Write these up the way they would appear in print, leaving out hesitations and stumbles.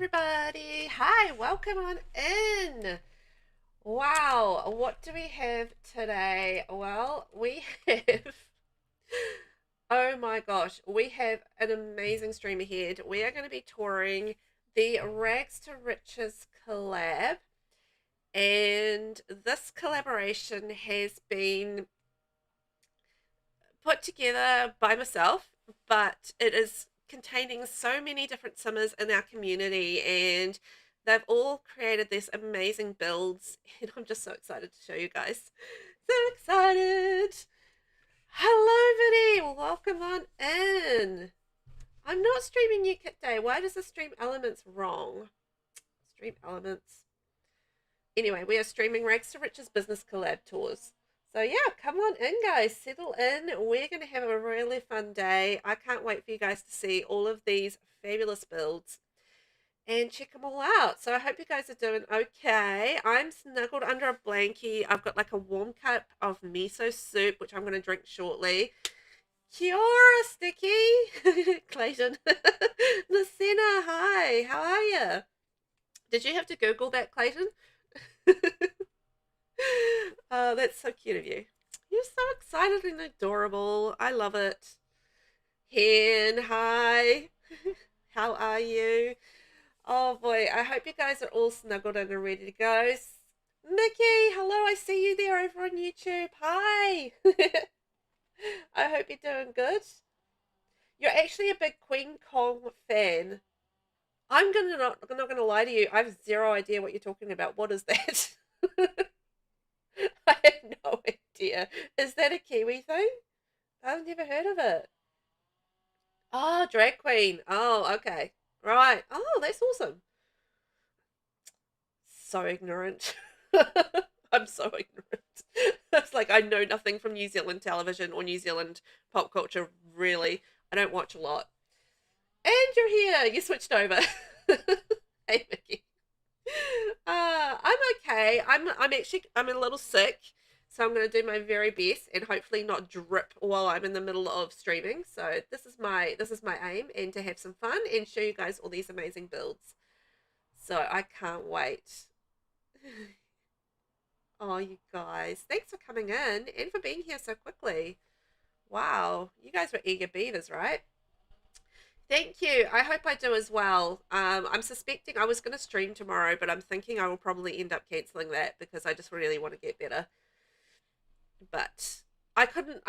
everybody. Hi, welcome on in. Wow, what do we have today? Well, we have, oh my gosh, we have an amazing stream ahead. We are going to be touring the Rags to Riches collab, and this collaboration has been put together by myself, but it is containing so many different simmers in our community, and they've all created these amazing builds, and I'm just so excited to show you guys. So excited. Hello, Vinny. Welcome on in. I'm not streaming New Kit Day. Why does the stream elements wrong? Stream elements. Anyway, we are streaming Rags to Riches Business Collab tours. So yeah, come on in, guys. Settle in. We're going to have a really fun day. I can't wait for you guys to see all of these fabulous builds and check them all out. So I hope you guys are doing okay. I'm snuggled under a blankie. I've got like a warm cup of miso soup, which I'm going to drink shortly. Kia ora, Sticky. Clayton. NISCENNA, hi. How are you? Did you have to Google that, Clayton? Oh, that's so cute of you. You're so excited and adorable. I love it. Hen, hi. How are you? Oh boy, I hope you guys are all snuggled in and ready to go. Mickey, hello, I see you there over on YouTube. Hi. I hope you're doing good. You're actually a big Queen Kong fan. I'm not gonna lie to you. I have zero idea what you're talking about. What is that? I have no idea. Is that a Kiwi thing? I've never heard of it. Oh, drag queen. Oh, okay. Right. Oh, that's awesome. So ignorant. I'm so ignorant. It's like I know nothing from New Zealand television or New Zealand pop culture, really. I don't watch a lot. And you're here. You switched over. Hey, Mickey. I'm okay. I'm a little sick, so I'm going to do my very best and hopefully not drip while I'm in the middle of streaming. So this is my aim, and to have some fun and show you guys all these amazing builds. So I can't wait. Oh, you guys, thanks for coming in and for being here so quickly. Wow, you guys were eager beavers, right? Thank you. I hope I do as well. I'm suspecting I was going to stream tomorrow, but I'm thinking I will probably end up cancelling that because I just really want to get better. But I couldn't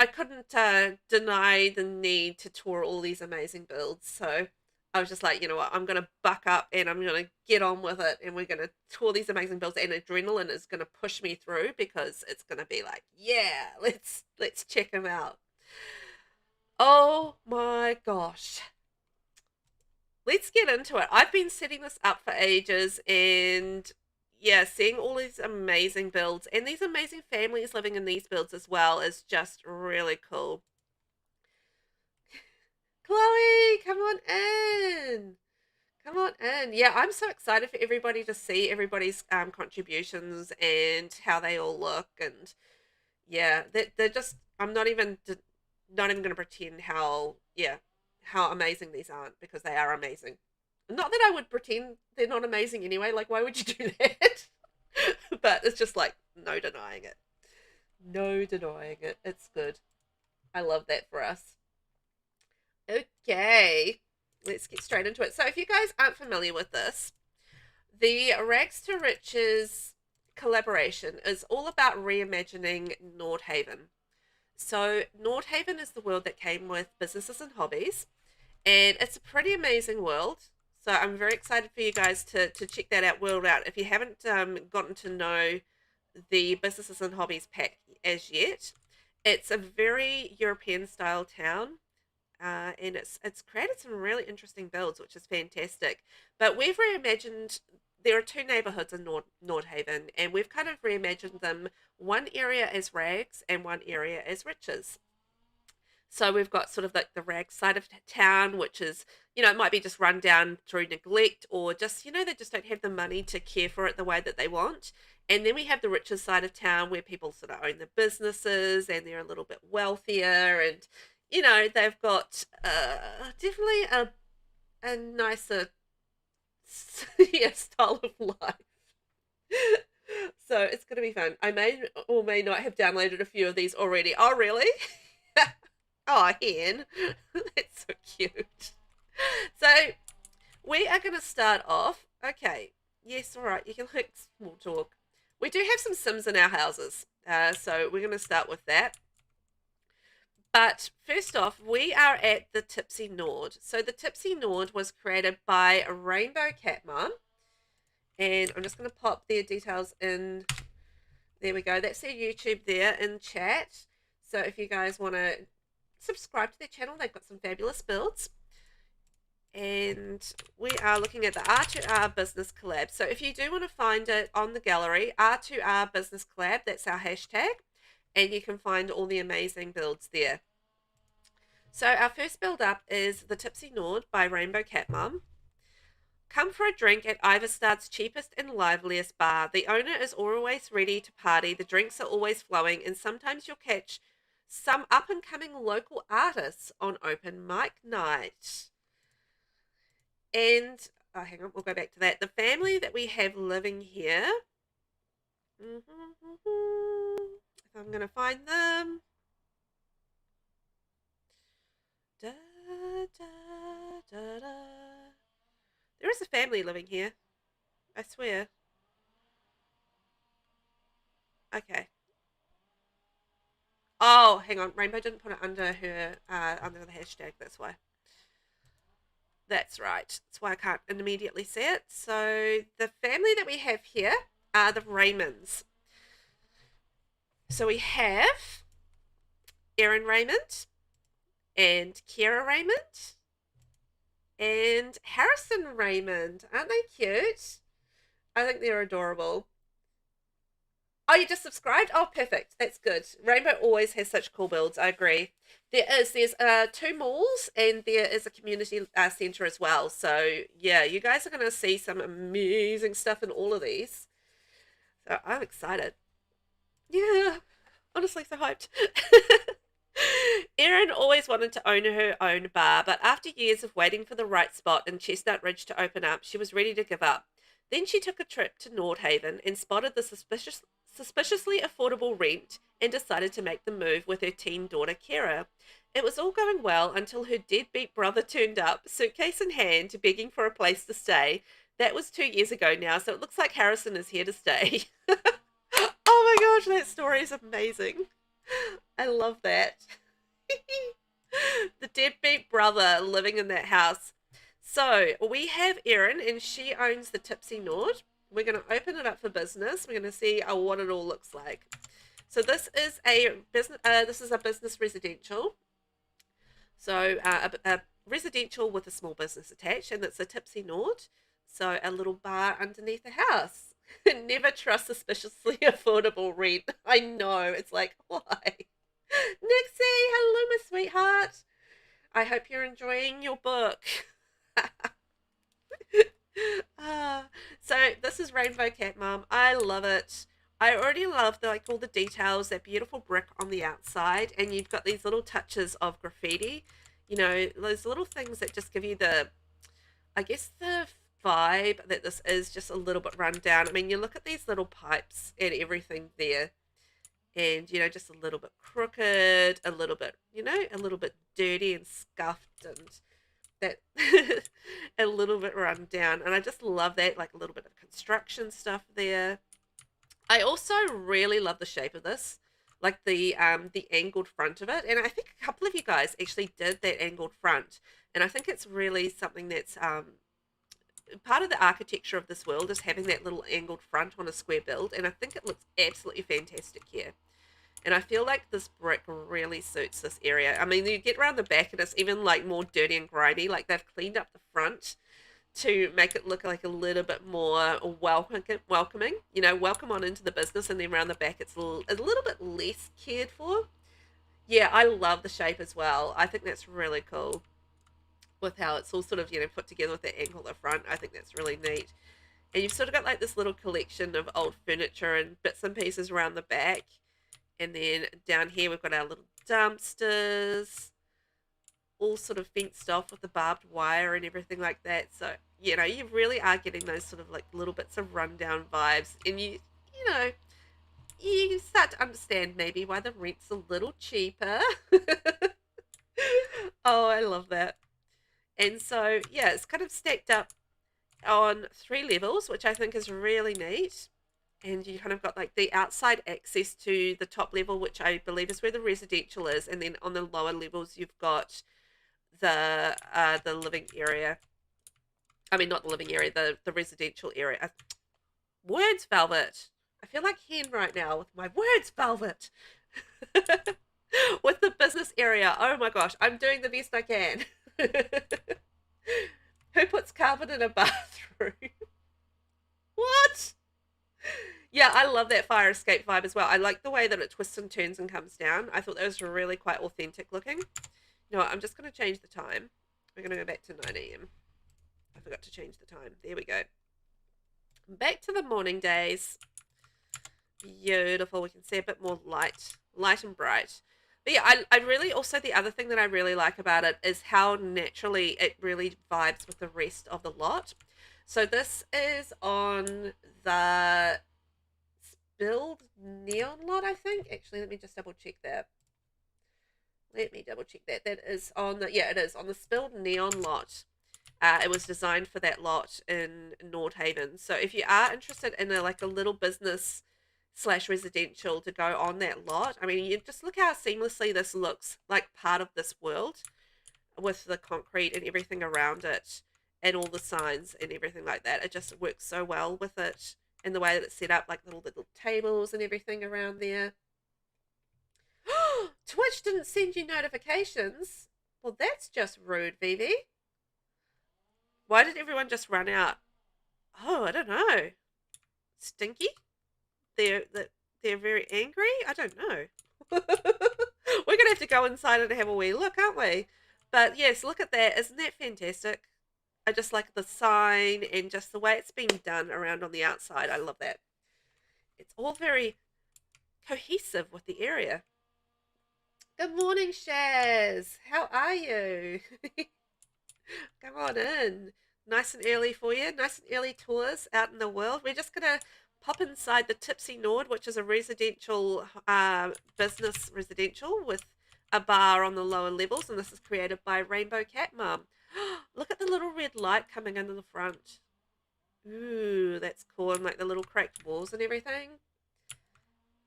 deny the need to tour all these amazing builds. So I was just like, you know what, I'm going to buck up and I'm going to get on with it, and we're going to tour these amazing builds, and adrenaline is going to push me through because it's going to be like, yeah, let's check them out. Oh my gosh. Let's get into it. I've been setting this up for ages, and yeah, seeing all these amazing builds and these amazing families living in these builds as well is just really cool. Chloe, come on in. Come on in. Yeah, I'm so excited for everybody to see everybody's contributions and how they all look, and yeah, they're just, I'm not even going to pretend how amazing these aren't, because they are amazing. Not that I would pretend they're not amazing anyway. Like, why would you do that? But it's just like, no denying it. No denying it. It's good. I love that for us. Okay, let's get straight into it. So if you guys aren't familiar with this, the Rags to Riches collaboration is all about reimagining Nordhaven. So Nordhaven is the world that came with Businesses and Hobbies, and it's a pretty amazing world. So I'm very excited for you guys to check that world out. If you haven't gotten to know the Businesses and Hobbies pack as yet, it's a very European style town, and it's created some really interesting builds, which is fantastic. But we've reimagined. There are two neighborhoods in Nordhaven, and we've kind of reimagined them, one area as rags and one area as riches. So we've got sort of like the rag side of town, which is, you know, it might be just run down through neglect, or just, you know, they just don't have the money to care for it the way that they want. And then we have the riches side of town, where people sort of own the businesses and they're a little bit wealthier, and, you know, they've got definitely a nicer yeah, style of life. So it's going to be fun. I may or may not have downloaded a few of these already. Oh, really? Oh, hen. That's so cute. So we are going to start off. Okay. Yes, all right. You can click small talk. We do have some Sims in our houses. So we're going to start with that. But first off, we are at the Tipsy Nord. So the Tipsy Nord was created by RAINBOWCATMOM. And I'm just going to pop their details in. There we go. That's their YouTube there in chat. So if you guys want to subscribe to their channel, they've got some fabulous builds. And we are looking at the R2R Business Collab. So if you do want to find it on the gallery, R2R Business Collab, that's our hashtag. And you can find all the amazing builds there. So our first build up is the Tipsy Nord by RAINBOWCATMOM. Come for a drink at Iverstad's cheapest and liveliest bar. The owner is always ready to party, the drinks are always flowing, and sometimes you'll catch some up-and-coming local artists on open mic night. And, oh, hang on, we'll go back to that. The family that we have living here, if I'm going to find them, da, da, da, da. There is a family living here. I swear. Okay. Oh, hang on. Rainbow didn't put it under her, under the hashtag. That's why. That's right. That's why I can't immediately see it. So the family that we have here are the Raymonds. So we have Erin Raymond and Kira Raymond and Harrison Raymond. Aren't they cute? I think they're adorable. Oh, you just subscribed? Oh, perfect. That's good. Rainbow always has such cool builds. I agree. There's 2 malls and there is a community centre as well. So, yeah, you guys are going to see some amazing stuff in all of these. So, I'm excited. Yeah, honestly, so hyped. Erin always wanted to own her own bar, but after years of waiting for the right spot in Chestnut Ridge to open up, she was ready to give up. Then she took a trip to Nordhaven and spotted the suspiciously affordable rent and decided to make the move with her teen daughter, Kira. It was all going well until her deadbeat brother turned up, suitcase in hand, begging for a place to stay. That was 2 years ago now, so it looks like Harrison is here to stay. Oh my gosh, that story is amazing. I love that. The deadbeat brother living in that house. So we have Erin, and she owns the Tipsy Nord. We're going to open it up for business. We're going to see what it all looks like. So this is a business. This is a business residential. So a residential with a small business attached, and it's a Tipsy Nord. So a little bar underneath the house. Never trust suspiciously affordable rent. I know. It's like, why? Nixie, hello, my sweetheart. I hope you're enjoying your book. So this is RAINBOWCATMOM. I love it. I already love all the details, that beautiful brick on the outside, and you've got these little touches of graffiti. You know, those little things that just give you the, I guess, the vibe that this is just a little bit run down. I mean, you look at these little pipes and everything there, and, you know, just a little bit crooked, a little bit, you know, a little bit dirty and scuffed, and that a little bit run down. And I just love that, like a little bit of construction stuff there. I also really love the shape of this, like the angled front of it. And I think a couple of you guys actually did that angled front, and I think it's really something that's part of the architecture of this world is having that little angled front on a square build, and I think it looks absolutely fantastic here. And I feel like this brick really suits this area. I mean, you get around the back and it's even like more dirty and grimy. Like they've cleaned up the front to make it look like a little bit more welcoming. You know, welcome on into the business, and then around the back it's a little bit less cared for. Yeah, I love the shape as well. I think that's really cool with how it's all sort of, you know, put together with the angle at the front. I think that's really neat. And you've sort of got like this little collection of old furniture and bits and pieces around the back. And then down here we've got our little dumpsters, all sort of fenced off with the barbed wire and everything like that. So you know, you really are getting those sort of like little bits of rundown vibes, and you know, you start to understand maybe why the rent's a little cheaper. Oh, I love that. And so, yeah, it's kind of stacked up on 3 levels, which I think is really neat. And you kind of got like the outside access to the top level, which I believe is where the residential is. And then on the lower levels, you've got the living area. I mean, not the living area, the residential area. Words, Velvet. I feel like hen right now with my words, Velvet. With the business area. Oh my gosh, I'm doing the best I can. Who puts carpet in a bathroom? What? Yeah, I love that fire escape vibe as well. I like the way that it twists and turns and comes down. I thought that was really quite authentic looking. You know what, I'm just going to change the time. We're going to go back to 9 a.m. I forgot to change the time. There we go. Back to the morning days. Beautiful. We can see a bit more light and bright. But yeah, I really also, the other thing that I really like about it is how naturally it really vibes with the rest of the lot. So this is on the spilled neon lot, I think. Actually, let me just double check that. Let me double check that. That is on the, yeah, it is on the spilled neon lot. It was designed for that lot in Nordhaven. So if you are interested in like a little business / residential to go on that lot, I mean, you just look how seamlessly this looks like part of this world with the concrete and everything around it and all the signs and everything like that. It just works so well with it and the way that it's set up, like little tables and everything around there. Twitch didn't send you notifications. Well, that's just rude, Vivi. Why did everyone just run out? Oh, I don't know. Stinky? They're very angry? I don't know. We're going to have to go inside and have a wee look, aren't we? But yes, look at that. Isn't that fantastic? I just like the sign and just the way it's been done around on the outside. I love that. It's all very cohesive with the area. Good morning, Shaz. How are you? Come on in. Nice and early for you. Nice and early tours out in the world. We're just going to pop inside the Tipsy Nord, which is a residential, business residential with a bar on the lower levels. And this is created by RAINBOWCATMOM. Look at the little red light coming into the front. Ooh, that's cool. And like the little cracked walls and everything.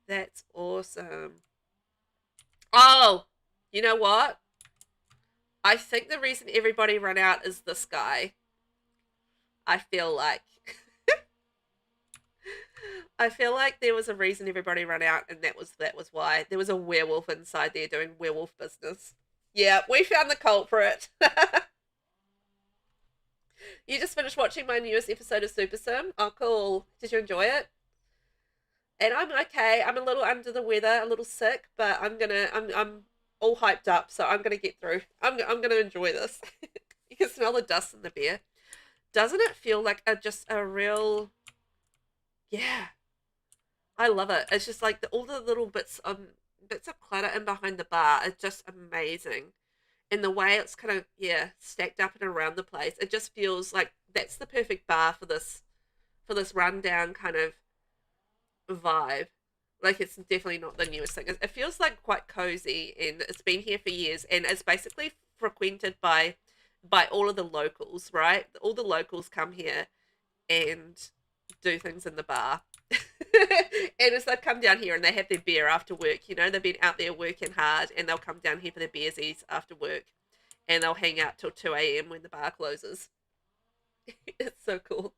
That's awesome. Oh, you know what? I think the reason everybody ran out is this guy. I feel like. I feel like there was a reason everybody ran out, and that was why. There was a werewolf inside there doing werewolf business. Yeah, we found the culprit. You just finished watching my newest episode of Super Sim? Oh, cool. Did you enjoy it? And I'm okay. I'm a little under the weather, a little sick, but I'm all hyped up, so I'm gonna get through. I'm gonna enjoy this. You can smell the dust in the beer. Doesn't it feel like just a real, yeah, I love it. It's just like all the little bits of clutter in behind the bar is just amazing. And the way it's kind of, yeah, stacked up and around the place, it just feels like that's the perfect bar for this rundown kind of vibe. Like, it's definitely not the newest thing. It feels like quite cozy, and it's been here for years, and it's basically frequented by all of the locals, right? All the locals come here and do things in the bar. And as they come down here and they have their beer after work, you know, they've been out there working hard, and they'll come down here for their beersies after work, and they'll hang out till 2 a.m. when the bar closes. It's so cool.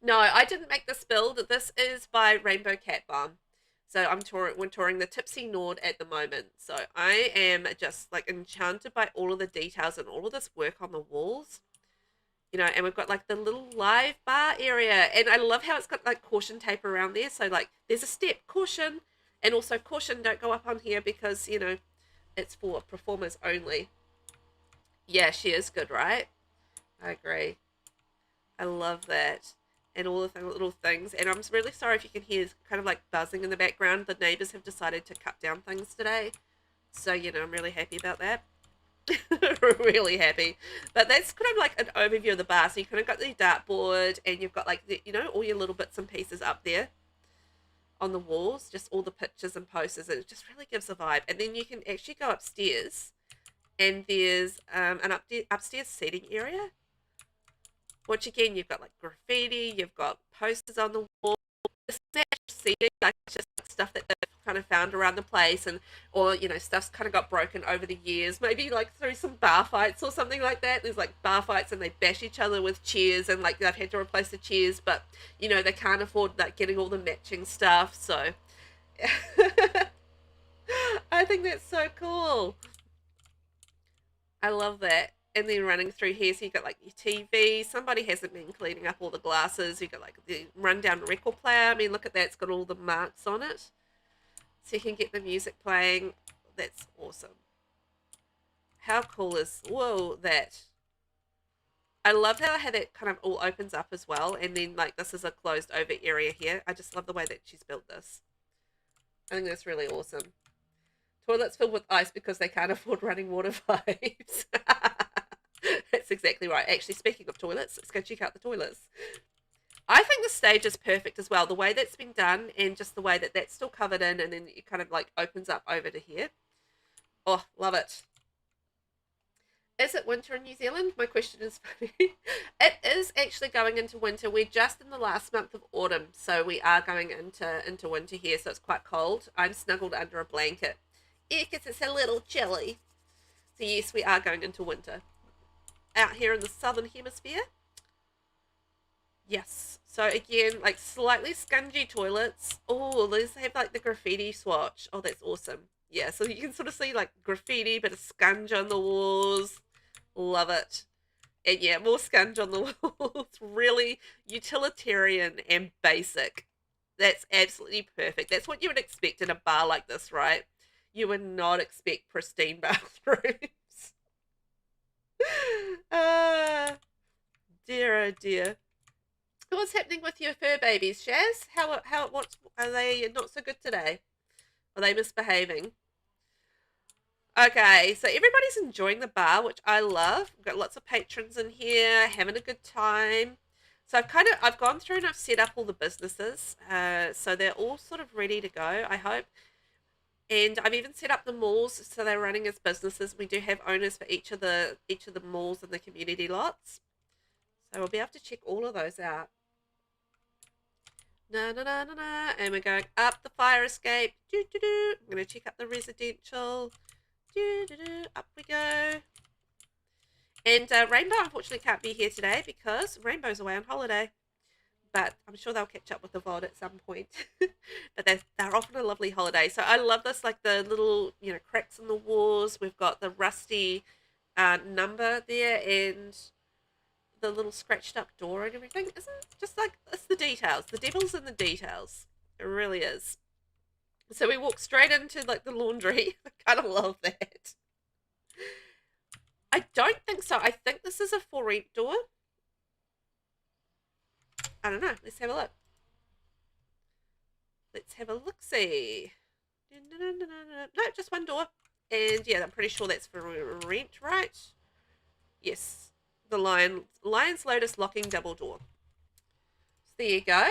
No, I didn't make this build. This is by RAINBOWCATMOM. So we're touring the Tipsy Nord at the moment. So I am just like enchanted by all of the details and all of this work on the walls. You know, and we've got like the little live bar area. And I love how it's got like caution tape around there. So like there's a step, caution, and also caution, don't go up on here because, you know, it's for performers only. Yeah, she is good, right? I agree. I love that. And all the little things. And I'm really sorry if you can hear kind of like buzzing in the background. The neighbors have decided to cut down things today. So, you know, I'm really happy about that. Really happy. But that's kind of like an overview of the bar. So you kind of got the dartboard and you've got like, the, you know, all your little bits and pieces up there on the walls, just all the pictures and posters. And it just really gives a vibe. And then you can actually go upstairs and there's an upstairs seating area, which again, you've got like graffiti, you've got posters on the wall. It's not seating, like just stuff that they've kind of found around the place, and or you know, stuff's kind of got broken over the years, maybe like through some bar fights or something like that. There's like bar fights and they bash each other with chairs, and like they've had to replace the chairs, but you know, they can't afford like getting all the matching stuff. So I think that's so cool. I love that. And then running through here, so you got like your TV. Somebody hasn't been cleaning up all the glasses. You got like the rundown record player. I mean, look at that; it's got all the marks on it, so you can get the music playing. That's awesome. How cool is that? I love how that kind of all opens up as well, and then like this is a closed over area here. I just love the way that she's built this. I think that's really awesome. Toilets filled with ice because they can't afford running water vibes. That's exactly right. Actually, speaking of toilets, let's go check out the toilets. I think the stage is perfect as well. The way that's been done and just the way that that's still covered in and then it kind of like opens up over to here. Oh, love it. Is it winter in New Zealand? My question is funny. It is actually going into winter. We're just in the last month of autumn, so we are going into winter here, so it's quite cold. I'm snuggled under a blanket. Yeah, because it's a little chilly. So yes, we are going into winter. Out here in the southern hemisphere. Yes. So again, like slightly scungy toilets. Oh, these have like the graffiti swatch. Oh, that's awesome. Yeah, so you can sort of see like graffiti, but a scunge on the walls. Love it. And yeah, more scunge on the walls. Really utilitarian and basic. That's absolutely perfect. That's what you would expect in a bar like this, right? You would not expect pristine bathrooms. Dear, oh dear. What's happening with your fur babies, Shaz? What are they not so good today? Are they misbehaving? Okay, so everybody's enjoying the bar, which I love. We've got lots of patrons in here having a good time. So I've gone through and I've set up all the businesses, so they're all sort of ready to go, I hope. And I've even set up the malls so they're running as businesses. We do have owners for each of the malls and the community lots. So we'll be able to check all of those out. And we're going up the fire escape. I'm going to check up the residential. Up we go. And Rainbow unfortunately can't be here today because Rainbow's away on holiday. But I'm sure they'll catch up with the VOD at some point. But they're off on a lovely holiday. So I love this, like the little, you know, cracks in the walls. We've got the rusty number there and the little scratched up door and everything. Isn't it just like, it's the details. The devil's in the details. It really is. So we walk straight into like the laundry. I kind of love that. I don't think so. I think this is a for rent door. I don't know. Let's have a look. Let's have a look-see. No, just one door. And yeah, I'm pretty sure that's for rent, right? Yes. The Lion's Lotus locking double door. So there you go.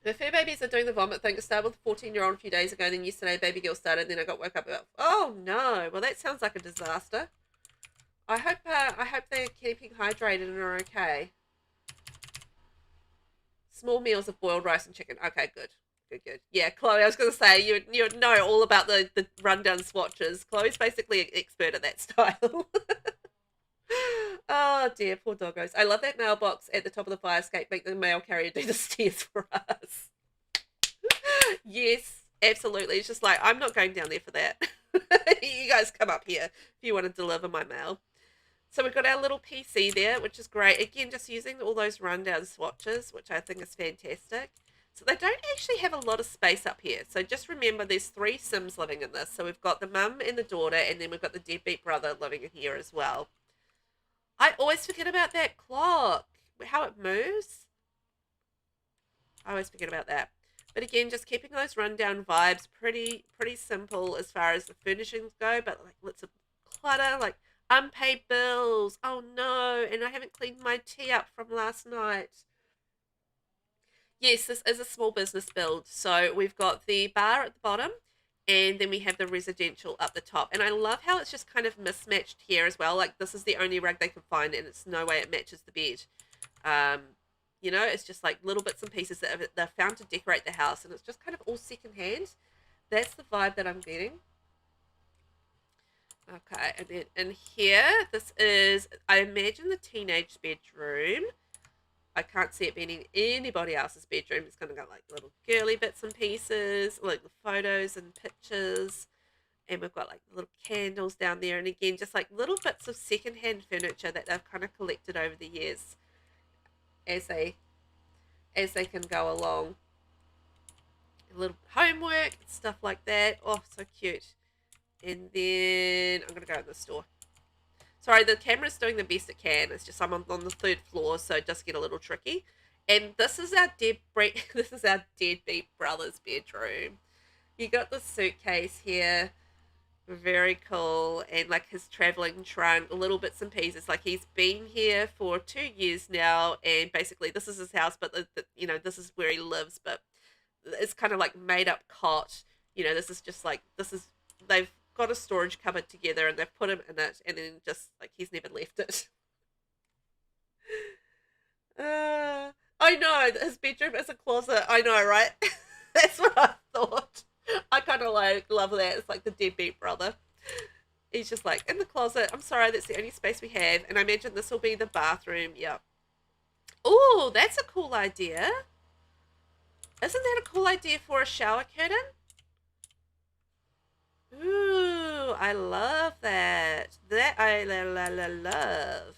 The fur babies are doing the vomit thing. It started with a 14-year-old a few days ago, and then yesterday baby girl started, then I got woke up about, oh no. Well, that sounds like a disaster. I hope they're keeping hydrated and are okay. Small meals of boiled rice and chicken. Okay, good. Good. Yeah, Chloe, I was going to say, you would know all about the rundown swatches. Chloe's basically an expert at that style. Oh, dear, poor doggos. I love that mailbox at the top of the fire escape. Make the mail carrier do the stairs for us. Yes, absolutely. It's just like, I'm not going down there for that. You guys come up here if you want to deliver my mail. So we've got our little PC there, which is great. Again, just using all those rundown swatches, which I think is fantastic. So they don't actually have a lot of space up here. So just remember there's 3 Sims living in this. So we've got the mum and the daughter, and then we've got the deadbeat brother living in here as well. I always forget about that clock, how it moves. I always forget about that. But again, just keeping those rundown vibes, pretty simple as far as the furnishings go, but like lots of clutter, like unpaid bills. Oh no, and I haven't cleaned my tea up from last night. Yes, this is a small business build. So we've got the bar at the bottom, and then we have the residential up the top. And I love how it's just kind of mismatched here as well. Like this is the only rug they can find, and it's no way it matches the bed. Um, you know, it's just like little bits and pieces that they've found to decorate the house, and it's just kind of all secondhand. That's the vibe that I'm getting. Okay, and then in here, this is, I imagine, the teenage bedroom. I can't see it being in anybody else's bedroom. It's going to go like little girly bits and pieces, like the photos and pictures. And we've got like little candles down there. And again, just like little bits of secondhand furniture that they've kind of collected over the years as they can go along. A little homework, stuff like that. Oh, so cute. And then I'm going to go in the store. Sorry, the camera's doing the best it can. It's just I'm on the 3rd floor, so it does get a little tricky. And this is our deadbeat brother's bedroom. You got the suitcase here. Very cool. And like his traveling trunk, little bits and pieces. Like he's been here for 2 years now, and basically this is his house, but you know, this is where he lives, but it's kind of like made up cot. You know, this is just like, they've got a storage cupboard together and they've put him in it, and then just like he's never left it. I know, his bedroom is a closet. I know, right? That's what I thought. I kind of like love that. It's like the deadbeat brother. He's just like, in the closet. I'm sorry, that's the only space we have. And I imagine this will be the bathroom. Yep. Oh, that's a cool idea. Isn't that a cool idea for a shower curtain? Ooh, I love that. That I love.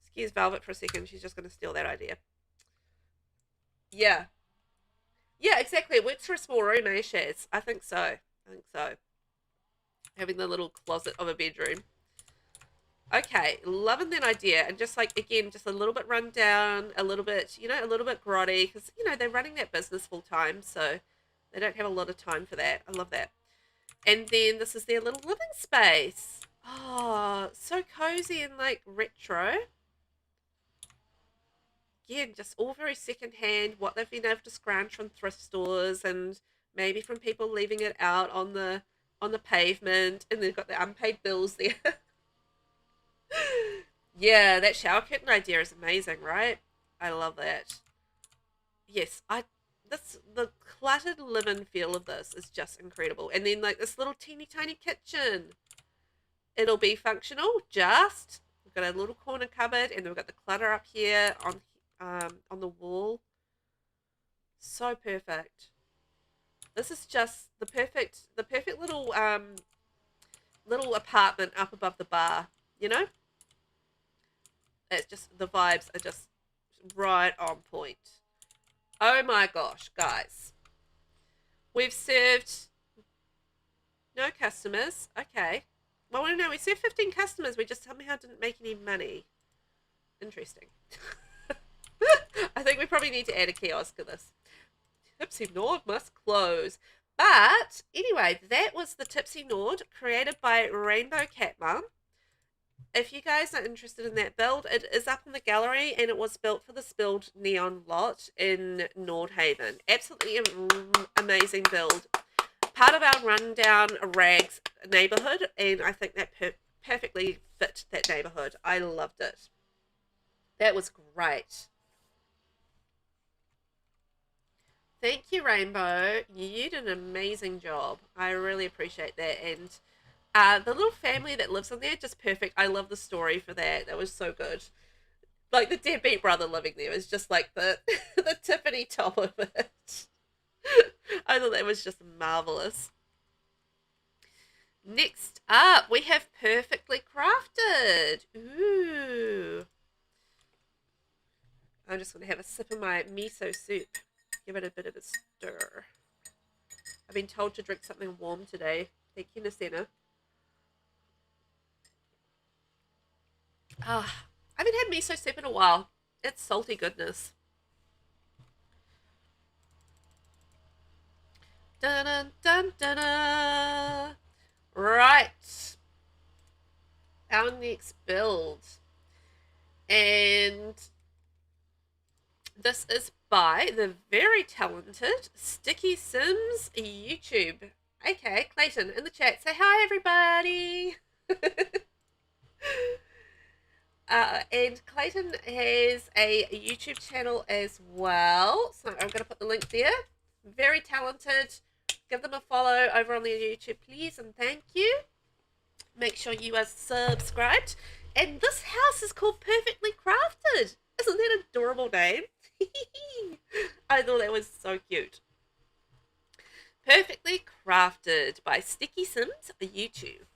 Excuse Velvet for a second. She's just going to steal that idea. Yeah. Yeah, exactly. It works for a small room, eh, Shaz? I think so. I think so. Having the little closet of a bedroom. Okay, loving that idea. And just like, again, just a little bit run down, a little bit, you know, a little bit grotty. Because, you know, they're running that business full time. So they don't have a lot of time for that. I love that. And then this is their little living space. Oh, so cozy and like retro. Again, just all very secondhand, what they've been able to scrounge from thrift stores and maybe from people leaving it out on the pavement, and they've got the unpaid bills there. Yeah, that shower curtain idea is amazing, right? I love that. Yes, the cluttered live-in feel of this is just incredible. And then like this little teeny tiny kitchen. It'll be functional, just. We've got a little corner cupboard, and we've got the clutter up here on the wall. So perfect. This is just the perfect little little apartment up above the bar, you know? It's just, the vibes are just right on point. Oh my gosh, guys. We've served no customers. Okay. Well, no, we served 15 customers. We just somehow didn't make any money. Interesting. I think we probably need to add a kiosk to this. Tipsy Nord must close. But anyway, that was the Tipsy Nord created by RAINBOWCATMOM. If you guys are interested in that build, it is up in the gallery, and it was built for the Spilled Neon lot in Nordhaven. Absolutely amazing build. Part of our rundown rags neighbourhood, and I think that perfectly fit that neighbourhood. I loved it. That was great. Thank you, Rainbow. You did an amazing job. I really appreciate that. And the little family that lives in there, just perfect. I love the story for that. That was so good. Like the deadbeat brother living there is just like the the Tiffany top of it. I thought that was just marvelous. Next up, we have Perfectly Crafted. Ooh. I'm just going to have a sip of my miso soup. Give it a bit of a stir. I've been told to drink something warm today. Thank you, NISCENNA. Ah, I haven't had miso soup in a while. It's salty goodness. Dun dun dun dun dun. Right. Our next build. And this is by the very talented Sticky Sims YouTube. Okay, Clayton in the chat, say hi everybody. And Clayton has a YouTube channel as well, so I'm going to put the link there. Very talented. Give them a follow over on their YouTube, please, and thank you. Make sure you are subscribed. And this house is called Perfectly Crafted. Isn't that an adorable name? I thought that was so cute. Perfectly Crafted by Sticky Sims YouTube.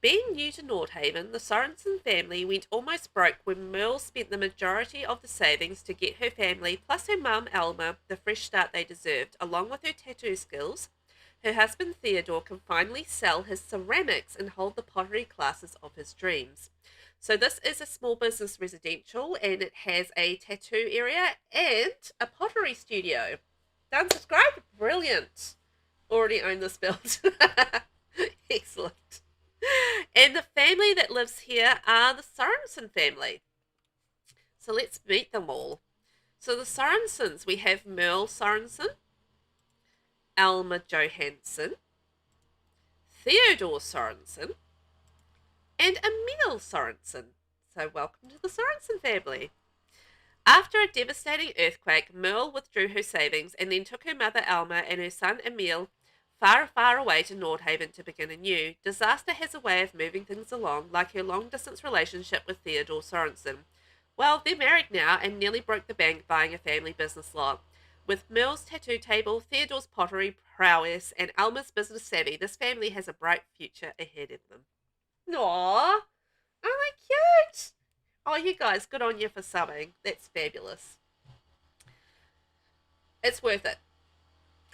Being new to Nordhaven, the Sorensen family went almost broke when Merle spent the majority of the savings to get her family, plus her mum Alma, the fresh start they deserved. Along with her tattoo skills, her husband Theodore can finally sell his ceramics and hold the pottery classes of his dreams. So this is a small business residential, and it has a tattoo area and a pottery studio. Done, subscribe? Brilliant. Already own this build. Excellent. And the family that lives here are the Sorensen family. So let's meet them all. So the Sorensens, we have Merle Sorensen, Alma Johansson, Theodore Sorensen, and Emil Sorensen. So welcome to the Sorensen family. After a devastating earthquake, Merle withdrew her savings and then took her mother Alma and her son Emil far, far away to Nordhaven to begin anew. Disaster has a way of moving things along, like her long-distance relationship with Theodore Sorensen. Well, they're married now and nearly broke the bank buying a family business lot. With Merle's tattoo table, Theodore's pottery prowess, and Alma's business savvy, this family has a bright future ahead of them. Aww! Aren't they cute? Oh, you guys, good on you for subbing. That's fabulous. It's worth it.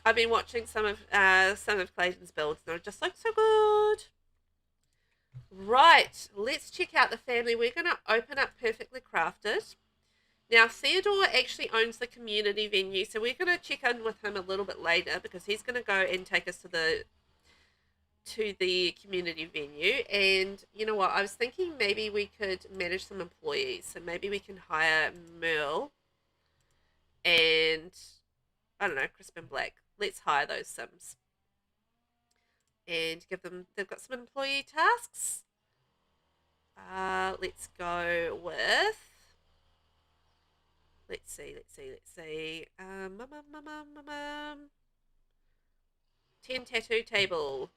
I've been watching some of Clayton's builds, and they're just like so good. Right, let's check out the family. We're going to open up Perfectly Crafted. Now, Theodore actually owns the community venue, so we're going to check in with him a little bit later because he's going to go and take us to the community venue. And you know what? I was thinking maybe we could manage some employees. So maybe we can hire Merle and, I don't know, Crispin Black. Let's hire those Sims and give them, they've got some employee tasks. Let's go with, let's see. 10 tattoo table.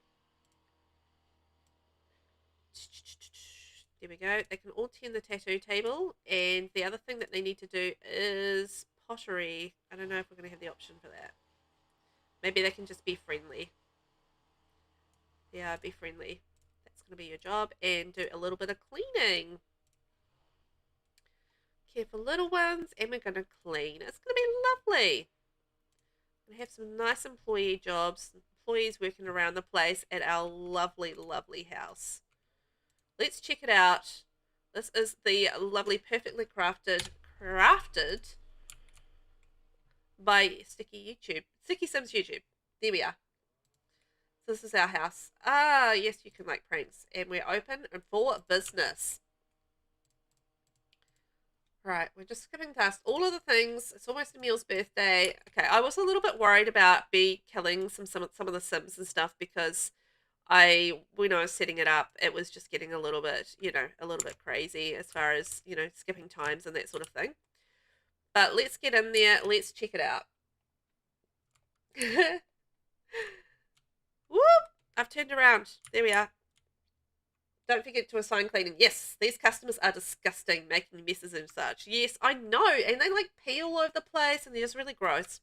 There we go. They can all tend the tattoo table, and the other thing that they need to do is pottery. I don't know if we're going to have the option for that. Maybe they can just be friendly. Yeah, be friendly. That's going to be your job. And do a little bit of cleaning. Care for little ones. And we're going to clean. It's going to be lovely. We're going to have some nice employee jobs. Employees working around the place at our lovely, lovely house. Let's check it out. This is the lovely Perfectly Crafted by Sticky Sims YouTube. There we are. So this is our house. Ah, yes, you can like pranks. And we're open and for business. Right, we're just skipping past all of the things. It's almost Emil's birthday. Okay, I was a little bit worried about B killing some of the Sims and stuff because when I was setting it up, it was just getting a little bit, a little bit crazy as far as, skipping times and that sort of thing. But let's get in there. Let's check it out. Whoop! I've turned around. There we are. Don't forget to assign cleaning. Yes, these customers are disgusting, making messes and such. Yes, I know. And they like pee all over the place and they're just really gross.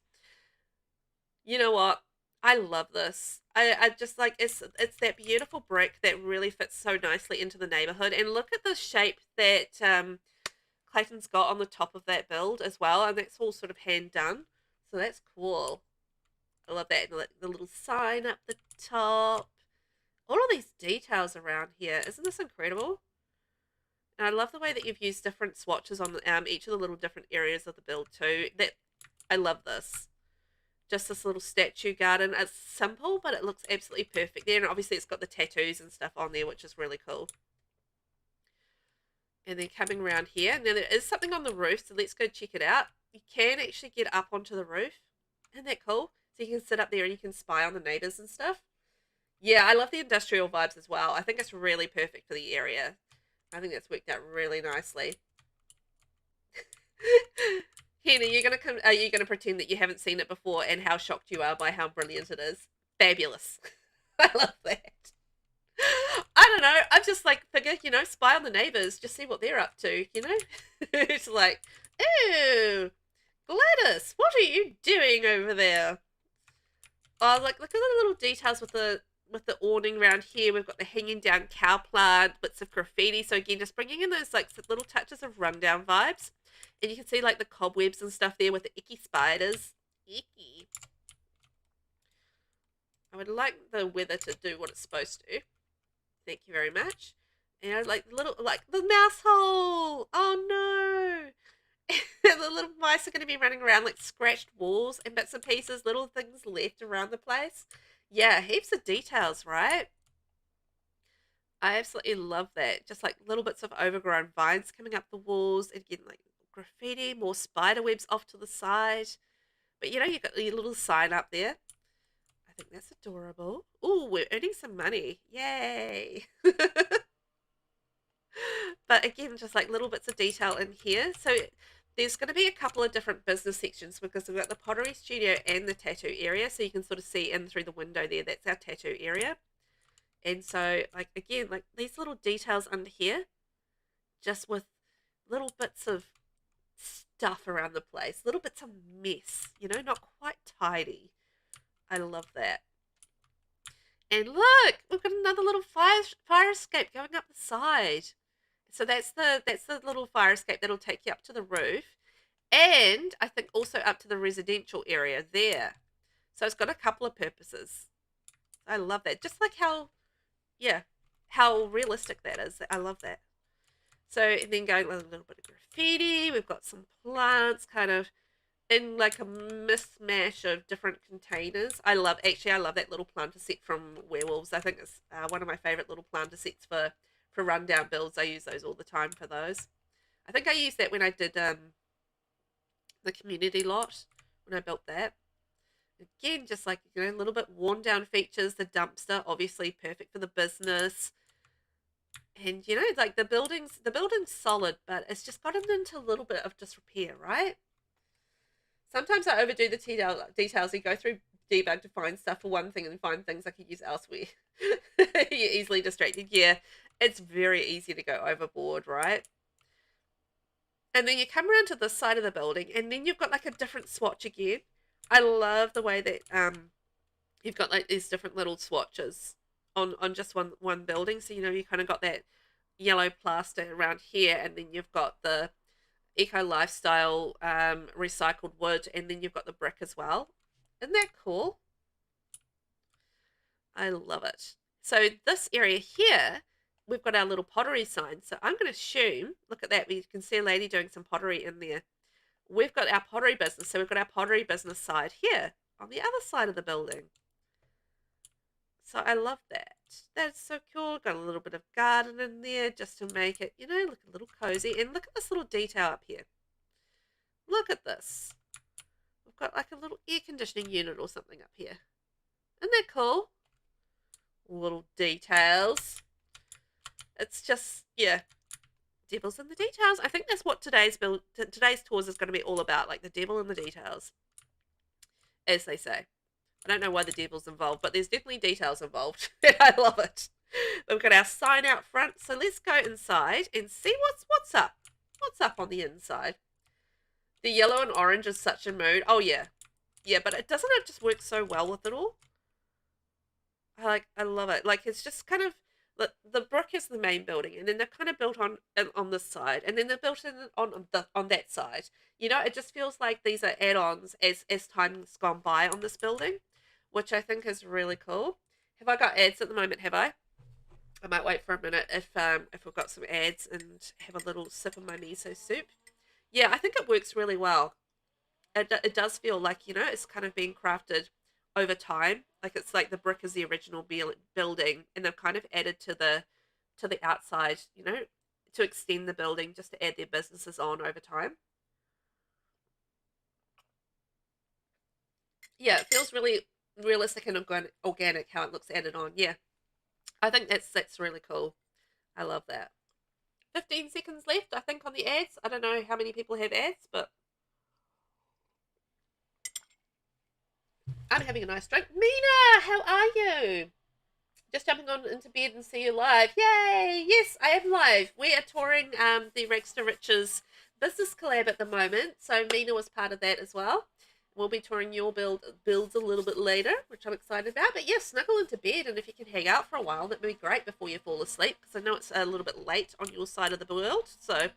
You know what? I love this. I just like, it's that beautiful brick that really fits so nicely into the neighborhood. And look at the shape that Clayton's got on the top of that build as well. And that's all sort of hand done. So that's cool. I love that. And the little sign up the top. All of these details around here. Isn't this incredible? And I love the way that you've used different swatches on each of the little different areas of the build too. I love this. just this little statue garden. It's simple, but it looks absolutely perfect there. And obviously it's got the tattoos and stuff on there, which is really cool. And then coming around here, and then there is something on the roof, so let's go check it out. You can actually get up onto the roof. Isn't that cool? So you can sit up there and you can spy on the neighbors and stuff. Yeah, I love the industrial vibes as well. I think it's really perfect for the area. I think that's worked out really nicely. Henny, are you gonna pretend that you haven't seen it before and how shocked you are by how brilliant it is? Fabulous. I love that. I don't know. I'm just like, figure, spy on the neighbors, just see what they're up to, It's like, ew, Gladys, what are you doing over there? Oh, like, look at the little details with the awning around here. We've got the hanging down cow plant, bits of graffiti. So again, just bringing in those like little touches of rundown vibes. And you can see like the cobwebs and stuff there with the icky spiders. Icky. I would like the weather to do what it's supposed to. Thank you very much. And like the mouse hole. Oh no. The little mice are going to be running around like scratched walls and bits and pieces, little things left around the place. Yeah, heaps of details, right? I absolutely love that. Just like little bits of overgrown vines coming up the walls. And again, like graffiti, more spider webs off to the side. But you've got your little sign up there. I think that's adorable. Oh, we're earning some money. Yay. But again, just like little bits of detail in here. So there's going to be a couple of different business sections because we've got the pottery studio and the tattoo area. So you can sort of see in through the window there. That's our tattoo area. And so, like, again, like these little details under here, just with little bits of stuff around the place, little bits of mess, not quite tidy. I love that. And look, we've got another little fire escape going up the side. So that's the little fire escape that'll take you up to the roof. And I think also up to the residential area there. So it's got a couple of purposes. I love that. Just like how realistic that is. I love that. So, and then going with a little bit of graffiti. We've got some plants kind of in like a mismatch of different containers. I love that little planter set from Werewolves. I think it's one of my favorite little planter sets for rundown builds. I use those all the time for those. I think I used that when I did the community lot, when I built that. Again, just like, a little bit worn down features. The dumpster, obviously perfect for the business. And, like the building's solid, but it's just gotten into a little bit of disrepair, right? Sometimes I overdo the details. You go through debug to find stuff for one thing and find things I could use elsewhere. You're easily distracted. Yeah, it's very easy to go overboard, right? And then you come around to this side of the building, and then you've got like a different swatch again. I love the way that you've got like these different little swatches on just one building. So you kind of got that yellow plaster around here, and then you've got the eco lifestyle recycled wood, and then you've got the brick as well. Isn't that cool? I love it. So this area here, we've got our little pottery sign. So I'm going to assume, look at that, we can see a lady doing some pottery in there. We've got our pottery business. So we've got our pottery business side here on the other side of the building. So I love that. That's so cool. Got a little bit of garden in there just to make it, look a little cozy. And look at this little detail up here. Look at this. We've got like a little air conditioning unit or something up here. Isn't that cool? Little details. It's just, yeah, devils in the details. I think that's what today's tours is going to be all about, like the devil in the details, as they say. I don't know why the devil's involved, but there's definitely details involved. I love it. We've got our sign out front, so let's go inside and see what's up. What's up on the inside? The yellow and orange is such a mood. Oh yeah, yeah, but doesn't it just work so well with it all? I love it. Like it's just kind of the brick is the main building, and then they're kind of built on this side, and then they're built in on that side. It just feels like these are add-ons as time's gone by on this building, which I think is really cool. Have I got ads at the moment? Have I? I might wait for a minute if we've got some ads and have a little sip of my miso soup. Yeah, I think it works really well. it does feel like, you know, it's kind of being crafted over time. Like it's like the brick is the original building, and they've kind of added to the outside, you know, to extend the building, just to add their businesses on over time. Yeah, it feels really realistic and organic how it looks added on. Yeah, I think that's really cool. I love that. 15 seconds left, I think, on the ads. I don't know how many people have ads, but I'm having a nice drink. Mina, how are you? Just jumping on into bed and see you live. Yay! Yes, I am live. We are touring the Rags to Riches business collab at the moment, so Mina was part of that as well. We'll be touring your builds a little bit later, which I'm excited about. But yeah, snuggle into bed, and if you can hang out for a while, that would be great before you fall asleep, because I know it's a little bit late on your side of the world. So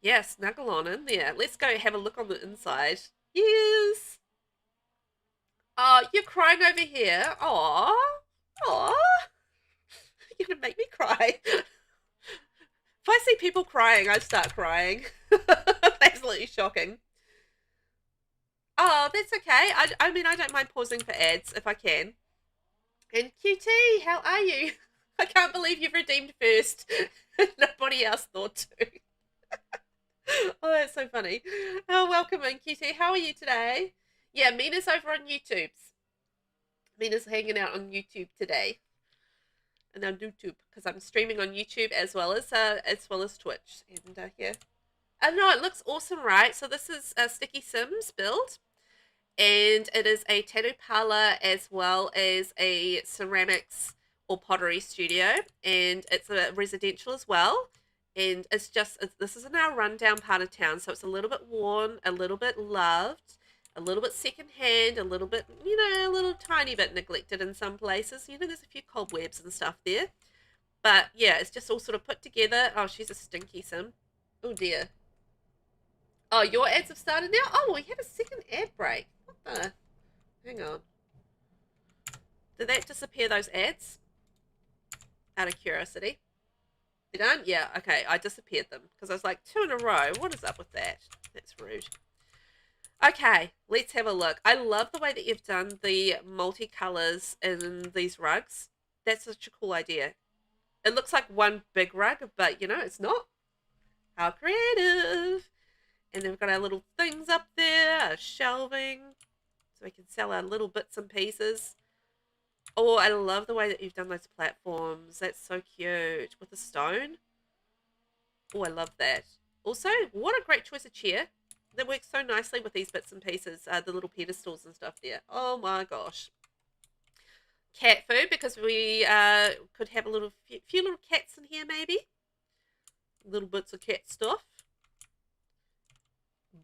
yeah, snuggle on in there. Let's go have a look on the inside. Yes. Oh, you're crying over here. Aw. Aw. You're going to make me cry. If I see people crying, I start crying. Absolutely shocking. Oh, that's okay. I mean, I don't mind pausing for ads if I can. And QT, how are you? I can't believe you've redeemed first. Nobody else thought to. Oh, that's so funny. Oh, welcome in, QT. How are you today? Yeah, Mina's over on YouTube's. Mina's hanging out on YouTube today. And on YouTube, because I'm streaming on YouTube as well as Twitch. And yeah. Oh no, it looks awesome, right? So this is a Sticky Sims build. And it is a tattoo parlor as well as a ceramics or pottery studio. And it's a residential as well. And it's just, this is in our rundown part of town. So it's a little bit worn, a little bit loved, a little bit secondhand, a little bit, you know, a little tiny bit neglected in some places. You know, there's a few cobwebs and stuff there. But yeah, it's just all sort of put together. Oh, she's a stinky sim. Oh dear. Oh, your ads have started now? Oh, we had a second ad break. What the? Hang on. Did that disappear, those ads? Out of curiosity. They're done? Yeah, okay. I disappeared them because I was like, 2 in a row. What is up with that? That's rude. Okay, let's have a look. I love the way that you've done the multicolors in these rugs. That's such a cool idea. It looks like one big rug, but you know, it's not. How creative. And then we've got our little things up there, our shelving, so we can sell our little bits and pieces. Oh, I love the way that you've done those platforms. That's so cute. With the stone. Oh, I love that. Also, what a great choice of chair. That works so nicely with these bits and pieces, the little pedestals and stuff there. Oh my gosh. Cat food, because we could have a few little cats in here maybe. Little bits of cat stuff.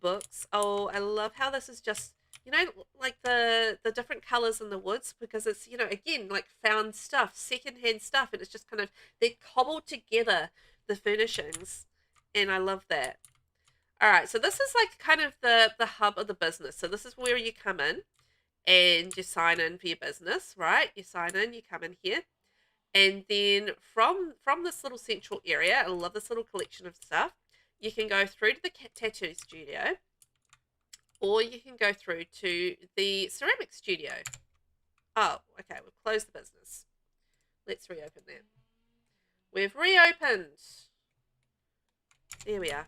Books. Oh, I love how this is just, you know, like the different colors in the woods, because it's, you know, again, like found stuff, secondhand stuff, and it's just kind of, they're cobbled together, the furnishings, and I love that. All right, so this is like kind of the hub of the business. So this is where you come in and you sign in for your business, right? You sign in, you come in here, and then from this little central area, I love this little collection of stuff. You can go through to the tattoo studio, or you can go through to the ceramic studio. Oh, okay, we've closed the business. Let's reopen that. We've reopened. There we are.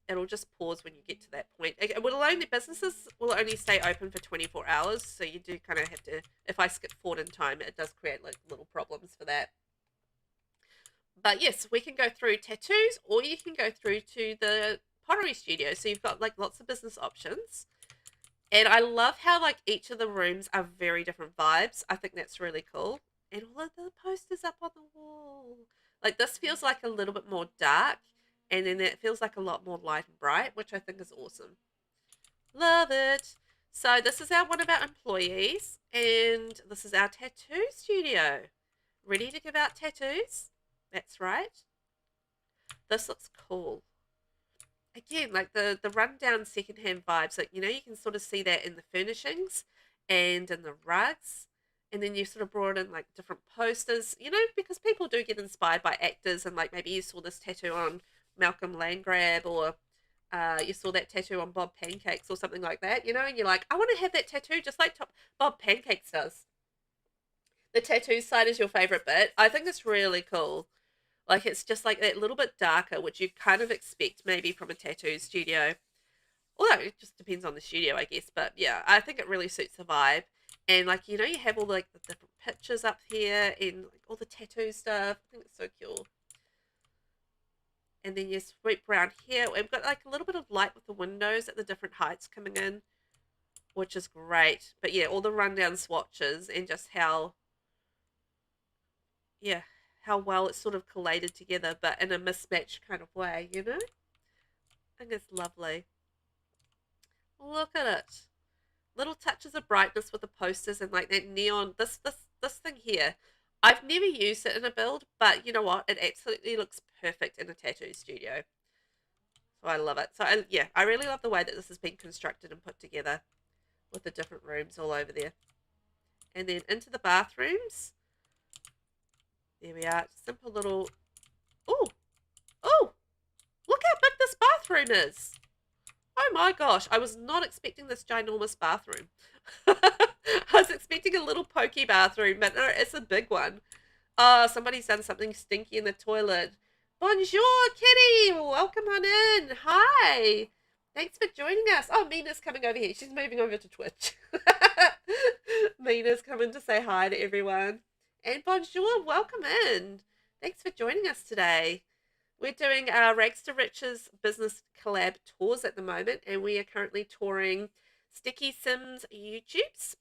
It'll just pause when you get to that point. Businesses will only stay open for 24 hours, so you do kind of have to, if I skip forward in time, it does create like little problems for that. But yes, we can go through tattoos, or you can go through to the pottery studio. So you've got like lots of business options. And I love how like each of the rooms are very different vibes. I think that's really cool. And all of the posters up on the wall. Like this feels like a little bit more dark. And then it feels like a lot more light and bright, which I think is awesome. Love it. So this is one of our employees. And this is our tattoo studio. Ready to give out tattoos? That's right. This looks cool. Again, like the rundown secondhand vibes. Like, you know, you can sort of see that in the furnishings and in the rugs. And then you sort of brought in like different posters, you know, because people do get inspired by actors, and like maybe you saw this tattoo on Malcolm Landgrab, or you saw that tattoo on Bob Pancakes or something like that, you know, and you're like, I want to have that tattoo just like Bob Pancakes does. The tattoo side is your favorite bit. I think it's really cool. Like, it's just like that little bit darker, which you kind of expect maybe from a tattoo studio. Although it just depends on the studio, I guess. But yeah, I think it really suits the vibe. And like, you know, you have all like the different pictures up here and like all the tattoo stuff. I think it's so cool. And then you sweep around here. We've got like a little bit of light with the windows at the different heights coming in, which is great. But yeah, all the rundown swatches and just how, yeah, how well it's sort of collated together, but in a mismatched kind of way, you know? I think it's lovely. Look at it. Little touches of brightness with the posters and like that neon. This thing here. I've never used it in a build, but you know what? It absolutely looks perfect in a tattoo studio. So I love it. So yeah, I really love the way that this has been constructed and put together with the different rooms all over there. And then into the bathrooms. There we are. Simple little... Oh! Oh! Look how big this bathroom is! Oh my gosh, I was not expecting this ginormous bathroom. I was expecting a little pokey bathroom, but no, it's a big one. Oh, somebody's done something stinky in the toilet. Bonjour, Kitty! Welcome on in. Hi! Thanks for joining us. Oh, Mina's coming over here. She's moving over to Twitch. Mina's coming to say hi to everyone. And bonjour, welcome in. Thanks for joining us today. We're doing our Rags to Riches Business Collab tours at the moment, and we are currently touring STICKYSTIMS YouTubes,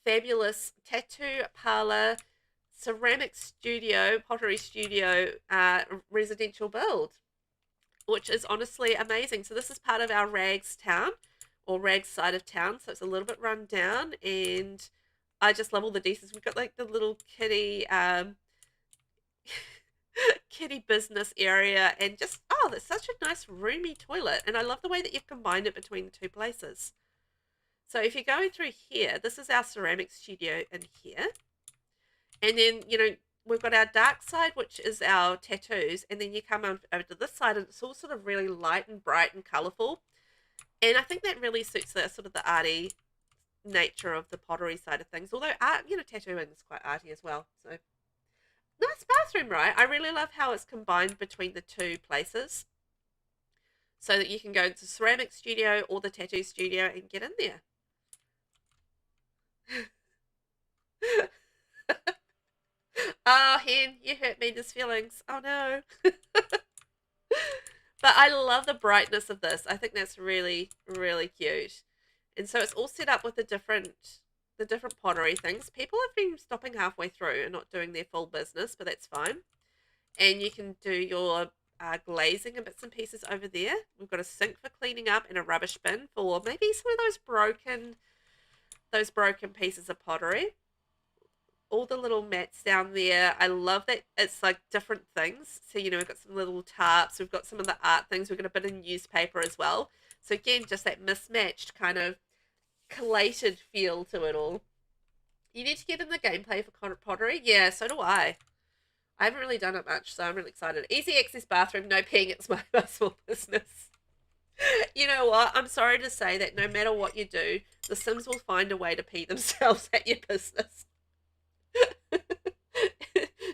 fabulous tattoo parlor, ceramic studio, pottery studio, residential build, which is honestly amazing. So this is part of our Rags town, or Rags side of town, so it's a little bit run down, and I just love all the details. We've got like the little kitty kitty business area, and just, oh, that's such a nice roomy toilet, and I love the way that you've combined it between the two places. So if you're going through here, this is our ceramic studio in here, and then, you know, we've got our dark side, which is our tattoos, and then you come over to this side and it's all sort of really light and bright and colorful, and I think that really suits the sort of the arty nature of the pottery side of things, although art, you know, tattooing is quite arty as well. So nice bathroom, right? I really love how it's combined between the two places, so that you can go into ceramic studio or the tattoo studio and get in there. Oh, Hen, you hurt Mina's feelings. Oh no. But I love the brightness of this. I think that's really, really cute. And so it's all set up with the different pottery things. People have been stopping halfway through and not doing their full business, but that's fine. And you can do your glazing and bits and pieces over there. We've got a sink for cleaning up and a rubbish bin for maybe some of those broken pieces of pottery. All the little mats down there. I love that it's like different things. So, you know, we've got some little tarps. We've got some of the art things. We've got a bit of newspaper as well. So again, just that mismatched kind of collated feel to it all. You need to get in the gameplay for pottery. Yeah, so do I. I haven't really done it much, so I'm really excited. Easy access bathroom, no peeing. It's my small business. You know what? I'm sorry to say that no matter what you do, the Sims will find a way to pee themselves at your business.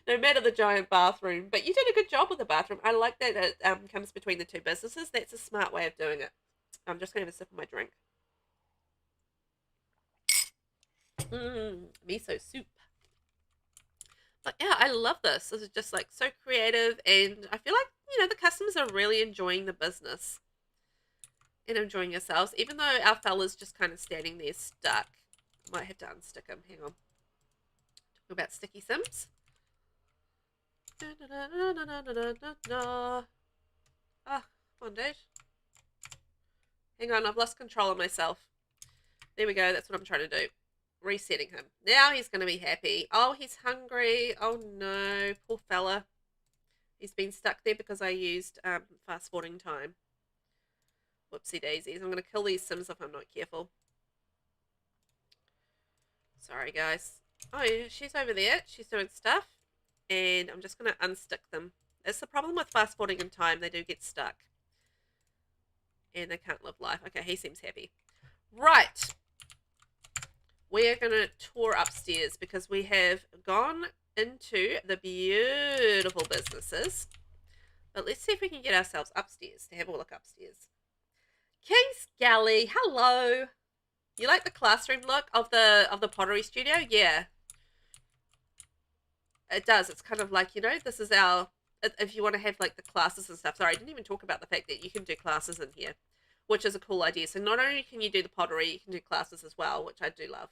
No matter the giant bathroom. But you did a good job with the bathroom. I like that it comes between the two businesses. That's a smart way of doing it. I'm just going to have a sip of my drink. Miso soup. But yeah, I love this. This is just like so creative, and I feel like, you know, the customers are really enjoying the business and enjoying yourselves, even though our fella's just kind of standing there stuck. I might have to unstick him. Hang on. Talk about sticky sims. Ah, come on, dude. Hang on, I've lost control of myself. There we go. That's what I'm trying to do. Resetting him. Now he's going to be happy. Oh, he's hungry. Oh, no. Poor fella. He's been stuck there because I used fast forwarding time. Whoopsie daisies. I'm going to kill these sims if I'm not careful. Sorry, guys. Oh, yeah, she's over there. She's doing stuff. And I'm just going to unstick them. That's the problem with fast forwarding in time. They do get stuck. And they can't live life. Okay, he seems happy. Right. We are going to tour upstairs because we have gone into the beautiful businesses. But let's see if we can get ourselves upstairs to have a look upstairs. King's Galley, hello. You like the classroom look of the pottery studio? Yeah. It does. It's kind of like, you know, this is our, if you want to have like the classes and stuff. Sorry, I didn't even talk about the fact that you can do classes in here, which is a cool idea. So not only can you do the pottery, you can do classes as well, which I do love.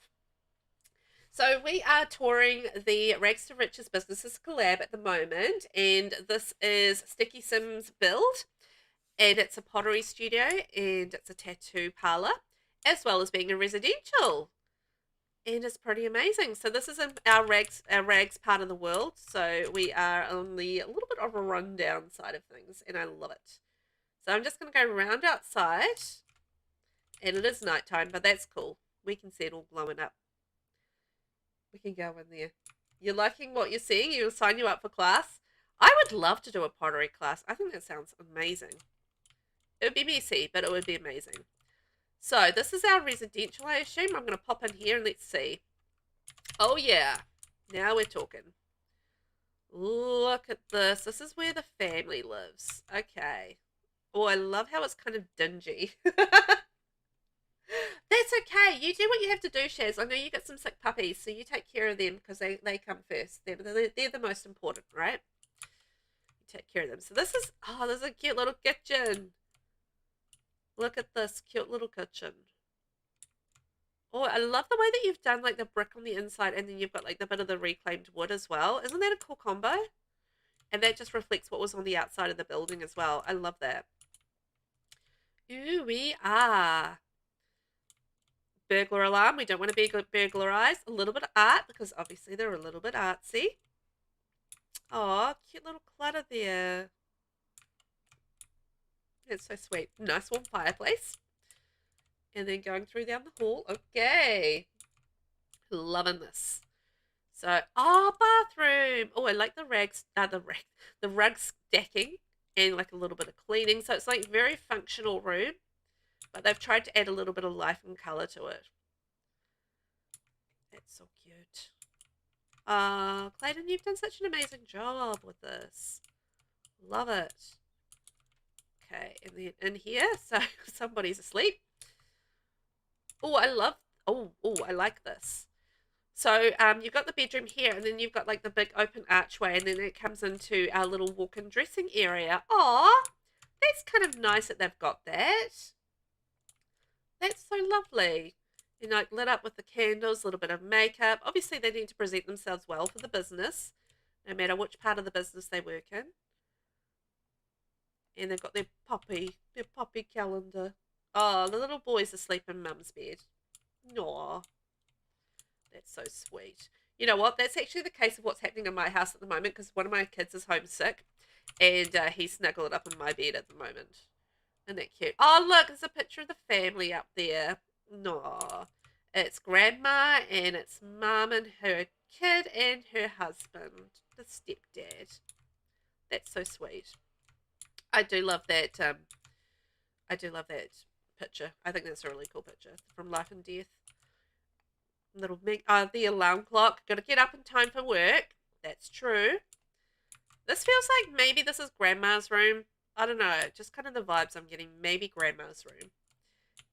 So we are touring the Rags to Riches Businesses Collab at the moment, and this is Sticky Sims Build, and it's a pottery studio, and it's a tattoo parlor, as well as being a residential, and it's pretty amazing. So this is in our rags part of the world, so we are on the a little bit of a rundown side of things, and I love it. So I'm just going to go around outside, and it is nighttime, but that's cool. We can see it all glowing up. We can go in there. You're liking what you're seeing? You'll sign you up for class? I would love to do a pottery class. I think that sounds amazing. It would be messy, but it would be amazing. So this is our residential, I assume. I'm going to pop in here and let's see. Oh, yeah. Now we're talking. Look at this. This is where the family lives. Okay. Oh, I love how it's kind of dingy. That's okay. You do what you have to do, Shaz. I know you got some sick puppies, so you take care of them because they come first. They're the most important, right? You take care of them. So this is, oh, there's a cute little kitchen. Look at this cute little kitchen. Oh, I love the way that you've done like the brick on the inside and then you've got like the bit of the reclaimed wood as well. Isn't that a cool combo? And that just reflects what was on the outside of the building as well. I love that. Ooh, we are. Burglar alarm. We don't want to be burglarized. A little bit of art because obviously they're a little bit artsy. Oh, cute little clutter there. It's so sweet. Nice warm fireplace. And then going through down the hall. Okay. Loving this. So, oh, bathroom. Oh, I like the the rug stacking and like a little bit of cleaning. So it's like very functional room. But they've tried to add a little bit of life and colour to it. That's so cute. Clayton, you've done such an amazing job with this. Love it. Okay, and then in here, so somebody's asleep. Oh, I like this. So you've got the bedroom here, and then you've got like the big open archway, and then it comes into our little walk-in dressing area. Aw, that's kind of nice that they've got that. That's so lovely. You know, like lit up with the candles, a little bit of makeup. Obviously, they need to present themselves well for the business, no matter which part of the business they work in. And they've got their poppy calendar. Oh, the little boy's asleep in Mum's bed. Aw, that's so sweet. You know what? That's actually the case of what's happening in my house at the moment because one of my kids is homesick, and he's snuggled up in my bed at the moment. Isn't that cute? Oh, look, there's a picture of the family up there. No, it's Grandma and it's Mum and her kid and her husband, the stepdad. That's so sweet. I do love that. I do love that picture. I think that's a really cool picture from Life and Death. Little the alarm clock. Got to get up in time for work. That's true. This feels like maybe this is Grandma's room. I don't know, just kind of the vibes I'm getting. Maybe Grandma's room.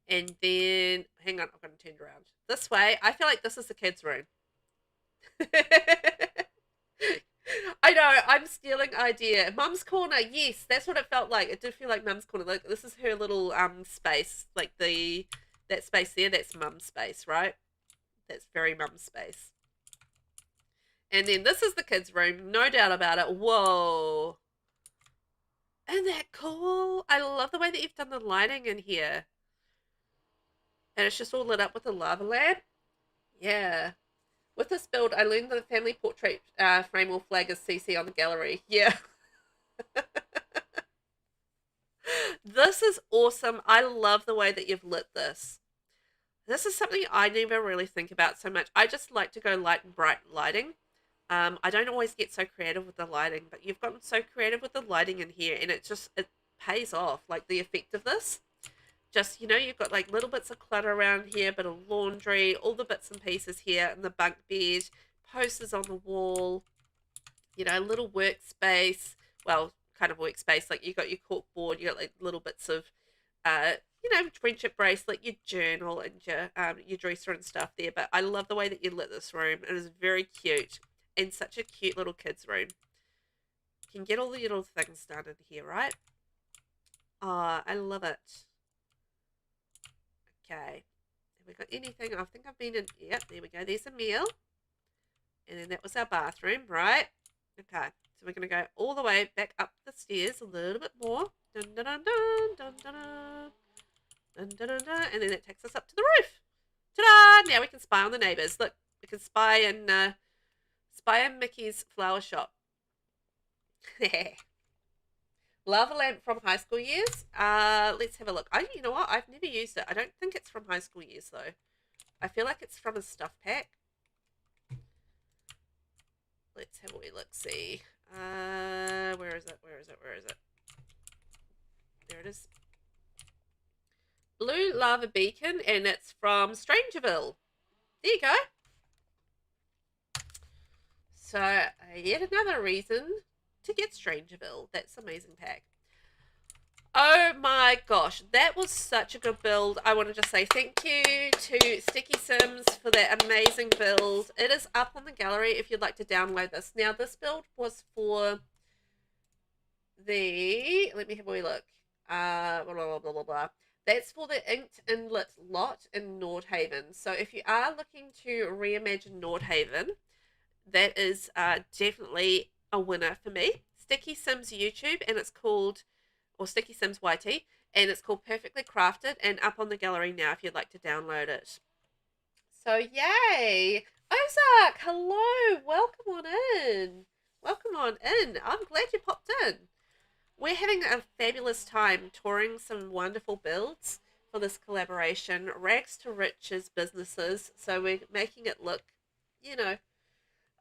And then, hang on, I'm going to turn around. This way, I feel like this is the kids' room. I know, I'm stealing idea. Mum's Corner, yes, that's what it felt like. It did feel like Mum's Corner. Like, this is her little space. Like, that space there, that's Mum's space, right? That's very Mum's space. And then this is the kids' room, no doubt about it. Whoa. Isn't that cool? I love the way that you've done the lighting in here. And it's just all lit up with a lava lamp. Yeah. With this build, I learned that the family portrait frame will flag as CC on the gallery. Yeah. This is awesome. I love the way that you've lit this. This is something I never really think about so much. I just like to go light and bright lighting. I don't always get so creative with the lighting, but you've gotten so creative with the lighting in here, and it pays off, like the effect of this. just, you know, you've got like little bits of clutter around here, bit of laundry, all the bits and pieces here in the bunk bed, posters on the wall, you know, a little workspace, well, kind of workspace, like you got your cork board, you got like little bits of, you know, friendship bracelet, your journal, and your dresser and stuff there. But I love the way that you lit this room. It is very cute and such a cute little kids room. You can get all the little things done in here, right? Oh, I love it. Okay. Have we got anything? I think I've been in. Yep, there we go. There's a meal. And then that was our bathroom, right? Okay. So we're going to go all the way back up the stairs a little bit more. Dun, dun, dun, dun, dun, dun, dun. Dun, dun, dun, dun, and then it takes us up to the roof. Ta-da! Now we can spy on the neighbours. Look, we can spy in Mickey's flower shop. Lava lamp from high school years. Let's have a look. You know what? I've never used it. I don't think it's from high school years though. I feel like it's from a stuff pack. Let's have a wee look. See. Where is it? Where is it? Where is it? There it is. Blue lava beacon, and it's from Strangerville. There you go. So yet another reason to get Strangerville. That's amazing pack. Oh my gosh, that was such a good build. I want to just say thank you to Sticky Sims for that amazing build. It is up on the gallery if you'd like to download this. Now this build was for the, let me have a wee look. Blah, blah, blah, blah, blah. That's for the inked inlet lot in Nordhaven. So if you are looking to reimagine Nordhaven, that is definitely a winner for me. Sticky Sims YouTube, and it's called, or Sticky Sims YT, and it's called Perfectly Crafted, and up on the gallery now if you'd like to download it. So yay! Ozark, hello! Welcome on in. Welcome on in. I'm glad you popped in. We're having a fabulous time touring some wonderful builds for this collaboration, Rags to Riches Businesses. So we're making it look, you know,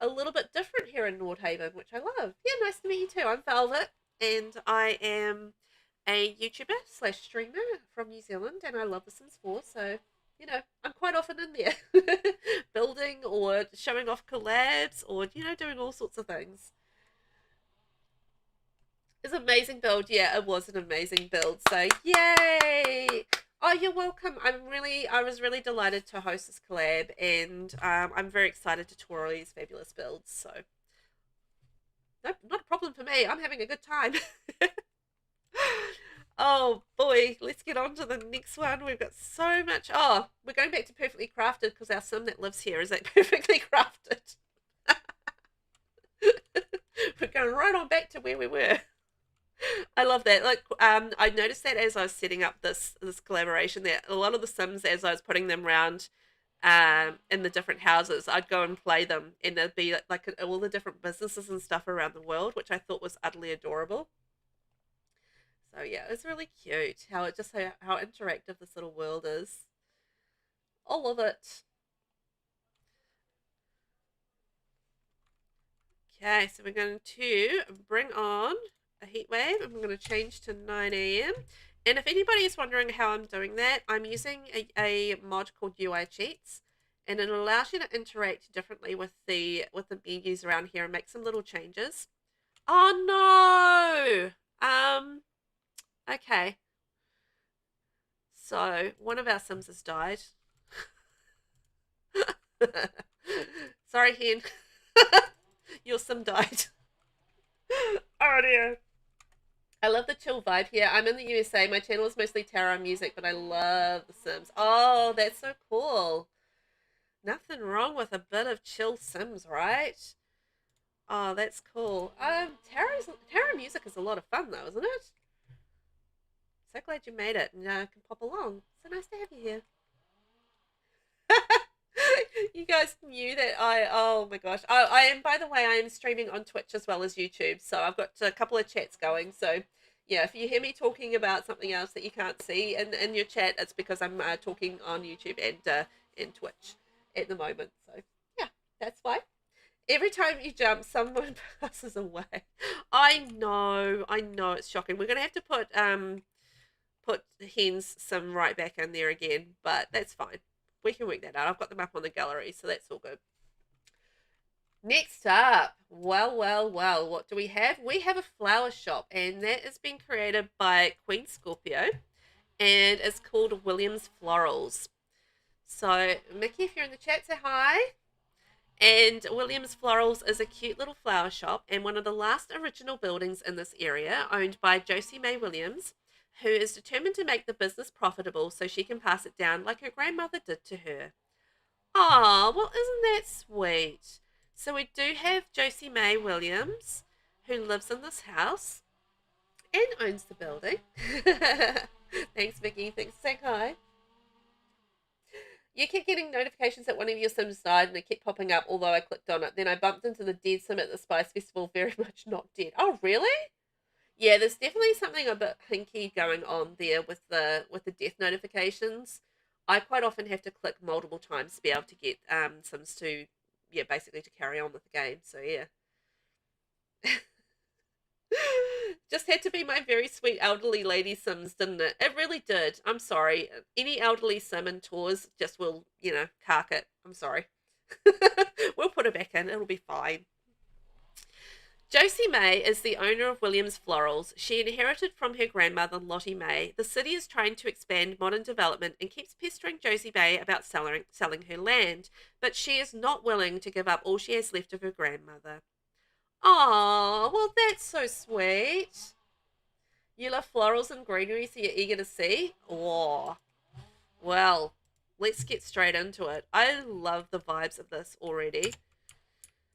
a little bit different here in Nordhaven, which I love. Yeah, nice to meet you too. I'm Velvet, and I am a YouTuber / streamer from New Zealand, and I love The Sims 4, so, you know, I'm quite often in there building or showing off collabs or, you know, doing all sorts of things. It's an amazing build. Yeah, it was an amazing build. So yay! Oh, you're welcome. I was really delighted to host this collab, and I'm very excited to tour all these fabulous builds. So, nope, not a problem for me. I'm having a good time. Oh boy, let's get on to the next one. We've got so much. Oh, we're going back to Perfectly Crafted because our sim that lives here is like Perfectly Crafted. We're going right on back to where we were. I love that. Like, I noticed that as I was setting up this collaboration, that a lot of the Sims, as I was putting them around, in the different houses, I'd go and play them, and there'd be like all the different businesses and stuff around the world, which I thought was utterly adorable. So yeah, it's really cute how interactive this little world is. All of it. Okay, so we're going to bring on a heat wave, and we're going to change to 9 AM. And if anybody is wondering how I'm doing that, I'm using a mod called UI Cheats, and it allows you to interact differently with the menus around here and make some little changes. Oh no! Okay. So one of our Sims has died. Sorry, Hen. Your Sim died. Oh dear. I love the chill vibe here. I'm in the USA. My channel is mostly tarot music, but I love The Sims. Oh, that's so cool. Nothing wrong with a bit of chill Sims, right? Oh, that's cool. Tarot music is a lot of fun, though, isn't it? So glad you made it and can pop along. So nice to have you here. You guys knew that oh my gosh. I am, by the way, I am streaming on Twitch as well as YouTube. So I've got a couple of chats going. So yeah, if you hear me talking about something else that you can't see in your chat, it's because I'm talking on YouTube and Twitch at the moment. So yeah, that's why. Every time you jump, someone passes away. I know, it's shocking. We're gonna have to put put hens sim right back in there again, but that's fine. We can work that out. I've got them up on the gallery, so that's all good. Next up, well, what do we have? We have a flower shop, and that is being created by QUEENSKORPIO, and it's called Williams Florals. So, Mickey, if you're in the chat, say hi. And Williams Florals is a cute little flower shop and one of the last original buildings in this area, owned by Josie May Williams, who is determined to make the business profitable so she can pass it down like her grandmother did to her. Ah, well, isn't that sweet? So we do have Josie May Williams, who lives in this house and owns the building. Thanks, Vicky. Thanks for saying hi. You kept getting notifications that one of your Sims died and they kept popping up, although I clicked on it. Then I bumped into the dead Sim at the Spice Festival, very much not dead. Oh, really? Yeah, there's definitely something a bit hinky going on there with the death notifications. I quite often have to click multiple times to be able to get Sims to, yeah, basically to carry on with the game. So, yeah. Just had to be my very sweet elderly lady Sims, didn't it? It really did. I'm sorry. Any elderly Sim in tours just will, you know, cark it. I'm sorry. We'll put it back in. It'll be fine. Josie May is the owner of Williams Florals. She inherited from her grandmother, Lottie May. The city is trying to expand modern development and keeps pestering Josie May about selling her land, but she is not willing to give up all she has left of her grandmother. Oh, well, that's so sweet. You love florals and greenery, so you're eager to see? Oh, well, let's get straight into it. I love the vibes of this already.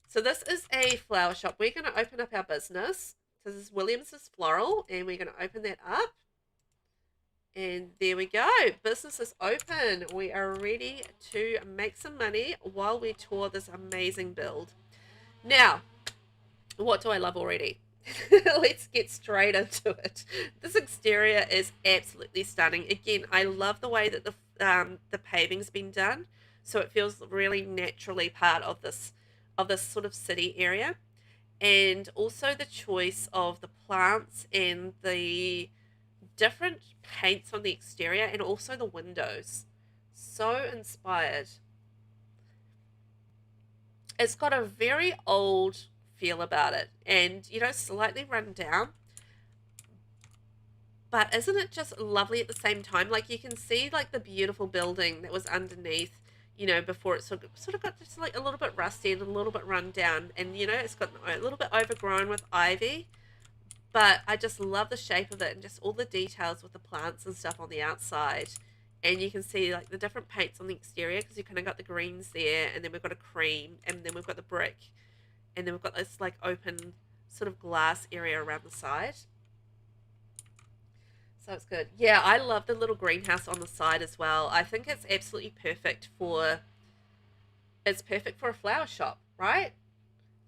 So this is a flower shop. We're going to open up our business. So this is Williams's Floral, and we're going to open that up. And there we go. Business is open. We are ready to make some money while we tour this amazing build. Now, what do I love already? Let's get straight into it. This exterior is absolutely stunning. Again, I love the way that the paving's been done, so it feels really naturally part of this sort of city area, and also the choice of the plants and the different paints on the exterior and also the windows. So inspired. It's got a very old feel about it and, you know, slightly run down, but isn't it just lovely at the same time? Like, you can see like the beautiful building that was underneath, you know, before it sort of got just like a little bit rusty and a little bit run down, and, you know, it's got a little bit overgrown with ivy, but I just love the shape of it and just all the details with the plants and stuff on the outside. And you can see like the different paints on the exterior, because you kind of got the greens there, and then we've got a cream, and then we've got the brick, and then we've got this like open sort of glass area around the side. So it's good. Yeah, I love the little greenhouse on the side as well. I think it's absolutely perfect for, it's perfect for a flower shop, right?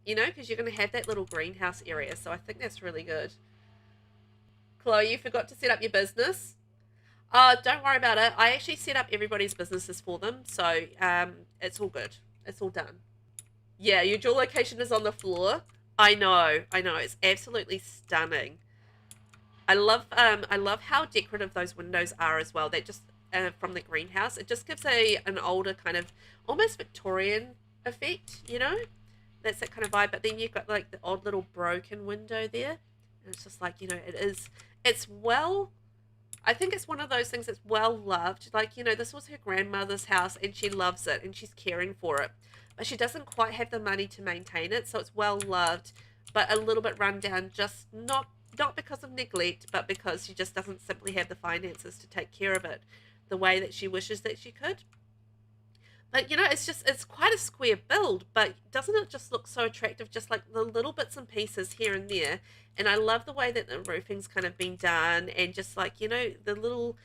You know, because you're going to have that little greenhouse area. So I think that's really good. Chloe, you forgot to set up your business. Don't worry about it. I actually set up everybody's businesses for them. So it's all good. It's all done. Yeah, your dual location is on the floor. I know. It's absolutely stunning. I love how decorative those windows are as well. They just from the greenhouse, it just gives an older kind of almost Victorian effect, you know? That's that kind of vibe. But then you've got like the odd little broken window there. And it's just like, you know, it's well, I think it's one of those things that's well loved. Like, you know, this was her grandmother's house and she loves it and she's caring for it. But she doesn't quite have the money to maintain it. So it's well loved, but a little bit run down, just not because of neglect, but because she just doesn't simply have the finances to take care of it the way that she wishes that she could. But, you know, it's quite a square build, but doesn't it just look so attractive? Just like the little bits and pieces here and there. And I love the way that the roofing's kind of been done, and just like, you know, the little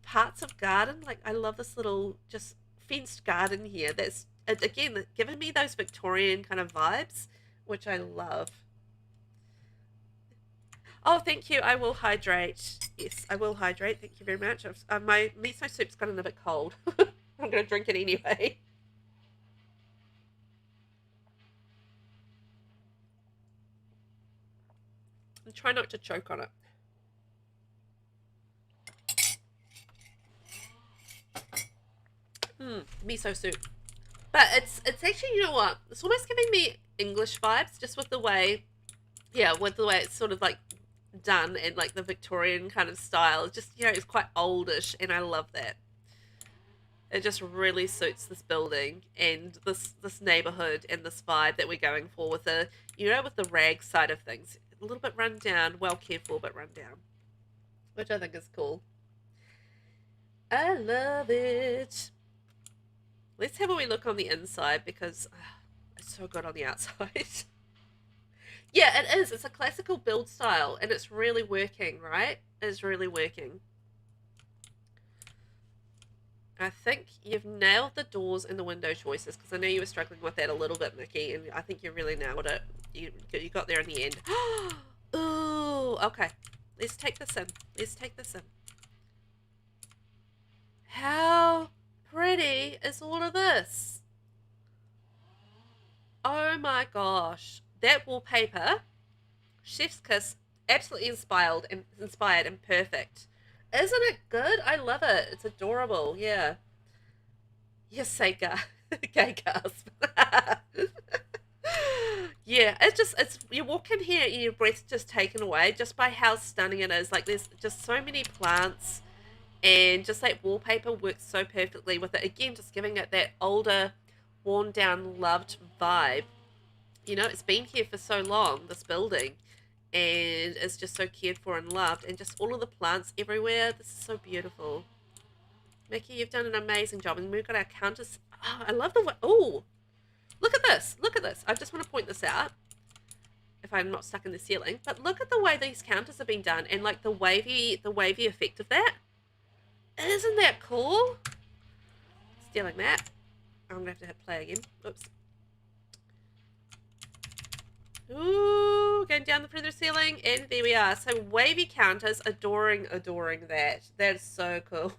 parts of garden. Like, I love this little just fenced garden here. That's, again, giving me those Victorian kind of vibes, which I love. Oh, thank you. I will hydrate. Yes, I will hydrate. Thank you very much. My miso soup's gotten a bit cold. I'm going to drink it anyway. And try not to choke on it. Miso soup. But it's actually, you know what? It's almost giving me English vibes, just with the way, yeah, with the way it's sort of like done in like the Victorian kind of style. Just, you know, it's quite oldish, and I love that. It just really suits this building and this neighborhood and this vibe that we're going for with the, you know, with the rag side of things. A little bit run down, well cared for, but run down, which I think is cool. I love it. Let's have a wee look on the inside, because it's so good on the outside. Yeah, it is. It's a classical build style, and it's really working, right? It's really working. I think you've nailed the doors and the window choices, because I know you were struggling with that a little bit, Mickey, and I think you really nailed it. You got there in the end. Ooh, okay. Let's take this in. Let's take this in. How pretty is all of this? Oh my gosh. That wallpaper, chef's kiss, absolutely inspired and perfect. Isn't it good? I love it. It's adorable. Yeah. Yes, say gay gasp. Yeah, it's you walk in here and your breath's just taken away just by how stunning it is. Like, there's just so many plants, and just like wallpaper works so perfectly with it. Again, just giving it that older, worn down, loved vibe. You know, it's been here for so long, this building, and it's just so cared for and loved, and just all of the plants everywhere. This is so beautiful. Mickey, you've done an amazing job. And we've got our counters. Oh, I love the way. Oh, look at this. Look at this. I just want to point this out, if I'm not stuck in the ceiling. But look at the way these counters have been done, and like the wavy effect of that. Isn't that cool? Stealing that. I'm gonna have to hit play again. Oops. Ooh, going down through the ceiling, and there we are. So wavy counters, adoring that. That is so cool.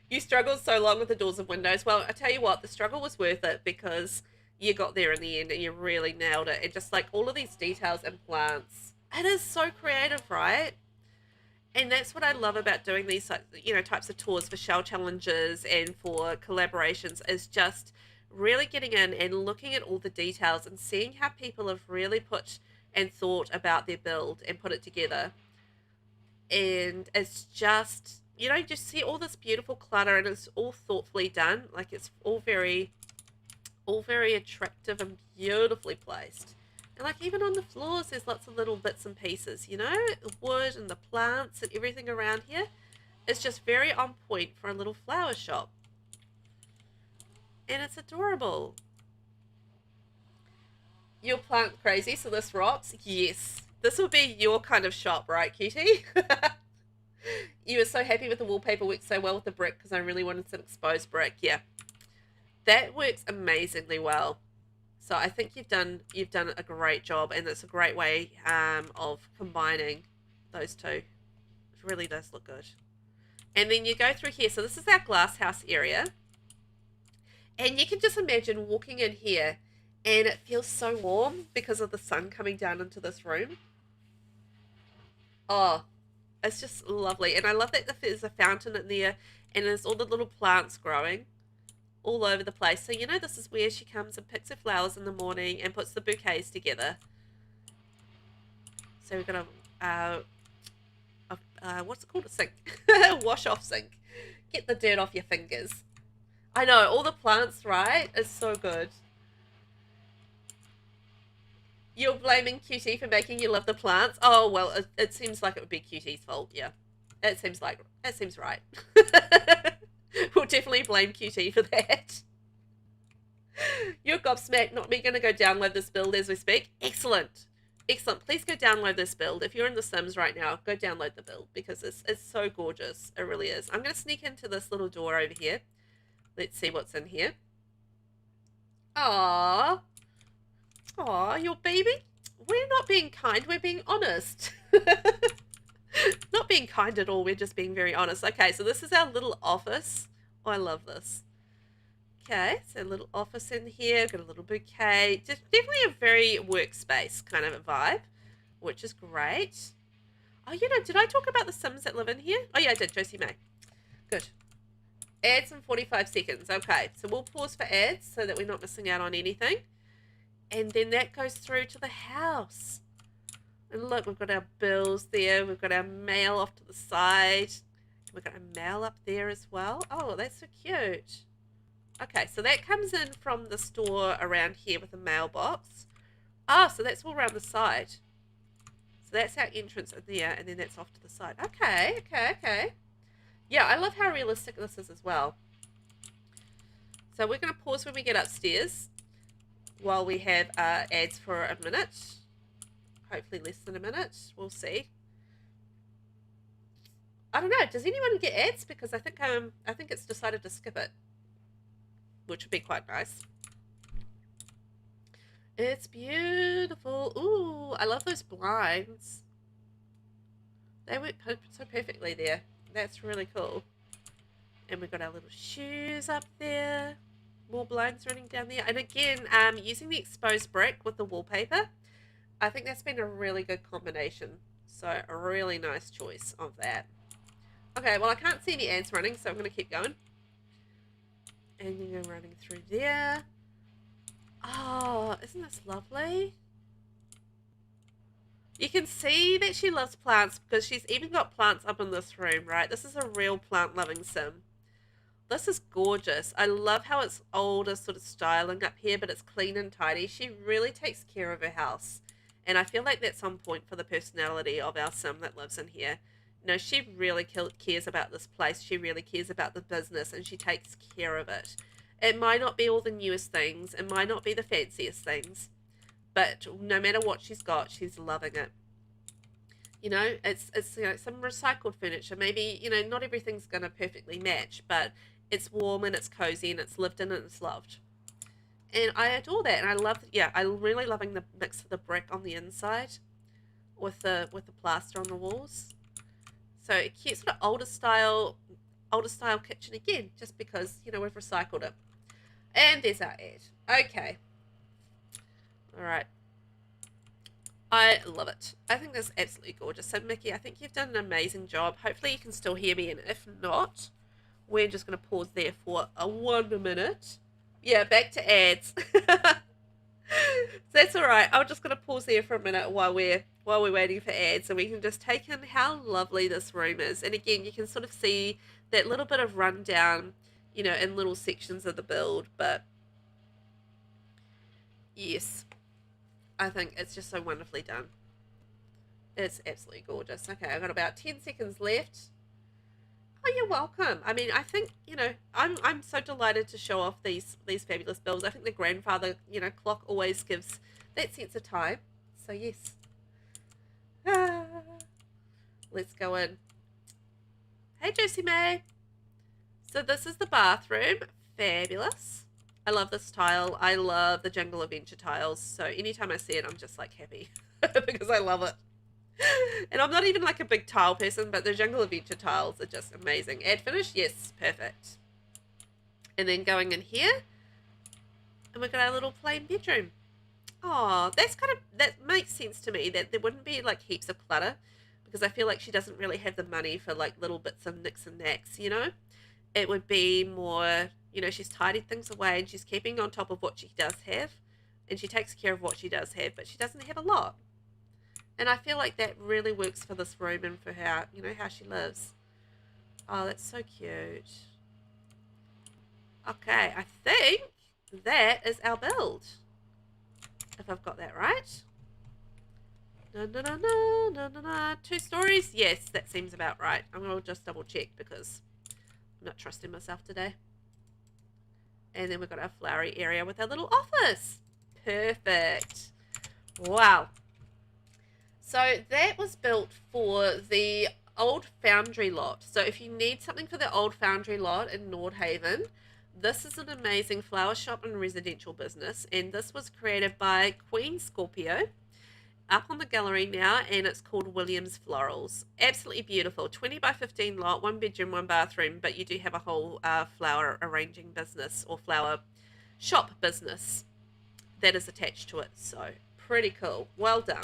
You struggled so long with the doors and windows. Well, I tell you what, the struggle was worth it, because you got there in the end and you really nailed it. And just like all of these details and plants, it is so creative, right? And that's what I love about doing these, you know, types of tours for shell challenges and for collaborations, is just really getting in and looking at all the details and seeing how people have really put and thought about their build and put it together. And it's just, you know, just see all this beautiful clutter, and it's all thoughtfully done. Like, it's all very attractive and beautifully placed. And like, even on the floors, there's lots of little bits and pieces, you know, the wood and the plants and everything around here. It's just very on point for a little flower shop. And it's adorable. You're plant crazy, so this rocks? Yes. This will be your kind of shop, right, cutie? You were so happy with the wallpaper, worked so well with the brick, because I really wanted some exposed brick. Yeah. That works amazingly well. So I think you've done a great job, and it's a great way of combining those two. It really does look good. And then you go through here. So this is our glass house area. And you can just imagine walking in here, and it feels so warm because of the sun coming down into this room. Oh, it's just lovely. And I love that there's a fountain in there, and there's all the little plants growing all over the place. So, you know, this is where she comes and picks her flowers in the morning and puts the bouquets together. So we're going to, what's it called? A sink. Wash off sink. Get the dirt off your fingers. I know, all the plants, right? It's so good. You're blaming QT for making you love the plants? Oh, well, it seems like it would be QT's fault, yeah. It seems right. We'll definitely blame QT for that. You're gobsmacked, not me going to go download this build as we speak. Excellent. Excellent. Please go download this build. If you're in The Sims right now, go download the build, because it's so gorgeous. It really is. I'm going to sneak into this little door over here. Let's see what's in here. Aww. Aww, your baby? We're not being kind, we're being honest. Not being kind at all, we're just being very honest. Okay, so this is our little office. Oh, I love this. Okay, so a little office in here, got a little bouquet. Just definitely a very workspace kind of a vibe, which is great. Oh, you know, did I talk about the Sims that live in here? Oh, yeah, I did. Josie May. Good. Ads in 45 seconds. Okay, so we'll pause for ads so that we're not missing out on anything. And then that goes through to the house. And look, we've got our bills there. We've got our mail off to the side. We've got a mail up there as well. Oh, that's so cute. Okay, so that comes in from the store around here with a mailbox. Oh, so that's all around the side. So that's our entrance in there, and then that's off to the side. Okay, okay, okay. Yeah, I love how realistic this is as well. So we're going to pause when we get upstairs while we have ads for a minute. Hopefully less than a minute. We'll see. I don't know. Does anyone get ads? Because I think it's decided to skip it, which would be quite nice. It's beautiful. Ooh, I love those blinds. They work so perfectly there. That's really cool. And we've got our little shoes up there. More blinds running down there. And again, using the exposed brick with the wallpaper, I think that's been a really good combination. So a really nice choice of that. Okay, well I can't see any ads running, so I'm going to keep going. And then go running through there. Oh, isn't this lovely? You can see that she loves plants because she's even got plants up in this room, right? This is a real plant-loving sim. This is gorgeous. I love how it's older sort of styling up here, but it's clean and tidy. She really takes care of her house. And I feel like that's on point for the personality of our sim that lives in here. You know, she really cares about this place. She really cares about the business, and she takes care of it. It might not be all the newest things. It might not be the fanciest things. But no matter what she's got, she's loving it. You know, it's you know, some recycled furniture. Maybe, you know, not everything's going to perfectly match, but it's warm and it's cozy and it's lived in and it's loved. And I adore that. And I love, yeah, I'm really loving the mix of the brick on the inside with the plaster on the walls. So a cute sort of older style kitchen again, just because, you know, we've recycled it. And there's our ad. Okay. All right. I love it. I think that's absolutely gorgeous. So, Mickey, I think you've done an amazing job. Hopefully you can still hear me, and if not, we're just going to pause there for 1 minute. Yeah, back to ads. That's all right. I'm just going to pause there for a minute while we're waiting for ads, and we can just take in how lovely this room is. And again, you can sort of see that little bit of rundown, you know, in little sections of the build, but yes, I think it's just so wonderfully done. It's absolutely gorgeous. Okay, I've got about 10 seconds left. Oh, you're welcome. I mean, I think, you know, I'm so delighted to show off these fabulous builds. I think the grandfather, you know, clock always gives that sense of time. So yes. Let's go in. Hey, Josie May. So this is the bathroom. Fabulous. I love this tile. I love the Jungle Adventure tiles. So anytime I see it, I'm just like happy because I love it. And I'm not even like a big tile person, but the Jungle Adventure tiles are just amazing. Add finish? Yes, perfect. And then going in here, and we've got our little plain bedroom. Oh, that makes sense to me, that there wouldn't be like heaps of clutter, because I feel like she doesn't really have the money for like little bits of nicks and knacks, you know? It would be more, you know, she's tidied things away and she's keeping on top of what she does have, and she takes care of what she does have, but she doesn't have a lot. And I feel like that really works for this room and for how, you know, how she lives. Oh, that's so cute. Okay, I think that is our build, if I've got that right. No, no, no, no, no, no, no. 2 stories? Yes, that seems about right. I'm going to just double check because I'm not trusting myself today. And then we've got our flowery area with our little office. Perfect. Wow. So that was built for the old foundry lot. So if you need something for the old foundry lot in Nordhaven, this is an amazing flower shop and residential business. And this was created by QUEENSKORPIO. Up on the gallery now, and it's called Williams Florals. Absolutely beautiful. 20 by 15 lot, 1 bedroom, 1 bathroom, but you do have a whole flower arranging business or flower shop business that is attached to it. So pretty cool. Well done.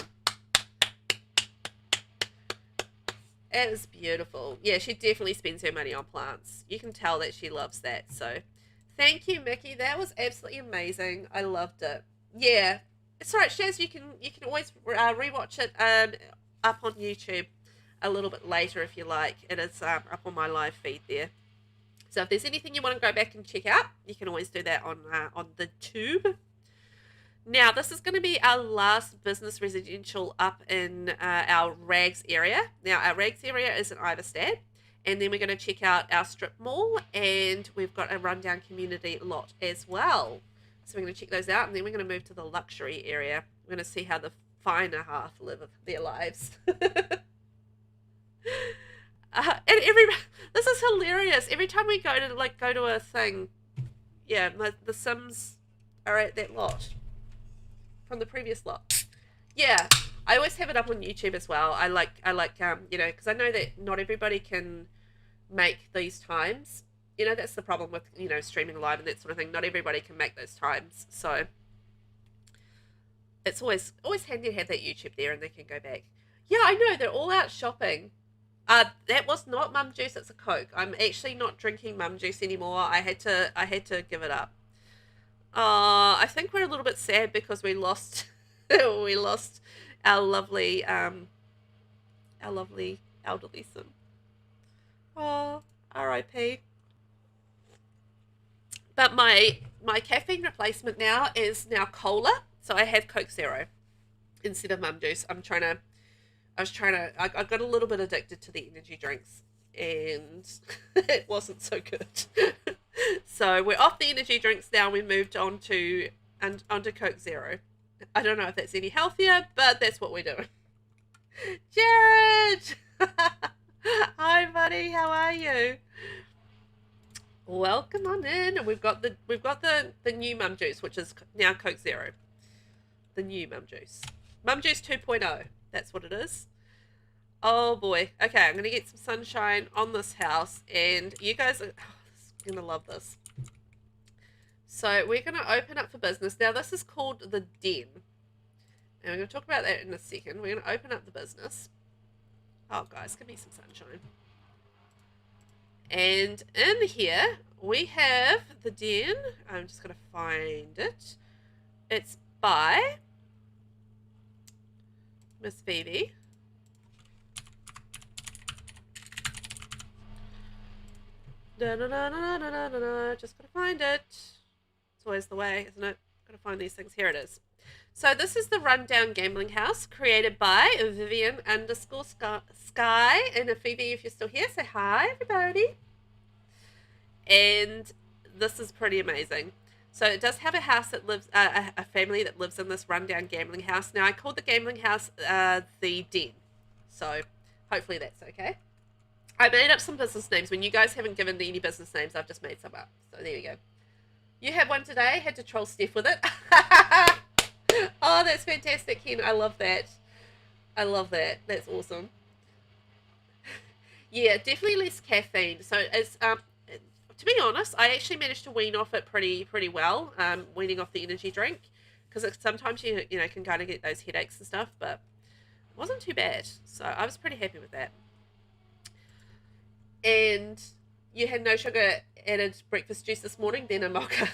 It was beautiful. Yeah, she definitely spends her money on plants. You can tell that she loves that. So thank you, Mickey. That was absolutely amazing. I loved it. Yeah. It's all right, Shaz. You can always rewatch it up on YouTube a little bit later if you like. It is up on my live feed there. So if there's anything you want to go back and check out, you can always do that on the tube. Now, this is going to be our last business residential up in our Rags area. Now, our Rags area is in Iverstad, and then we're going to check out our strip mall, and we've got a rundown community lot as well. So we're going to check those out, and then we're going to move to the luxury area. We're going to see how the finer half live their lives. And this is hilarious. Every time we go to a thing, yeah, the Sims are at that lot from the previous lot. Yeah, I always have it up on YouTube as well. I like you know, because I know that not everybody can make these times. You know, that's the problem with, you know, streaming live and that sort of thing. Not everybody can make those times, so it's always handy to have that YouTube there, and they can go back. Yeah, I know, they're all out shopping. That was not mum juice, it's a Coke. I'm actually not drinking mum juice anymore. I had to give it up. I think we're a little bit sad because we lost we lost our lovely elderly Sim. Oh, R.I.P. But my caffeine replacement now is cola, so I have Coke Zero instead of mum juice. I got a little bit addicted to the energy drinks, and it wasn't so good. So we're off the energy drinks now. We moved onto Coke Zero. I don't know if that's any healthier, but that's what we're doing. Jared! Hi, buddy. How are you? Welcome on in. We've got the new mum juice, which is now Coke Zero. The new mum juice. Mum juice 2.0. That's what it is. Oh boy. Okay, I'm gonna get some sunshine on this house, and you guys are gonna love this. So we're gonna open up for business. Now this is called the Den, and we're gonna talk about that in a second. We're gonna open up the business. Oh guys, give me some sunshine. And in here we have the Den. I'm just gonna find it. It's by Miss Phoebe. Just gotta find it. It's always the way, isn't it? Gotta find these things. Here it is. So this is the Rundown Gambling House, created by Vivian_Sky. And Phoebe, if you're still here, say hi, everybody. And this is pretty amazing. So it does have a house that lives, a family that lives in this rundown gambling house. Now I called the gambling house the Den, so hopefully that's okay. I made up some business names. When you guys haven't given me any business names, I've just made some up. So there you go. You had one today. Had to troll Steph with it. Oh, that's fantastic, Ken. I love that. I love that. That's awesome. Yeah, definitely less caffeine. So it's to be honest, I actually managed to wean off it pretty well, weaning off the energy drink, because sometimes you know can kind of get those headaches and stuff, but it wasn't too bad. So I was pretty happy with that. And you had no sugar added breakfast juice this morning, then a mocha.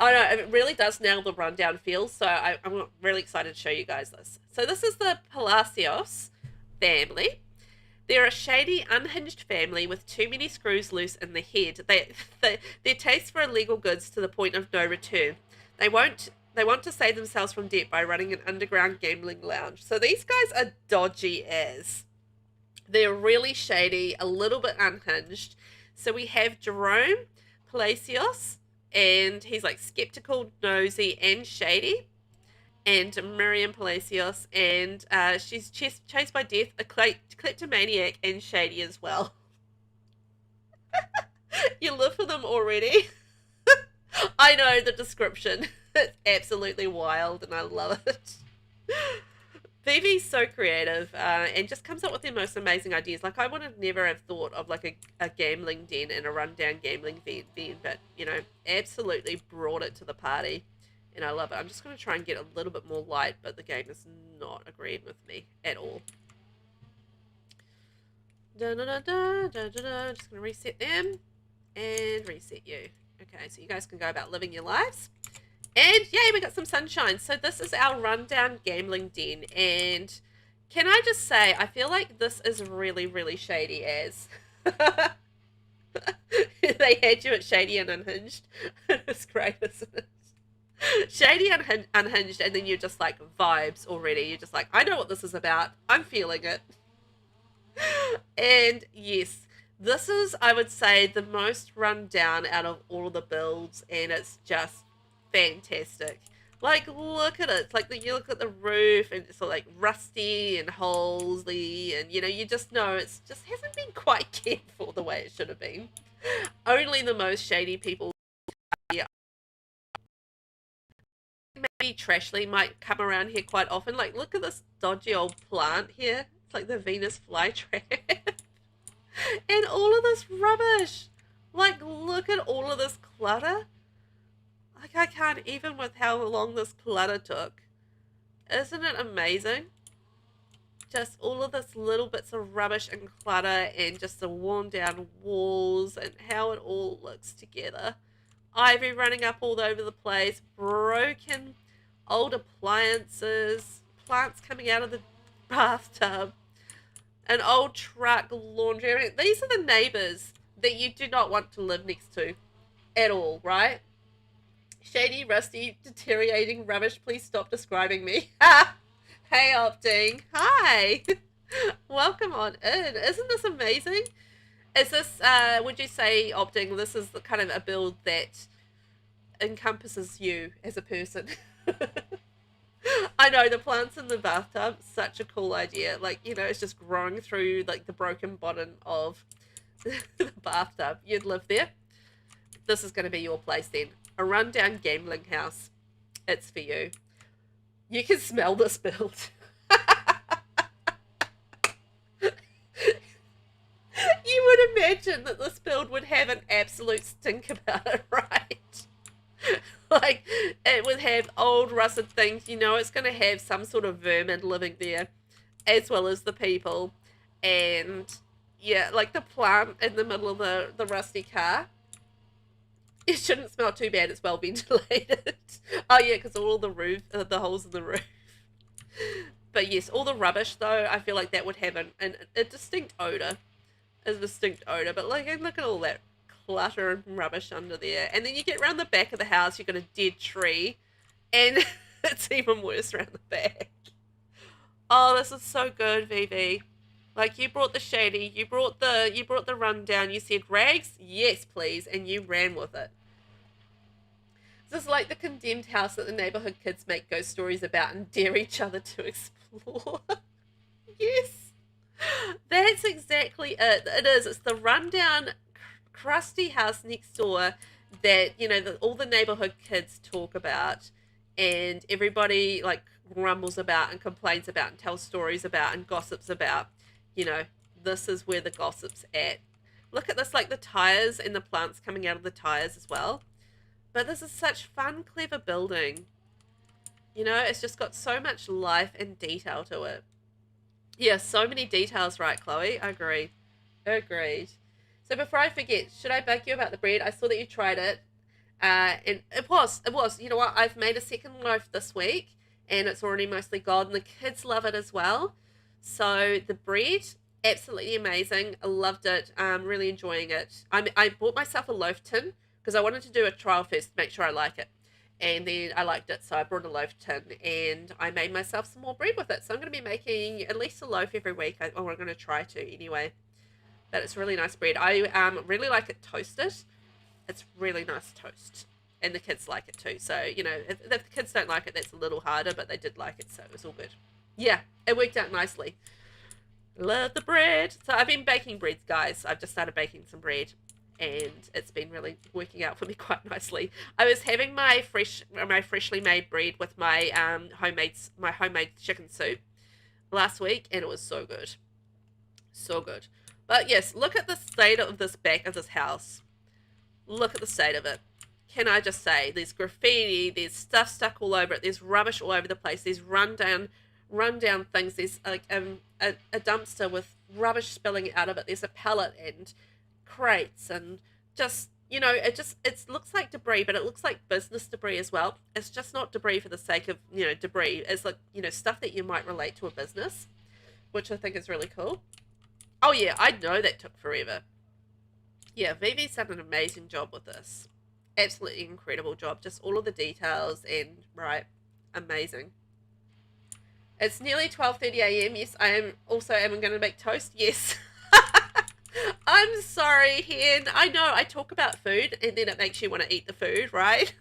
Oh no, it really does nail the rundown feel. So I'm really excited to show you guys this. So this is the Palacios family. They're a shady, unhinged family with too many screws loose in the head. Their taste for illegal goods to the point of no return. They want to save themselves from debt by running an underground gambling lounge. So these guys are dodgy as. They're really shady, a little bit unhinged. So we have Jerome Palacios, and he's like skeptical, nosy, and shady. And Miriam Palacios, and she's chased by death, a kleptomaniac, and shady as well. You live for them already. I know the description. It's absolutely wild, and I love it. Phoebe's so creative and just comes up with the most amazing ideas. Like, I would have never have thought of like a gambling den and a rundown gambling den, but you know, absolutely brought it to the party, and I love it. I'm just going to try and get a little bit more light, but the game is not agreeing with me at all. Da, da, da, da, da, da, da. Just going to reset them and reset you. Okay, so you guys can go about living your lives. And yay, we got some sunshine. So this is our rundown gambling den. And can I just say, I feel like this is really, really shady as. They had you at shady and unhinged. It's great, isn't it? Shady and unhinged, and then you're just like vibes already. You're just like, I know what this is about. I'm feeling it. And yes, this is, I would say, the most run down out of all the builds, and it's just fantastic. Like, look at it. It's like you look at the roof, and it's like rusty and holesy, and you know, you just know it's just hasn't been quite cared for the way it should have been. Only the most shady people. Maybe Trashly might come around here quite often. Like, look at this dodgy old plant here. It's like the Venus flytrap. And all of this rubbish. Like, look at all of this clutter. Like, I can't even with how long this clutter took. Isn't it amazing? Just all of this little bits of rubbish and clutter and just the worn down walls and how it all looks together. Ivy running up all over the place, broken old appliances, plants coming out of the bathtub, an old truck, laundry. I mean, these are the neighbors that you do not want to live next to at all, right? Shady, rusty, deteriorating rubbish. Please stop describing me. Hey, Opting. Hi. Welcome on in. Isn't this amazing? Is this, would you say, Opting, this is the kind of a build that encompasses you as a person? I know, the plants in the bathtub, such a cool idea. Like, you know, it's just growing through, like, the broken bottom of the bathtub. You'd live there. This is going to be your place then. A rundown gambling house. It's for you. You can smell this build. You would imagine that this build would have an absolute stink about it, right? Like, it would have old rusted things. You know, it's going to have some sort of vermin living there, as well as the people. And, yeah, like the plant in the middle of the rusty car. It shouldn't smell too bad. It's well ventilated. Oh, yeah, because all the roof, the holes in the roof. But, yes, all the rubbish, though, I feel like that would have a distinct odour. A distinct odour. But, like, look at all that clutter and rubbish under there. And then you get around the back of the house, you've got a dead tree. And it's even worse around the back. Oh, this is so good, VV. Like, you brought the shady, you brought the rundown, you said, Rags, yes, please, and you ran with it. This is like the condemned house that the neighbourhood kids make ghost stories about and dare each other to explore. Yes. That's exactly it. It is. It's the rundown, crusty house next door that, you know, all the neighbourhood kids talk about and everybody, like, grumbles about and complains about and tells stories about and gossips about. You know, this is where the gossip's at. Look at this, like the tires and the plants coming out of the tires as well. But this is such fun, clever building. You know, it's just got so much life and detail to it. Yeah, so many details, right, Chloe? Agreed. Agreed. So before I forget, should I bug you about the bread? I saw that you tried it. And it was. You know what? I've made a second loaf this week, and it's already mostly gone. And the kids love it as well. So the bread, absolutely amazing. I loved it. Really enjoying it. I bought myself a loaf tin because I wanted to do a trial first to make sure I like it. And then I liked it, so I brought a loaf tin and I made myself some more bread with it. So I'm going to be making at least a loaf every week. I'm going to try to anyway. But it's really nice bread. I really like it toasted. It's really nice toast. And the kids like it too. So, you know, if the kids don't like it, that's a little harder, but they did like it, so it was all good. Yeah, it worked out nicely. Love the bread. So I've been baking bread, guys. I've just started baking some bread, and it's been really working out for me quite nicely. I was having my freshly made bread with my homemade chicken soup last week, and it was so good. So good. But yes, look at the state of this back of this house. Look at the state of it. Can I just say, there's graffiti, there's stuff stuck all over it, there's rubbish all over the place, there's rundown things. There's like a dumpster with rubbish spilling out of it. There's a pallet and crates and just, you know, it looks like debris, but it looks like business debris as well. It's just not debris for the sake of, you know, debris. It's like, you know, stuff that you might relate to a business, which I think is really cool. Oh yeah, I know that took forever. Yeah, Vivi's done an amazing job with this. Absolutely incredible job. Just all of the details and, right, amazing. It's nearly 12:30 a.m. Yes, I am also going to make toast. Yes. I'm sorry, Hen. I know I talk about food and then it makes you want to eat the food, right?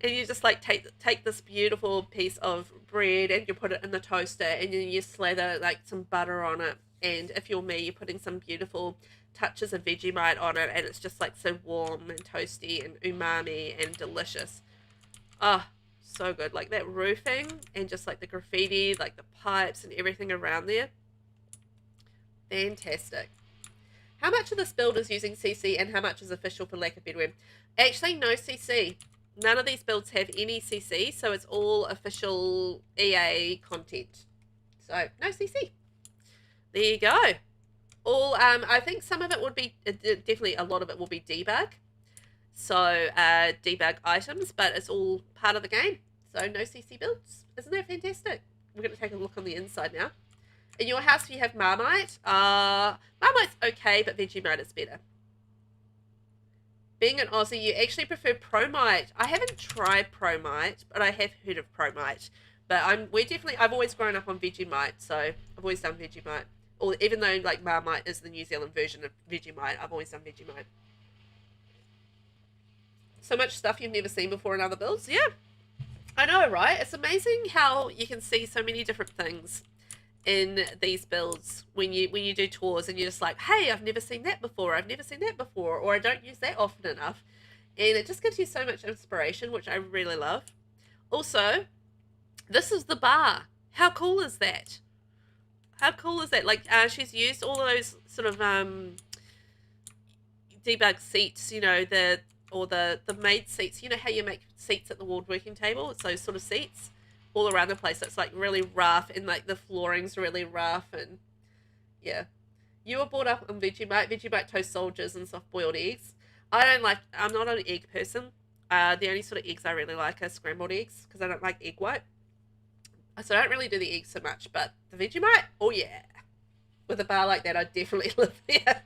And you just like take this beautiful piece of bread and you put it in the toaster and then you slather like some butter on it. And if you're me, you're putting some beautiful touches of Vegemite on it and it's just like so warm and toasty and umami and delicious. Ah, so good. Like that roofing and just like the graffiti, like the pipes and everything around there. Fantastic. How much of this build is using CC and how much is official for lack of better word? Actually, no CC. None of these builds have any CC, so it's all official EA content. So, no CC. There you go. All, I think some of it would be, definitely a lot of it will be debug. So, debug items, but it's all part of the game. So, no CC builds. Isn't that fantastic? We're going to take a look on the inside now. In your house, do you have Marmite? Marmite's okay, but Vegemite is better. Being an Aussie, you actually prefer Promite. I haven't tried Promite, but I have heard of Promite. But I've always grown up on Vegemite, so I've always done Vegemite. Or even though like Marmite is the New Zealand version of Vegemite, I've always done Vegemite. So much stuff you've never seen before in other builds. Yeah, I know, right? It's amazing how you can see so many different things in these builds when you do tours and you're just like, hey, I've never seen that before, or I don't use that often enough, and it just gives you so much inspiration, which I really love. Also, this is the bar. How cool is that? How cool is that? Like, she's used all of those sort of debug seats, you know, the made seats. You know how you make seats at the woodworking table? It's those sort of seats all around the place. So it's like really rough and like the flooring's really rough and yeah. You were brought up on Vegemite toast soldiers and soft boiled eggs. I'm not an egg person. The only sort of eggs I really like are scrambled eggs because I don't like egg white. So I don't really do the eggs so much, but the Vegemite, oh yeah. With a bar like that, I'd definitely live there.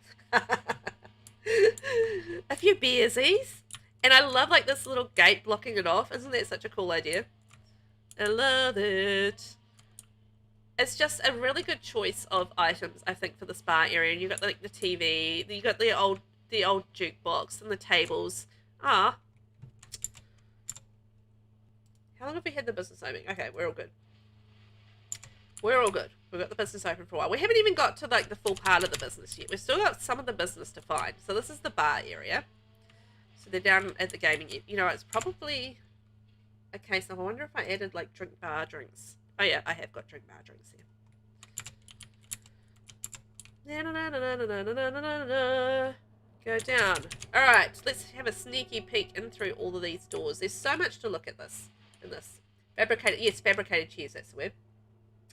A few beersies. And I love like this little gate blocking it off. Isn't that such a cool idea? I love it. It's just a really good choice of items, I think, for the spa area. And you've got like the TV, you got the old jukebox and the tables. How long have we had the business open? Okay, we're all good. We're all good. We've got the business open for a while. We haven't even got to like the full part of the business yet. We've still got some of the business to find. So this is the bar area. So they're down at the gaming. You know, it's probably a case of, I wonder if I added like bar drinks. Oh yeah, I have got bar drinks here. Go down. All right, let's have a sneaky peek in through all of these doors. There's so much to look at in this. Fabricated chairs, that's the word.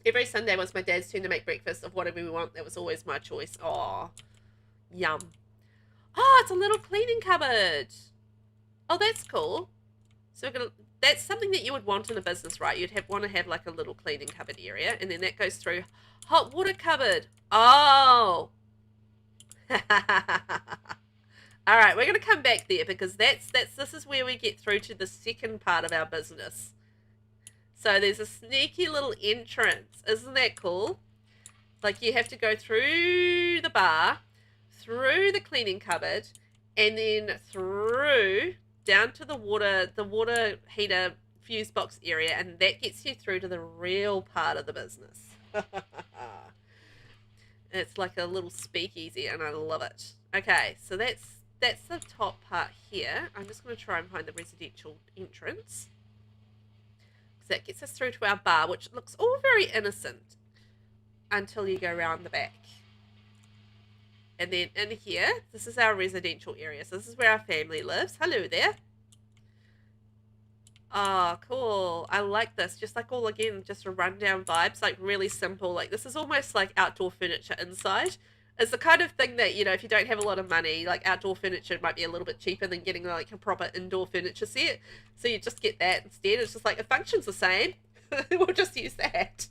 Every Sunday was my dad's turn to make breakfast of whatever we want. That was always my choice. Oh, yum. Oh, it's a little cleaning cupboard. Oh, that's cool. So that's something that you would want in a business, right? You'd want to have like a little cleaning cupboard area, and then that goes through hot water cupboard. Oh. All right, we're going to come back there because this is where we get through to the second part of our business. So there's a sneaky little entrance. Isn't that cool? Like you have to go through the bar, through the cleaning cupboard, and then through down to the water heater fuse box area, and that gets you through to the real part of the business. It's like a little speakeasy, and I love it. Okay, so that's the top part here. I'm just going to try and find the residential entrance. That gets us through to our bar, which looks all very innocent until you go around the back. And then in here, this is our residential area. So this is where our family lives. Hello there. Oh, cool. I like this. Just like all again, just a rundown vibes, like really simple. Like this is almost like outdoor furniture inside. It's the kind of thing that, you know, if you don't have a lot of money, like outdoor furniture might be a little bit cheaper than getting like a proper indoor furniture set. So you just get that instead. It's just like it functions the same. We'll just use that.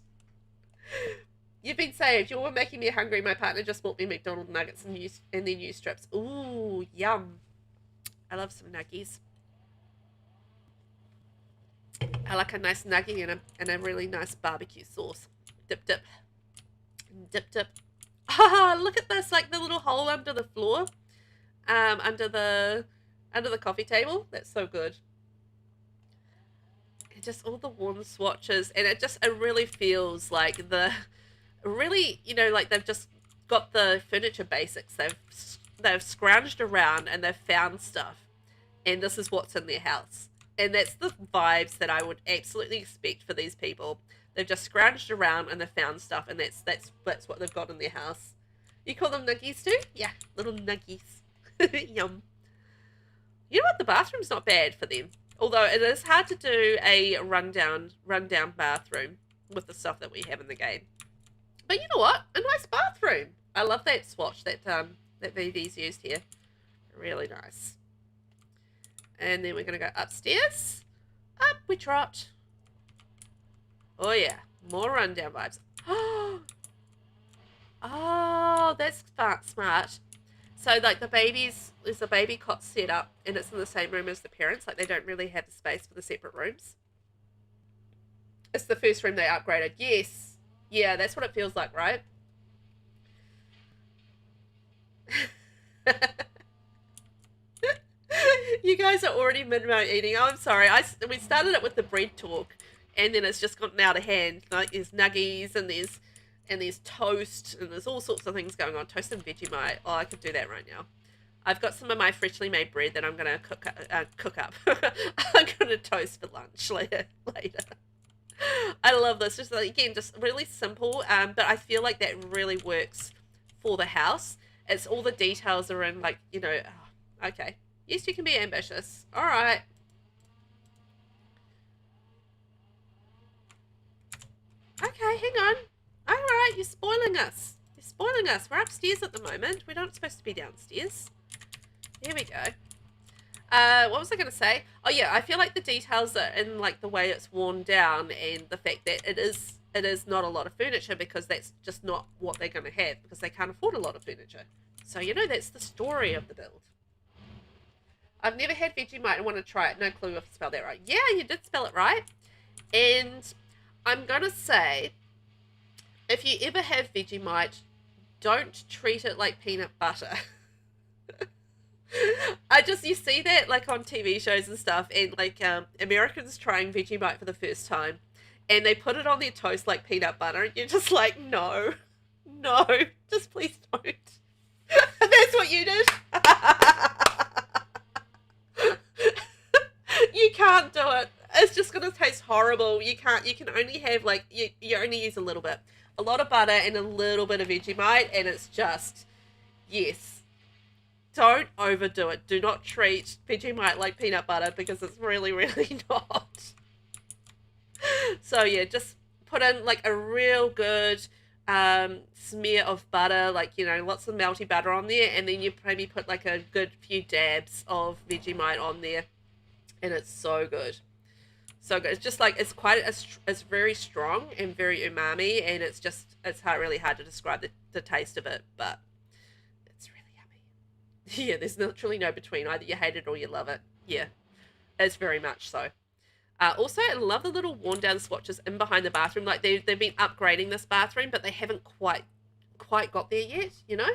You've been saved. You're making me hungry. My partner just bought me McDonald's nuggets and their new strips. Ooh, yum. I love some nuggies. I like a nice nugget and a really nice barbecue sauce. Dip, dip. Dip, dip. Ah, look at this, like the little hole under the floor. Under the coffee table. That's so good. And just all the warm swatches. And it really feels like really, you know, like they've just got the furniture basics. They've scrounged around and they've found stuff. And this is what's in their house. And that's the vibes that I would absolutely expect for these people. They've just scrounged around and they've found stuff, and that's what they've got in their house. You call them nuggies too? Yeah, little nuggies. Yum. You know what? The bathroom's not bad for them. Although it is hard to do a rundown bathroom with the stuff that we have in the game. But you know what? A nice bathroom. I love that swatch that VV's used here. Really nice. And then we're going to go upstairs. Up we trot. Oh, yeah. More rundown vibes. Oh, that's smart. So, like, there's a baby cot set up, and it's in the same room as the parents. Like, they don't really have the space for the separate rooms. It's the first room they upgraded. Yes. Yeah, that's what it feels like, right? You guys are already mid-mode eating. Oh, I'm sorry. We started it with the bread talk, and then it's just gotten out of hand. Like there's nuggies and there's toast and there's all sorts of things going on. Toast and Vegemite. Oh, I could do that right now. I've got some of my freshly made bread that I'm gonna cook up. I'm gonna toast for lunch later. I love this. Just like, again, just really simple. But I feel like that really works for the house. It's all the details are in, like, you know. Oh, okay. Yes, you can be ambitious. All right. Okay, hang on. All right, you're spoiling us. You're spoiling us. We're upstairs at the moment. We're not supposed to be downstairs. Here we go. What was I going to say? Oh, yeah, I feel like the details are in, like, the way it's worn down and the fact that it is not a lot of furniture, because that's just not what they're going to have, because they can't afford a lot of furniture. So, you know, that's the story of the build. I've never had Vegemite and want to try it. No clue if I spelled that right. Yeah, you did spell it right. And I'm going to say, if you ever have Vegemite, don't treat it like peanut butter. You see that, like, on TV shows and stuff, and, like, Americans trying Vegemite for the first time, and they put it on their toast like peanut butter, and you're just like, no, just please don't. That's what you did. You can't do it. It's just going to taste horrible. You can only have, like, you only use a little bit. A lot of butter and a little bit of Vegemite, and it's just, yes. Don't overdo it. Do not treat Vegemite like peanut butter, because it's really, really not. So, yeah, just put in, like, a real good smear of butter, like, you know, lots of melty butter on there, and then you maybe put, like, a good few dabs of Vegemite on there. And it's so good. So good. It's just like, it's very strong and very umami, and it's really hard to describe the taste of it, but it's really yummy. Yeah, there's literally no between. Either you hate it or you love it. Yeah, it's very much so. Also, I love the little worn down swatches in behind the bathroom. Like, they've been upgrading this bathroom, but they haven't quite got there yet, you know?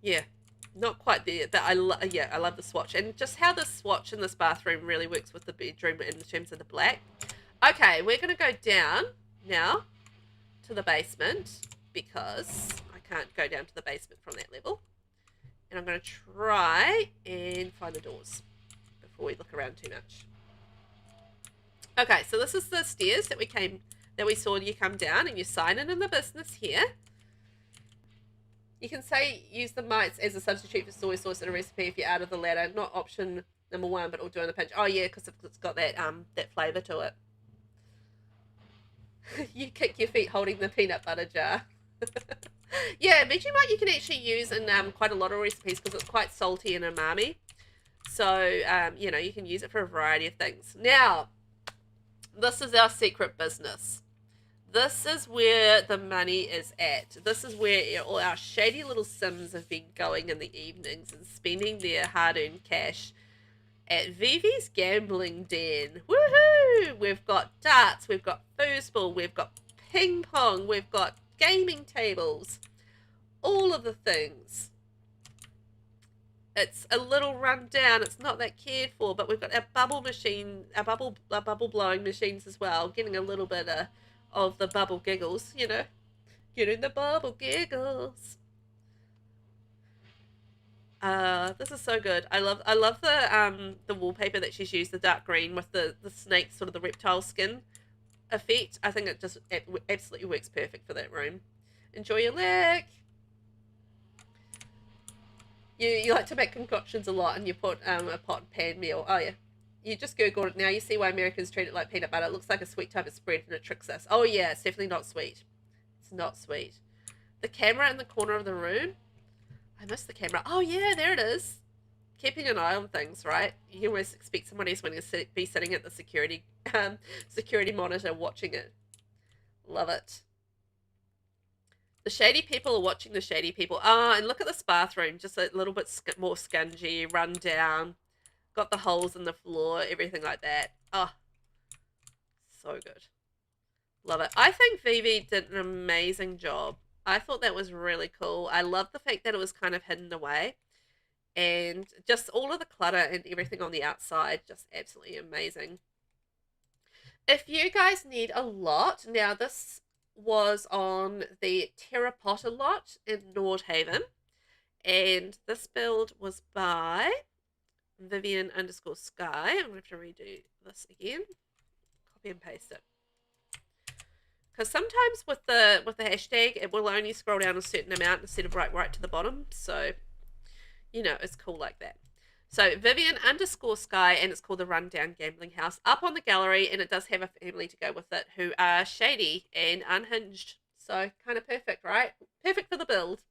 Yeah. Not quite there, but I love the swatch, and just how the swatch in this bathroom really works with the bedroom in terms of the black. Okay, we're going to go down now to the basement, because I can't go down to the basement from that level. And I'm going to try and find the doors before we look around too much. Okay, so this is the stairs that we saw you come down, and you sign in the business here. You can say use the mites as a substitute for soy sauce in a recipe if you're out of the ladder. Not #1, but it'll do in a pinch. Oh yeah, because it's got that that flavour to it. You kick your feet holding the peanut butter jar. Yeah, Vegemite you can actually use in quite a lot of recipes because it's quite salty and umami. So, you know, you can use it for a variety of things. Now, this is our secret business. This is where the money is at. This is where all our shady little Sims have been going in the evenings and spending their hard-earned cash at Vivi's Gambling Den. Woohoo! We've got darts, we've got foosball, we've got ping pong, we've got gaming tables, all of the things. It's a little run down, it's not that cared for, but we've got our bubble machine, our bubble blowing machines as well, getting a little bit of the bubble giggles, you know, getting the bubble giggles. This is so good. I love the wallpaper that she's used, the dark green with the snake, sort of the reptile skin effect. I think it absolutely works perfect for that room. Enjoy your lick. You like to make concoctions a lot, and you put a pot and pan meal. Oh yeah, you just googled it now. You see why Americans treat it like peanut butter. It looks like a sweet type of spread, and it tricks us. Oh yeah, it's definitely not sweet. It's not sweet. The camera in the corner of the room. I missed the camera. Oh yeah, there it is. Keeping an eye on things, right? You always expect somebody else when you be sitting at the security monitor watching it. Love it. The shady people are watching the shady people. Ah, and look at this bathroom. Just a little bit more scungy, run down. Got the holes in the floor, everything like that. Oh, so good. Love it. I think Vivi did an amazing job. I thought that was really cool. I love the fact that it was kind of hidden away. And just all of the clutter and everything on the outside, just absolutely amazing. If you guys need a lot, now this was on the Terracotta lot in Nordhaven, and this build was by Vivian_Sky. I'm going to have to redo this again. Copy and paste it. Because sometimes with the hashtag, it will only scroll down a certain amount instead of right to the bottom. So, you know, it's cool like that. So Vivian_Sky, and it's called the Rundown Gambling House, up on the gallery, and it does have a family to go with it who are shady and unhinged. So kind of perfect, right? Perfect for the build.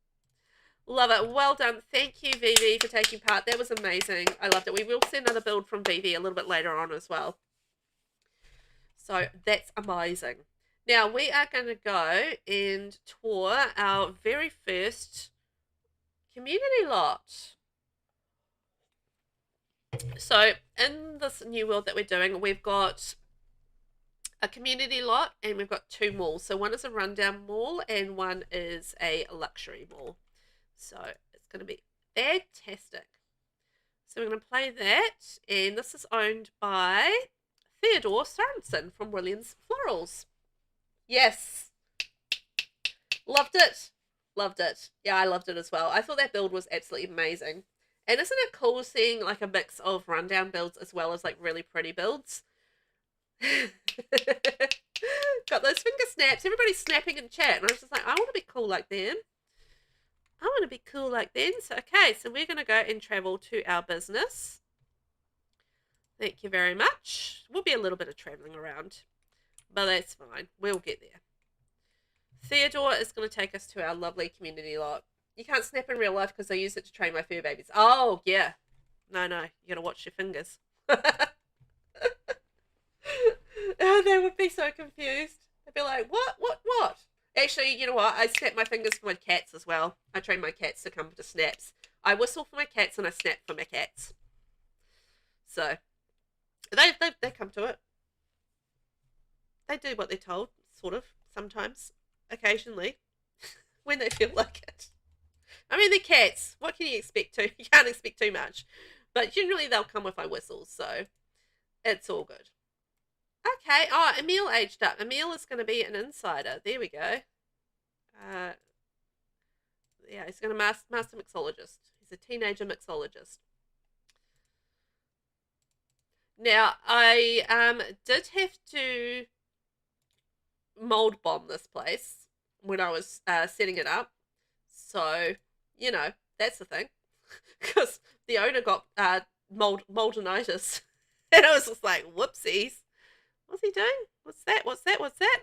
Love it. Well done. Thank you, Vivi, for taking part. That was amazing. I loved it. We will see another build from Vivi a little bit later on as well. So that's amazing. Now we are going to go and tour our very first community lot. So in this new world that we're doing, we've got a community lot and we've got 2 malls. So one is a rundown mall and one is a luxury mall. So it's going to be fantastic. So we're going to play that, and this is owned by Theodore Sorensen from Williams Florals. Yes. Loved it. Loved it. Yeah, I loved it as well. I thought that build was absolutely amazing. And isn't it cool seeing like a mix of rundown builds as well as like really pretty builds? Got those finger snaps. Everybody's snapping in chat. And I was just like, I want to be cool like them. I want to be cool like them. So, okay, so we're going to go and travel to our business. Thank you very much. We'll be a little bit of traveling around, but that's fine. We'll get there. Theodore is going to take us to our lovely community lot. You can't snap in real life because I use it to train my fur babies. Oh, yeah. No, you got to watch your fingers. Oh, they would be so confused. They'd be like, what? Actually, you know what? I snap my fingers for my cats as well. I train my cats to come to snaps. I whistle for my cats and I snap for my cats. So, they come to it. They do what they're told, sort of, sometimes, occasionally, when they feel like it. I mean, they're cats. What can you expect to? You can't expect too much. But generally, they'll come with my whistles, so it's all good. Okay. Oh, Emil aged up. Emil is going to be an insider. There we go. Yeah, he's going to master mixologist. He's a teenager mixologist. Now, I did have to mold bomb this place when I was setting it up. So, you know, that's the thing. Because the owner got moldinitis. And I was just like, whoopsies. What's he doing? What's that? What's that? What's that?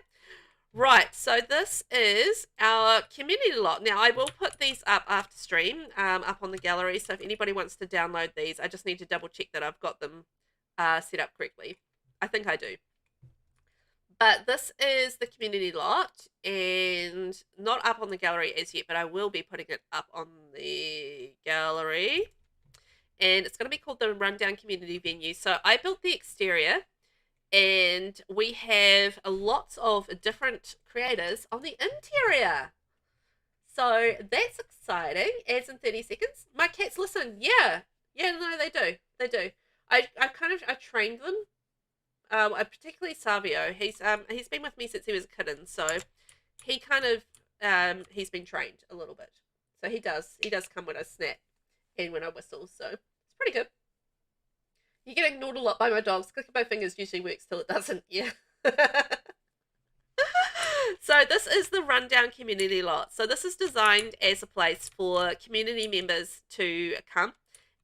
Right, so this is our community lot. Now, I will put these up after stream, up on the gallery. So if anybody wants to download these, I just need to double check that I've got them set up correctly. I think I do. But this is the community lot, and not up on the gallery as yet, but I will be putting it up on the gallery. And it's going to be called the Rundown Community Venue. So I built the exterior, and we have lots of different creators on the interior. So that's exciting. Ads in 30 seconds. My cats listen. Yeah. Yeah, no, they do. They do. I trained them. Particularly Savio. He's been with me since he was a kitten, so he kind of he's been trained a little bit. So he does come when I snap and when I whistle, so it's pretty good. You're getting ignored a lot by my dogs. Clicking my fingers usually works till it doesn't. Yeah. So this is the Rundown Community Lot. So this is designed as a place for community members to come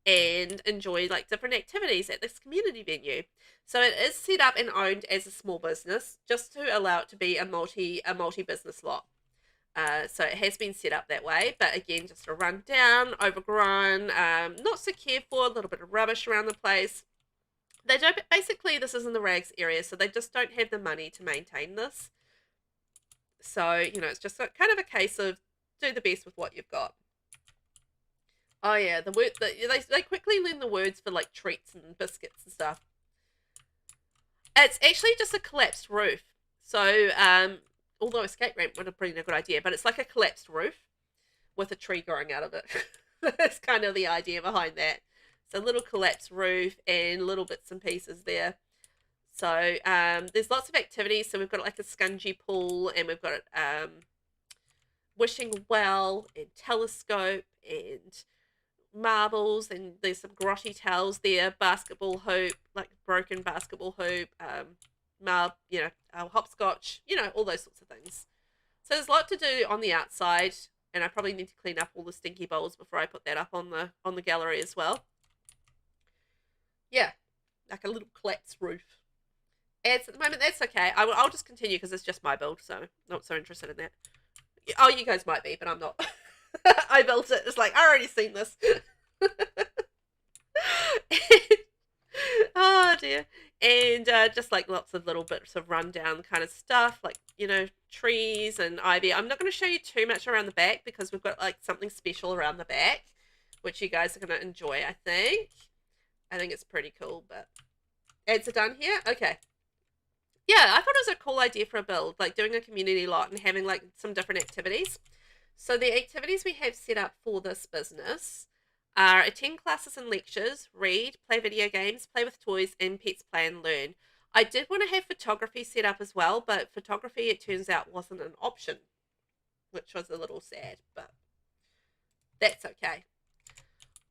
and enjoy like different activities at this community venue. So it is set up and owned as a small business, just to allow it to be a multi-business lot. So it has been set up that way, but again, just a rundown, overgrown, not so cared for, a little bit of rubbish around the place. They don't, basically this is in the rags area, so they just don't have the money to maintain this. So, you know, it's just kind of a case of do the best with what you've got. Oh yeah, they quickly learn the words for like treats and biscuits and stuff. It's actually just a collapsed roof. So, although escape ramp would have been a good idea, but it's like a collapsed roof with a tree growing out of it. That's kind of the idea behind that. So, little collapsed roof and little bits and pieces there. So, there's lots of activities. So, we've got like a scungy pool, and we've got wishing well and telescope and marbles, and there's some grotty towels there, basketball hoop, like broken basketball hoop, hopscotch, you know, all those sorts of things. So there's a lot to do on the outside, and I probably need to clean up all the stinky bowls before I put that up on the gallery as well. Yeah, like a little collapsed roof. Ads at the moment, that's okay. I'll just continue because it's just my build, so I'm not so interested in that. Oh, you guys might be, but I'm not. I built it. It's like, I already seen this. Oh dear. And just like lots of little bits of rundown kind of stuff, like, you know, trees and ivy. I'm not going to show you too much around the back because we've got like something special around the back, which you guys are going to enjoy, I think. I think it's pretty cool, but ads are done here. Okay. Yeah, I thought it was a cool idea for a build, like doing a community lot and having like some different activities. So the activities we have set up for this business are attend classes and lectures, read, play video games, play with toys, and pets play and learn. I did want to have photography set up as well, but photography, it turns out, wasn't an option, which was a little sad, but that's okay.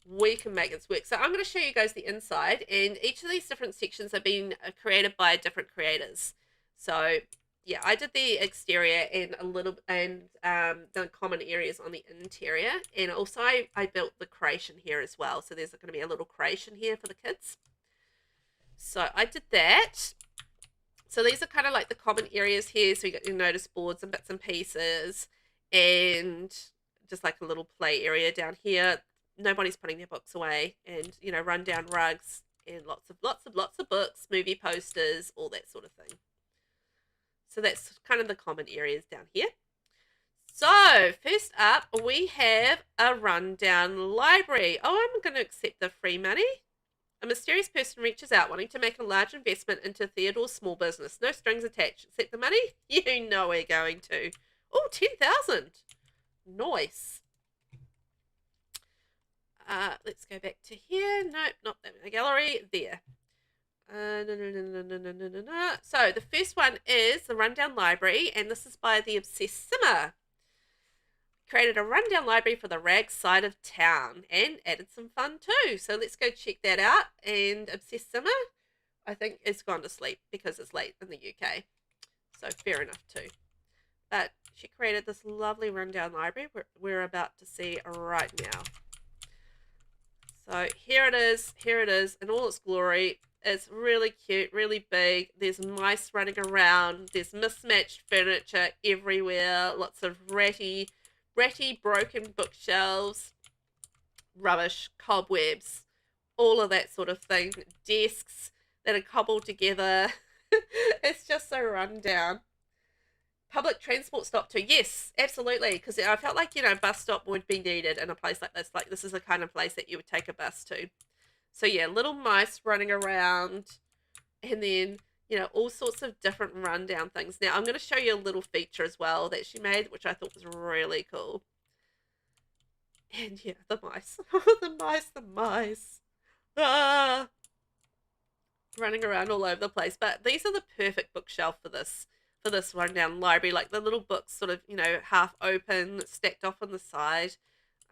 We can make this work. So I'm going to show you guys the inside, and each of these different sections have been created by different creators. So yeah, I did the exterior and the common areas on the interior, and also I built the creche in here as well. So there's going to be a little creche in here for the kids. So I did that. So these are kind of like the common areas here. So you got your notice boards and bits and pieces, and just like a little play area down here. Nobody's putting their books away, and you know, rundown rugs and lots of books, movie posters, all that sort of thing. So that's kind of the common areas down here. So first up, we have a rundown library. Oh, I'm going to accept the free money. A mysterious person reaches out wanting to make a large investment into Theodore's small business. No strings attached. Accept the money? You know we're going to. Oh, 10,000. Nice. Let's go back to here. Nope, not that in the gallery. There. No. So the first one is the Rundown Library, and this is by the Obsessed Simmer. Created a rundown library for the rag side of town and added some fun too. So let's go check that out. And Obsessed Simmer, I think, is gone to sleep because it's late in the UK. So fair enough too. But she created this lovely rundown library we're about to see right now. So here it is in all its glory. It's really cute, really big. There's mice running around. There's mismatched furniture everywhere. Lots of ratty, broken bookshelves, rubbish, cobwebs, all of that sort of thing. Desks that are cobbled together. It's just so run down. Public transport stop too. Yes, absolutely. Because I felt like, bus stop would be needed in a place like this. Like, this is the kind of place that you would take a bus to. So, yeah, little mice running around. And then, all sorts of different rundown things. Now, I'm going to show you a little feature as well that she made, which I thought was really cool. And, yeah, the mice. the mice. Ah! Running around all over the place. But these are the perfect bookshelf for this rundown library. Like the little books sort of, half open, stacked off on the side.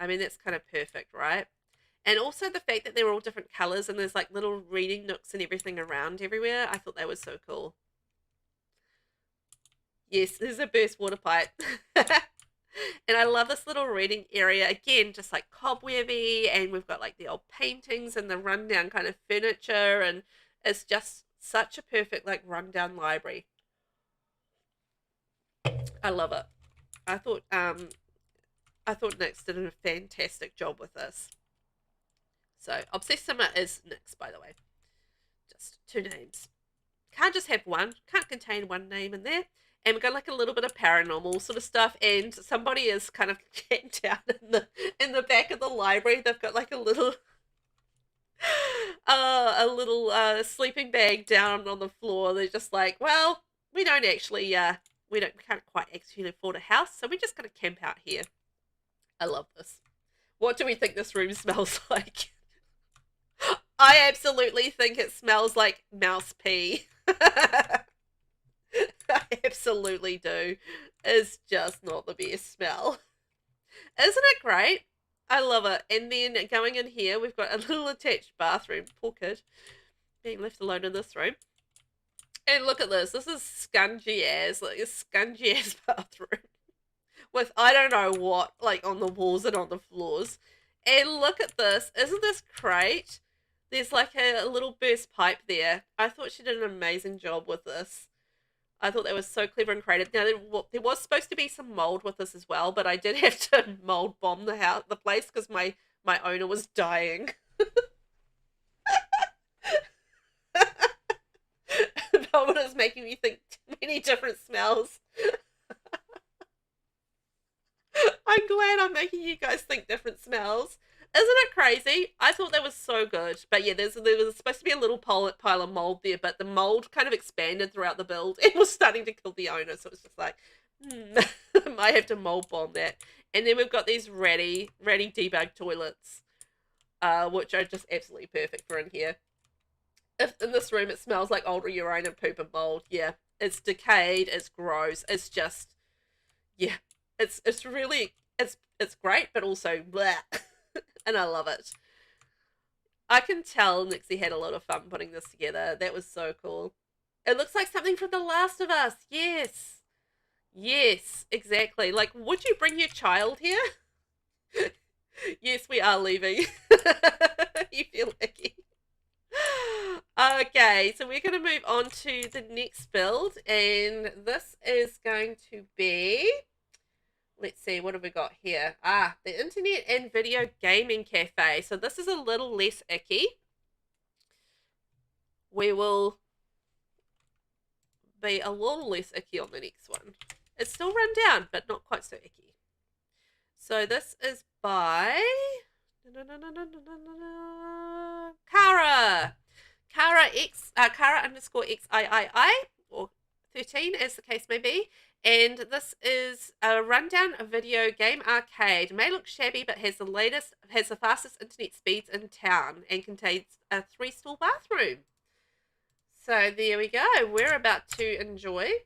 I mean, that's kind of perfect, right? And also the fact that they're all different colors and there's like little reading nooks and everything around everywhere. I thought that was so cool. Yes, there's a burst water pipe. And I love this little reading area. Again, just like cobwebby, and we've got like the old paintings and the rundown kind of furniture, and it's just such a perfect like rundown library. I love it. I thought NYX did a fantastic job with this. So Obsessima is NYX, by the way. Just 2 names. Can't just have one. Can't contain one name in there. And we've got like a little bit of paranormal sort of stuff, and somebody is kind of camped out in the back of the library. They've got like a little sleeping bag down on the floor. They're just like, well, we can't quite actually afford a house, so we're just going to camp out here. I love this. What do we think this room smells like? I absolutely think it smells like mouse pee. I absolutely do. It's just not the best smell. Isn't it great? I love it. And then going in here, we've got a little attached bathroom. Poor kid being left alone in this room. And look at this. This is scungy as, like a scungy ass bathroom. With I don't know what, like on the walls and on the floors. And look at this. Isn't this great? There's like a little burst pipe there. I thought she did an amazing job with this. I thought that was so clever and creative. Now, there was supposed to be some mold with this as well, but I did have to mold bomb the place because my owner was dying. Velvet is making me think too many different smells. I'm glad I'm making you guys think different smells. Isn't it crazy? I thought that was so good. But yeah, there was supposed to be a little pile of mold there, but the mold kind of expanded throughout the build and was starting to kill the owner. So it was just like, I might have to mold bomb that. And then we've got these ratty debug toilets, which are just absolutely perfect for in here. If in this room it smells like old urine and poop and mold, yeah, it's decayed, it's gross, it's just, yeah, it's really, it's great, but also bleh. And I love it. I can tell Nixie had a lot of fun putting this together. That was so cool. It looks like something from The Last of Us. Yes. Yes, exactly. Like, would you bring your child here? Yes, we are leaving. You feel icky. Okay, so we're going to move on to the next build. And this is going to be... Let's see, what have we got here? The Internet and Video Gaming Cafe. So this is a little less icky. We will be a little less icky on the next one. It's still run down, but not quite so icky. So this is by Cara. Cara_XIII, or 13 as the case may be. And this is a rundown of video game arcade. It may look shabby, but has the fastest internet speeds in town and contains a 3-stall bathroom. So there we go. We're about to enjoy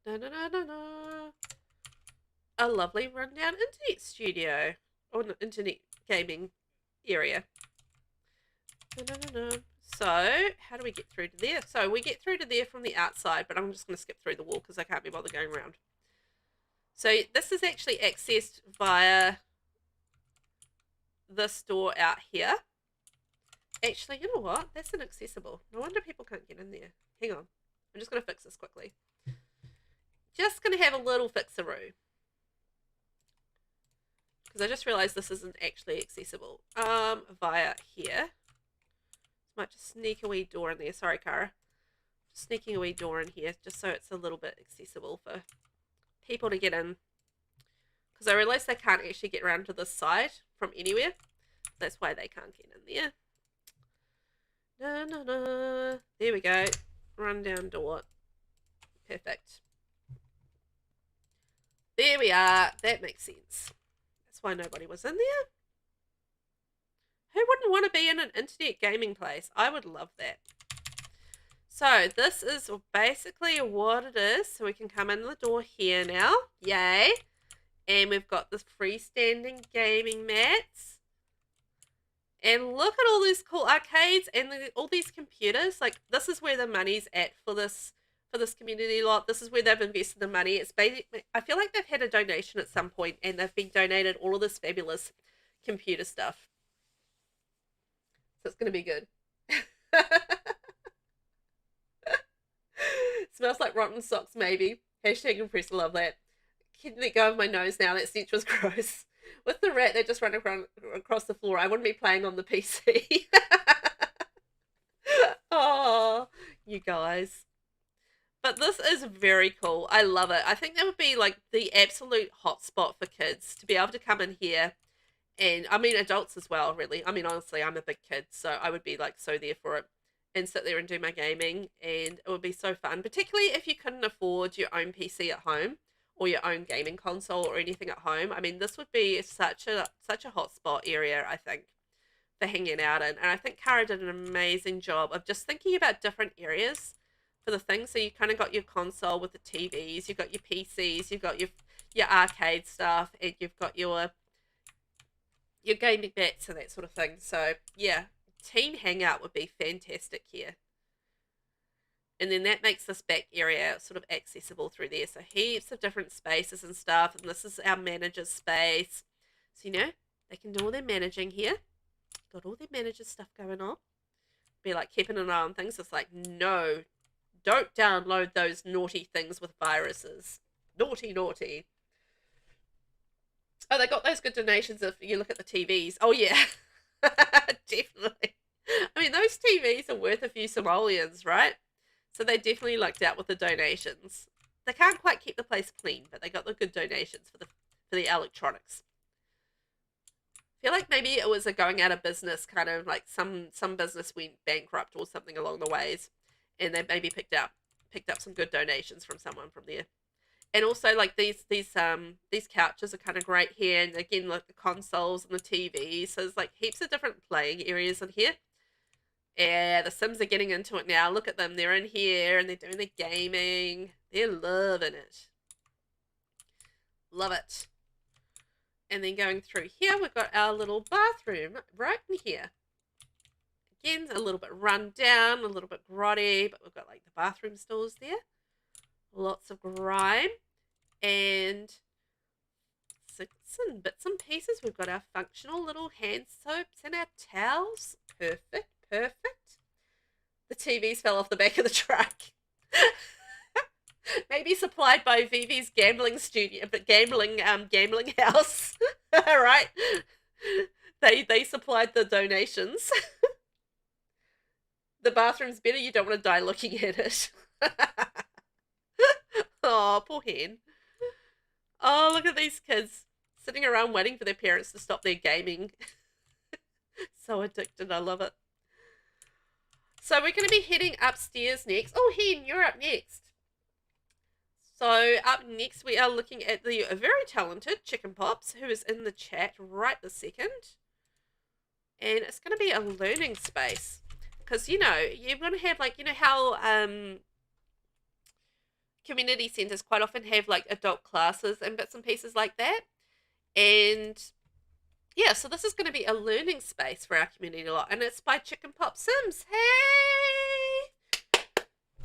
a lovely rundown internet studio or internet gaming area. So, how do we get through to there? So, we get through to there from the outside, but I'm just going to skip through the wall because I can't be bothered going around. So, this is actually accessed via this door out here. Actually, you know what? That's inaccessible. No wonder people can't get in there. Hang on. I'm just going to fix this quickly. Just going to have a little fixaroo. Because I just realized this isn't actually accessible. Via here. Might just sneak a wee door in there. Sorry, Cara. Just sneaking a wee door in here just so it's a little bit accessible for people to get in. Because I realized they can't actually get around to this side from anywhere. That's why they can't get in there. There we go. Run down door. Perfect. There we are. That makes sense. That's why nobody was in there. Who wouldn't want to be in an internet gaming place? I would love that. So this is basically what it is. So we can come in the door here now. Yay. And we've got the freestanding gaming mats. And look at all these cool arcades and all these computers. Like, this is where the money's at for this community lot. This is where they've invested the money. It's basically, I feel like they've had a donation at some point and they've been donated all of this fabulous computer stuff. So it's going to be good. Smells like rotten socks, maybe. Hashtag impressed, love that. Can't let go of my nose now. That stench was gross. With the rat that just ran across the floor, I wouldn't be playing on the PC. Oh, you guys. But this is very cool. I love it. I think that would be like the absolute hotspot for kids to be able to come in here. And I mean, adults as well, really. I mean, honestly, I'm a big kid, so I would be like so there for it and sit there and do my gaming. And it would be so fun, particularly if you couldn't afford your own PC at home or your own gaming console or anything at home. I mean, this would be such a hotspot area, I think, for hanging out in. And I think Cara did an amazing job of just thinking about different areas for the things. So you kind of got your console with the TVs, you've got your PCs, you've got your arcade stuff, and you've got your gaming mats and that sort of thing. So yeah, teen hangout would be fantastic here. And then that makes this back area sort of accessible through there. So heaps of different spaces and stuff. And this is our manager's space. So, you know, they can do all their managing here. Got all their manager stuff going on. Be like keeping an eye on things. It's like, no, don't download those naughty things with viruses. Naughty, naughty. Oh, they got those good donations if you look at the TVs. Oh, yeah. Definitely. I mean, those TVs are worth a few simoleons, right? So they definitely lucked out with the donations. They can't quite keep the place clean, but they got the good donations for the electronics. I feel like maybe it was a going out of business kind of like some business went bankrupt or something along the ways, and they maybe picked up some good donations from someone from there. And also like these couches are kind of great here, and again like the consoles and the TVs. So there's like heaps of different playing areas in here. Yeah, the Sims are getting into it now. Look at them. They're in here and they're doing the gaming. They're loving it. Love it. And then going through here, we've got our little bathroom right in here. Again, a little bit run down, a little bit grotty, but we've got like the bathroom stalls there. Lots of grime. And some bits and pieces. We've got our functional little hand soaps and our towels. Perfect. Perfect. The TVs fell off the back of the truck. Maybe supplied by Vivi's gambling studio, but gambling house. Right? They supplied the donations. The bathroom's better. You don't want to die looking at it. Oh, poor hen. Oh, look at these kids sitting around waiting for their parents to stop their gaming. So addicted. I love it. So we're going to be heading upstairs next. Oh, Hen, you're up next. So up next, we are looking at the very talented CHICKENPOPS, who is in the chat right this second. And it's going to be a learning space. Because, you know, you're going to have, like, you know how community centres quite often have, like, adult classes and bits and pieces like that. And yeah, so this is going to be a learning space for our community lot, and it's by CHICKENPOPSSIMS. Hey!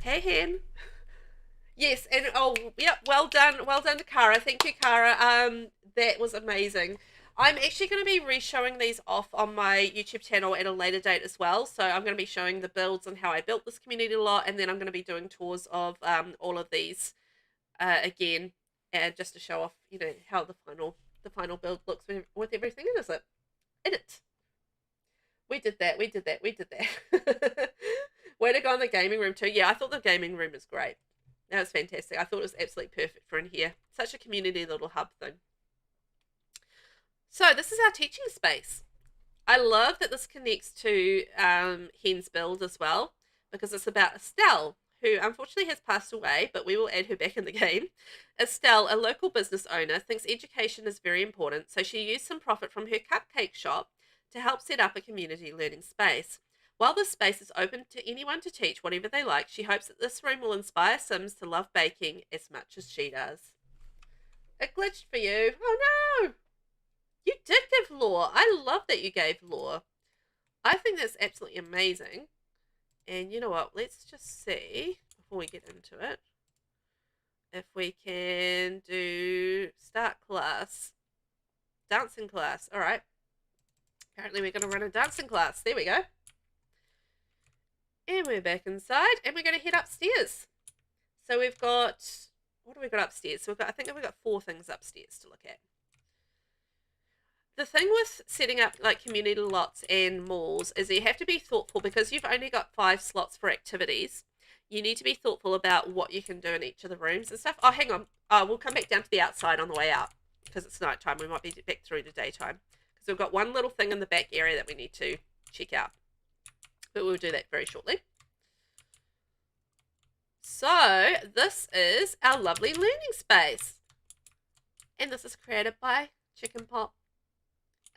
Hey, hen. Yes, and oh, yeah, well done to Cara. Thank you, Cara. That was amazing. I'm actually going to be re-showing these off on my YouTube channel at a later date as well. So I'm going to be showing the builds and how I built this community lot, and then I'm going to be doing tours of all of these again, just to show off, you know, how the final build looks with everything in it. We did that. Way to go on the gaming room too. Yeah, I thought the gaming room was great. That was fantastic. I thought it was absolutely perfect for in here. Such a community little hub thing. So this is our teaching space. I love that this connects to Hen's build as well, because it's about Estelle, who unfortunately has passed away, but we will add her back in the game. Estelle, a local business owner, thinks education is very important, so she used some profit from her cupcake shop to help set up a community learning space. While this space is open to anyone to teach whatever they like, she hopes that this room will inspire Sims to love baking as much as she does. It glitched for you. Oh no! You did give lore. I love that you gave lore. I think that's absolutely amazing. And you know what? Let's just see, before we get into it, if we can do start class. Dancing class. All right. Apparently we're going to run a dancing class. There we go. And we're back inside, and we're going to head upstairs. So we've got, what do we got upstairs? So I think we've got 4 things upstairs to look at. The thing with setting up like community lots and malls is you have to be thoughtful, because you've only got 5 slots for activities. You need to be thoughtful about what you can do in each of the rooms and stuff. Oh, hang on. We'll come back down to the outside on the way out, because it's nighttime. We might be back through to daytime, because we've got one little thing in the back area that we need to check out. But we'll do that very shortly. So this is our lovely learning space. And this is created by CHICKENPOPS.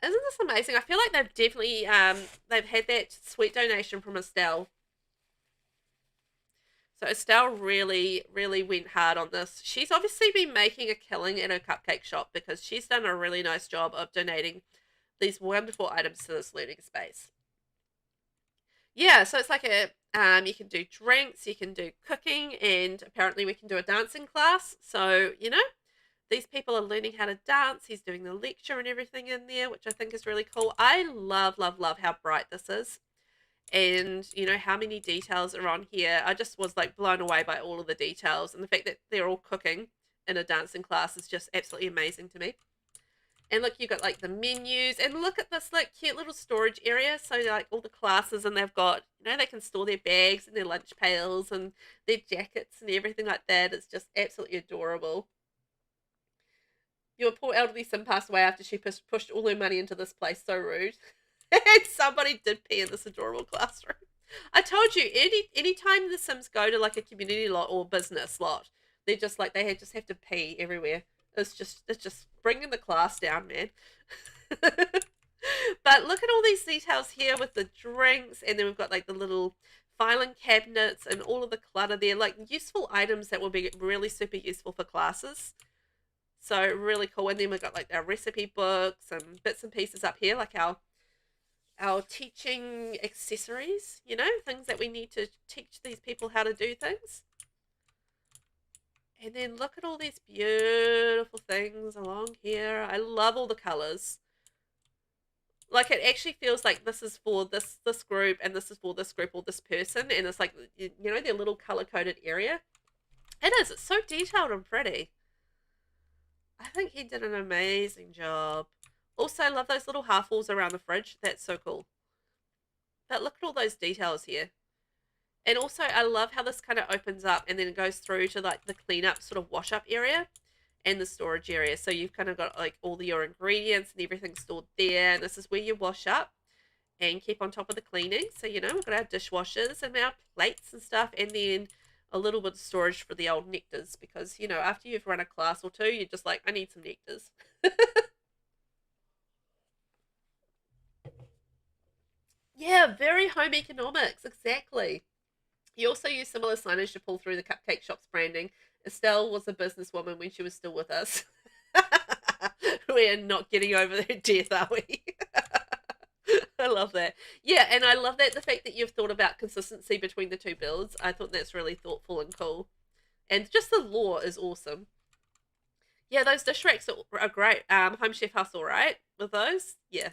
Isn't this amazing? I feel like they've definitely, they've had that sweet donation from Estelle. So Estelle really, really went hard on this. She's obviously been making a killing in her cupcake shop, because she's done a really nice job of donating these wonderful items to this learning space. Yeah, so it's like a, you can do drinks, you can do cooking, and apparently we can do a dancing class. So, you know, these people are learning how to dance. He's doing the lecture and everything in there, which I think is really cool. I love, love, love how bright this is. And, you know, how many details are on here. I just was, like, blown away by all of the details. And the fact that they're all cooking in a dancing class is just absolutely amazing to me. And look, you've got like the menus, and look at this like cute little storage area. So like all the classes, and they've got, you know, they can store their bags and their lunch pails and their jackets and everything like that. It's just absolutely adorable. Your poor elderly Sim passed away after she pushed all her money into this place. So rude. And somebody did pee in this adorable classroom. I told you, anytime the Sims go to like a community lot or business lot, they're just like, just have to pee everywhere. It's just bringing the class down, man. But look at all these details here with the drinks, and then we've got like the little filing cabinets and all of the clutter there, like useful items that will be really super useful for classes. So really cool. And then we've got like our recipe books and bits and pieces up here, like our teaching accessories, you know, things that we need to teach these people how to do things. And then look at all these beautiful things along here. I love all the colors. Like, it actually feels like this is for this group, and this is for this group or this person. And it's like, you know, their little color-coded area. It is. It's so detailed and pretty. I think he did an amazing job. Also, I love those little half walls around the fridge. That's so cool. But look at all those details here. And also, I love how this kind of opens up and then it goes through to like the cleanup sort of wash up area and the storage area. So you've kind of got like all your ingredients and everything stored there. And this is where you wash up and keep on top of the cleaning. So, you know, we've got our dishwashers and our plates and stuff, and then a little bit of storage for the old nectars, because, you know, after you've run a class or two, you're just like, I need some nectars. Yeah, very home economics, exactly. He also used similar signage to pull through the cupcake shop's branding. Estelle was a businesswoman when she was still with us. We're not getting over her death, are we? I love that. Yeah, and I love that the fact that you've thought about consistency between the two builds. I thought that's really thoughtful and cool. And just the lore is awesome. Yeah, those dish racks are great. Home Chef Hustle, right? with those. Yeah,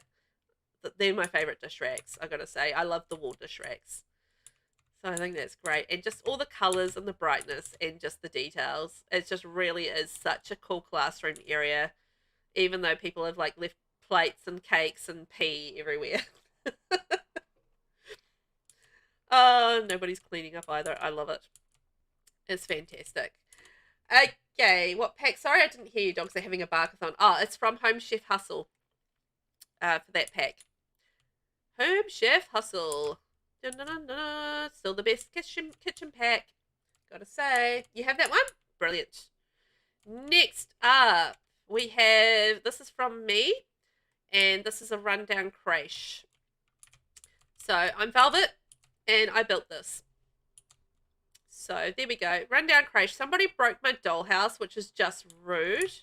they're my favorite dish racks, I gotta say. I love the wall dish racks. So I think that's great. And just all the colors and the brightness and just the details. It just really is such a cool classroom area, even though people have like left plates and cakes and pee everywhere. Oh, nobody's cleaning up either. I love it. It's fantastic. Okay, what pack? Sorry, I didn't hear you, dogs. They're having a barkathon. Oh, it's from Home Chef Hustle for that pack. Home Chef Hustle. Dun, dun, dun, dun. Still the best kitchen pack. Gotta say. You have that one? Brilliant. Next up, we have, this is from me, and this is a rundown creche. So I'm Velvet, and I built this. So there we go. Rundown creche. Somebody broke my dollhouse, which is just rude.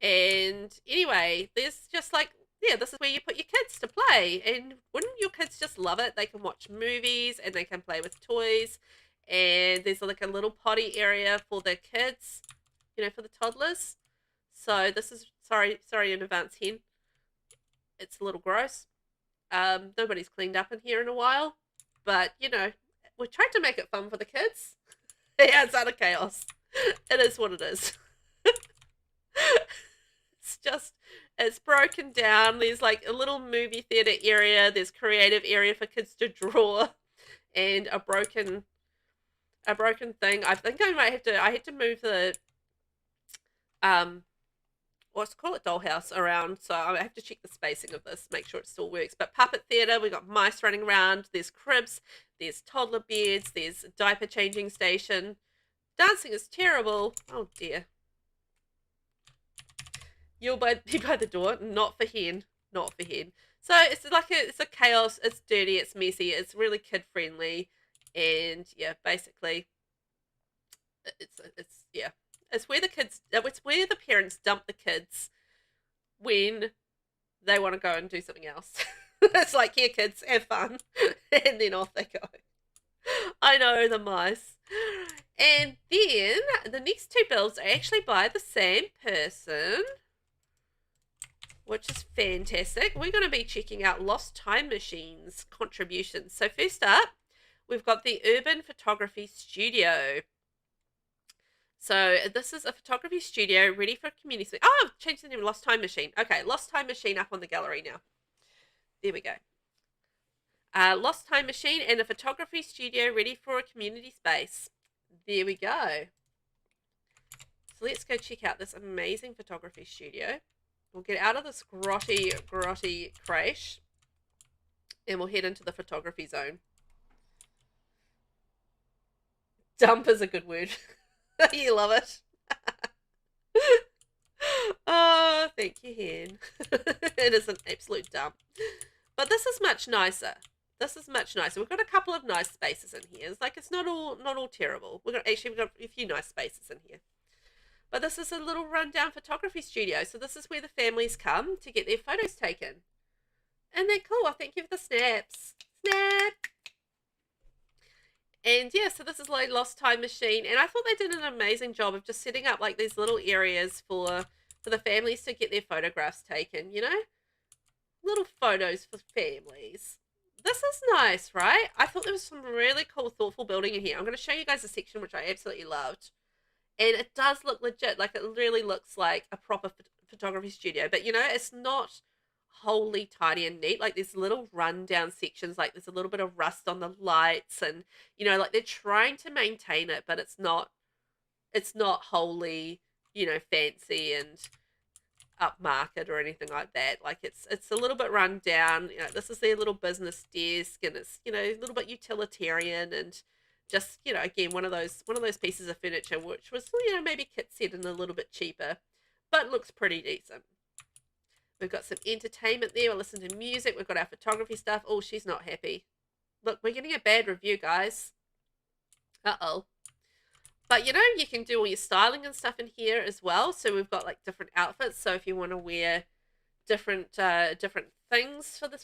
And anyway, there's just like, yeah, this is where you put your kids to play. And wouldn't your kids just love it? They can watch movies and they can play with toys. And there's like a little potty area for the kids, you know, for the toddlers. So this is, sorry in advance, Hen. It's a little gross. Nobody's cleaned up in here in a while. But, you know, we tried to make it fun for the kids. Yeah, it's utter chaos. It is what it is. It's just, it's broken down. There's like a little movie theater area. There's creative area for kids to draw, and a broken thing. I think I had to move the what's call it dollhouse around, so I have to check the spacing of this, make sure it still works. But puppet theater, we got mice running around. There's cribs. There's toddler beds. There's a diaper changing station. Dancing is terrible. Oh dear. You'll be by the door, not for Hen, not for Hen. So it's like it's a chaos. It's dirty. It's messy. It's really kid friendly, and yeah, basically, it's yeah, it's where the kids, it's where the parents dump the kids when they want to go and do something else. It's like, here, kids, have fun, and then off they go. I know, the mice. And then the next two builds are actually by the same person, which is fantastic. We're going to be checking out Lost Time Machine's contributions. So first up, we've got the Urban Photography Studio. So this is a photography studio ready for community space. Oh, I've changed the name of Lost Time Machine. Okay, Lost Time Machine up on the gallery now. There we go. Lost Time Machine and a photography studio ready for a community space. There we go. So let's go check out this amazing photography studio. We'll get out of this grotty creche, and we'll head into the photography zone. Dump is a good word. You love it. Oh, thank you, Hen. It is an absolute dump. But this is much nicer. This is much nicer. We've got a couple of nice spaces in here. It's like, it's not all terrible. We've got a few nice spaces in here. But this is a little rundown photography studio. So this is where the families come to get their photos taken. And they're cool. I thank you for the snaps. Snap! And yeah, so this is like Lost Time Machine. And I thought they did an amazing job of just setting up like these little areas for the families to get their photographs taken, you know? Little photos for families. This is nice, right? I thought there was some really cool, thoughtful building in here. I'm going to show you guys a section which I absolutely loved. And it does look legit. Like, it really looks like a proper photography studio. But, you know, it's not wholly tidy and neat. Like, there's little rundown sections. Like, there's a little bit of rust on the lights. And, you know, like, they're trying to maintain it. But it's not wholly, you know, fancy and upmarket or anything like that. Like, it's a little bit run down. You know, this is their little business desk. And it's, you know, a little bit utilitarian and just, you know, again, one of those pieces of furniture which was, you know, maybe kit set and a little bit cheaper, but looks pretty decent. We've got some entertainment there. We'll listen to music. We've got our photography stuff. Oh, she's not happy. Look, we're getting a bad review, guys. Uh-oh. But, you know, you can do all your styling and stuff in here as well. So we've got, like, different outfits. So if you want to wear different things for the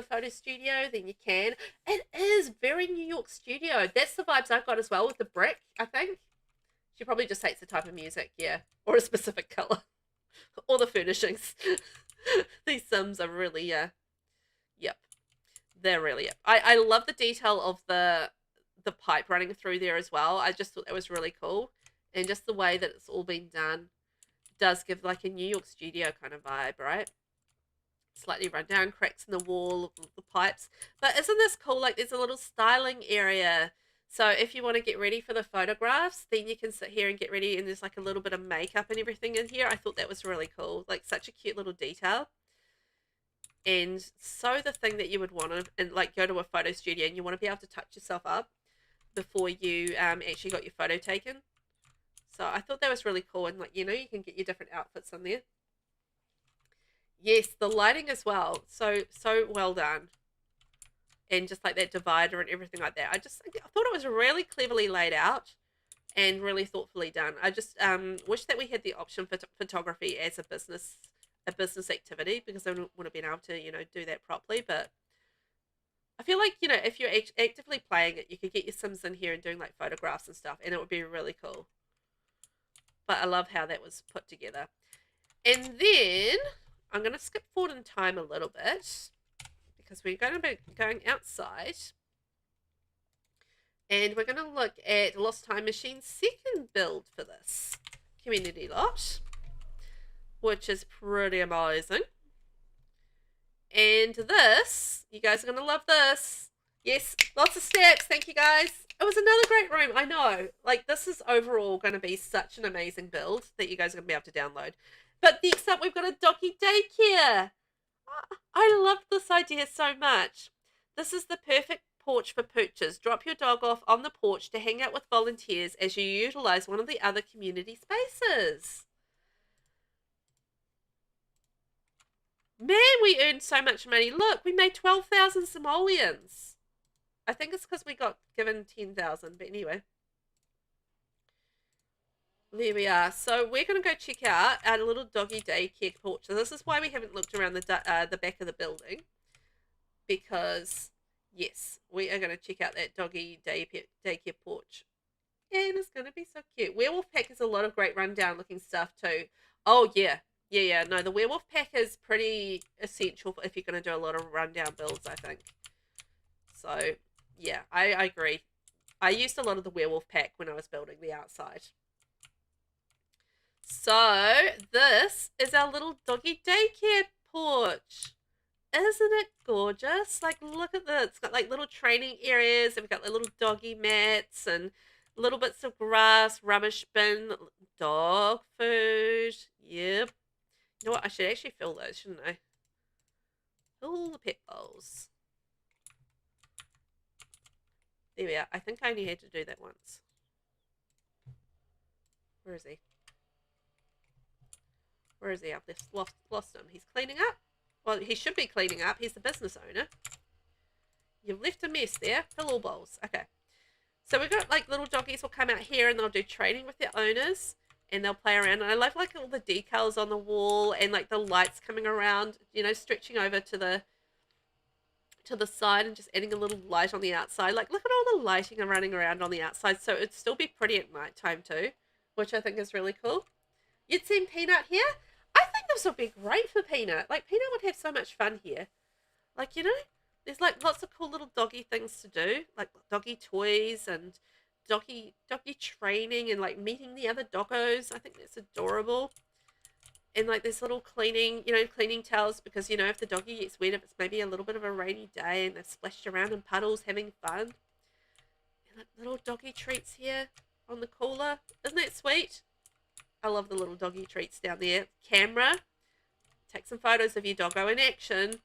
photo studio, then you can. It is very New York studio. That's the vibes I've got as well with the brick, I think. She probably just hates the type of music, yeah. Or a specific color. Or the furnishings. These Sims are really, yep. They're really, yep. I love the detail of the pipe running through there as well. I just thought that was really cool. And just the way that it's all been done does give like a New York studio kind of vibe, right? Slightly run down, cracks in the wall, the pipes. But isn't this cool? Like there's a little styling area. So if you want to get ready for the photographs, then you can sit here and get ready. And there's like a little bit of makeup and everything in here. I thought that was really cool. Like such a cute little detail. And so the thing that you would want to, and like go to a photo studio and you want to be able to touch yourself up before you actually got your photo taken. So I thought that was really cool. And like, you know, you can get your different outfits in there. Yes, the lighting as well. So well done. And just like that divider and everything like that. I thought it was really cleverly laid out and really thoughtfully done. I just wish that we had the option for photography as a business activity, because I would have been able to, you know, do that properly. But I feel like, you know, if you're actively playing it, you could get your Sims in here and doing like photographs and stuff, and it would be really cool. But I love how that was put together. And then I'm going to skip forward in time a little bit because we're going to be going outside. And we're going to look at Lost Time Machine's second build for this community lot, which is pretty amazing. And this, you guys are going to love this. Yes, lots of steps. Thank you, guys. It was another great room. I know. Like, this is overall going to be such an amazing build that you guys are going to be able to download. But next up, we've got a doggy daycare. I love this idea so much. This is the perfect porch for pooches. Drop your dog off on the porch to hang out with volunteers as you utilize one of the other community spaces. Man, we earned so much money. Look, we made 12,000 simoleons. I think it's because we got given 10,000, but anyway. There we are. So we're going to go check out our little doggy daycare porch. So this is why we haven't looked around the back of the building. Because, yes, we are going to check out that doggy daycare porch. And it's going to be so cute. Werewolf Pack has a lot of great rundown looking stuff too. Oh, yeah. Yeah. No, the Werewolf Pack is pretty essential if you're going to do a lot of rundown builds, I think. So, yeah, I agree. I used a lot of the Werewolf Pack when I was building the outside. So, this is our little doggy daycare porch. Isn't it gorgeous? Like, look at this. It's got like little training areas, and we've got like little doggy mats and little bits of grass, rubbish bin, dog food. Yep. You know what? I should actually fill those, shouldn't I? Fill the pet bowls. There we are. I think I only had to do that once. Where is he? Where is he? I've lost him. He's cleaning up. Well, he should be cleaning up. He's the business owner. You've left a mess there. Fill all bowls. Okay. So we've got like little doggies will come out here and they'll do training with their owners and they'll play around. And I love like all the decals on the wall and like the lights coming around, you know, stretching over to the side and just adding a little light on the outside. Like, look at all the lighting and running around on the outside. So it'd still be pretty at night time too, which I think is really cool. You'd seen Peanut here? I think this would be great for Peanut. Like, Peanut would have so much fun here. Like, you know, there's like lots of cool little doggy things to do, like doggy toys and doggy training and like meeting the other doggos. I think that's adorable. And like this little cleaning, you know, cleaning towels, because, you know, if the doggy gets wet, if it's maybe a little bit of a rainy day and they've splashed around in puddles having fun. And like little doggy treats here on the cooler. Isn't that sweet? I love the little doggy treats down there. Camera. Take some photos of your doggo in action.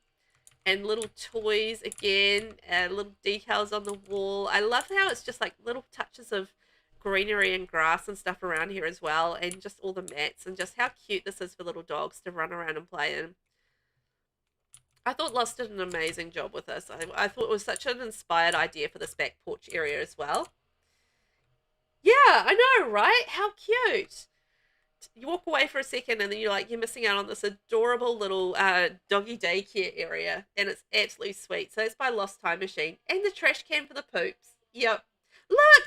And little toys again. Little decals on the wall. I love how it's just like little touches of greenery and grass and stuff around here as well. And just all the mats. And just how cute this is for little dogs to run around and play in. I thought Lost did an amazing job with this. I thought it was such an inspired idea for this back porch area as well. Yeah, I know, right? How cute. You walk away for a second and then you're like, you're missing out on this adorable little doggy daycare area, and it's absolutely sweet. So it's by Lost Time Machine. And the trash can for the poops. Yep. Look!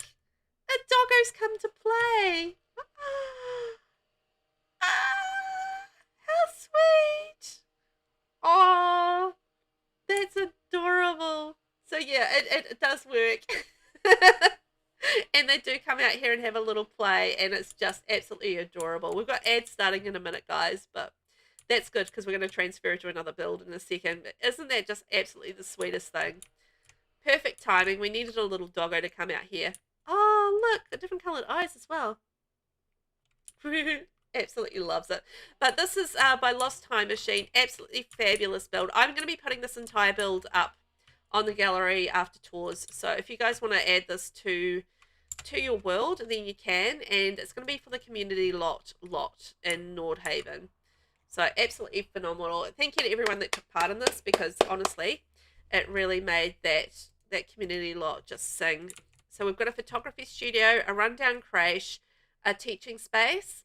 The doggo's come to play. Ah, how sweet. Oh, that's adorable. So yeah, it does work. And they do come out here and have a little play, and it's just absolutely adorable. We've got ads starting in a minute, guys, but that's good because we're going to transfer to another build in a second. But isn't that just absolutely the sweetest thing? Perfect timing. We needed a little doggo to come out here. Oh, look, a different coloured eyes as well. Absolutely loves it. But this is by Lost Time Machine. Absolutely fabulous build. I'm going to be putting this entire build up on the gallery after tours. So if you guys want to add this to your world, then you can. And it's going to be for the community lot in Nordhaven. So absolutely phenomenal. Thank you to everyone that took part in this, because honestly, it really made that community lot just sing. So we've got a photography studio, a rundown creche, a teaching space.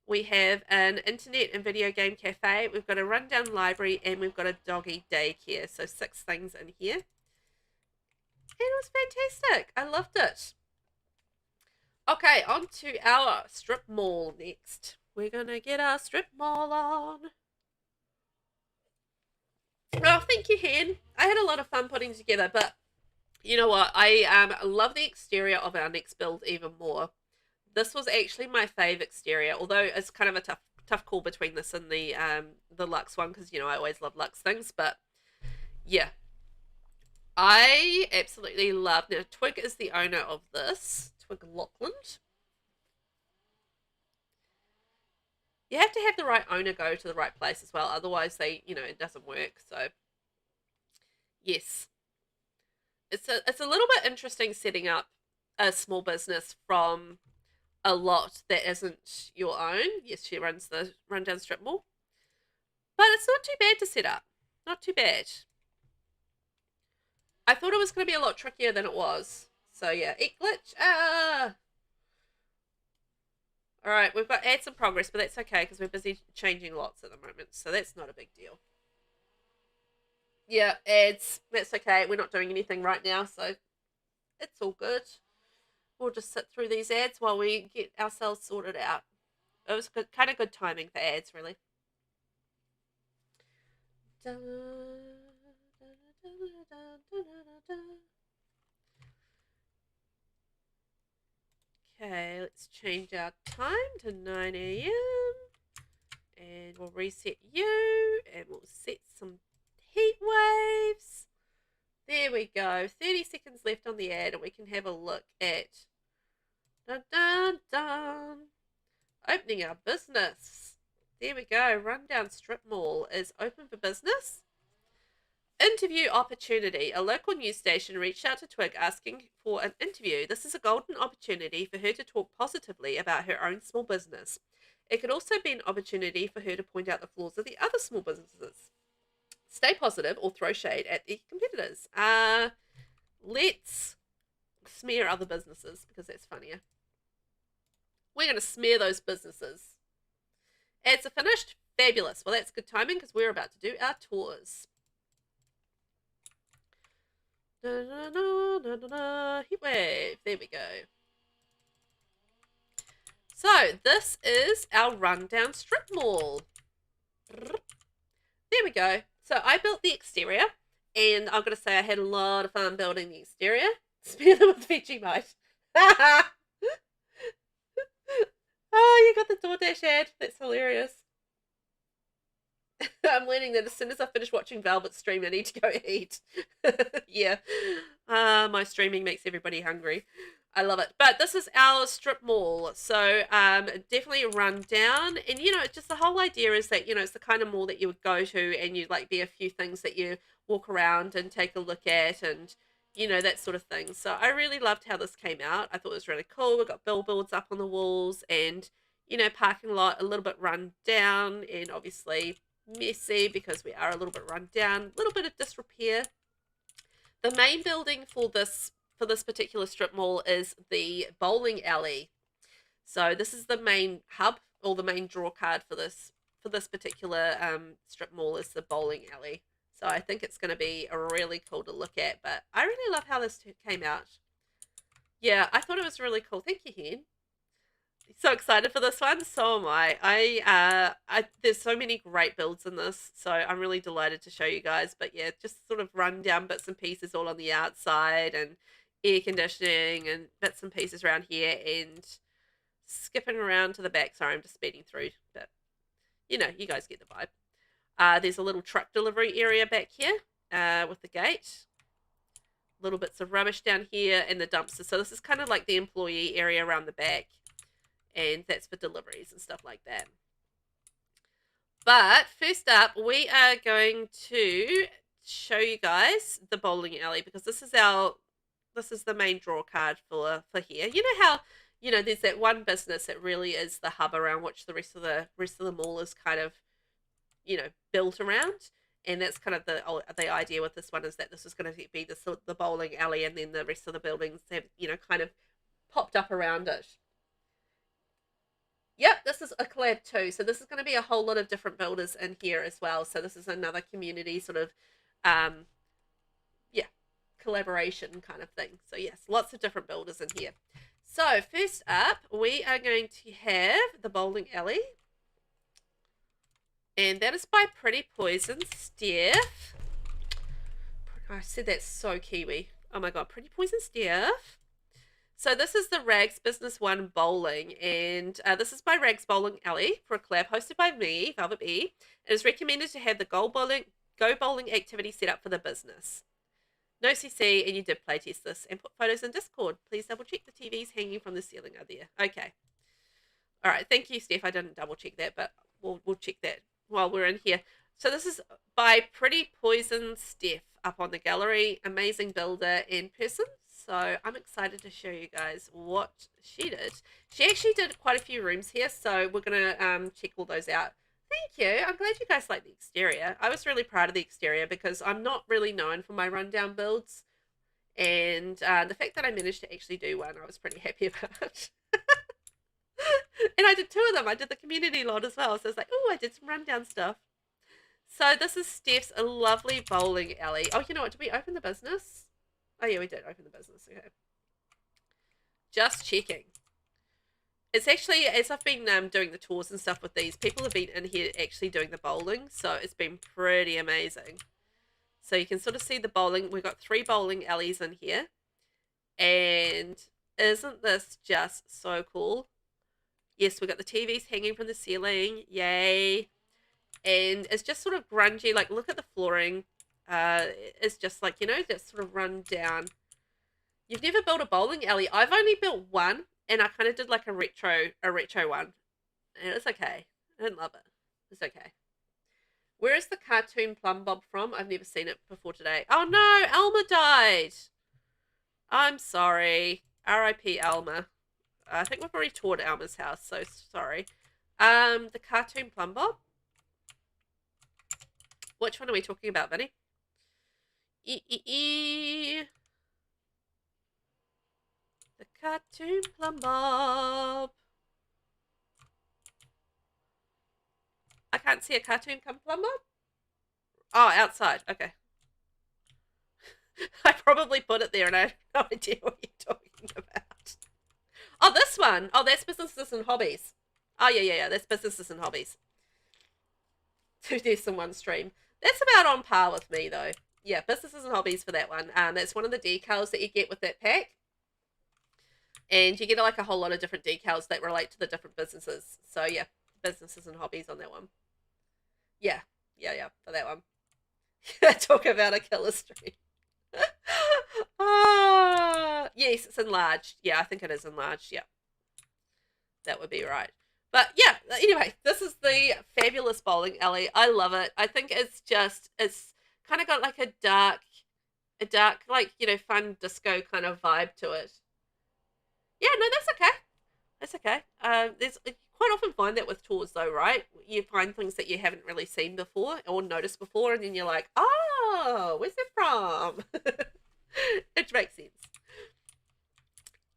We have an internet and video game cafe. We've got a rundown library, and we've got a doggy daycare. So 6 things in here. And it was fantastic. I loved it. Okay, on to our strip mall next. We're going to get our strip mall on. Oh, thank you, Hen. I had a lot of fun putting together, but you know what? I love the exterior of our next build even more. This was actually my fave exterior, although it's kind of a tough call between this and the luxe one, because, you know, I always love luxe things, but yeah. I absolutely love. Now, Twig is the owner of this. Twig Lockland. You have to have the right owner go to the right place as well. Otherwise, it doesn't work. So, yes. It's a little bit interesting setting up a small business from a lot that isn't your own. Yes, she runs the rundown strip mall. But it's not too bad to set up. Not too bad. I thought it was going to be a lot trickier than it was. So, yeah. Eat glitch. Alright, we've got ads in progress, but that's okay because we're busy changing lots at the moment. So, that's not a big deal. Yeah, ads. That's okay. We're not doing anything right now, so it's all good. We'll just sit through these ads while we get ourselves sorted out. It was kind of good timing for ads, really. Okay, let's change our time to 9 a.m. And we'll reset you, and we'll set some heat waves. There we go. 30 seconds left on the ad, and we can have a look at dun, dun, dun, opening our business. There we go. Rundown Strip Mall is open for business. Interview opportunity. A local news station reached out to Twig asking for an interview. This is a golden opportunity for her to talk positively about her own small business. It could also be an opportunity for her to point out the flaws of the other small businesses. Stay positive or throw shade at the competitors. Let's smear other businesses because that's funnier. We're going to smear those businesses. Ads are finished. Fabulous. Well, that's good timing because we're about to do our tours. Heat wave. There we go. So, this is our rundown strip mall. There we go. So, I built the exterior, and I'm going to say I had a lot of fun building the exterior. Smear them with Vegemite. Oh, you got the DoorDash ad. That's hilarious. I'm learning that as soon as I finish watching Velvet's stream, I need to go eat. Yeah. My streaming makes everybody hungry. I love it. But this is our strip mall. So definitely run down. And, just the whole idea is that, it's the kind of mall that you would go to and you'd be a few things that you walk around and take a look at and, that sort of thing. So I really loved how this came out. I thought it was really cool. We've got billboards up on the walls and, parking lot a little bit run down and obviously messy because we are a little bit run down, a little bit of disrepair. The main building for this particular strip mall is the bowling alley. So this is the main hub or the main draw card for this particular strip mall is the bowling alley. So I think it's going to be really cool to look at, but I really love how this came out. Yeah, I thought it was really cool. Thank you, Hen. So excited for this one. So am I. There's so many great builds in this, so I'm really delighted to show you guys. But yeah, just sort of run down bits and pieces all on the outside and air conditioning and bits and pieces around here and skipping around to the back. Sorry, I'm just speeding through, but you know, you guys get the vibe. There's a little truck delivery area back here with the gate. Little bits of rubbish down here and the dumpster. So this is kind of like the employee area around the back. And that's for deliveries and stuff like that. But first up, we are going to show you guys the bowling alley because this is the main draw card for here. You know how, you know, there's that one business that really is the hub around which the rest of the mall is kind of, you know, built around. And that's kind of the idea with this one is that this is going to be the bowling alley, and then the rest of the buildings have, you know, kind of popped up around it. Yep, this is a collab too. So this is going to be a whole lot of different builders in here as well. So this is another community sort of, yeah, collaboration kind of thing. So yes, lots of different builders in here. So first up, we are going to have the bowling alley. And that is by PRETTYPOISONSTEF. I said that's so Kiwi. Oh my God, PRETTYPOISONSTEF. So this is the Rags Business One Bowling, and this is by Rags Bowling Alley for a collab hosted by me, VelvettB. It is recommended to have the Go Bowling activity set up for the business. No CC, and you did playtest this and put photos in Discord. Please double check the TVs hanging from the ceiling are there. Okay. All right. Thank you, Steph. I didn't double check that, but we'll check that while we're in here. So this is by PRETTYPOISONSTEF up on the gallery. Amazing builder in person. So I'm excited to show you guys what she did. She actually did quite a few rooms here, so we're going to check all those out. Thank you. I'm glad you guys like the exterior. I was really proud of the exterior because I'm not really known for my rundown builds. And the fact that I managed to actually do one, I was pretty happy about. And I did two of them. I did the community lot as well. So I was like, oh, I did some rundown stuff. So this is Steph's lovely bowling alley. Oh, you know what? Did we open the business? Oh, yeah, we did open the business. Okay. Just checking. It's actually, as I've been doing the tours and stuff with these, people have been in here actually doing the bowling. So it's been pretty amazing. So you can sort of see the bowling. We've got 3 bowling alleys in here. And isn't this just so cool? Yes, we've got the TVs hanging from the ceiling. Yay. And it's just sort of grungy. Like, look at the flooring. It's just like, you know, that sort of run down. You've never built a bowling alley. I've only built one, and I kind of did like a retro one. And it's okay. I didn't love it. It's okay. Where is the cartoon Plum Bob from? I've never seen it before today. Oh no, Alma died. I'm sorry. R.I.P. Alma. I think we've already toured Alma's house, so sorry. The cartoon Plum Bob. Which one are we talking about, Vinny? The cartoon Plum Bob. I can't see a cartoon Plum Bob. Oh, outside. Okay. I probably put it there and I have no idea what you're talking about. Oh, this one. Oh, that's Businesses and Hobbies. Oh, yeah. That's Businesses and Hobbies. 2 deaths in 1 stream. That's about on par with me, though. Yeah, Businesses and Hobbies for that one. That's one of the decals that you get with that pack. And you get like a whole lot of different decals that relate to the different businesses. So, yeah, Businesses and Hobbies on that one. Yeah, for that one. Talk about a killer stream. Yes, it's enlarged. Yeah, I think it is enlarged. Yeah, that would be right. But yeah, anyway, this is the fabulous bowling alley. I love it. I think it's kind of got like a dark, like, you know, fun disco kind of vibe to it. Yeah, no, that's okay. That's okay. You quite often find that with tours though, right? You find things that you haven't really seen before or noticed before, and then you're like, oh, where's it from? It makes sense.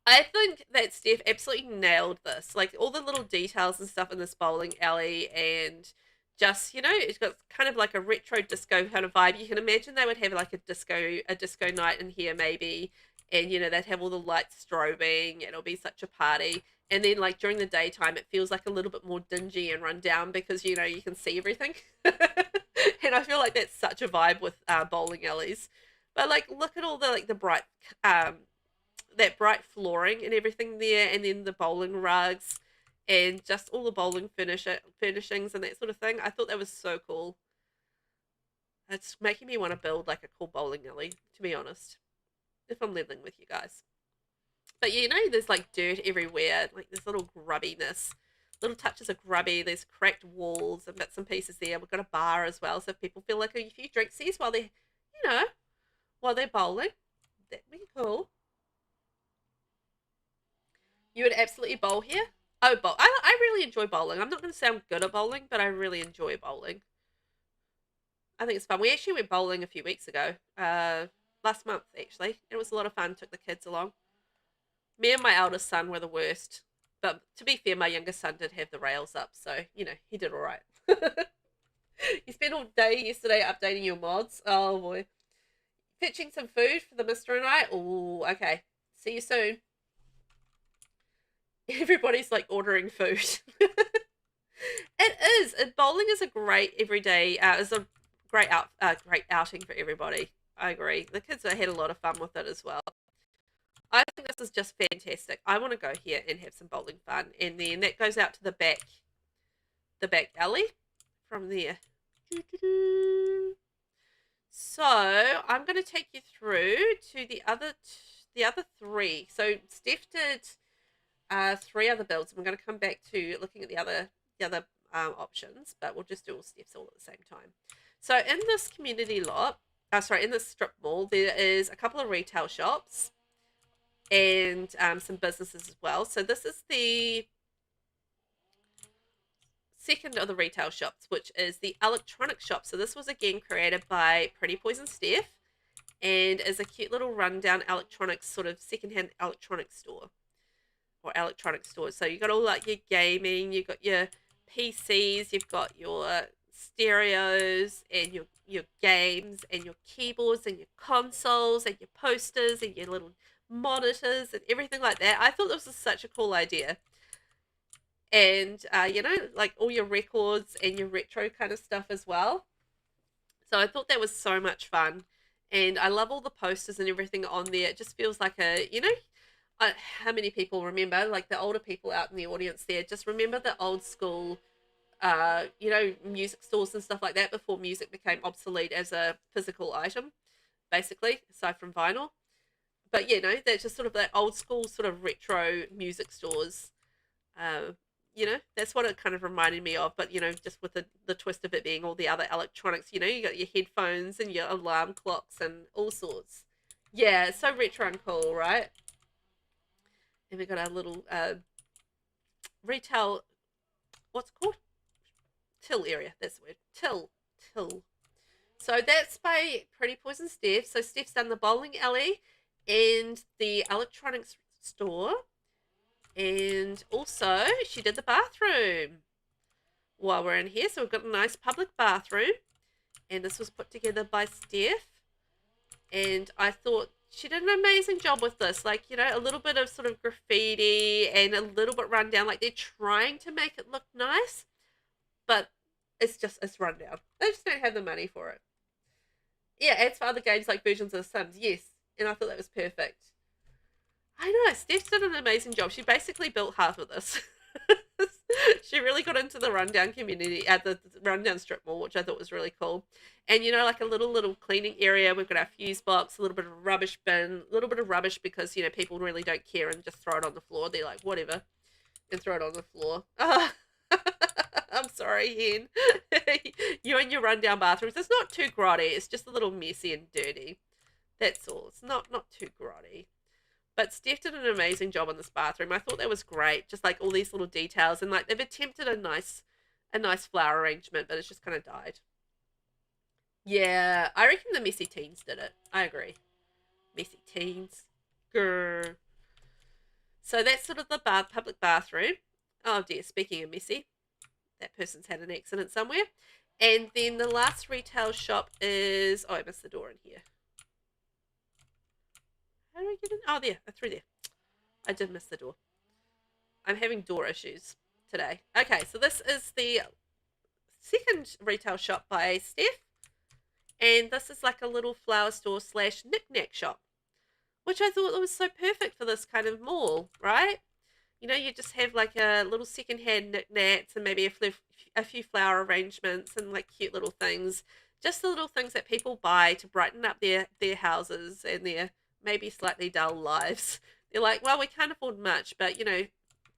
I think that Steph absolutely nailed this. Like, all the little details and stuff in this bowling alley, and just, you know, it's got kind of like a retro disco kind of vibe. You can imagine they would have like a disco night in here maybe, and, you know, they'd have all the lights strobing, and it'll be such a party. And then like during the daytime, it feels like a little bit more dingy and run down because, you know, you can see everything. And I feel like that's such a vibe with bowling alleys. But like, look at all the like the bright, that bright flooring and everything there, and then the bowling rugs, and just all the bowling furnishings and that sort of thing. I thought that was so cool. It's making me want to build like a cool bowling alley, to be honest, if I'm leveling with you guys. But you know, there's like dirt everywhere, like this little grubbiness, little touches of grubby. There's cracked walls and bits and pieces there. We've got a bar as well, so if people feel like a few drinks these while they're, you know, while they're bowling, that'd be cool. You would absolutely bowl here. Oh, bowl. I really enjoy bowling. I'm not going to say I'm good at bowling, but I really enjoy bowling. I think it's fun. We actually went bowling a few weeks ago. Last month, actually. It was a lot of fun. Took the kids along. Me and my eldest son were the worst. But to be fair, my youngest son did have the rails up. So, you know, he did all right. You spent all day yesterday updating your mods. Oh, boy. Pitching some food for the mister and I. Oh, okay. See you soon. Everybody's like ordering food. It is. Bowling is a great everyday, is a great outing for everybody. I agree. The kids had a lot of fun with it as well. I think this is just fantastic. I want to go here and have some bowling fun, and then that goes out to the back alley from there. So I'm going to take you through to the other three. So Steph did 3 other builds, and we're going to come back to looking at the other options, but we'll just do all Steph's all at the same time. So in this community lot, in this strip mall, there is a couple of retail shops and some businesses as well. So this is the second of the retail shops, which is the electronic shop. So this was again created by PRETTYPOISIONSTEF and is a cute little rundown electronics, sort of secondhand electronics store or electronic stores. So you've got all like your gaming, you've got your PCs, you've got your stereos and your games and your keyboards and your consoles and your posters and your little monitors and everything like that. I thought this was such a cool idea. And you know, like all your records and your retro kind of stuff as well. So I thought that was so much fun, and I love all the posters and everything on there. It just feels like a, you know, how many people remember, like the older people out in the audience there, just remember the old school you know, music stores and stuff like that before music became obsolete as a physical item, basically, aside from vinyl. But you know, that's just sort of that old school sort of retro music stores. You know, that's what it kind of reminded me of, but you know, just with the twist of it being all the other electronics. You know, you got your headphones and your alarm clocks and all sorts. Yeah, it's so retro and cool, right? And we got our little retail, what's it called? Till area, that's the word. Till. So that's by PRETTYPOISONSTEF. So Steph's done the bowling alley and the electronics store. And also she did the bathroom while we're in here. So we've got a nice public bathroom. And this was put together by Steph. And I thought she did an amazing job with this. Like, you know, a little bit of sort of graffiti and a little bit run down. Like they're trying to make it look nice, but it's run down. They just don't have the money for it. Yeah, adds for other games like versions of The Sims. Yes, and I thought that was perfect. I know, Steph did an amazing job. She basically built half of this. She really got into the rundown community at the rundown strip mall, which I thought was really cool. And you know, like a little cleaning area. We've got our fuse box, a little bit of a rubbish bin, a little bit of rubbish because, you know, people really don't care and just throw it on the floor. They're like, whatever, and throw it on the floor. I'm sorry, Hen. You and your rundown bathrooms. It's not too grotty. It's just a little messy and dirty. That's all. It's not too grotty. But Steph did an amazing job on this bathroom. I thought that was great. Just like all these little details, and like they've attempted a nice flower arrangement, but it's just kind of died. Yeah, I reckon the messy teens did it. I agree. Messy teens. Grr. So that's sort of the public bathroom. Oh dear, speaking of messy, that person's had an accident somewhere. And then the last retail shop is, oh, I missed the door in here. How do I get in? Oh, there, through there. I did miss the door. I'm having door issues today. Okay, so this is the second retail shop by Steph. And this is like a little flower store / knick-knack shop, which I thought was so perfect for this kind of mall, right? You know, you just have like a little secondhand knick-knacks and maybe a few flower arrangements and like cute little things. Just the little things that people buy to brighten up their houses and their maybe slightly dull lives. They're like, well, we can't afford much, but, you know,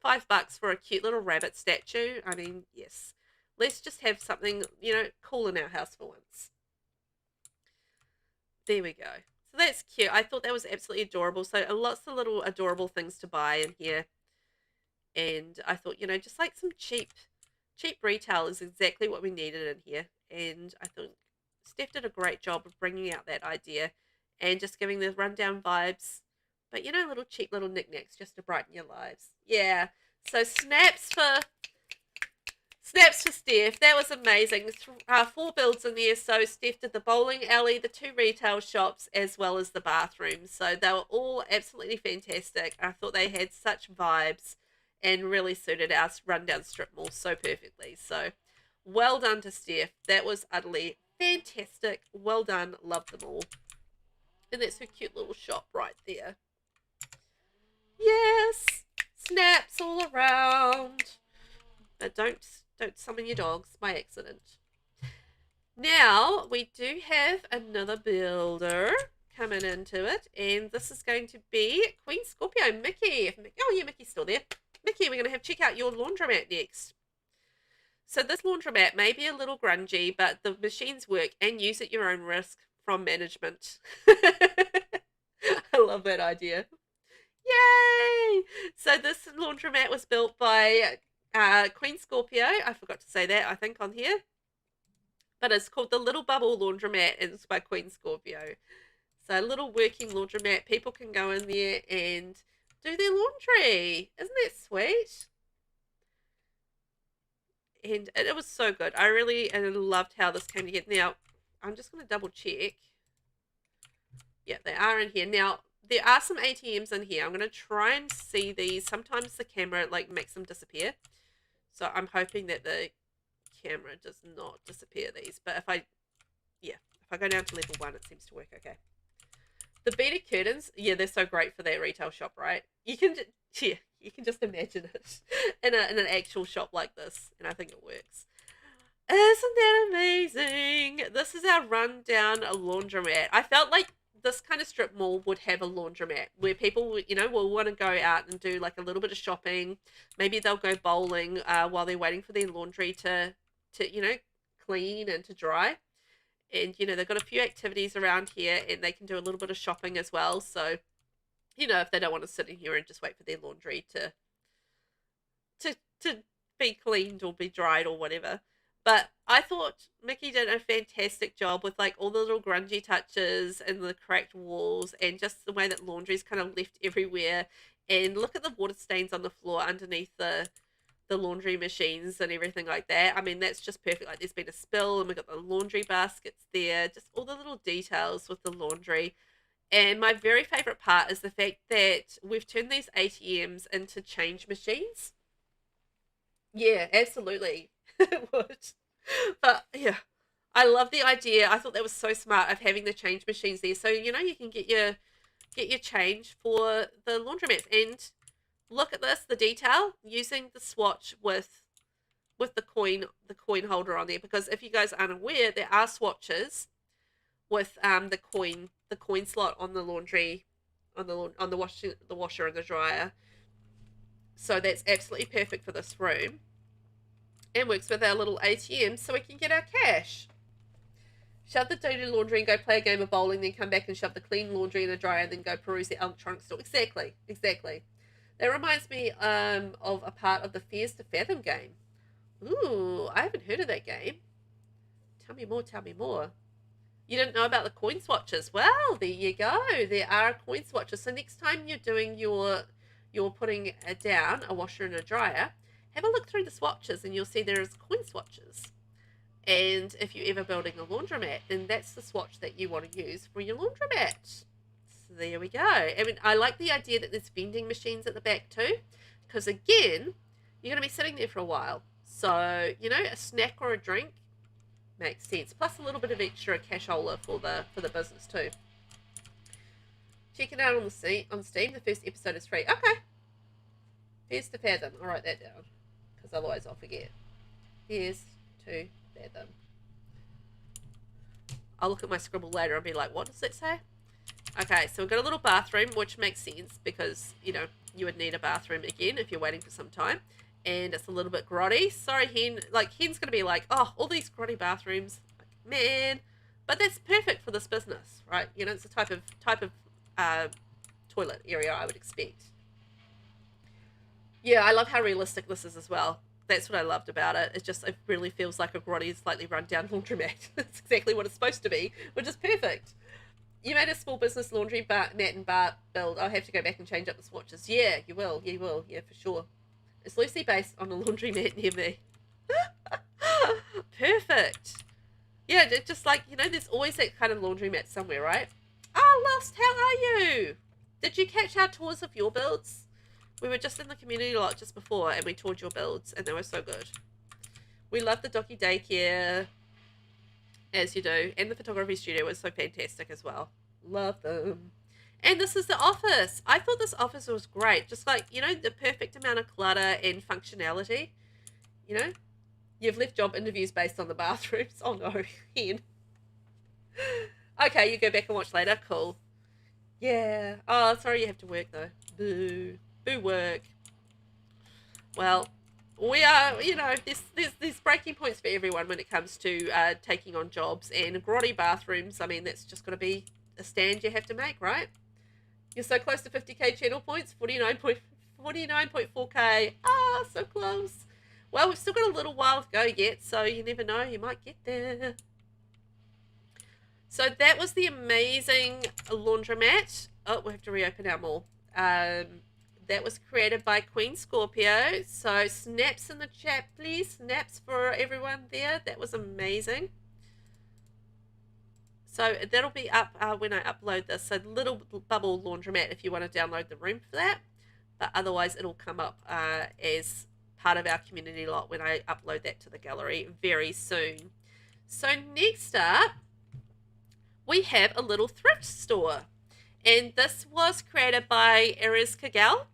$5 for a cute little rabbit statue. I mean, yes. Let's just have something, you know, cool in our house for once. There we go. So that's cute. I thought that was absolutely adorable. So lots of little adorable things to buy in here. And I thought, you know, just like some cheap retail is exactly what we needed in here. And I thought Steph did a great job of bringing out that idea and just giving the rundown vibes. But, you know, little cheap little knickknacks just to brighten your lives. Yeah. So snaps for Steph. That was amazing. 4 builds in there. So Steph did the bowling alley, the 2 retail shops, as well as the bathroom. So they were all absolutely fantastic. I thought they had such vibes and really suited our rundown strip mall so perfectly. So well done to Steph. That was utterly fantastic. Well done. Love them all. And that's her cute little shop right there. Yes. Snaps all around. But don't summon your dogs by accident. Now, we do have another builder coming into it, and this is going to be QUEENSKORPIO, Mickey. Oh, yeah, Mickey's still there. Mickey, we're going to have check out your laundromat next. So this laundromat may be a little grungy, but the machines work and use at your own risk from management. I love that idea. Yay! So this laundromat was built by QUEENSKORPIO. I forgot to say that, I think, on here. But it's called the Little Bubble Laundromat, and it's by QUEENSKORPIO. So a little working laundromat. People can go in there and do their laundry. Isn't that sweet? And it was so good. I really loved how this came together. Now, I'm just going to double check. Yeah, they are in here. Now, there are some ATMs in here. I'm going to try and see these. Sometimes the camera like makes them disappear. So I'm hoping that the camera does not disappear these. But if I go down to level 1, it seems to work okay. The beaded curtains, yeah, they're so great for that retail shop, right? You can just imagine it in an actual shop like this, and I think it works. Isn't that amazing? This is our rundown laundromat. I felt like this kind of strip mall would have a laundromat where people, you know, will want to go out and do like a little bit of shopping. Maybe they'll go bowling while they're waiting for their laundry to you know, clean and to dry. And, you know, they've got a few activities around here and they can do a little bit of shopping as well. So, you know, if they don't want to sit in here and just wait for their laundry to be cleaned or be dried or whatever. But I thought Mickey did a fantastic job with like all the little grungy touches and the cracked walls and just the way that laundry's kind of left everywhere. And look at the water stains on the floor underneath the laundry machines and everything like that. I mean, that's just perfect. Like there's been a spill and we've got the laundry baskets there. Just all the little details with the laundry. And my very favorite part is the fact that we've turned these ATMs into change machines. Yeah, absolutely. It would. But yeah, I love the idea. I thought that was so smart of having the change machines there. So, you know, you can get your change for the laundromats. And look at this, the detail, using the swatch with the coin holder on there. Because if you guys aren't aware, there are swatches with the coin slot on the laundry, on the washer and the dryer. So that's absolutely perfect for this room. And works with our little ATM so we can get our cash. Shove the dirty laundry and go play a game of bowling, then come back and shove the clean laundry in the dryer and then go peruse the electronic store. Exactly. That reminds me of a part of the Fears to Fathom game. Ooh, I haven't heard of that game. Tell me more. You didn't know about the coin swatches? Well, there you go. There are coin swatches. So next time you're doing you're putting down a washer and a dryer, have a look through the swatches and you'll see there's coin swatches. And if you're ever building a laundromat, then that's the swatch that you want to use for your laundromat. So there we go. I mean, I like the idea that there's vending machines at the back too, because again, you're going to be sitting there for a while. So, you know, a snack or a drink makes sense. Plus a little bit of extra cashola for the business too. Check it out on Steam. The first episode is free. Okay. Here's to Fathom. I'll write that down because otherwise I'll forget. Here's to Fathom. I'll look at my scribble later and be like, what does it say? Okay, so we've got a little bathroom, which makes sense because, you know, you would need a bathroom again if you're waiting for some time. And it's a little bit grotty. Sorry, Hen. Like, Hen's going to be like, oh, all these grotty bathrooms. Like, man. But that's perfect for this business, right? You know, it's a type of toilet area I would expect. Yeah, I love how realistic this is as well. That's what I loved about it. It really feels like a grotty, slightly run down laundromat. That's exactly what it's supposed to be, which is perfect. You made a small business laundry mat and bar build. I'll have to go back and change up the swatches. Yeah, you will. You will. Yeah, for sure. It's loosely based on a laundromat near me. Perfect. Yeah, just like, you know, there's always that kind of laundromat somewhere, right? Oh, Lost, how are you? Did you catch our tours of your builds? We were just in the community lot just before and we toured your builds and they were so good. We love the Doggy Daycare, as you do, and the photography studio was so fantastic as well. Love them. And this is the office. I thought this office was great. Just like, you know, the perfect amount of clutter and functionality. You know, you've left job interviews based on the bathrooms. Oh no, Hen. Okay, you go back and watch later. Cool. Yeah. Oh, sorry you have to work though. Boo. Boo work. Well, we are, you know, there's breaking points for everyone when it comes to taking on jobs, and grotty bathrooms, I mean, that's just got to be a stand you have to make, right? You're so close to 50k channel points, 49.4k. Ah, so close. Well, we've still got a little while to go yet, so you never know, you might get there. So that was the amazing laundromat. Oh, we have to reopen our mall. That was created by QUEENSKORPIO. So snaps in the chat, please. Snaps for everyone there. That was amazing. So that'll be up when I upload this. So little bubble laundromat if you want to download the room for that. But otherwise it'll come up as part of our community lot when I upload that to the gallery very soon. So next up, we have a little thrift store. And this was created by EREZKIGAL.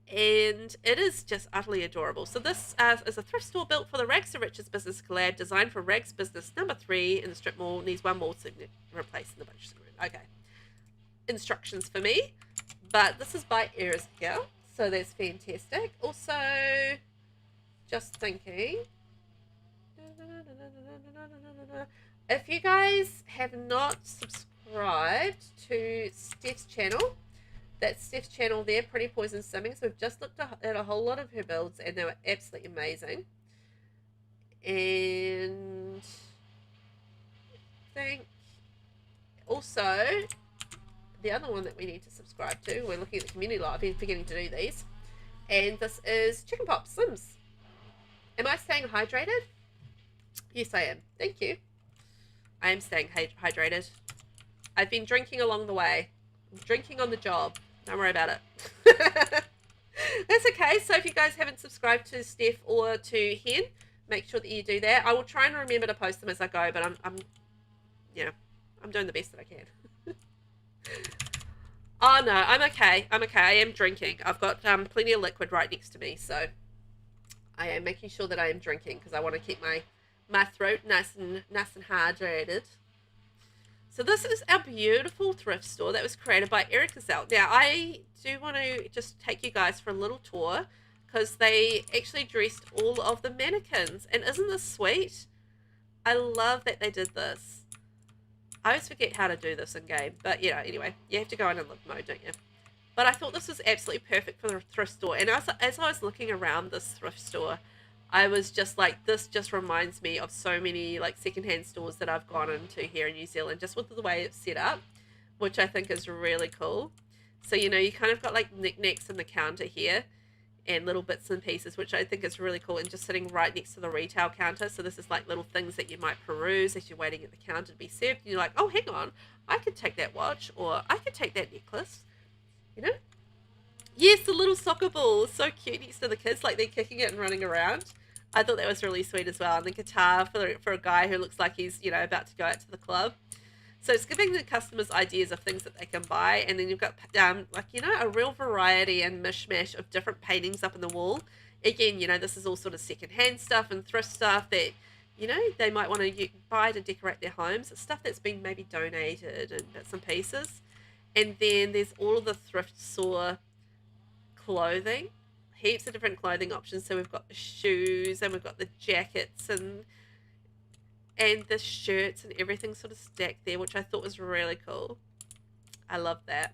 And it is just utterly adorable. So this is a thrift store built for the Rags to Riches Business Collab, designed for Rags Business number 3 in the strip mall. Needs one more to replace in the budget room. Okay. Instructions for me. But this is by EREZKIGAL. So that's fantastic. Also, just thinking. If you guys have not subscribed to Steph's channel, that's Steph's channel there, PRETTYPOISONSTEF. So we've just looked at a whole lot of her builds and they were absolutely amazing. And I think also the other one that we need to subscribe to, we're looking at the community lot, I've been forgetting to do these, and this is CHICKENPOPSSIMS. Am I staying hydrated? Yes, I am. Thank you. I am staying hydrated. I've been drinking along the way. I'm drinking on the job. Don't worry about it. That's okay. So if you guys haven't subscribed to Steph or to Hen, make sure that you do that. I will try and remember to post them as I go, but I'm doing the best that I can. Oh no, I'm okay. I'm okay. I am drinking. I've got plenty of liquid right next to me, so I am making sure that I am drinking because I want to keep my throat nice and hydrated. So this is our beautiful thrift store that was created by EREZKIGAL. Now, I do want to just take you guys for a little tour because they actually dressed all of the mannequins. And isn't this sweet? I love that they did this. I always forget how to do this in game. But, you know, anyway, you have to go in live mode, don't you? But I thought this was absolutely perfect for the thrift store. And as I was looking around this thrift store, I was just like, this just reminds me of so many like secondhand stores that I've gone into here in New Zealand, just with the way it's set up, which I think is really cool. So, you know, you kind of got like knickknacks in the counter here and little bits and pieces, which I think is really cool, and just sitting right next to the retail counter. So this is like little things that you might peruse as you're waiting at the counter to be served. And you're like, oh, hang on, I could take that watch, or I could take that necklace, you know? Yes, the little soccer ball. So cute next to the kids, like they're kicking it and running around. I thought that was really sweet as well. And the guitar for a guy who looks like he's, you know, about to go out to the club. So it's giving the customers ideas of things that they can buy. And then you've got, like, you know, a real variety and mishmash of different paintings up in the wall. Again, you know, this is all sort of secondhand stuff and thrift stuff that, you know, they might want to buy to decorate their homes. It's stuff that's been maybe donated and bits and pieces. And then there's all of the thrift store clothing, heaps of different clothing options. So we've got the shoes and we've got the jackets and the shirts and everything sort of stacked there, which I thought was really cool. I love that.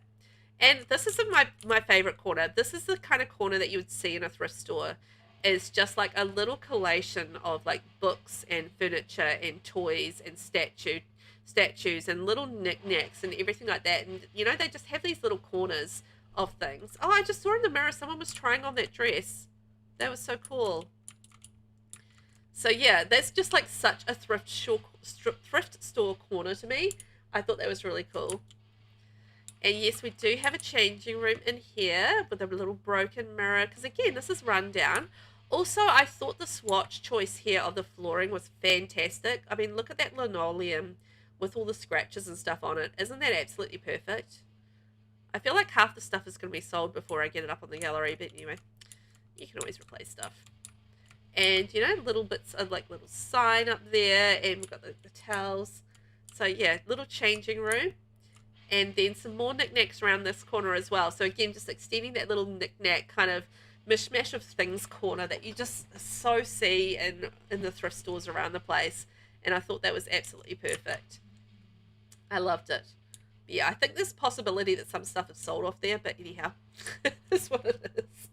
And this is my favorite corner. This is the kind of corner that you would see in a thrift store. It's just like a little collation of like books and furniture and toys and statues and little knickknacks and everything like that. And you know, they just have these little corners of things. Oh, I just saw in the mirror someone was trying on that dress. That was so cool. So yeah, that's just like such a thrift store corner to me. I thought that was really cool. And yes, we do have a changing room in here with a little broken mirror, because again, this is run down. Also, I thought the swatch choice here of the flooring was fantastic. I mean, look at that linoleum with all the scratches and stuff on it. Isn't that absolutely perfect? I feel like half the stuff is going to be sold before I get it up on the gallery, but anyway, you can always replace stuff. And, you know, little bits of like little sign up there, and we've got the towels. So yeah, little changing room. And then some more knickknacks around this corner as well. So again, just extending that little knickknack kind of mishmash of things corner that you just so see in the thrift stores around the place. And I thought that was absolutely perfect. I loved it. But yeah, I think there's possibility that some stuff is sold off there, but anyhow, that's what it is.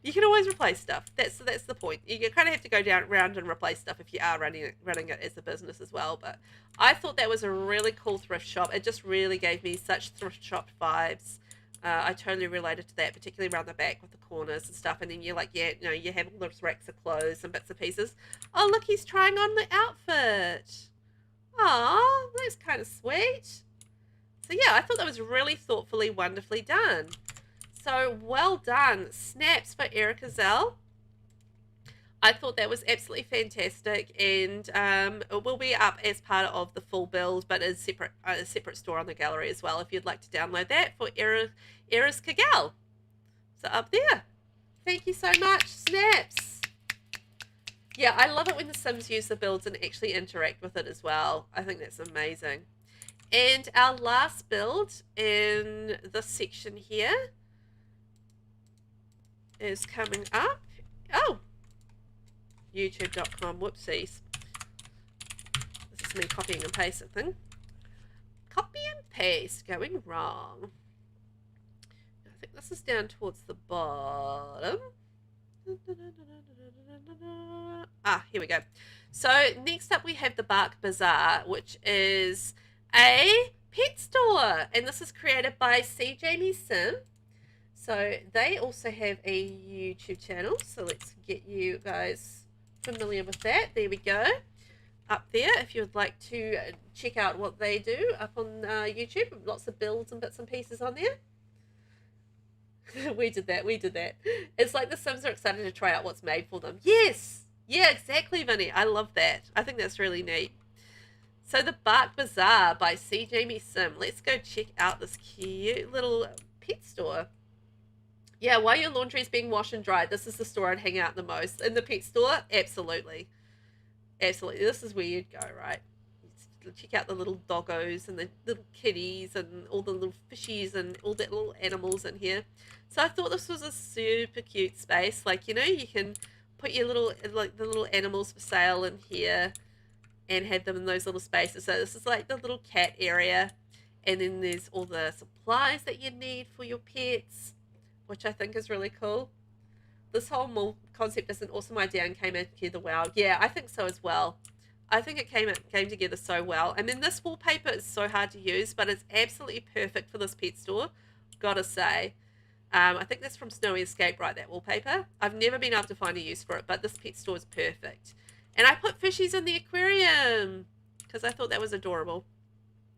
You can always replace stuff. That's the point. You kind of have to go around and replace stuff if you are running it as a business as well. But I thought that was a really cool thrift shop. It just really gave me such thrift shop vibes. I totally related to that, particularly around the back with the corners and stuff. And then you're like, yeah, you know, you have all those racks of clothes and bits and pieces. Oh, look, he's trying on the outfit. Aw, that's kind of sweet. So yeah, I thought that was really thoughtfully, wonderfully done. So well done. Snaps for EREZKIGAL. I thought that was absolutely fantastic, and it will be up as part of the full build, but is a separate store on the gallery as well if you'd like to download that for EREZKIGAL. So up there. Thank you so much, Snaps. Yeah, I love it when the Sims use the builds and actually interact with it as well. I think that's amazing. And our last build in this section here is coming up. Oh, youtube.com, whoopsies. This is me copying and pasting thing. Copy and paste going wrong. I think this is down towards the bottom. Ah, here we go. So next up we have the Bark Bazaar, which is a pet store, and this is created by SEEJAMIESIM. So they also have a YouTube channel, so let's get you guys familiar with that. There we go. Up there, if you would like to check out what they do up on YouTube. Lots of builds and bits and pieces on there. we did that. It's like the Sims are excited to try out what's made for them. Yes! Yeah, exactly, Vinny. I love that. I think that's really neat. So the Bark Bazaar by SEEJAMIESIM. Let's go check out this cute little pet store. Yeah, while your laundry is being washed and dried, this is the store I'd hang out the most. In the pet store, absolutely. Absolutely. This is where you'd go, right? Check out the little doggos and the little kitties and all the little fishies and all the little animals in here. So I thought this was a super cute space. Like, you know, you can put your little, like the little animals for sale in here and have them in those little spaces. So this is like the little cat area. And then there's all the supplies that you need for your pets, which I think is really cool. This whole mall concept is an awesome idea and came together well. Yeah, I think so as well. I think it came together so well. I mean, this wallpaper is so hard to use, but it's absolutely perfect for this pet store, gotta say. I think that's from Snowy Escape, right, that wallpaper. I've never been able to find a use for it, but this pet store is perfect. And I put fishies in the aquarium because I thought that was adorable.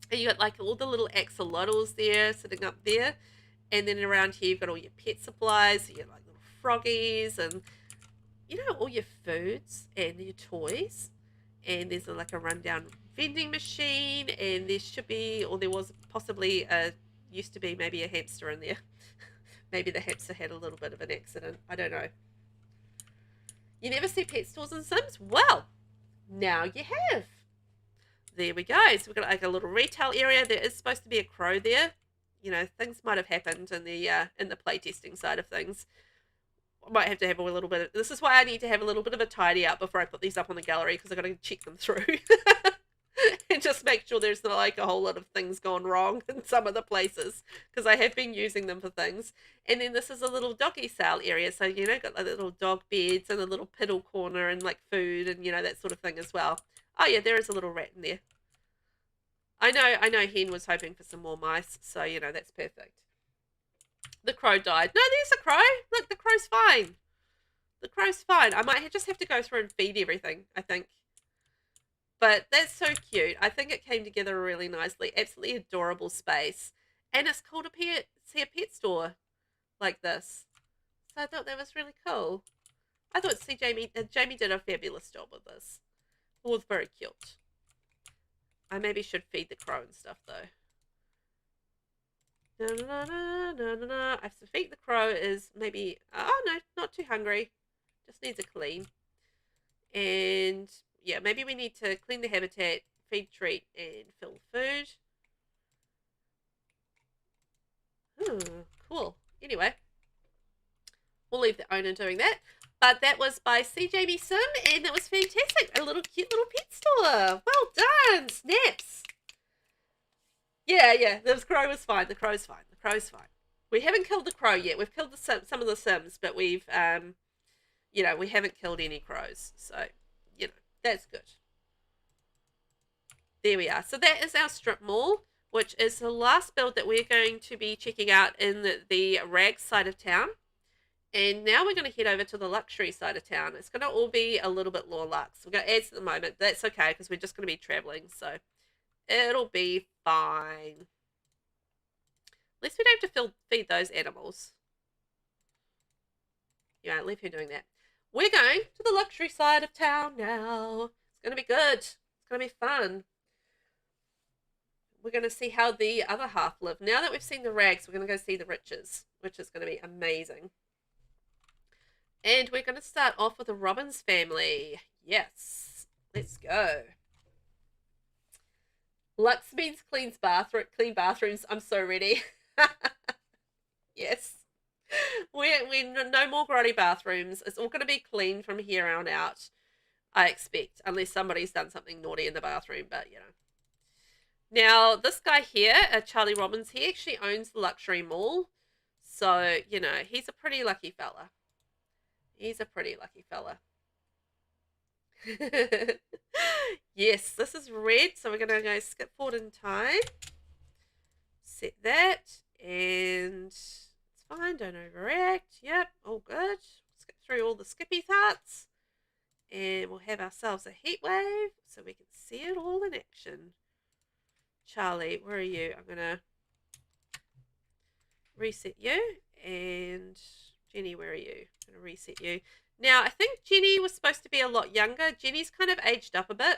And you got like all the little axolotls there sitting up there. And then around here, you've got all your pet supplies, so your like little froggies and, you know, all your foods and your toys. And there's like a rundown vending machine, and there should be, or there was possibly used to be maybe a hamster in there. Maybe the hamster had a little bit of an accident. I don't know. You never see pet stores in Sims? Well, now you have. There we go. So we've got like a little retail area. There is supposed to be a crow there. You know, things might have happened in the playtesting side of things. I might have to have a little bit of, this is why I need to have a little bit of a tidy up before I put these up on the gallery, because I've got to check them through and just make sure there's not like a whole lot of things gone wrong in some of the places, because I have been using them for things. And then this is a little doggy sale area, so you know, got like little dog beds and a little piddle corner and like food and, you know, that sort of thing as well. Oh yeah, there is a little rat in there. I know Hen was hoping for some more mice, so you know, that's perfect. The crow died. No, there's a crow. Look, the crow's fine. The crow's fine. I might just have to go through and feed everything, I think. But that's so cute. I think it came together really nicely. Absolutely adorable space. And it's cool to see a pet store like this. So I thought that was really cool. I thought Jamie did a fabulous job with this. It was very cute. I maybe should feed the crow and stuff, though. I have to feed the crow is maybe, oh no, not too hungry. Just needs a clean. And yeah, maybe we need to clean the habitat, feed, treat, and fill food. Cool. Anyway, we'll leave the owner doing that. But that was by SEEJAMIESIM, and that was fantastic. A little cute little pet store. Well done, snaps. Yeah, the crow was fine. The crow's fine. The crow's fine. We haven't killed the crow yet. We've killed some of the Sims, but we've, you know, we haven't killed any crows. So, you know, that's good. There we are. So that is our strip mall, which is the last build that we're going to be checking out in the rags side of town. And now we're going to head over to the luxury side of town. It's going to all be a little bit more luxe. We've got ads at the moment. That's okay, because we're just going to be traveling, so it'll be fine. At least we don't have to feed those animals. Yeah, leave her doing that. We're going to the luxury side of town now. It's going to be good. It's going to be fun. We're going to see how the other half live. Now that we've seen the rags, we're going to go see the riches, which is going to be amazing. And we're going to start off with the Robbins family. Yes. Let's go. Lux means clean bathrooms. I'm so ready. Yes. We're no more grotty bathrooms. It's all going to be clean from here on out, I expect. Unless somebody's done something naughty in the bathroom, but, you know. Now, this guy here, Charlie Robbins, he actually owns the luxury mall. So, you know, he's a pretty lucky fella. He's a pretty lucky fella. Yes, this is red, so we're going to go skip forward in time. Set that, and it's fine, don't overreact. Yep, all good. Skip through all the skippy parts, and we'll have ourselves a heat wave so we can see it all in action. Charlie, where are you? I'm going to reset you, and Jenny, where are you? I'm going to reset you. Now, I think Jenny was supposed to be a lot younger. Jenny's kind of aged up a bit.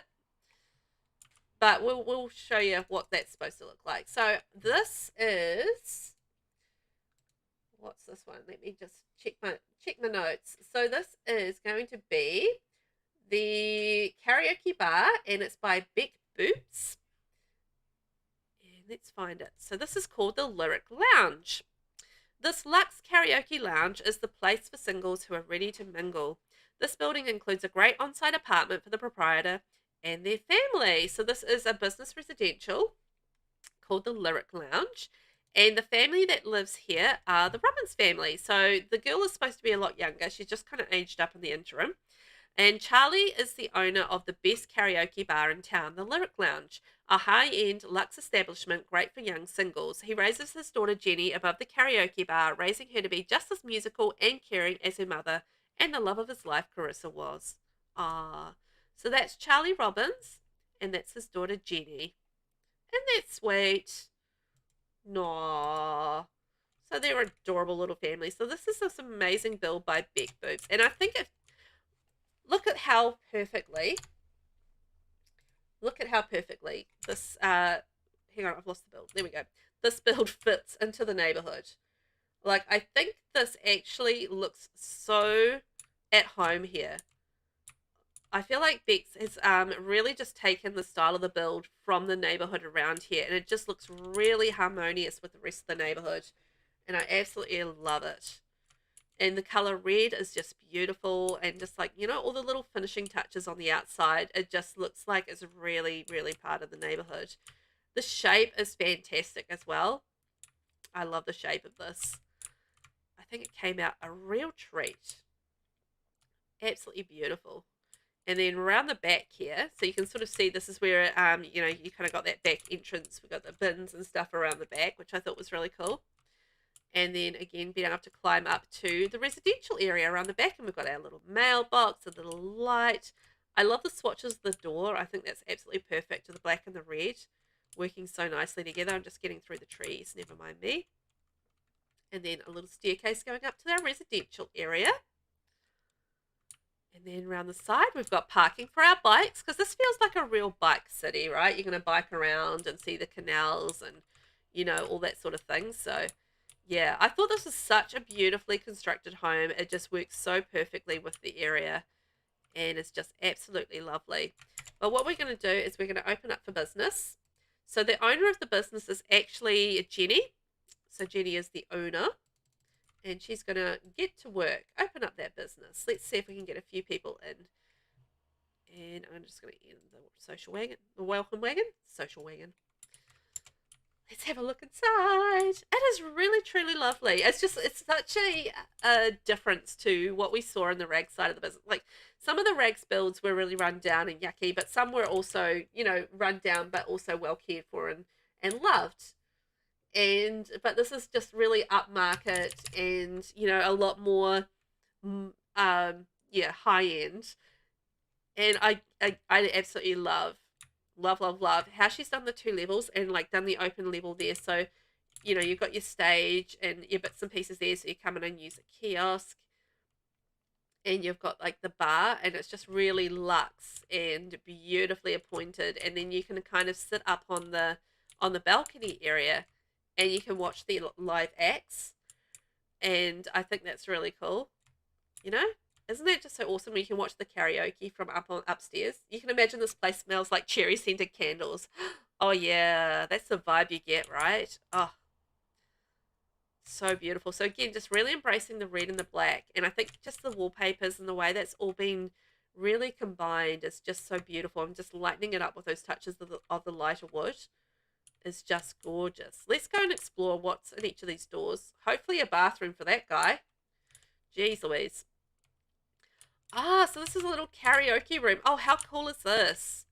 But we'll show you what that's supposed to look like. So this is, what's this one? Let me just check my notes. So this is going to be the karaoke bar, and it's by BECBOOPS. And let's find it. So this is called the Lyric Lounge. This luxe karaoke lounge is the place for singles who are ready to mingle. This building includes a great on-site apartment for the proprietor and their family. So this is a business residential called the Lyric Lounge. And the family that lives here are the Robbins family. So the girl is supposed to be a lot younger. She's just kind of aged up in the interim. And Charlie is the owner of the best karaoke bar in town, the Lyric Lounge, a high-end luxe establishment great for young singles. He raises his daughter Jenny above the karaoke bar, raising her to be just as musical and caring as her mother and the love of his life, Carissa, was. So that's Charlie Robbins, and that's his daughter Jenny. Isn't that sweet? No. So they're adorable little family. So this is this amazing build by BECBOOPS. And I think it, look at how perfectly this, hang on, I've lost the build. There we go. This build fits into the neighborhood. Like, I think this actually looks so at home here. I feel like Bex has really just taken the style of the build from the neighborhood around here, and it just looks really harmonious with the rest of the neighborhood, and I absolutely love it. And the color red is just beautiful, and just like, you know, all the little finishing touches on the outside, it just looks like it's really, really part of the neighborhood. The shape is fantastic as well. I love the shape of this. I think it came out a real treat. Absolutely beautiful. And then around the back here, so you can sort of see this is where, you know, you kind of got that back entrance. We've got the bins and stuff around the back, which I thought was really cool. And then again, being able to climb up to the residential area around the back. And we've got our little mailbox, a little light. I love the swatches of the door. I think that's absolutely perfect to the black and the red. Working so nicely together. I'm just getting through the trees, never mind me. And then a little staircase going up to our residential area. And then around the side, we've got parking for our bikes, because this feels like a real bike city, right? You're going to bike around and see the canals and, you know, all that sort of thing. So, yeah, I thought this was such a beautifully constructed home. It just works so perfectly with the area, and it's just absolutely lovely. But what we're going to do is we're going to open up for business. So the owner of the business is actually Jenny. So Jenny is the owner. And she's going to get to work, open up that business. Let's see if we can get a few people in. And I'm just going to end the social wagon, the welcome wagon, social wagon. Let's have a look inside. It is really, truly lovely. It's just, it's such a difference to what we saw in the rags side of the business. Like, some of the rags builds were really run down and yucky, but some were also, you know, run down, but also well cared for and loved. But this is just really upmarket and, you know, a lot more yeah, high end. And I absolutely love how she's done the 2 levels and like done the open level there. So, you know, you've got your stage and your bits and pieces there, so you come in and use a kiosk, and you've got like the bar, and it's just really luxe and beautifully appointed. And then you can kind of sit up on the balcony area, and you can watch the live acts, and I think that's really cool. You know, isn't that just so awesome when you can watch the karaoke from upstairs? You can imagine this place smells like cherry scented candles. Oh yeah, that's the vibe you get, right? Oh, so beautiful. So again, just really embracing the red and the black, and I think just the wallpapers and the way that's all been really combined is just so beautiful. I'm just lightening it up with those touches of the lighter wood. Is just gorgeous. Let's go and explore what's in each of these doors. Hopefully a bathroom for that guy. Jeez Louise. Ah, so this is a little karaoke room. Oh, how cool is this?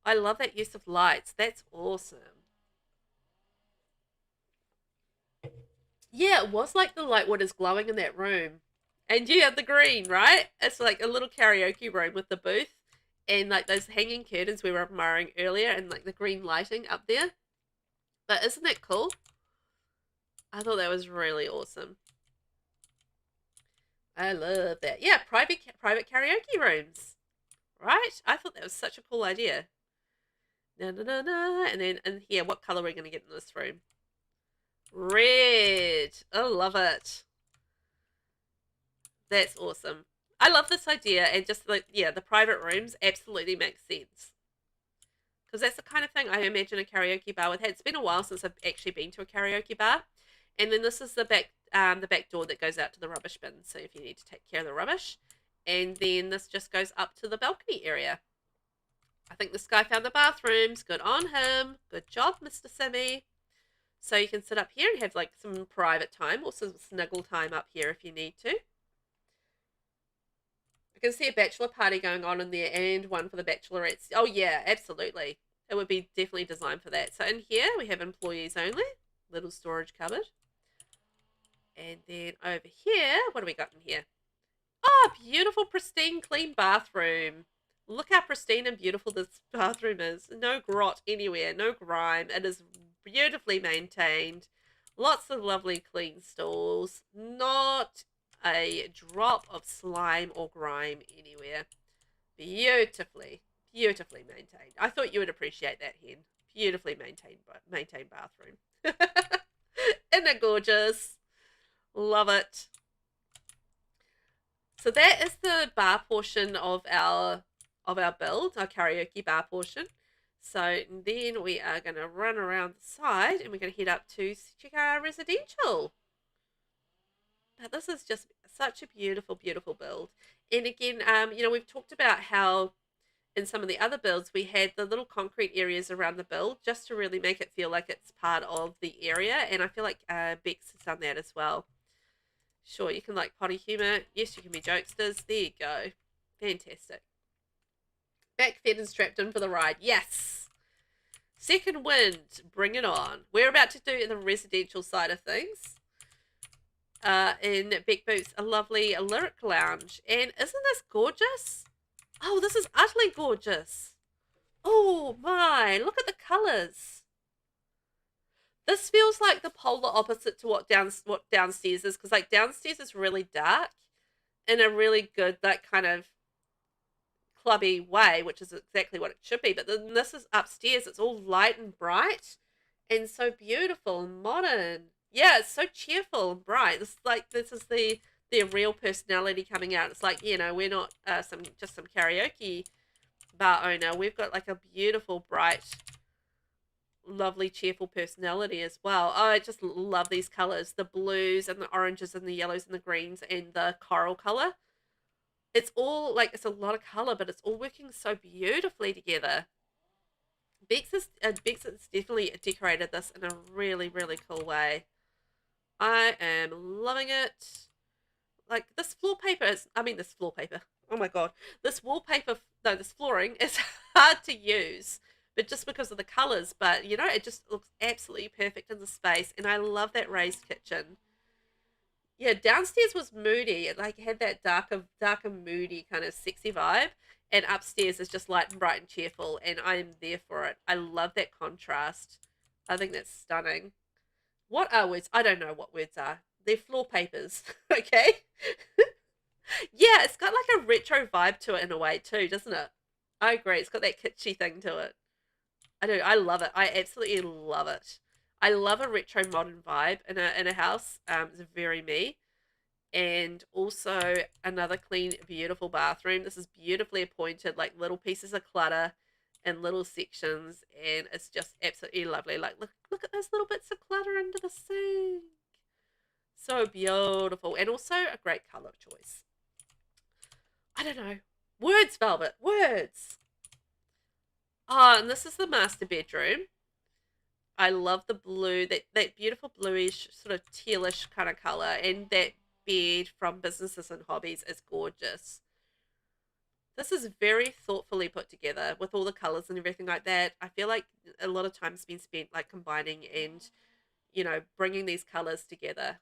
I love that use of lights. That's awesome. Yeah, it was like the light wood is glowing in that room. And yeah, the green, right? It's like a little karaoke room with the booth. And like those hanging curtains we were admiring earlier, and like the green lighting up there. But isn't that cool? I thought that was really awesome. I love that. Yeah, private karaoke rooms. Right? I thought that was such a cool idea. Na na na na. And then in here, what color are we going to get in this room? Red. I love it. That's awesome. I love this idea, and just like, yeah, the private rooms absolutely make sense. Because that's the kind of thing I imagine a karaoke bar would have. It's been a while since I've actually been to a karaoke bar. And then this is the back door that goes out to the rubbish bin. So if you need to take care of the rubbish. And then this just goes up to the balcony area. I think this guy found the bathrooms. Good on him. Good job, Mr. Simmy. So you can sit up here and have like some private time or some snuggle time up here if you need to. I can see a bachelor party going on in there and one for the bachelorettes. Oh, yeah, absolutely. It would be definitely designed for that. So in here, we have employees only. Little storage cupboard. And then over here, what do we got in here? Oh, beautiful, pristine, clean bathroom. Look how pristine and beautiful this bathroom is. No grot anywhere, no grime. It is beautifully maintained. Lots of lovely clean stalls. Not a drop of slime or grime anywhere. Beautifully, beautifully maintained. I thought you would appreciate that, Hen. Beautifully maintained bathroom. Isn't it gorgeous? Love it. So that is the bar portion of our build, our karaoke bar portion. So then we are going to run around the side and we're going to head up to check our residential. Now this is just such a beautiful, beautiful build. And again, you know, we've talked about how in some of the other builds we had the little concrete areas around the build just to really make it feel like it's part of the area. And I feel like Bex has done that as well. Sure, you can like potty humour. Yes, you can be jokesters. There you go. Fantastic. Back fed and strapped in for the ride. Yes. Second wind. Bring it on. We're about to do the residential side of things. In BECBOOPS, a lovely lyric lounge. And isn't this gorgeous? Oh, this is utterly gorgeous. Oh my, look at the colours. This feels like the polar opposite to what downstairs is, because like downstairs is really dark in a really good, that kind of clubby way, which is exactly what it should be. But then this is upstairs. It's all light and bright and so beautiful and modern. Yeah, it's so cheerful and bright. This is the real personality coming out. It's like, you know, we're not just some karaoke bar owner. We've got like a beautiful, bright, lovely, cheerful personality as well. Oh, I just love these colors, the blues and the oranges and the yellows and the greens and the coral color. It's all like, it's a lot of color, but it's all working so beautifully together. Bex has definitely decorated this in a really, really cool way. I am loving it. Like this floor paper is, this floor paper, oh my god, this wallpaper, no, this flooring is hard to use, but just because of the colors. But you know, it just looks absolutely perfect in the space. And I love that raised kitchen. Yeah, downstairs was moody. It like had that darker moody kind of sexy vibe. And upstairs is just light and bright and cheerful. And I am there for it. I love that contrast. I think that's stunning. What are words? I don't know what words are. They're floor papers. Okay. Yeah, it's got like a retro vibe to it in a way too, doesn't it? I agree. It's got that kitschy thing to it. I do. I love it. I absolutely love it. I love a retro modern vibe in a house. It's very me. And also another clean, beautiful bathroom. This is beautifully appointed, like little pieces of clutter and little sections, and it's just absolutely lovely. Like look at those little bits of clutter under the sink. So beautiful, and also a great color choice. I don't know. Words, Velvet. Words. Oh, and this is the master bedroom. I love the blue, that beautiful bluish, sort of tealish kind of color, and that bed from Businesses and Hobbies is gorgeous. This is very thoughtfully put together with all the colors and everything like that. I feel like a lot of time's been spent like combining and, you know, bringing these colors together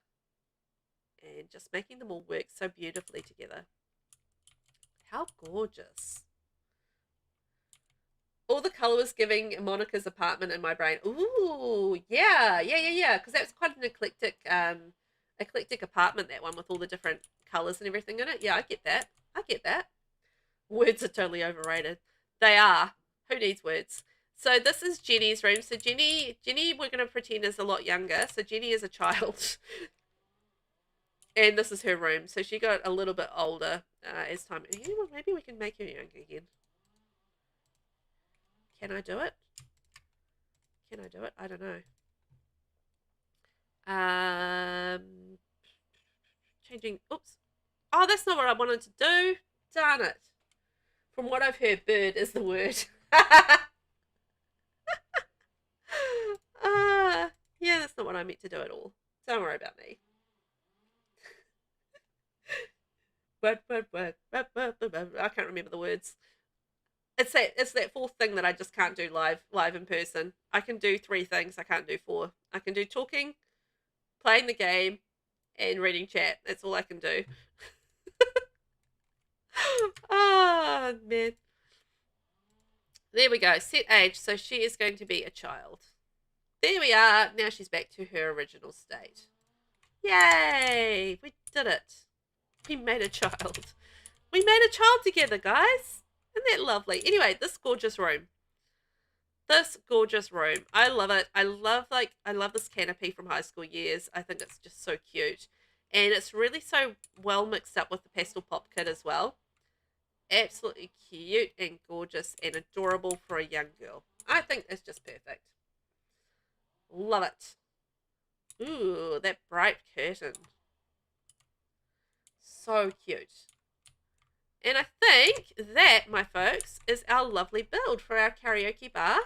and just making them all work so beautifully together. How gorgeous. All the color was giving Monica's apartment in my brain. Ooh, yeah. Because that was quite an eclectic apartment, that one, with all the different colors and everything in it. Yeah, I get that. Words are totally overrated. They are. Who needs words? So this is Jenny's room. So Jenny, we're going to pretend is a lot younger. So Jenny is a child. And this is her room. So she got a little bit older as time. Maybe we can make her younger again. Can I do it? I don't know. Changing. Oops. Oh, that's not what I wanted to do. Darn it. From what I've heard, bird is the word. Yeah, that's not what I meant to do at all. Don't worry about me. What? I can't remember the words. It's that fourth thing that I just can't do live in person. I can do 3 things. I can't do 4. I can do talking, playing the game, and reading chat. That's all I can do. Oh, man. There we go. Set age. So she is going to be a child. there we are. Now she's back to her original state. Yay! We did it. We made a child. We made a child together, guys. Isn't that lovely? Anyway, this gorgeous room. This gorgeous room. I love it. I love this canopy from high school years. I think it's just so cute. And it's really so well mixed up with the pastel pop kit as well. Absolutely cute and gorgeous and adorable for a young girl. I think it's just perfect. Love it. Ooh, that bright curtain. So cute. And I think that, my folks, is our lovely build for our karaoke bar,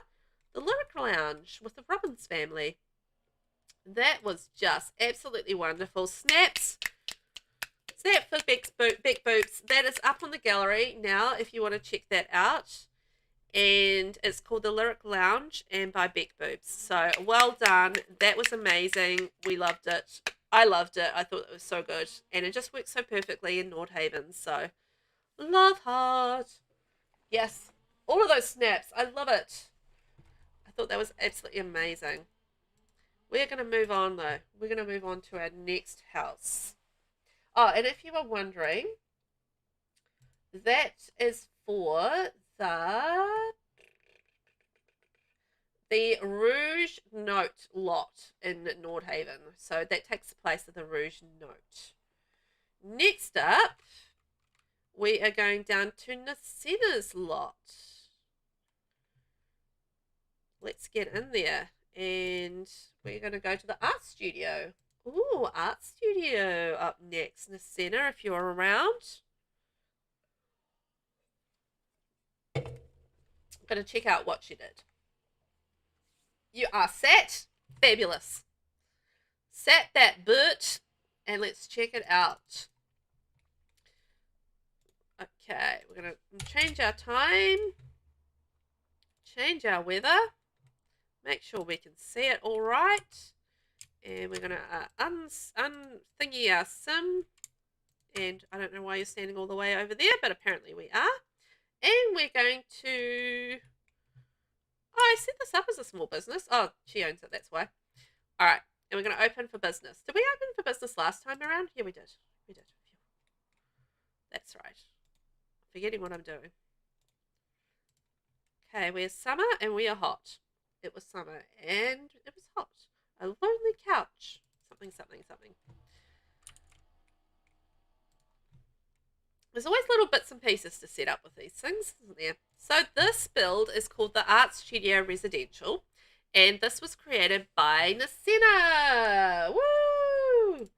the Lyric Lounge with the Robbins family. That was just absolutely wonderful. Snaps. Snap for BECBOOPS. That is up on the gallery now if you want to check that out. And it's called the Lyric Lounge and by BECBOOPS. So well done. That was amazing. We loved it. I loved it. I thought it was so good. And it just works so perfectly in Nordhaven. So love heart. Yes. All of those snaps. I love it. I thought that was absolutely amazing. We're going to move on though. We're going to move on to our next house. Oh, and if you were wondering, that is for the Rouge Note lot in Nordhaven. So that takes the place of the Rouge Note. Next up, we are going down to NISCENNA's lot. Let's get in there. And we're going to go to the art studio. Ooh, art studio up next. NISCENNA, if you're around. I'm going to check out what she did. You are set. Fabulous. Set that boot. And let's check it out. Okay, we're going to change our time. Change our weather. Make sure we can see it all right. And we're going to unthingy our sim. And I don't know why you're standing all the way over there, but apparently we are. And we're going to... Oh, I set this up as a small business. Oh, she owns it, that's why. All right, and we're going to open for business. Did we open for business last time around? Yeah, we did. We did. That's right. Forgetting what I'm doing. Okay, we're summer and we are hot. It was summer and it was hot. A lonely couch. Something, something, something. There's always little bits and pieces to set up with these things, isn't there? So this build is called the Art Studio Residential. And this was created by NISCENNA. Woo!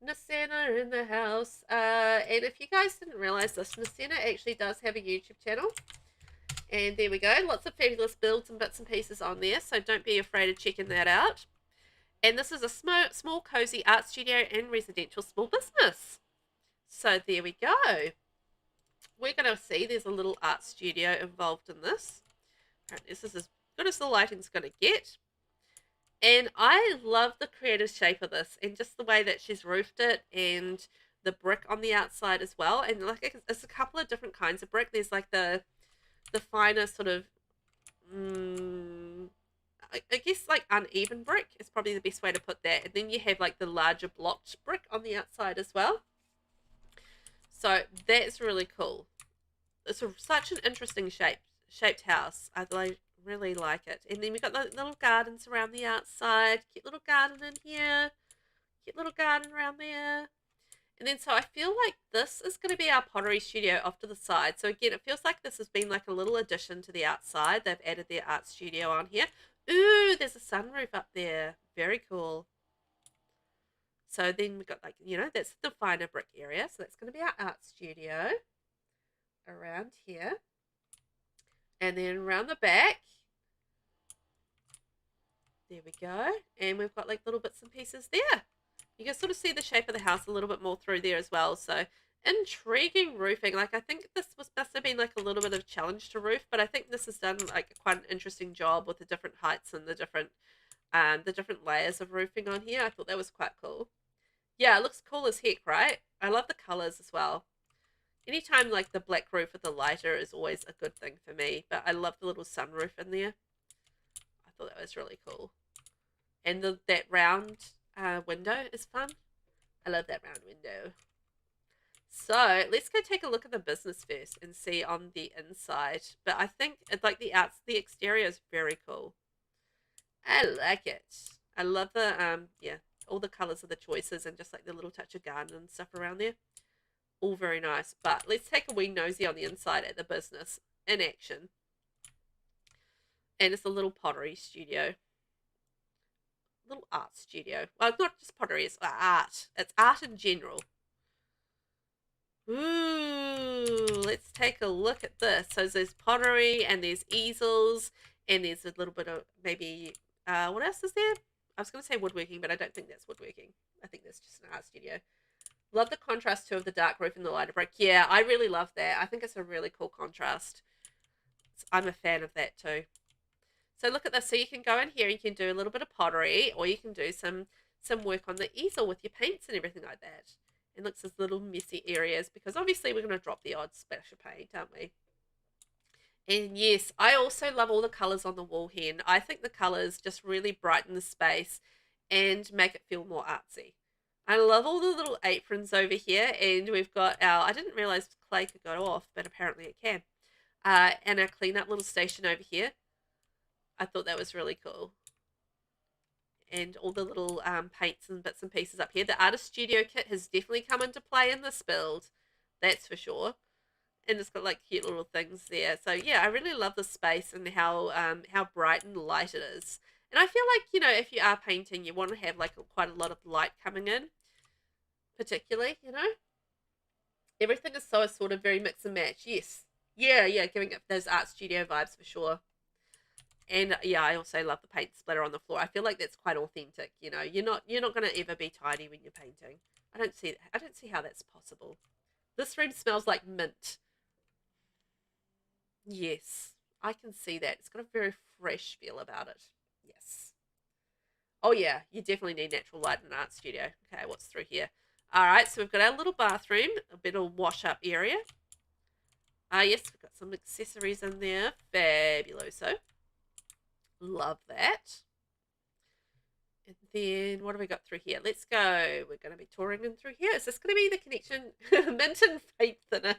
NISCENNA in the house. And if you guys didn't realize this, NISCENNA actually does have a YouTube channel. And there we go. Lots of fabulous builds and bits and pieces on there. So don't be afraid of checking that out. And this is a small cozy art studio and residential small business. So there we go. We're going to see there's a little art studio involved in this. This is as good as the lighting's going to get. And I love the creative shape of this and just the way that she's roofed it and the brick on the outside as well. And like it's a couple of different kinds of brick. There's like the finer sort of, I guess like uneven brick is probably the best way to put that. And then you have like the larger blocked brick on the outside as well. So that's really cool. It's such an interesting shaped house. I really like it. And then we've got the little gardens around the outside. Cute little garden in here. Cute little garden around there. And then so I feel like this is going to be our pottery studio off to the side. So again, it feels like this has been like a little addition to the outside. They've added their art studio on here. Ooh, there's a sunroof up there. Very cool. So then we've got like, you know, that's the finer brick area. So that's going to be our art studio around here. And then around the back, there we go. And we've got like little bits and pieces there. You can sort of see the shape of the house a little bit more through there as well. So intriguing roofing. Like I think this must have been like a little bit of a challenge to roof, but I think this has done like quite an interesting job with the different heights and the different layers of roofing on here. I thought that was quite cool. Yeah, it looks cool as heck, right? I love the colors as well. Anytime like the black roof with the lighter is always a good thing for me, but I love the little sunroof in there. I thought that was really cool. And that round window is fun. I love that round window. So let's go take a look at the business first and see on the inside. But I think like the exterior is very cool. I like it. I love the yeah, all the colors of the choices and just like the little touch of garden and stuff around there. All very nice. But let's take a wee nosy on the inside at the business in action. And it's a little pottery studio. Little art studio. Well, it's not just pottery, it's art. It's art in general. Ooh, let's take a look at this. So there's pottery and there's easels and there's a little bit of maybe, what else is there? I was going to say woodworking, but I don't think that's woodworking. I think that's just an art studio. Love the contrast too of the dark roof and the lighter brick. Yeah, I really love that. I think it's a really cool contrast. I'm a fan of that too. So look at this. So you can go in here, you can do a little bit of pottery, or you can do some work on the easel with your paints and everything like that. And looks as little messy areas because obviously we're going to drop the odd splash of paint, aren't we? And yes, I also love all the colours on the wall here. And I think the colours just really brighten the space and make it feel more artsy. I love all the little aprons over here, and we've got our, I didn't realise clay could go off, but apparently it can. And our clean up little station over here. I thought that was really cool. And all the little paints and bits and pieces up here. The artist studio kit has definitely come into play in this build. That's for sure. And it's got like cute little things there. So yeah, I really love the space and how bright and light it is. And I feel like, you know, if you are painting, you want to have like quite a lot of light coming in. Particularly, you know. Everything is so sort of very mix and match. Yes. Yeah, giving it those art studio vibes for sure. And yeah, I also love the paint splatter on the floor. I feel like that's quite authentic. You know, you're not going to ever be tidy when you're painting. I don't see how that's possible. This room smells like mint. Yes, I can see that. It's got a very fresh feel about it. Yes. Oh yeah, you definitely need natural light in an art studio. Okay, what's through here? All right, so we've got our little bathroom, a bit of wash up area. Yes, we've got some accessories in there. Fabuloso. Love that. And then what have we got through here? Let's go. We're going to be touring in through here. Is this going to be the connection? Mint and vape thinner.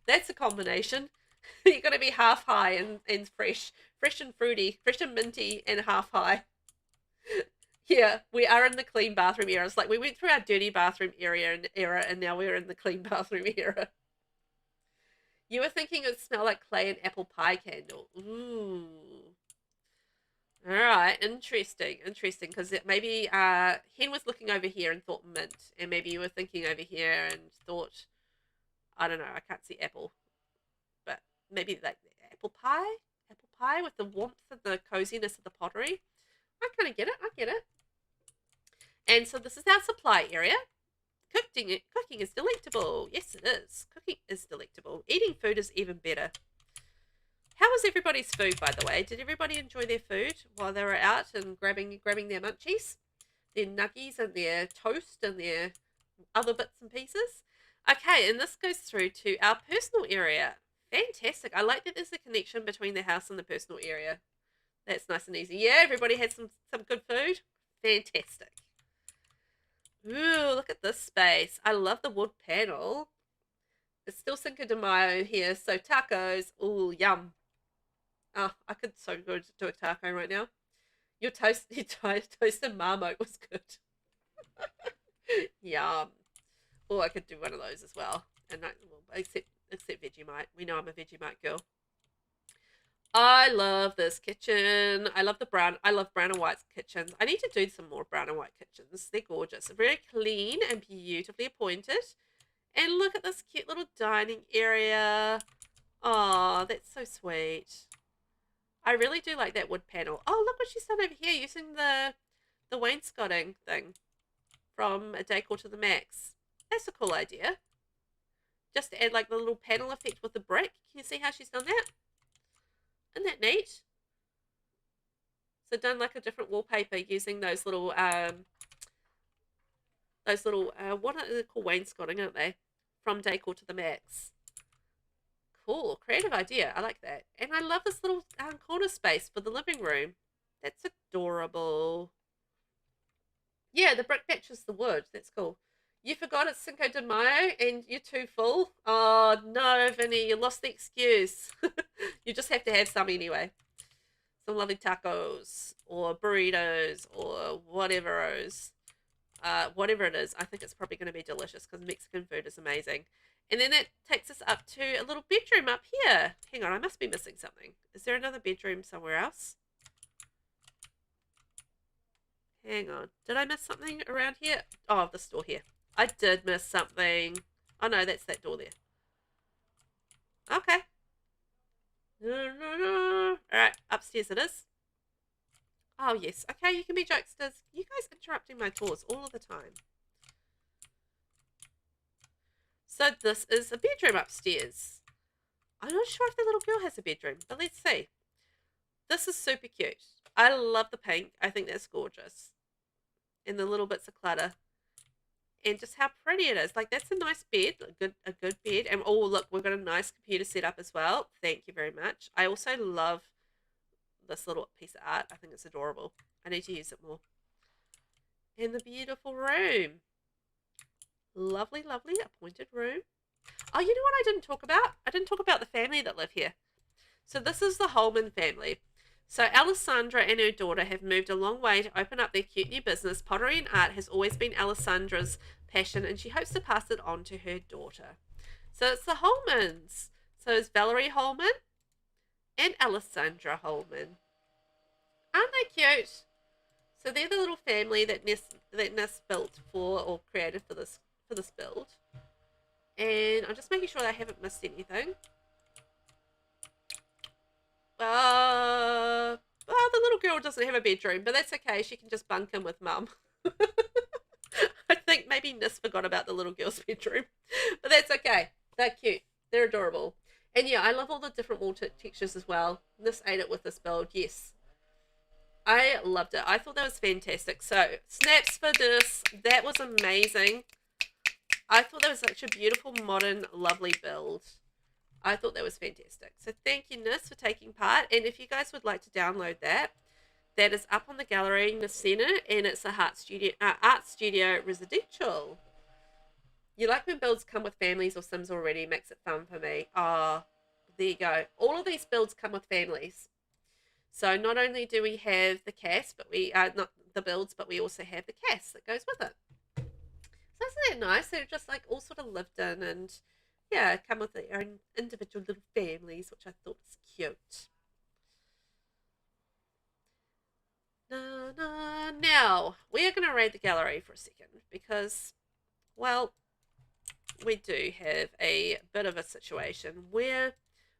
That's a combination. You're going to be half high and fresh and fruity, fresh and minty and half high. Yeah, we are in the clean bathroom era. It's like we went through our dirty bathroom era and now we're in the clean bathroom era. You were thinking it would smell like clay and apple pie candle. Ooh. All right, interesting, because maybe Hen was looking over here and thought mint, and maybe you were thinking over here and thought, I don't know, I can't see apple, but maybe like apple pie with the warmth and the coziness of the pottery. I kind of get it. And so this is our supply area. Cooking is delectable. Yes, it is. Cooking is delectable. Eating food is even better. How was everybody's food, by the way? Did everybody enjoy their food while they were out and grabbing their munchies? Their nuggies and their toast and their other bits and pieces? Okay, and this goes through to our personal area. Fantastic. I like that there's a connection between the house and the personal area. That's nice and easy. Yeah, everybody had some good food? Fantastic. Ooh, look at this space. I love the wood panel. It's still Cinco de Mayo here, so tacos. Ooh, yum. Oh, I could so good do a taco right now. Your toasted marmite was good. Yum. Oh, I could do one of those as well. And except Vegemite. We know I'm a Vegemite girl. I love this kitchen. I love brown and white kitchens. I need to do some more brown and white kitchens. They're gorgeous. Very clean and beautifully appointed. And look at this cute little dining area. Oh, that's so sweet. I really do like that wood panel. Oh, look what she's done over here using the wainscoting thing from a decor to the max. That's a cool idea. Just to add like the little panel effect with the brick. Can you see how she's done that? Isn't that neat? So done like a different wallpaper using those little what are they called, wainscoting, aren't they? From decor to the max. Cool, creative idea. I like that. And I love this little corner space for the living room. That's adorable. Yeah, the brick matches the wood. That's cool. You forgot it's Cinco de Mayo and you're too full? Oh, no, Vinny, you lost the excuse. You just have to have some anyway. Some lovely tacos or burritos or whatever it is. I think it's probably going to be delicious because Mexican food is amazing. And then that takes us up to a little bedroom up here. Hang on, I must be missing something. Is there another bedroom somewhere else? Hang on. Did I miss something around here? Oh, this door here. I did miss something. Oh, no, that's that door there. Okay. All right, upstairs it is. Oh, yes. Okay, you can be jokesters. You guys interrupting my tours all of the time. So this is a bedroom upstairs. I'm not sure if the little girl has a bedroom, but let's see. This is super cute. I love the pink. I think that's gorgeous. And the little bits of clutter. And just how pretty it is. Like, that's a nice bed. A good bed. And, oh, look, we've got a nice computer set up as well. Thank you very much. I also love this little piece of art. I think it's adorable. I need to use it more. And the beautiful room. Lovely, lovely appointed room. Oh, you know what I didn't talk about? I didn't talk about the family that live here. So this is the Holman family. So Alessandra and her daughter have moved a long way to open up their cute new business. Pottery and art has always been Alessandra's passion, and she hopes to pass it on to her daughter. So it's the Holmans. So it's Valerie Holman and Alessandra Holman. Aren't they cute? So they're the little family that Nis built for, or created for this build. And I'm just making sure I haven't missed anything. Well, the little girl doesn't have a bedroom, but that's okay. She can just bunk in with mum. I think maybe Nis forgot about the little girl's bedroom, but that's okay. They're cute. They're adorable. And yeah, I love all the different wall textures as well. Nis ate it with this build. Yes. I loved it. I thought that was fantastic. So, snaps for this. That was amazing. I thought that was such a beautiful, modern, lovely build. I thought that was fantastic. So thank you, Nis, for taking part. And if you guys would like to download that, that is up on the gallery, NISCENNA, and it's a art studio residential. You like when builds come with families or sims already, makes it fun for me. Ah, there you go. All of these builds come with families. So not only do we have the cast, but we not the builds, but we also have the cast that goes with it. So isn't that nice? They're just like all sort of lived in and yeah, come with their own individual little families, which I thought was cute. Now, we are going to raid the gallery for a second because, well, we do have a bit of a situation where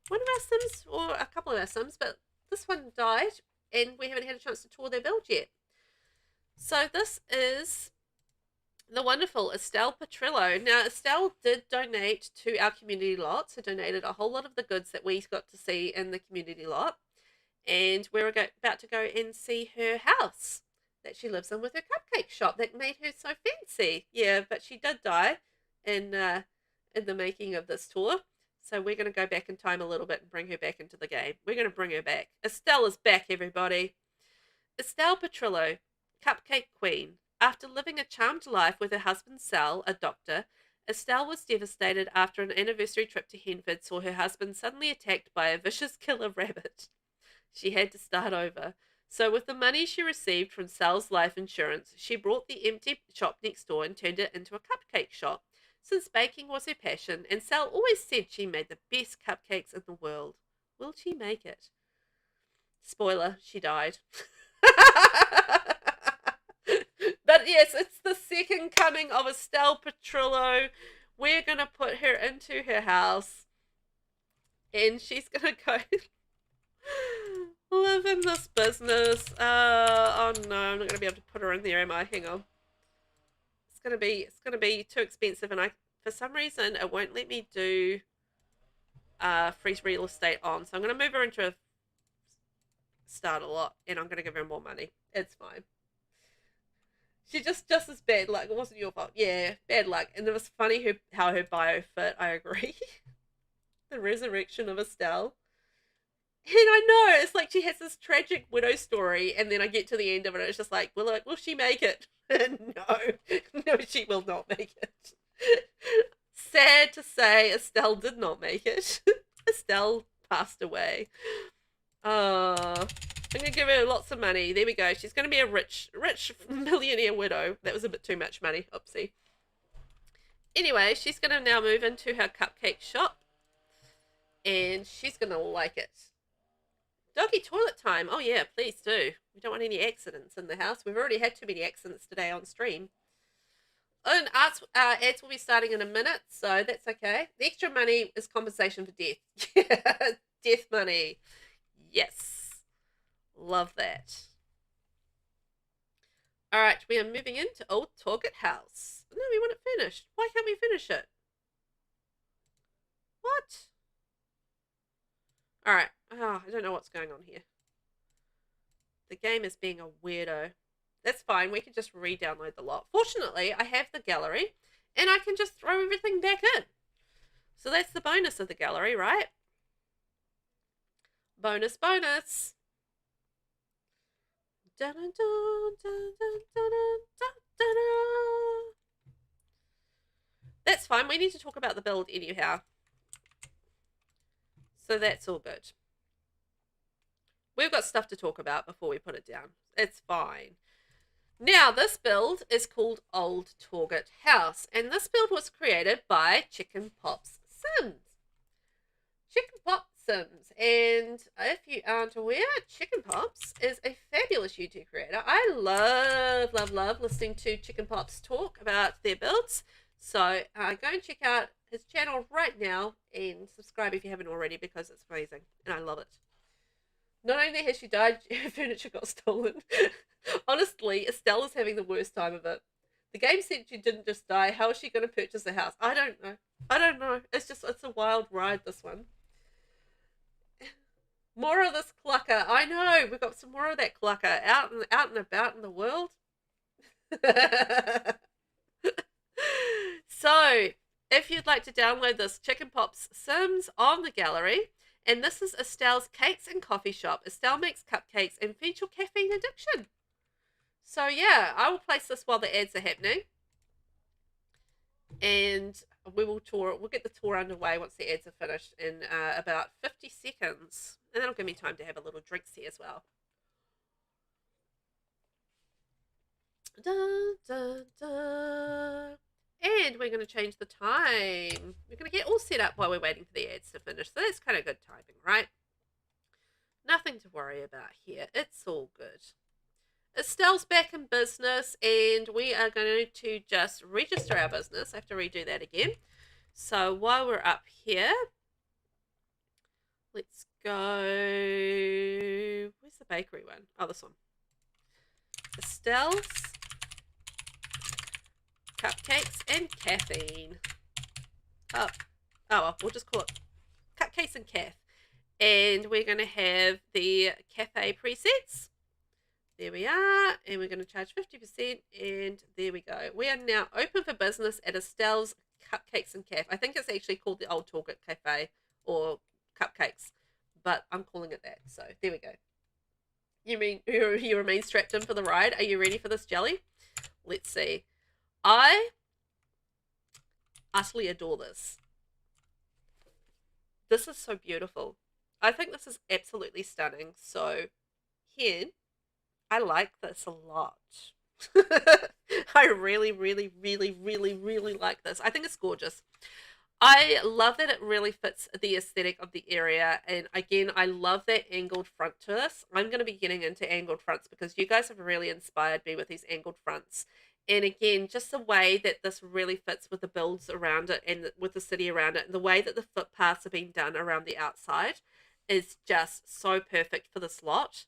one of our sims, or a couple of our sims, but this one died and we haven't had a chance to tour their build yet. So this is the wonderful Estelle Petrillo. Now, Estelle did donate to our community lot, so donated a whole lot of the goods that we got to see in the community lot. And we're about to go and see her house that she lives in with her cupcake shop that made her so fancy. Yeah, but she did die in the making of this tour. So we're going to go back in time a little bit and bring her back into the game. We're going to bring her back. Estelle is back, everybody. Estelle Petrillo, Cupcake Queen. After living a charmed life with her husband Sal, a doctor, Estelle was devastated after an anniversary trip to Henford saw her husband suddenly attacked by a vicious killer rabbit. She had to start over. So with the money she received from Sal's life insurance, she bought the empty shop next door and turned it into a cupcake shop. Since baking was her passion, and Sal always said she made the best cupcakes in the world. Will she make it? Spoiler, she died. But yes, it's the second coming of Estelle Petrillo. We're going to put her into her house. And she's going to go live in this business. Oh no, I'm not going to be able to put her in there, am I? Hang on. It's going to be too expensive. And for some reason, it won't let me do free real estate on. So I'm going to move her into a starter lot. And I'm going to give her more money. It's fine. She just as bad luck. It wasn't your fault. Yeah, bad luck. And it was funny how her bio fit. I agree. The resurrection of Estelle. And I know, it's like she has this tragic widow story, and then I get to the end of it, and it's just like, will she make it? No, no, she will not make it. Sad to say, Estelle did not make it. Estelle passed away. I'm gonna give her lots of money. There we go. She's gonna be a rich millionaire widow. That was a bit too much money. Oopsie. Anyway, she's gonna now move into her cupcake shop, and she's gonna like it. Doggy toilet time. Oh yeah, please do. We don't want any accidents in the house. We've already had too many accidents today on stream. And ads will be starting in a minute, so that's okay. The extra money is compensation for death. Death money. Yes. Love that. All right, we are moving into Old Target House. No, we want it finished. Why can't we finish it? What? All right. Oh, I don't know what's going on here. The game is being a weirdo. That's fine. We can just re-download the lot. Fortunately, I have the gallery, and I can just throw everything back in. So that's the bonus of the gallery, right? Bonus, bonus. Dun, dun, dun, dun, dun, dun, dun, dun. That's fine. We need to talk about the build anyhow. So that's all good. We've got stuff to talk about before we put it down. It's fine. Now, this build is called Old Target House, and this build was created by CHICKENPOPSSIMS. CHICKENPOPSSIMS, and if you aren't aware, CHICKENPOPS is a fabulous YouTube creator. I love listening to CHICKENPOPS talk about their builds. So go and check out his channel right now and subscribe if you haven't already, because it's amazing and I love it. Not only has she died, her furniture got stolen. Honestly, Estelle is having the worst time of it. The game said she didn't just die. How is she going to purchase a house? I don't know. I don't know. It's a wild ride, this one. More of this clucker. I know. We've got some more of that clucker out and about in the world. So, if you'd like to download this CHICKENPOPSSIMS on the gallery, and this is Estelle's Cakes and Coffee Shop. Estelle makes cupcakes and feeds your caffeine addiction. So yeah, I will place this while the ads are happening. And we will tour. We'll get the tour underway once the ads are finished in about 50 seconds. And that'll give me time to have a little drinks here as well. Dun, dun, dun. And we're going to change the time. We're going to get all set up while we're waiting for the ads to finish. So that's kind of good timing, right? Nothing to worry about here. It's all good. Estelle's back in business, and we are going to just register our business. I have to redo that again. So while we're up here, let's go. Where's the bakery one? Oh, this one. Estelle's Cupcakes and Caffeine. Oh well, we'll just call it Cupcakes and Caff. And we're going to have the cafe presets. There we are. And we're going to charge 50%. And there we go. We are now open for business at Estelle's Cupcakes and Caff. I think it's actually called the Old Target Cafe or Cupcakes, but I'm calling it that. So there we go. You remain strapped in for the ride. Are you ready for this jelly? Let's see. I utterly adore this. This is so beautiful. I think this is absolutely stunning. So here, I like this a lot. I really like this. I think it's gorgeous. I love that it really fits the aesthetic of the area. And again, I love that angled front to this. I'm going to be getting into angled fronts because you guys have really inspired me with these angled fronts. And again, just the way that this really fits with the builds around it and with the city around it, and the way that the footpaths are being done around the outside is just so perfect for this lot.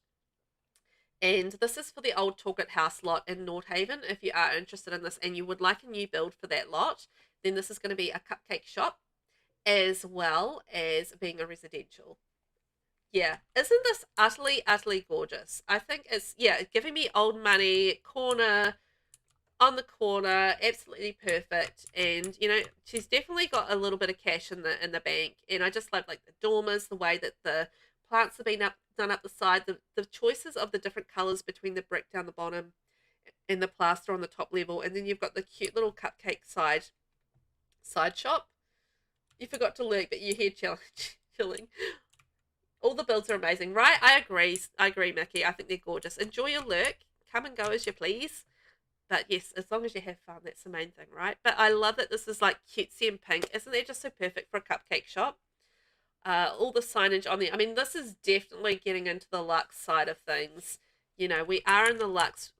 And this is for the Old Target House lot in Nordhaven. If you are interested in this and you would like a new build for that lot, then this is going to be a cupcake shop as well as being a residential. Yeah, isn't this utterly gorgeous? I think it's, yeah, giving me old money, corner, on the corner, absolutely perfect. And you know, she's definitely got a little bit of cash in the bank. And I just love like the dormers, the way that the plants have been done up the side, the choices of the different colors between the brick down the bottom and the plaster on the top level, and then you've got the cute little cupcake side shop. You forgot to lurk, but you hear chilling. All the builds are amazing, right? I agree, Mickey. I think they're gorgeous. Enjoy your lurk. Come and go as you please. But yes, as long as you have fun, that's the main thing, right? But I love that this is like cutesy and pink. Isn't that just so perfect for a cupcake shop? All the signage on there. I mean, this is definitely getting into the luxe side of things. You know, we are in the luxe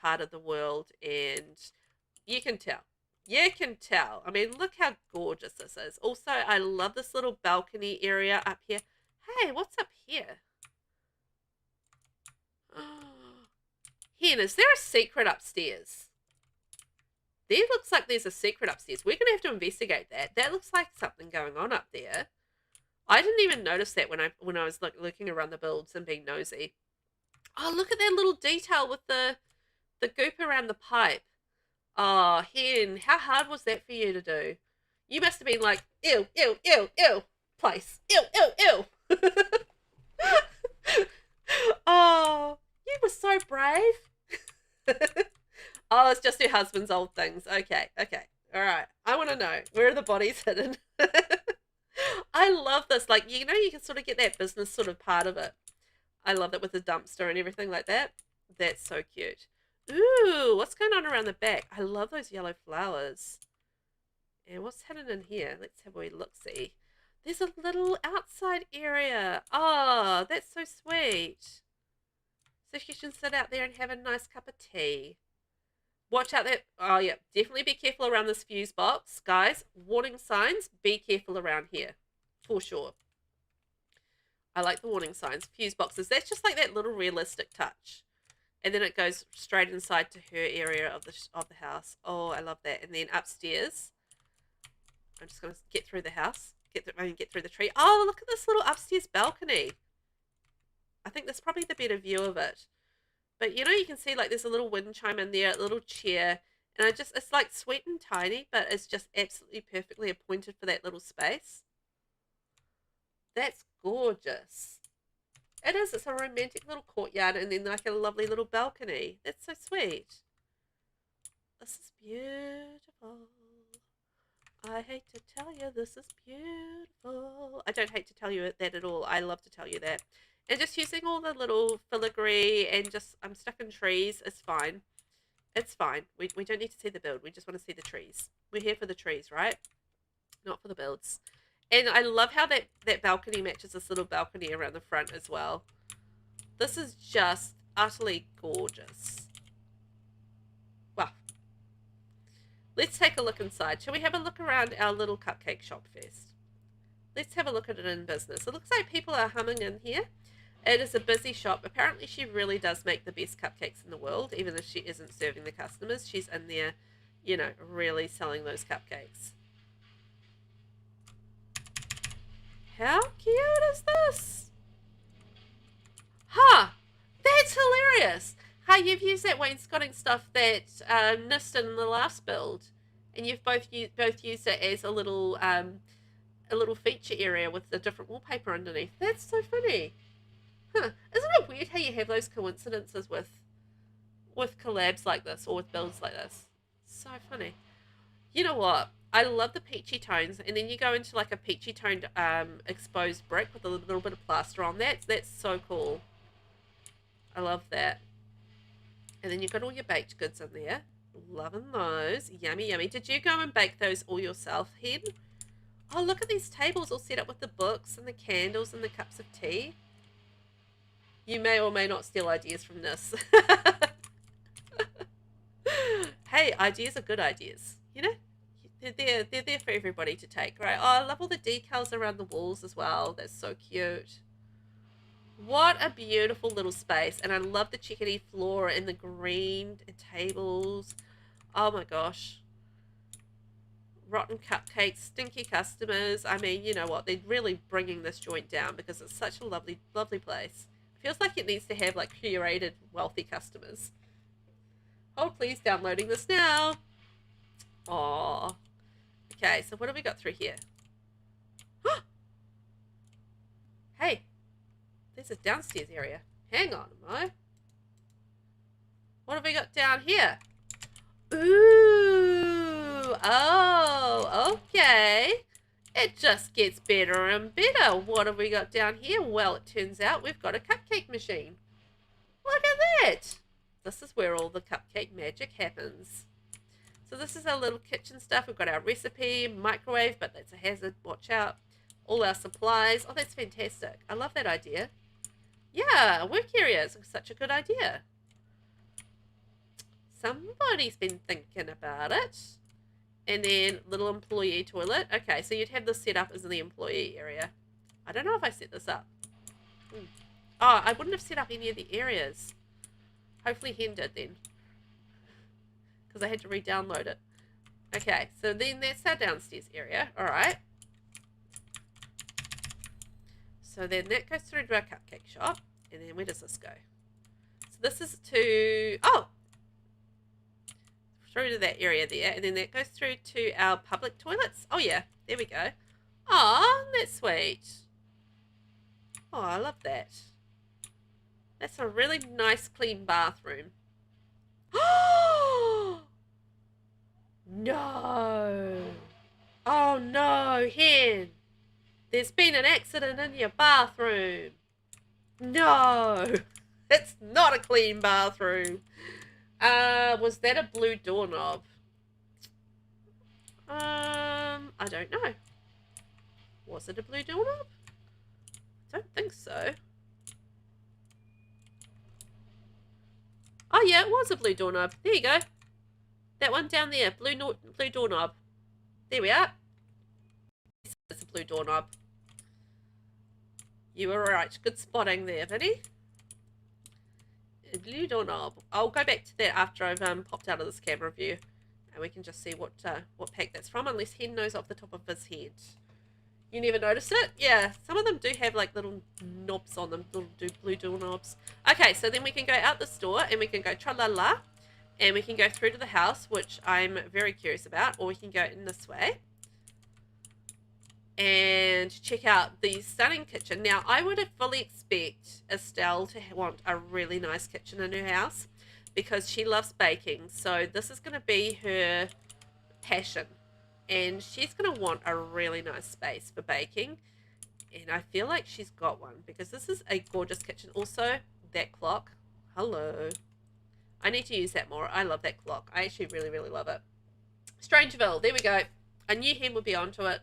part of the world, and you can tell. You can tell. I mean, look how gorgeous this is. Also, I love this little balcony area up here. Hey, what's up here? Hen, is there a secret upstairs? There looks like there's a secret upstairs. We're going to have to investigate that. That looks like something going on up there. I didn't even notice that when I was looking around the builds and being nosy. Oh, look at that little detail with the goop around the pipe. Oh, Hen, how hard was that for you to do? You must have been like, ew, ew, ew, ew, place. Ew, ew, ew. Oh, you were so brave. Oh, it's just your husband's old things. Okay, okay. All right. I want to know, where are the bodies hidden? I love this. Like, you know, you can sort of get that business sort of part of it. I love that with the dumpster and everything like that. That's so cute. Ooh, what's going on around the back? I love those yellow flowers. And what's hidden in here? Let's have a wee look-see. There's a little outside area. Oh, that's so sweet. So she can sit out there and have a nice cup of tea. Watch out that, oh yeah, definitely be careful around this fuse box. Guys, warning signs, be careful around here. For sure. I like the warning signs. Fuse boxes, that's just like that little realistic touch. And then it goes straight inside to her area of the house. Oh, I love that. And then upstairs, I'm just going to get through the house. Get through the tree. Oh, look at this little upstairs balcony. I think that's probably the better view of it. But, you know, you can see, like, there's a little wind chime in there, a little chair. And it's like sweet and tiny, but it's just absolutely perfectly appointed for that little space. That's gorgeous. It is. It's a romantic little courtyard and then, like, a lovely little balcony. That's so sweet. This is beautiful. I hate to tell you, this is beautiful. I don't hate to tell you that at all. I love to tell you that. And just using all the little filigree and just I'm stuck in trees is fine. It's fine. We don't need to see the build. We just want to see the trees. We're here for the trees, right? Not for the builds. And I love how that balcony matches this little balcony around the front as well. This is just utterly gorgeous. Wow. Let's take a look inside. Shall we have a look around our little cupcake shop first? Let's have a look at it in business. It looks like people are humming in here. It is a busy shop. Apparently she really does make the best cupcakes in the world, even if she isn't serving the customers. She's in there, you know, really selling those cupcakes. How cute is this? Huh, that's hilarious. How you've used that wainscoting stuff that NISCENNA in the last build, and you've both used it as a little feature area with the different wallpaper underneath. That's so funny. Huh. Isn't it weird how you have those coincidences with collabs like this or with builds like this? So funny. You know what? I love the peachy tones, and then you go into like a peachy toned exposed brick with a little bit of plaster on that. That's so cool. I love that. And then you've got all your baked goods in there. Loving those. Yummy, yummy. Did you go and bake those all yourself, Hen? Oh, look at these tables all set up with the books and the candles and the cups of tea. You may or may not steal ideas from this. Hey, ideas are good ideas. You know? They're there for everybody to take, right? Oh, I love all the decals around the walls as well. That's so cute. What a beautiful little space. And I love the chickadee floor and the green tables. Oh my gosh. Rotten cupcakes, stinky customers. I mean, you know what? They're really bringing this joint down because it's such a lovely, lovely place. It feels like it needs to have like curated wealthy customers. Hold please, downloading this now. Aww. Okay, so what have we got through here? Hey, there's a downstairs area. Hang on, Mo. What have we got down here? Ooh, oh, okay. It just gets better and better. What have we got down here? Well, it turns out we've got a cupcake machine. Look at that. This is where all the cupcake magic happens. So this is our little kitchen stuff. We've got our recipe, microwave, but that's a hazard. Watch out. All our supplies. Oh, that's fantastic. I love that idea. Yeah, work area is such a good idea. Somebody's been thinking about it. And then little employee toilet. Okay, so you'd have this set up as the employee area. I don't know if I set this up. Oh, I wouldn't have set up any of the areas. Hopefully Hen did then. Because I had to re-download it. Okay, so then that's our downstairs area. Alright. So then that goes through to our cupcake shop. And then where does this go? So this is to... Oh! Through to that area there. And then that goes through to our public toilets. Oh yeah, there we go. Oh, that's sweet. Oh, I love that. That's a really nice clean bathroom. Oh! No. Oh no, Hen. There's been an accident in your bathroom. No. It's not a clean bathroom. Was that a blue doorknob? I don't know. Was it a blue doorknob? I don't think so. Oh yeah, it was a blue doorknob. There you go. That one down there, blue doorknob. There we are. It's a blue doorknob. You were right. Good spotting there, Vinny. A blue doorknob. I'll go back to that after I've popped out of this camera view, and we can just see what pack that's from. Unless Hen knows off the top of his head. You never notice it? Yeah, some of them do have like little knobs on them, little blue doorknobs. Okay, so then we can go out the store and we can go tra-la-la, and we can go through to the house, which I'm very curious about, or we can go in this way and check out the stunning kitchen. Now, I would have fully expect Estelle to want a really nice kitchen in her house because she loves baking. So this is going to be her passion. And she's going to want a really nice space for baking. And I feel like she's got one because this is a gorgeous kitchen. Also, that clock. Hello. I need to use that more. I love that clock. I actually really, really love it. Strangeville. There we go. I knew Hen would be onto it.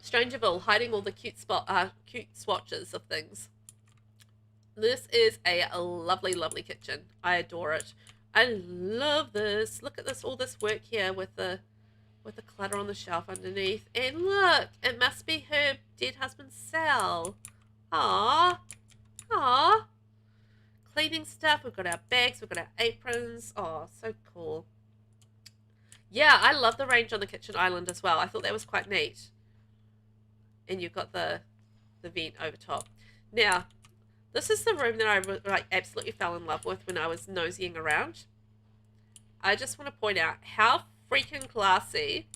Strangeville, hiding all the cute swatches of things. This is a lovely, lovely kitchen. I adore it. I love this. Look at this, all this work here with the clutter on the shelf underneath. And look, it must be her dead husband's cell. Aww. Aww. Cleaning stuff. We've got our bags. We've got our aprons. Oh, so cool. Yeah, I love the range on the kitchen island as well. I thought that was quite neat. And you've got the vent over top. Now, this is the room that I absolutely fell in love with when I was nosying around. I just want to point out how freaking classy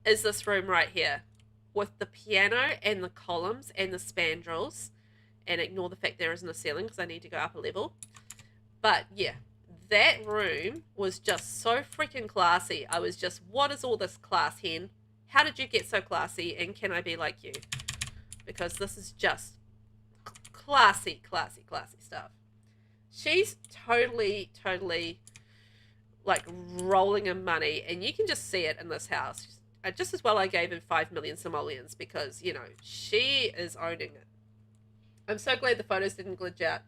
is this room right here. With the piano and the columns and the spandrels. And ignore the fact there isn't a ceiling because I need to go up a level. But yeah, that room was just so freaking classy. I was just, what is all this class, Hen? How did you get so classy, and can I be like you? Because this is just classy, classy, classy stuff. She's totally, totally like rolling in money, and you can just see it in this house. Just as well I gave her 5 million simoleons because, you know, she is owning it. I'm so glad the photos didn't glitch out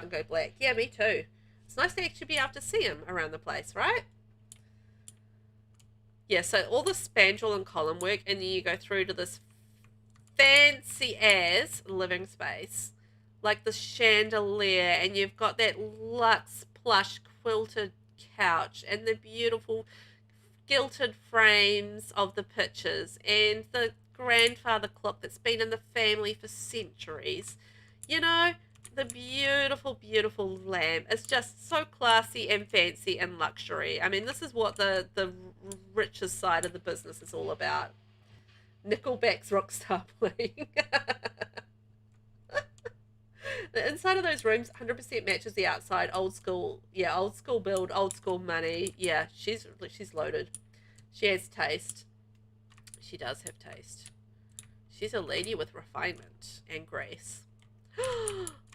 and go black. Yeah, me too. It's nice to actually be able to see them around the place, right? Yeah, so all the spandrel and column work, and then you go through to this fancy-ass living space. Like the chandelier, and you've got that luxe plush quilted couch, and the beautiful gilded frames of the pictures, and the grandfather clock that's been in the family for centuries. You know, the beautiful, beautiful lamp. It's just so classy and fancy and luxury. I mean, this is what the Riches side of the business is all about. Nickelback's Rockstar playing. The inside of those rooms 100% matches the outside. Old school. Yeah, old school build, old school money. Yeah, she's loaded. She has taste. She does have taste. She's a lady with refinement and grace.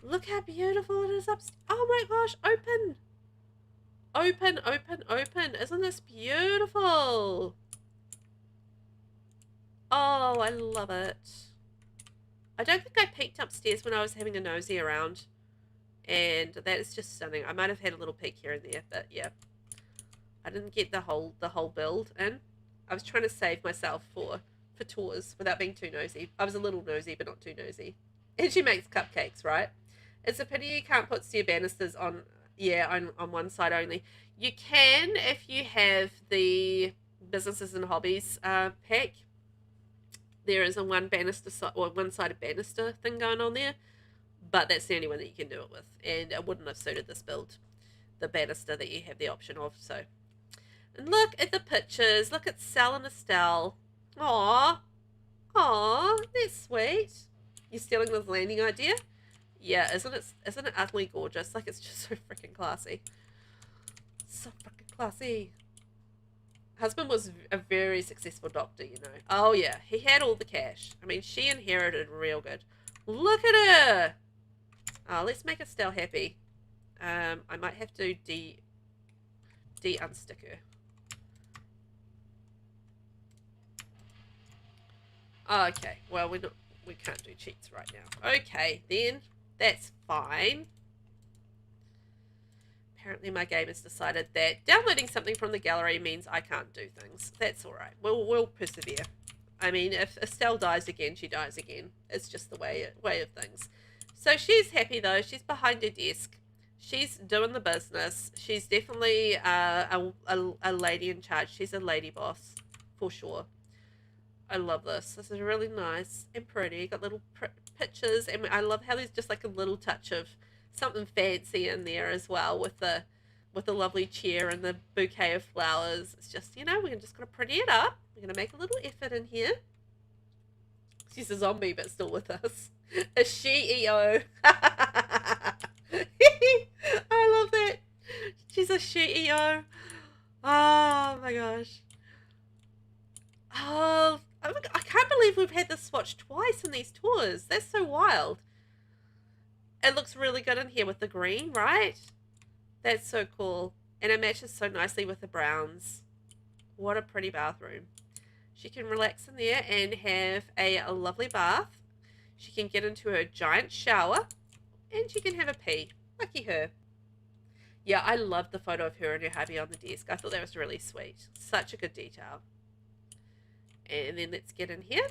Look how beautiful it is upstairs. Oh my gosh, open. Open, open, open. Isn't this beautiful? Oh, I love it. I don't think I peeked upstairs when I was having a nosy around. And that is just stunning. I might have had a little peek here and there, but yeah. I didn't get the whole build in. I was trying to save myself for tours without being too nosy. I was a little nosy, but not too nosy. And she makes cupcakes, right? It's a pity you can't put stair banisters on, yeah, on one side only. You can if you have the businesses and hobbies pack. There is a one-sided banister thing going on there, but that's the only one that you can do it with, and it wouldn't have suited this build, the banister that you have the option of. So, and look at the pictures. Look at Sal and Estelle. Aww, aww, that's sweet. You stealing this landing idea? Yeah, isn't it utterly gorgeous? Like, it's just so freaking classy. So freaking classy. Husband was a very successful doctor, you know. Oh, yeah. He had all the cash. I mean, she inherited real good. Look at her! Oh, let's make Estelle happy. I might have to de-unstick her. Okay. Well, we can't do cheats right now. Okay, then. That's fine. Apparently my game has decided that downloading something from the gallery means I can't do things. That's alright. We'll persevere. I mean, if Estelle dies again, she dies again. It's just the way of things. So she's happy though. She's behind her desk. She's doing the business. She's definitely a lady in charge. She's a lady boss, for sure. I love this. This is really nice and pretty. Got little pictures, and I love how there's just like a little touch of something fancy in there as well, with the lovely chair and the bouquet of flowers. It's just, you know, we're just gonna pretty it up. We're gonna make a little effort in here. She's a zombie, but still with us. A CEO. I love that. She's a CEO. Oh my gosh. Oh, I can't believe we've had this swatch twice in these tours. That's so wild. It looks really good in here with the green, right? That's so cool. And it matches so nicely with the browns. What a pretty bathroom. She can relax in there and have a lovely bath. She can get into her giant shower. And she can have a pee. Lucky her. Yeah, I love the photo of her and her hubby on the desk. I thought that was really sweet. Such a good detail. And then let's get in here.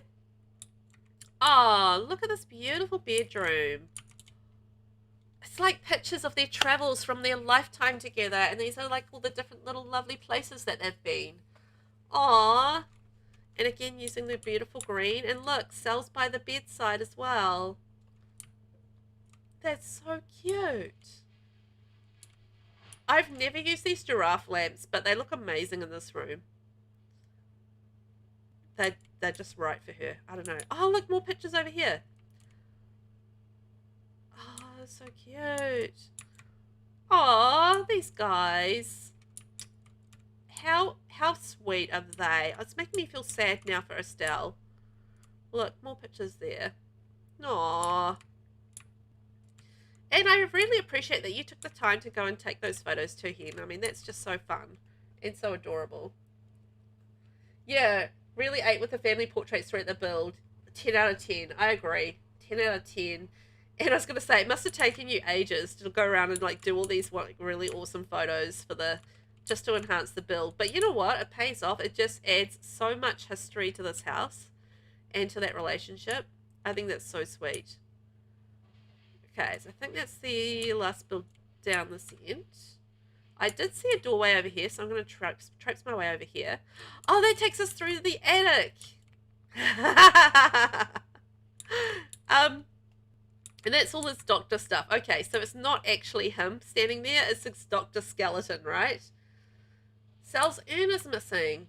Oh, look at this beautiful bedroom. It's like pictures of their travels from their lifetime together. And these are like all the different little lovely places that they've been. Aww. And again, using the beautiful green. And look, Sal's by the bedside as well. That's so cute. I've never used these giraffe lamps, but they look amazing in this room. They're just right for her. I don't know. Oh, look, more pictures over here. Oh, so cute. Oh, these guys. How sweet are they? It's making me feel sad now for Estelle. Look, more pictures there. Aww. And I really appreciate that you took the time to go and take those photos to him. I mean, that's just so fun and so adorable. Yeah, really ate with the family portraits throughout the build. 10 out of 10. I agree. 10 out of 10. And I was going to say, it must have taken you ages to go around and like do all these like really awesome photos for just to enhance the build. But you know what? It pays off. It just adds so much history to this house and to that relationship. I think that's so sweet. Okay, so I think that's the last build down this end. I did see a doorway over here, so I'm going to traipse my way over here. Oh, that takes us through the attic. And that's all this doctor stuff. Okay, so it's not actually him standing there. It's this doctor skeleton, right? Sal's urn is missing.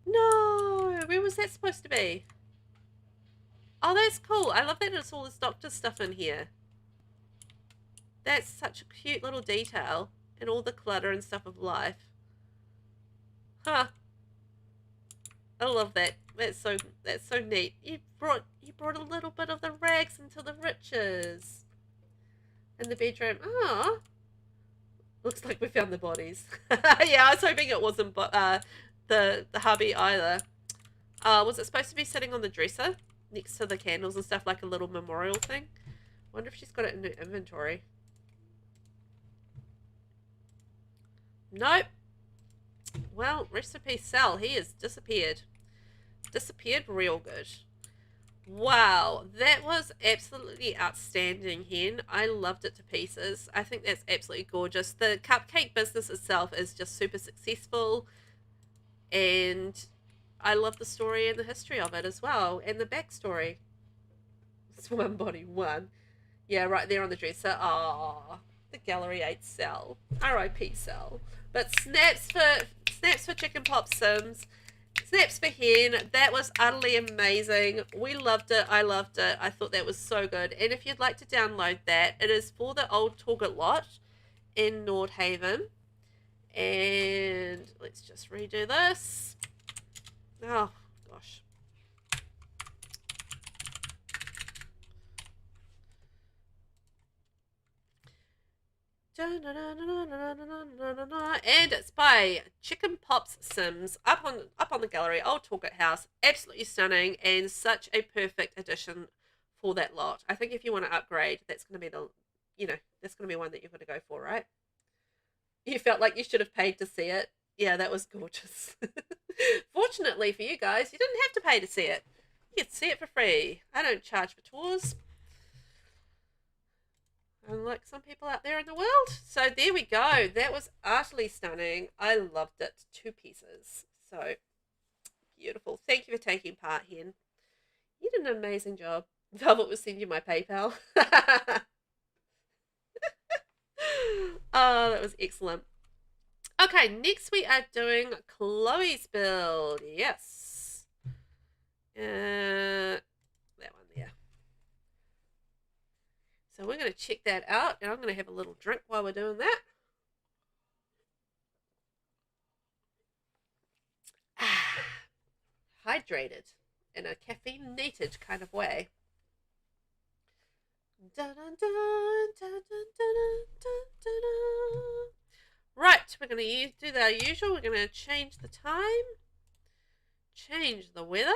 No, where was that supposed to be? Oh, that's cool. I love that it's all this doctor stuff in here. That's such a cute little detail and all the clutter and stuff of life. Huh. I love that. That's so neat. You brought a little bit of the rags into the riches in the bedroom. Oh, looks like we found the bodies. Yeah, I was hoping it wasn't the hubby either. Was it supposed to be sitting on the dresser next to the candles and stuff, like a little memorial thing? Wonder if she's got it in her inventory. Nope. Well, recipe Sal, he has disappeared. Disappeared real good. Wow, that was absolutely outstanding, Hen. I loved it to pieces. I think that's absolutely gorgeous. The cupcake business itself is just super successful, and I love the story and the history of it as well, and the backstory. It's one body, one. Yeah, right there on the dresser. Ah, the gallery ate Sal. R.I.P. Sal. But snaps for CHICKENPOPSSIMS. Snaps for Hen. That was utterly amazing. We loved it. I loved it. I thought that was so good. And if you'd like to download that, it is for the old Torget lot in Nordhaven. And let's just redo this. Oh, gosh. And it's by CHICKENPOPSSIMS up on the gallery, old Torget house. Absolutely stunning and such a perfect addition for that lot. I think if you want to upgrade, that's going to be that's going to be one that you're going to go for, right? You felt like you should have paid to see it. Yeah, that was gorgeous. Fortunately for you guys, you didn't have to pay to see it. You could see it for free. I don't charge for tours, unlike some people out there in the world. So there we go. That was utterly stunning. I loved it to pieces. So beautiful. Thank you for taking part, Hen. You did an amazing job. Velvet will send you my PayPal. Oh, that was excellent. Okay, next we are doing Chloe's build. Yes. That one there. So we're going to check that out, and I'm going to have a little drink while we're doing that. Hydrated in a caffeinated kind of way. Dun, dun, dun, dun, dun, dun, dun, dun, dun. Right, we're going to do the usual. We're going to change the time, change the weather,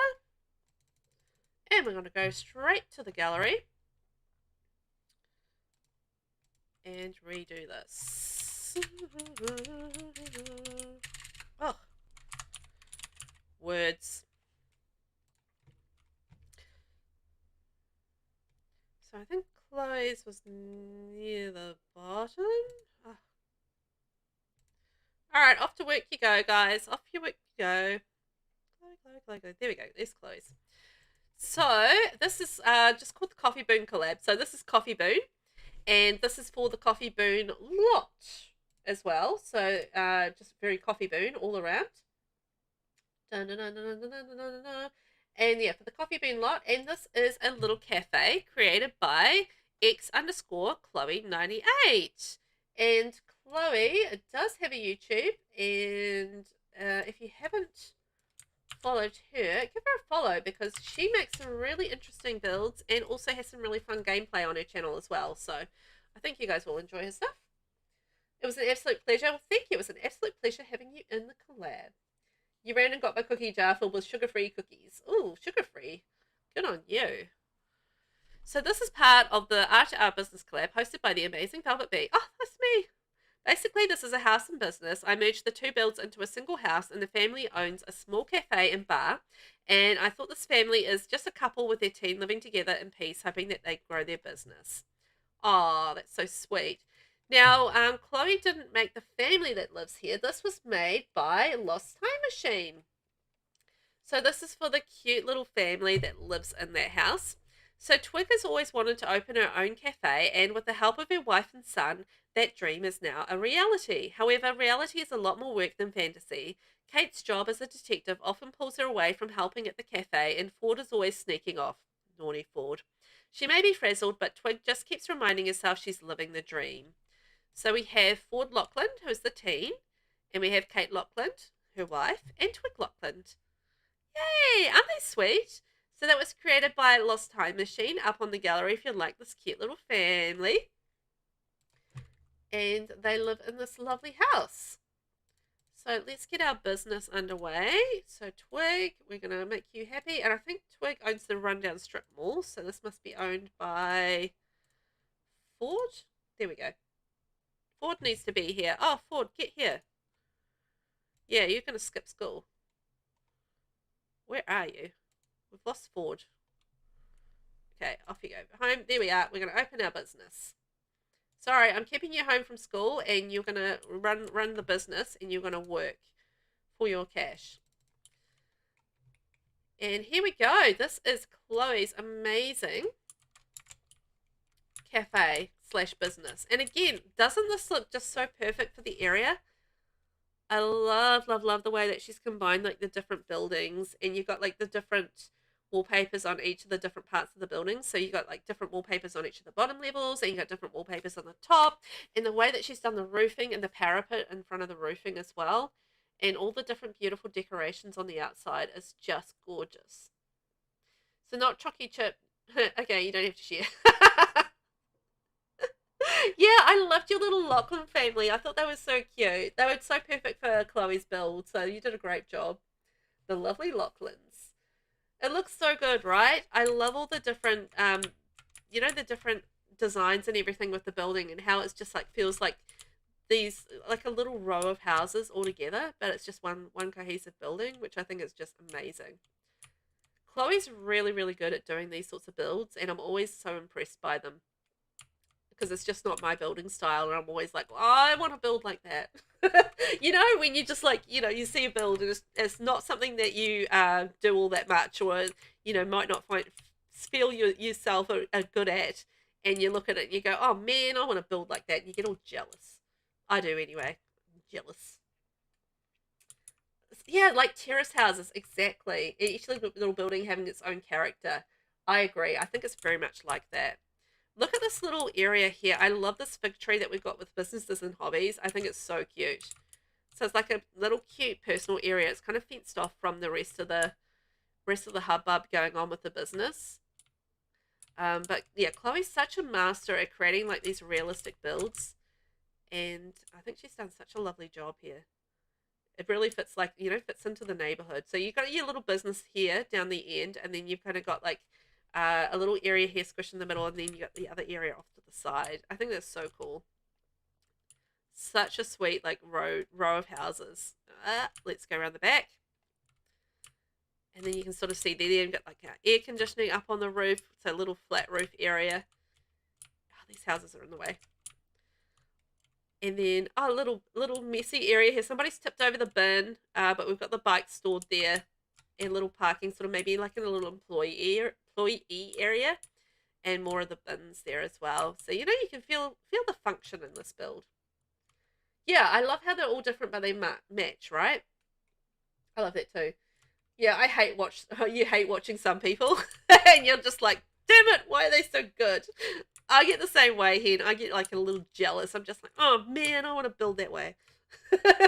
and we're going to go straight to the gallery and redo this. Oh, words. So I think Chloe's was near the bottom. Oh. All right, off to work you go, guys. Off your work you go. Chloe. There we go. There's Chloe's. So this is just called the COFFIEBOON collab. So this is COFFIEBOON, and this is for the COFFIEBOON lot as well. So just very COFFIEBOON all around. And yeah, for the COFFIEBOON lot, and this is a little cafe created by X_Chloe98. And Chloe does have a YouTube, and if you haven't followed her, give her a follow, because she makes some really interesting builds and also has some really fun gameplay on her channel as well. So I think you guys will enjoy her stuff. It was an absolute pleasure. Well, thank you. It was an absolute pleasure having you in the collab. You ran and got my cookie jar filled with sugar-free cookies. Ooh, sugar-free. Good on you. So this is part of the R2R Business Collab hosted by the amazing VelvettB. Oh, that's me. Basically, this is a house and business. I merged the two builds into a single house, and the family owns a small cafe and bar. And I thought this family is just a couple with their teen living together in peace, hoping that they grow their business. Oh, that's so sweet. Now, Chloe didn't make the family that lives here. This was made by LOSTTIMEMACHINE. So this is for the cute little family that lives in that house. So Twig has always wanted to open her own cafe, and with the help of her wife and son, that dream is now a reality. However, reality is a lot more work than fantasy. Kate's job as a detective often pulls her away from helping at the cafe, and Ford is always sneaking off. naughty Ford. She may be frazzled, but Twig just keeps reminding herself she's living the dream. So we have Ford Lockland, who's the teen, and we have Kate Lockland, her wife, and Twig Lockland. Yay! Aren't they sweet? So that was created by LOSTTIMEMACHINE, up on the gallery if you'd like this cute little family. And they live in this lovely house. So let's get our business underway. So Twig, we're going to make you happy. And I think Twig owns the Rundown Strip Mall. So this must be owned by Ford. There we go. Ford needs to be here. Oh, Ford, get here. Yeah, you're going to skip school. Where are you? We've lost Ford. Okay, off you go. Home. There we are. We're going to open our business. Sorry, I'm keeping you home from school, and you're going to run the business, and you're going to work for your cash. And here we go. This is Chloe's amazing cafe / business. And again, doesn't this look just so perfect for the area? I love, love, love the way that she's combined like the different buildings, and you've got like the different wallpapers on each of the different parts of the building. So you got like different wallpapers on each of the bottom levels, and you got different wallpapers on the top, and the way that she's done the roofing and the parapet in front of the roofing as well, and all the different beautiful decorations on the outside is just gorgeous. So not chalky chip. Okay, you don't have to share. Yeah, I loved your little Lachlan family. I thought they were so cute. They were so perfect for Chloe's build, so you did a great job. The lovely Lachlans. It looks so good, right? I love all the different, you know, the different designs and everything with the building, and how it's just like feels like these, like a little row of houses all together, but it's just one cohesive building, which I think is just amazing. Chloe's really, really good at doing these sorts of builds, and I'm always so impressed by them. Because it's just not my building style, and I'm always like, oh, I want to build like that. You know, when you just like, you know, you see a build and it's not something that you do all that much, or, you know, might not feel yourself are good at, and you look at it and you go, oh man, I want to build like that, and you get all jealous. I do anyway. I'm jealous. Yeah, like terrace houses, exactly. Each little building having its own character. I agree. I think it's very much like that. Look at this little area here. I love this fig tree that we've got with businesses and hobbies. I think it's so cute. So it's like a little cute personal area. It's kind of fenced off from the rest of the hubbub going on with the business. But yeah, Chloe's such a master at creating like these realistic builds, and I think she's done such a lovely job here. It really fits, like, you know, fits into the neighborhood. So you've got your little business here down the end, and then you've kind of got like a little area here squished in the middle, and then you got the other area off to the side. I think that's so cool. Such a sweet like row of houses. Let's go around the back, and then you can sort of see there you've got like air conditioning up on the roof. So a little flat roof area. Oh, these houses are in the way. And then a little messy area here. Somebody's tipped over the bin, but we've got the bike stored there, and little parking, sort of maybe like in a little employee area, and more of the bins there as well. So, you know, you can feel the function in this build. Yeah, I love how they're all different, but they match, right? I love that too. Yeah, you hate watching some people, and you're just like, damn it, why are they so good? I get the same way here, and I get like a little jealous. I'm just like, oh man, I want to build that way. Yeah,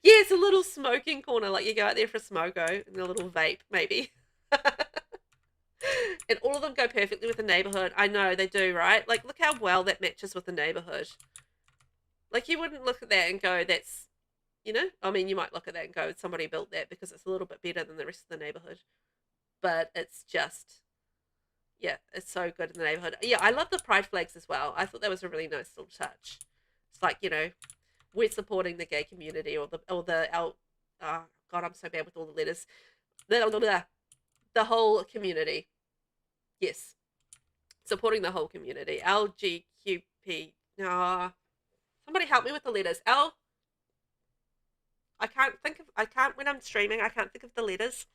it's a little smoking corner, like you go out there for a smoko and a little vape, maybe. And all of them go perfectly with the neighborhood. I know, they do, right? Like, look how well that matches with the neighborhood. Like, you wouldn't look at that and go, that's, you know? I mean, you might look at that and go, somebody built that because it's a little bit better than the rest of the neighborhood. But it's just, yeah, it's so good in the neighborhood. Yeah, I love the pride flags as well. I thought that was a really nice little touch. It's like, you know, we're supporting the gay community, or oh God, I'm so bad with all the letters. The whole community. Yes. Supporting the whole community. LGQP. Somebody help me with the letters. When I'm streaming, I can't think of the letters.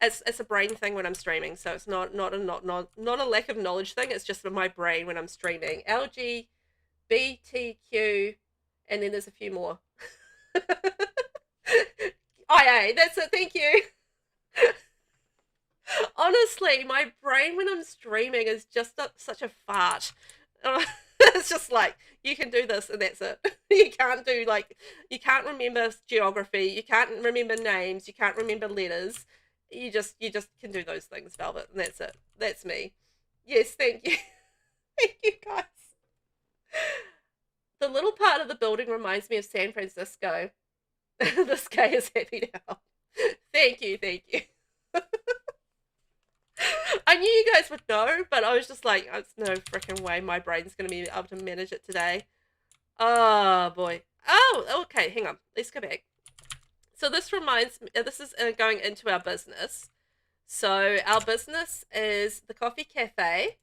It's a brain thing when I'm streaming, so it's not a lack of knowledge thing. It's just my brain when I'm streaming. LGBTQ, and then there's a few more. IA, that's it. Thank you. Honestly, my brain when I'm streaming is just such a fart. It's just like, you can do this and that's it. You can't do, like, you can't remember geography, you can't remember names, you can't remember letters. You just can do those things, Velvet, and that's it. That's me. Yes, thank you. Thank you, guys. The little part of the building reminds me of San Francisco. This guy is happy now. Thank you, thank you. I knew you guys would know, but I was just like, there's no freaking way my brain's going to be able to manage it today. Oh, boy. Oh, okay, hang on. Let's go back. So this reminds me, this is going into our business. So our business is the Coffee Cafe,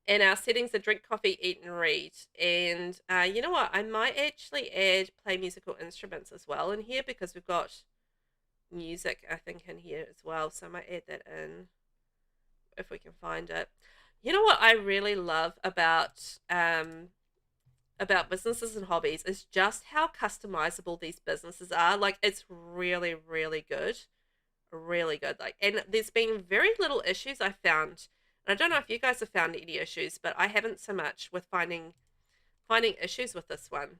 and our settings are drink, coffee, eat, and read. And you know what? I might actually add play musical instruments as well in here, because we've got music, I think, in here as well. So I might add that in if we can find it. You know what I really love about businesses and hobbies is just how customizable these businesses are. Like, it's really, really good. Really good. Like, and there's been very little issues I found. And I don't know if you guys have found any issues, but I haven't so much with finding issues with this one.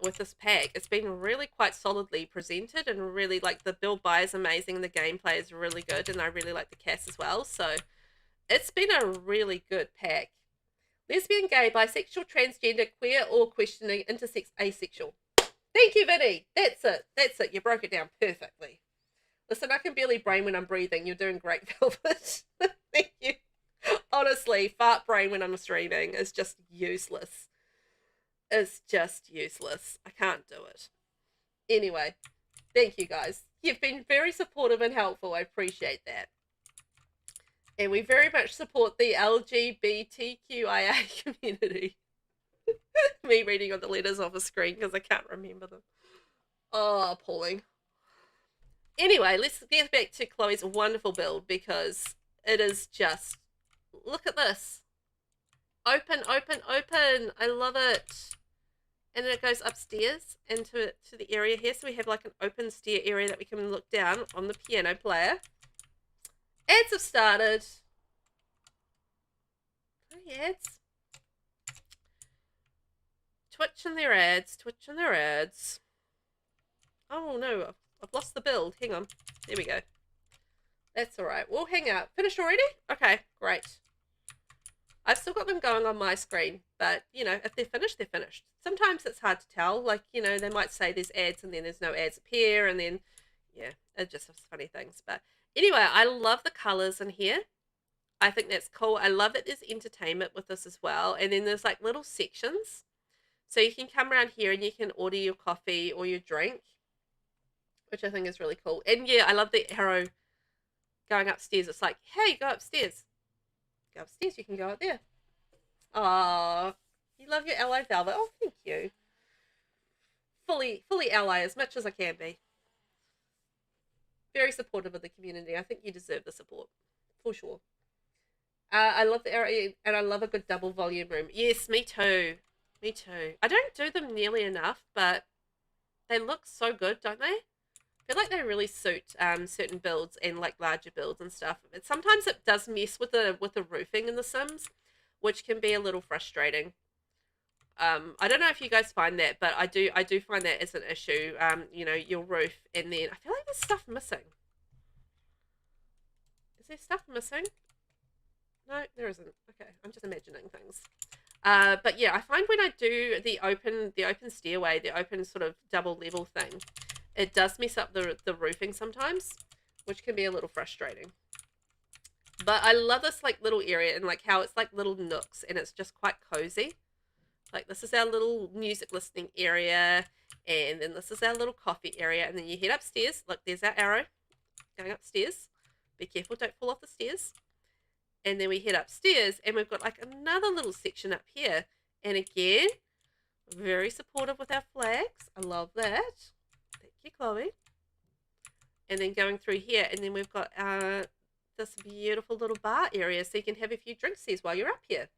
With this pack, it's been really quite solidly presented, and really, like, the build buy is amazing, the gameplay is really good, and I really like the cast as well. So it's been a really good pack. Lesbian, gay, bisexual, transgender, queer, or questioning, intersex, asexual. Thank you, Vinny. That's it. That's it. You broke it down perfectly. Listen, I can barely brain when I'm breathing. You're doing great, Velvet. Thank you. Honestly, fart brain when I'm streaming is just useless. It's just useless. I can't do it. Anyway, thank you, guys. You've been very supportive and helpful. I appreciate that. And we very much support the LGBTQIA community. Me reading on the letters off a screen because I can't remember them. Oh, appalling. Anyway, let's get back to Chloe's wonderful build, because it is just... Look at this. Open, open, open. I love it. And then it goes upstairs into the area here. So we have like an open stair area that we can look down on the piano player. Ads have started. Oh, ads. Twitch and their ads. Twitch and their ads. Oh, no. I've lost the build. Hang on. There we go. That's all right. We'll hang out. Finished already? Okay, great. I've still got them going on my screen, but, you know, if they're finished, they're finished. Sometimes it's hard to tell. Like, you know, they might say there's ads and then there's no ads appear, and then, yeah, it just has funny things. But anyway, I love the colors in here. I think that's cool. I love that there's entertainment with this as well. And then there's like little sections. So you can come around here and you can order your coffee or your drink, which I think is really cool. And yeah, I love the arrow going upstairs. It's like, hey, go upstairs. Go upstairs, you can go out there. Oh, you love your ally, Velvet. Oh, thank you. Fully ally as much as I can be. Very supportive of the community. I think you deserve the support, for sure. I love the area, and I love a good double volume room. Yes, me too. Me too. I don't do them nearly enough, but they look so good, don't they? I feel like they really suit certain builds and like larger builds and stuff. But sometimes it does mess with the roofing in the Sims, which can be a little frustrating. I don't know if you guys find that, but I do find that as an issue. You know, your roof, and then I feel like there's stuff missing. Is there stuff missing? No, there isn't. Okay, I'm just imagining things. But yeah, I find when I do the open stairway, the open sort of double level thing, it does mess up the roofing sometimes, which can be a little frustrating. But I love this like little area, and like how it's like little nooks, and it's just quite cozy. Like, this is our little music listening area, and then this is our little coffee area, and then you head upstairs. Look, there's our arrow going upstairs. Be careful, don't fall off the stairs. And then we head upstairs, and we've got like another little section up here. And again, very supportive with our flags. I love that. Thank you, Chloe. And then going through here, and then we've got this beautiful little bar area, so you can have a few drinks while you're up here.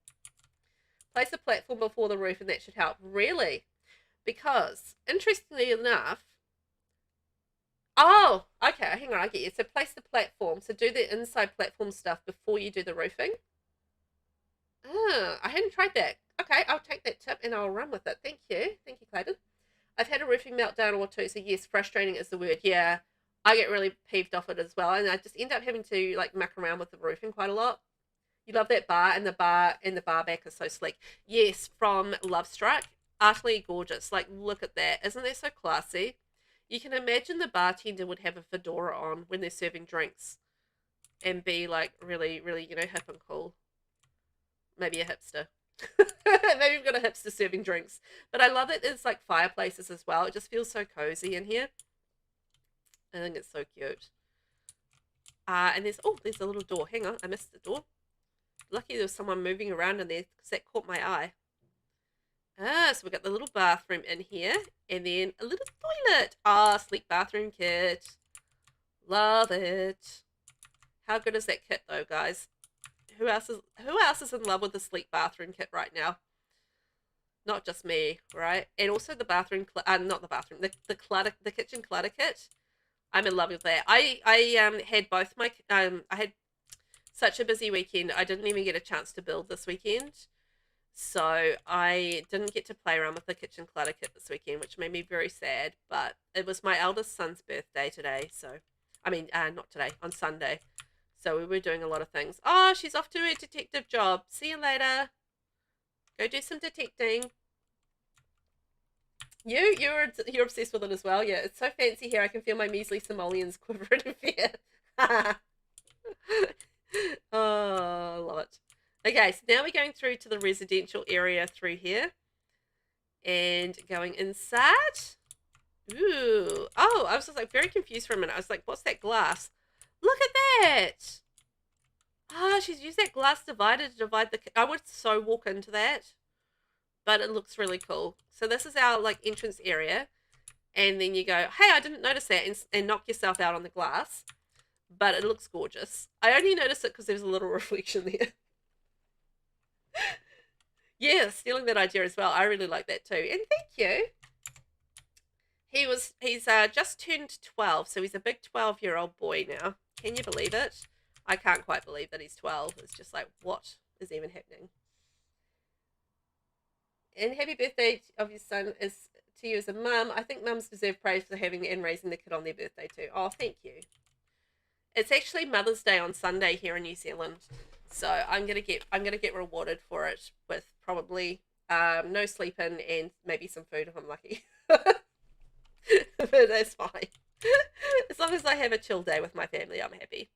Place a platform before the roof, and that should help. Really? Because, interestingly enough, Oh, okay. Hang on, I get you. So place the platform. So do the inside platform stuff before you do the roofing. I hadn't tried that. Okay, I'll take that tip and I'll run with it. Thank you. Thank you, Clayton. I've had a roofing meltdown or two, so yes, frustrating is the word. Yeah, I get really peeved off it as well, and I just end up having to like muck around with the roofing quite a lot. You love that bar, and the bar back is so sleek. Yes, from Love Struck, utterly gorgeous. Like, look at that. Isn't that so classy? You can imagine the bartender would have a fedora on when they're serving drinks and be like really, really, you know, hip and cool. Maybe a hipster. Maybe we've got a hipster serving drinks. But I love that there's like fireplaces as well. It just feels so cozy in here. I think it's so cute. And there's a little door. Hang on, I missed the door. Lucky there was someone moving around in there because that caught my eye. So we've got the little bathroom in here. And then a little toilet. Sleek bathroom kit. Love it. How good is that kit though, guys? Who else is in love with the sleek bathroom kit right now? Not just me, right? And also the bathroom, not the bathroom, the kitchen clutter kit. I'm in love with that. I had both my, I had such a busy weekend. I didn't even get a chance to build this weekend. So I didn't get to play around with the kitchen clutter kit this weekend, which made me very sad. But it was my eldest son's birthday today. So, I mean, not today, on Sunday. So we were doing a lot of things. Oh, she's off to a detective job. See you later. Go do some detecting. You're obsessed with it as well. Yeah, it's so fancy here. I can feel my measly simoleons quiver in fear. Oh, love it. Okay, so now we're going through to the residential area through here. And going inside. Ooh. Oh, I was just like very confused for a minute. I was like, what's that glass? Look at that. She's used that glass divider to divide the... I would so walk into that. But it looks really cool. So this is our like entrance area. And then you go, hey, I didn't notice that. And knock yourself out on the glass. But it looks gorgeous. I only noticed it because there's a little reflection there. Yeah, stealing that idea as well. I really like that too. And thank you. He's just turned 12. So he's a big 12-year-old boy now. Can you believe it? I can't quite believe that he's 12. It's just like, what is even happening? And happy birthday of your son is to you as a mum. I think mums deserve praise for having and raising the kid on their birthday too. Oh, thank you. It's actually Mother's Day on Sunday here in New Zealand, so I'm gonna get rewarded for it with probably no sleeping and maybe some food if I'm lucky. But that's fine. As long as I have a chill day with my family, I'm happy.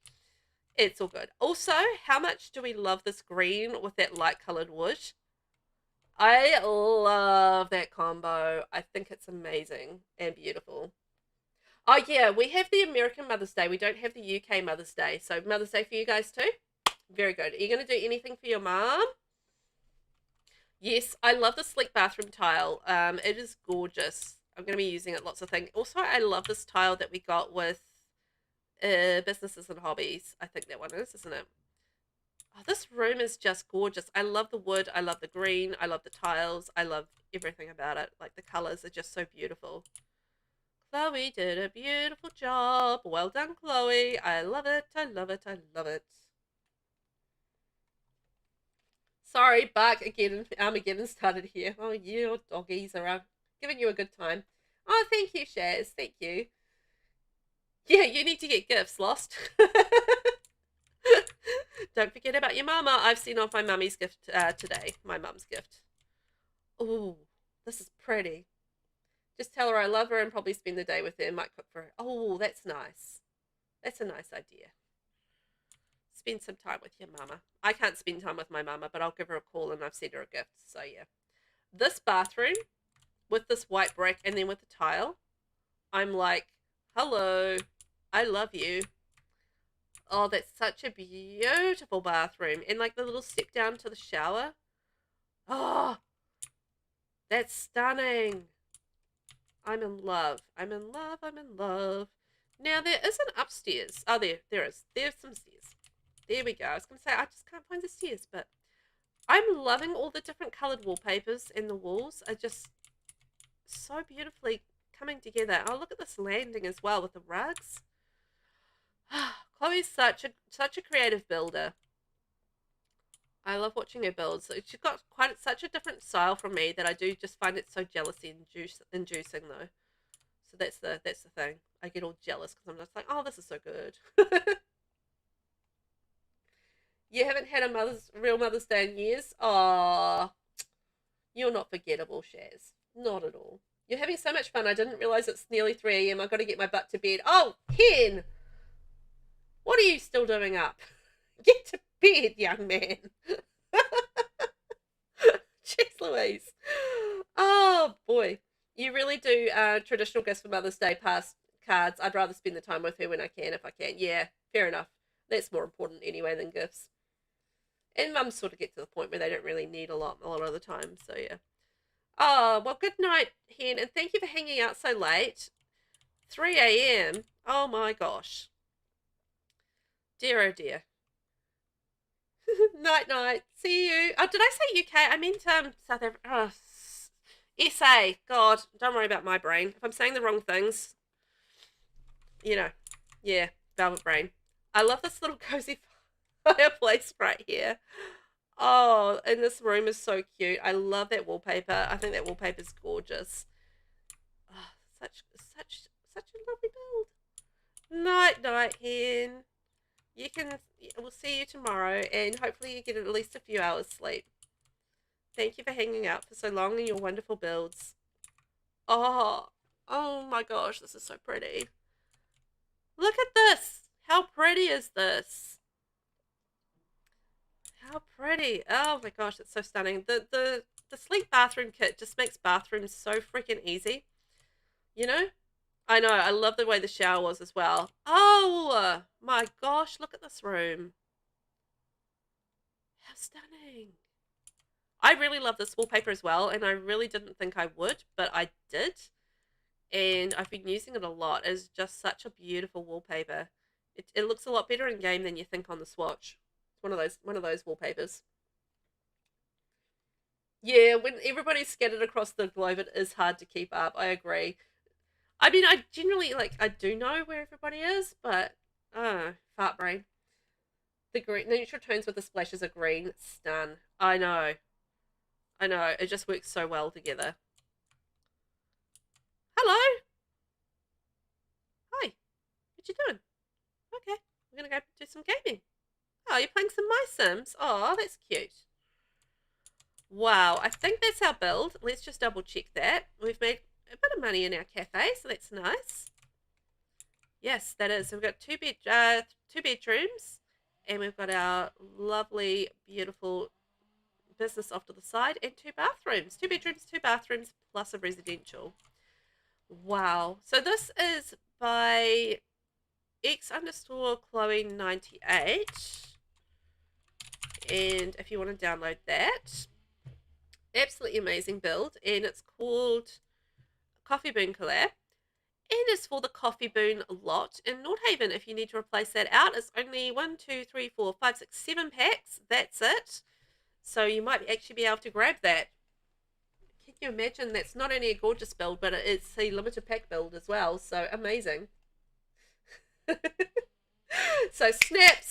It's all good. Also, how much do we love this green with that light colored wood? I love that combo. I think it's amazing and beautiful. Oh, yeah, we have the American Mother's Day. We don't have the UK Mother's Day. So Mother's Day for you guys too? Very good. Are you going to do anything for your mom? Yes, I love the sleek bathroom tile. It is gorgeous. I'm going to be using it lots of things. Also, I love this tile that we got with Businesses and Hobbies. I think that one is, isn't it? Oh, this room is just gorgeous. I love the wood. I love the green. I love the tiles. I love everything about it. Like, the colors are just so beautiful. Chloe did a beautiful job. Well done, Chloe. I love it. I love it. I love it. Sorry, Buck again. Armageddon started here. Oh, you doggies are giving you a good time. Oh, thank you, Shaz. Thank you. Yeah, you need to get gifts, Lost. Don't forget about your mama. I've seen off my mummy's gift today. My mum's gift. Oh, this is pretty. Just tell her I love her and probably spend the day with her and might cook for her. Oh, that's nice. That's a nice idea. Spend some time with your mama. I can't spend time with my mama, but I'll give her a call and I've sent her a gift. So, yeah. This bathroom with this white brick and then with the tile, I'm like, hello, I love you. Oh, that's such a beautiful bathroom. And like the little step down to the shower. Oh, that's stunning. I'm in love. I'm in love. I'm in love. Now, there is an upstairs. Oh, there is. There's some stairs. There we go. I was going to say, I just can't find the stairs, but I'm loving all the different coloured wallpapers, and the walls are just so beautifully coming together. Oh, look at this landing as well with the rugs. Chloe's such a creative builder. I love watching her build. So she's got such a different style from me that I do just find it so jealousy inducing though. So that's the thing. I get all jealous because I'm just like, oh, this is so good. You haven't had a real Mother's Day in years? Aww. You're not forgettable, Shaz. Not at all. You're having so much fun. I didn't realize it's nearly 3 a.m. I've got to get my butt to bed. Oh, Ken! What are you still doing up? Get to bed, young man. Jeez Louise. Oh, boy. You really do traditional gifts for Mother's Day past cards. I'd rather spend the time with her when I can, if I can. Yeah, fair enough. That's more important anyway than gifts. And mums sort of get to the point where they don't really need a lot of the time. So, yeah. Oh, well, good night, Hen. And thank you for hanging out so late. 3 a.m. Oh, my gosh. Dear, oh, dear. Night, night. See you. Oh, did I say UK? I meant South Africa. Oh, SA. God, don't worry about my brain. If I'm saying the wrong things, you know. Yeah, velvet brain. I love this little cozy fireplace right here. Oh, and this room is so cute. I love that wallpaper. I think that wallpaper is gorgeous. Oh, such a lovely build. Night, night, Hen. We'll see you tomorrow, and hopefully you get at least a few hours sleep. Thank you for hanging out for so long and your wonderful builds. Oh my gosh, this is so pretty. Look at this. How pretty is this? How pretty. Oh my gosh, it's so stunning. The sleep bathroom kit just makes bathrooms so freaking easy. You know? I know, I love the way the shower was as well. Oh my gosh, look at this room. How stunning. I really love this wallpaper as well, and I really didn't think I would, but I did. And I've been using it a lot. It's just such a beautiful wallpaper. It looks a lot better in game than you think on the swatch. It's one of those wallpapers. Yeah, when everybody's scattered across the globe, it is hard to keep up. I agree. I mean, I generally, I do know where everybody is, but, fart brain. The neutral tones with the splashes of green, stun. I know. I know, it just works so well together. Hello? Hi. What you doing? Okay, we're going to go do some gaming. Oh, you're playing some My Sims? Oh, that's cute. Wow, I think that's our build. Let's just double check that. We've made a bit of money in our cafe, so that's nice. Yes, that is. So we've got two bedrooms, and we've got our lovely, beautiful business off to the side, and 2 bathrooms. 2 bedrooms, 2 bathrooms, plus a residential. Wow. So this is by X_Chloe98. And if you want to download that, absolutely amazing build, and it's called COFFIEBOON Collab, and it's for the COFFIEBOON lot in Nordhaven. If you need to replace that out, it's only 1, 2, 3, 4, 5, 6, 7 packs. That's it. So you might actually be able to grab that. Can you imagine? That's not only a gorgeous build, but it's a limited pack build as well. So amazing. So snaps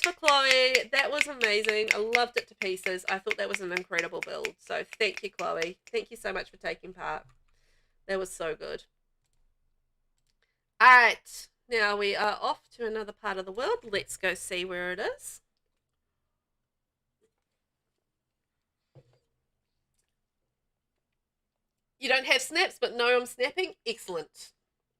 for Chloe. That was amazing. I loved it to pieces. I thought that was an incredible build. So thank you, Chloe. Thank you so much for taking part. That was so good. All right. Now we are off to another part of the world. Let's go see where it is. You don't have snaps, but no, I'm snapping. Excellent.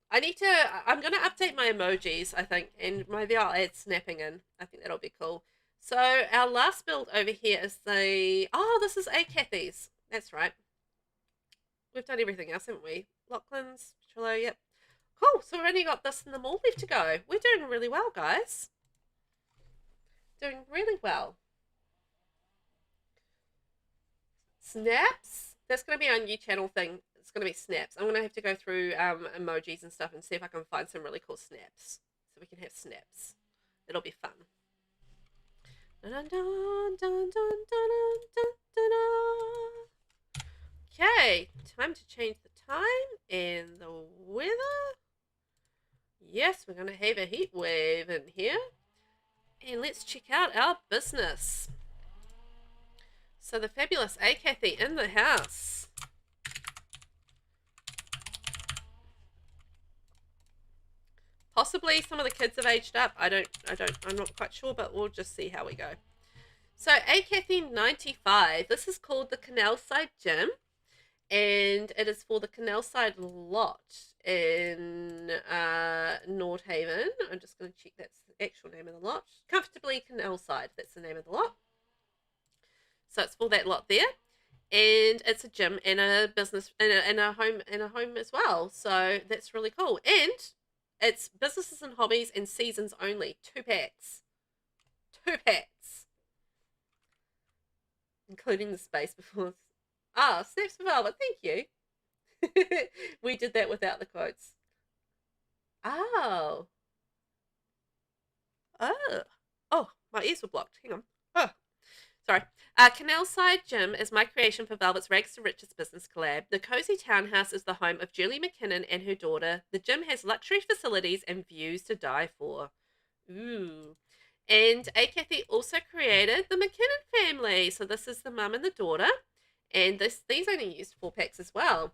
I'm going to update my emojis, I think, and maybe I'll add snapping in. I think that'll be cool. So our last build over here is this is a Kathy's. That's right. We've done everything else, haven't we? Lachlan's, Trello, yep. Cool, so we've only got this and the mall left to go. We're doing really well, guys. Doing really well. Snaps? That's going to be our new channel thing. It's going to be snaps. I'm going to have to go through emojis and stuff and see if I can find some really cool snaps. So we can have snaps. It'll be fun. Dun, dun, dun, dun, dun, dun, dun, dun, dun. Okay, time to change the time And the weather? Yes, we're going to have a heat wave in here. And let's check out our business. So the fabulous A Kathy in the house. Possibly some of the kids have aged up. I'm not quite sure, but we'll just see how we go. So A Kathy 95. This is called the CANALSIDE Gym. And it is for the CANALSIDE lot in Nordhaven. I'm just going to check that's the actual name of the lot. Comfortably CANALSIDE, that's the name of the lot. So it's for that lot there. And it's a gym and a business and a home as well. So that's really cool. And it's businesses and hobbies and seasons only. 2 packs. 2 packs. Including the space before. Ah, Snaps for Velvet, thank you. We did that without the quotes. Oh. Oh. Oh, my ears were blocked. Hang on. Oh. Sorry. CANALSIDE Gym is my creation for Velvet's Rags to Riches Business Collab. The cozy townhouse is the home of Julie McKinnon and her daughter. The gym has luxury facilities and views to die for. Ooh. And A Kathy also created the McKinnon family. So this is the mum and the daughter. And these only used 4 packs as well.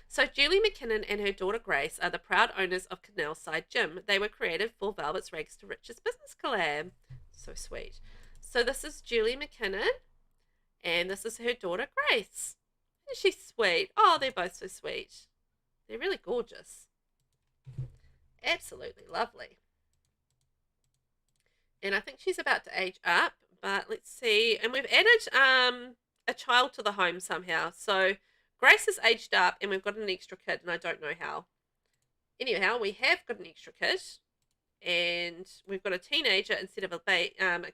So Julie McKinnon and her daughter Grace are the proud owners of CANALSIDE Gym. They were created for Velvet's Rags to Riches Business Collab. So sweet. So this is Julie McKinnon, and this is her daughter Grace. Isn't she sweet? Oh, they're both so sweet. They're really gorgeous. Absolutely lovely. And I think she's about to age up, but let's see. And we've added a child to the home somehow. So Grace has aged up, and we've got an extra kid, and I don't know how. Anyhow, we have got an extra kid, and we've got a teenager instead of a baby, and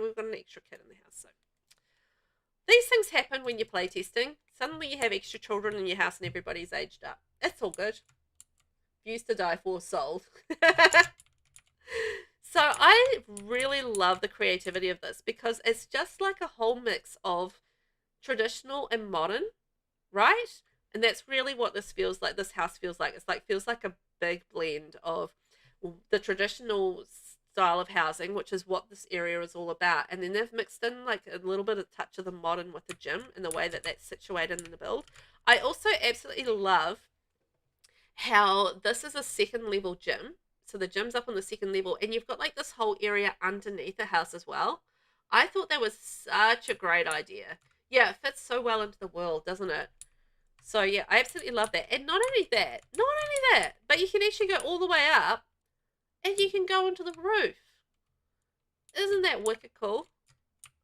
we've got an extra kid in the house. So these things happen when you're playtesting. Suddenly you have extra children in your house and everybody's aged up. It's all good. Views to die for, sold. So I really love the creativity of this because it's just like a whole mix of traditional and modern, right? And that's really what this feels like. This house feels like. It's like feels like a big blend of the traditional style of housing, which is what this area is all about, and then they've mixed in like a little bit of touch of the modern with the gym and the way that that's situated in the build. I also absolutely love how this is a 2nd level gym, so the gym's up on the 2nd level, and you've got like this whole area underneath the house as well. I thought that was such a great idea. Yeah, it fits so well into the world, doesn't it? So yeah, I absolutely love that. And not only that, but you can actually go all the way up and you can go onto the roof. Isn't that wicked cool?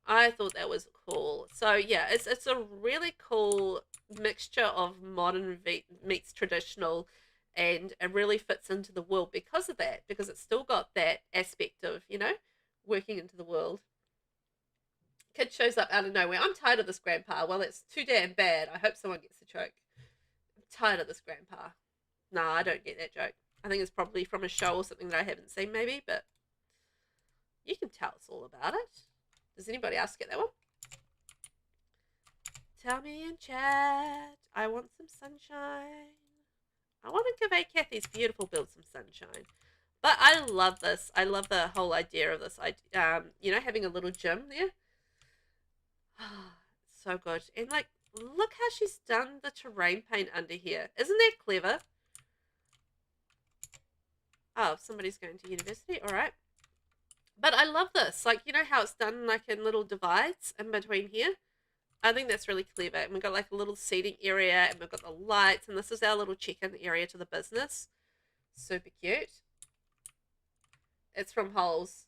I thought that was cool. So yeah, it's a really cool mixture of modern meets traditional, and it really fits into the world because of that, because it's still got that aspect of, you know, working into the world. Kid shows up out of nowhere. I'm tired of this, Grandpa. Well, it's too damn bad. I hope someone gets the joke. I'm tired of this, Grandpa. No, I don't get that joke. I think it's probably from a show or something that I haven't seen, maybe, but you can tell us all about it. Does anybody else get that one? Tell me in chat. I want some sunshine. I want to give A Kathy's beautiful build some sunshine. But I love this. I love the whole idea of this. You know, having a little gym there. So good. And like, look how she's done the terrain paint under here. Isn't that clever? Oh, somebody's going to university. All right. But I love this. Like, you know how it's done like in little divides in between here? I think that's really clever. And we've got like a little seating area, and we've got the lights, and this is our little check-in area to the business. Super cute. It's from Holes.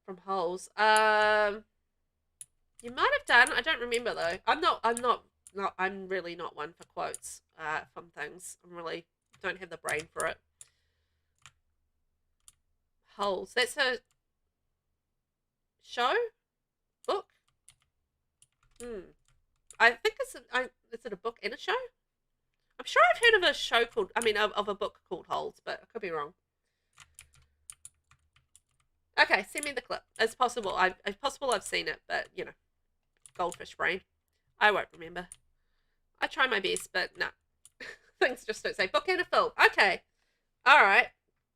From Holes. You might have done. I don't remember though. I'm really not one for quotes from things. I'm really don't have the brain for it. Holes. That's a show? Book? I think it's is it a book and a show? I'm sure I've heard of a show called, of a book called Holes, but I could be wrong. Okay, send me the clip. It's possible. It's possible I've seen it, but you know, goldfish brain. I won't remember. I try my best, but no. Things just don't say book and a film. Okay. All right.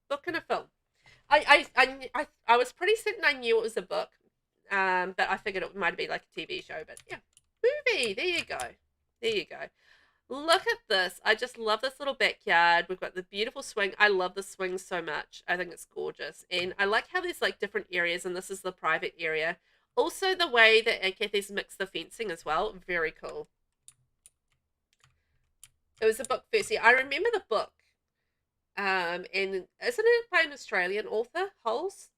Book and a film. I was pretty certain I knew it was a book, but I figured it might be like a TV show. But yeah, movie. There you go. There you go. Look at this. I just love this little backyard. We've got the beautiful swing. I love the swing so much. I think it's gorgeous. And I like how there's like different areas, and this is the private area. Also, the way that Kathy's mixed the fencing as well. Very cool. It was a book first. Yeah, I remember the book. And isn't it by an Australian author, Holes?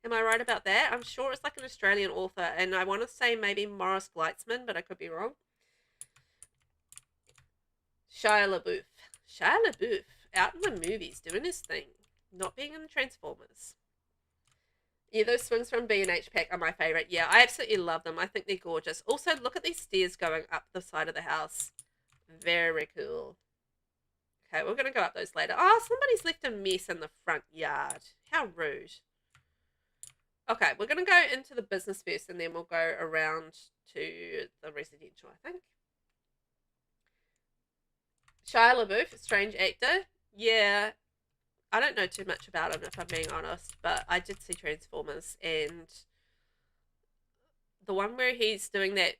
Am I right about that? I'm sure it's like an Australian author, and I want to say maybe Morris Gleitzman, but I could be wrong. Shia LaBeouf. Shia LaBeouf out in the movies doing his thing, not being in Transformers. Yeah, those swings from B&H Pack are my favourite. Yeah, I absolutely love them. I think they're gorgeous. Also, look at these stairs going up the side of the house. Very cool. Okay, we're going to go up those later. Oh, somebody's left a mess in the front yard. How rude. Okay, we're going to go into the business first, and then we'll go around to the residential, I think. Shia LaBeouf, strange actor. Yeah, I don't know too much about him, if I'm being honest, but I did see Transformers, and the one where he's doing that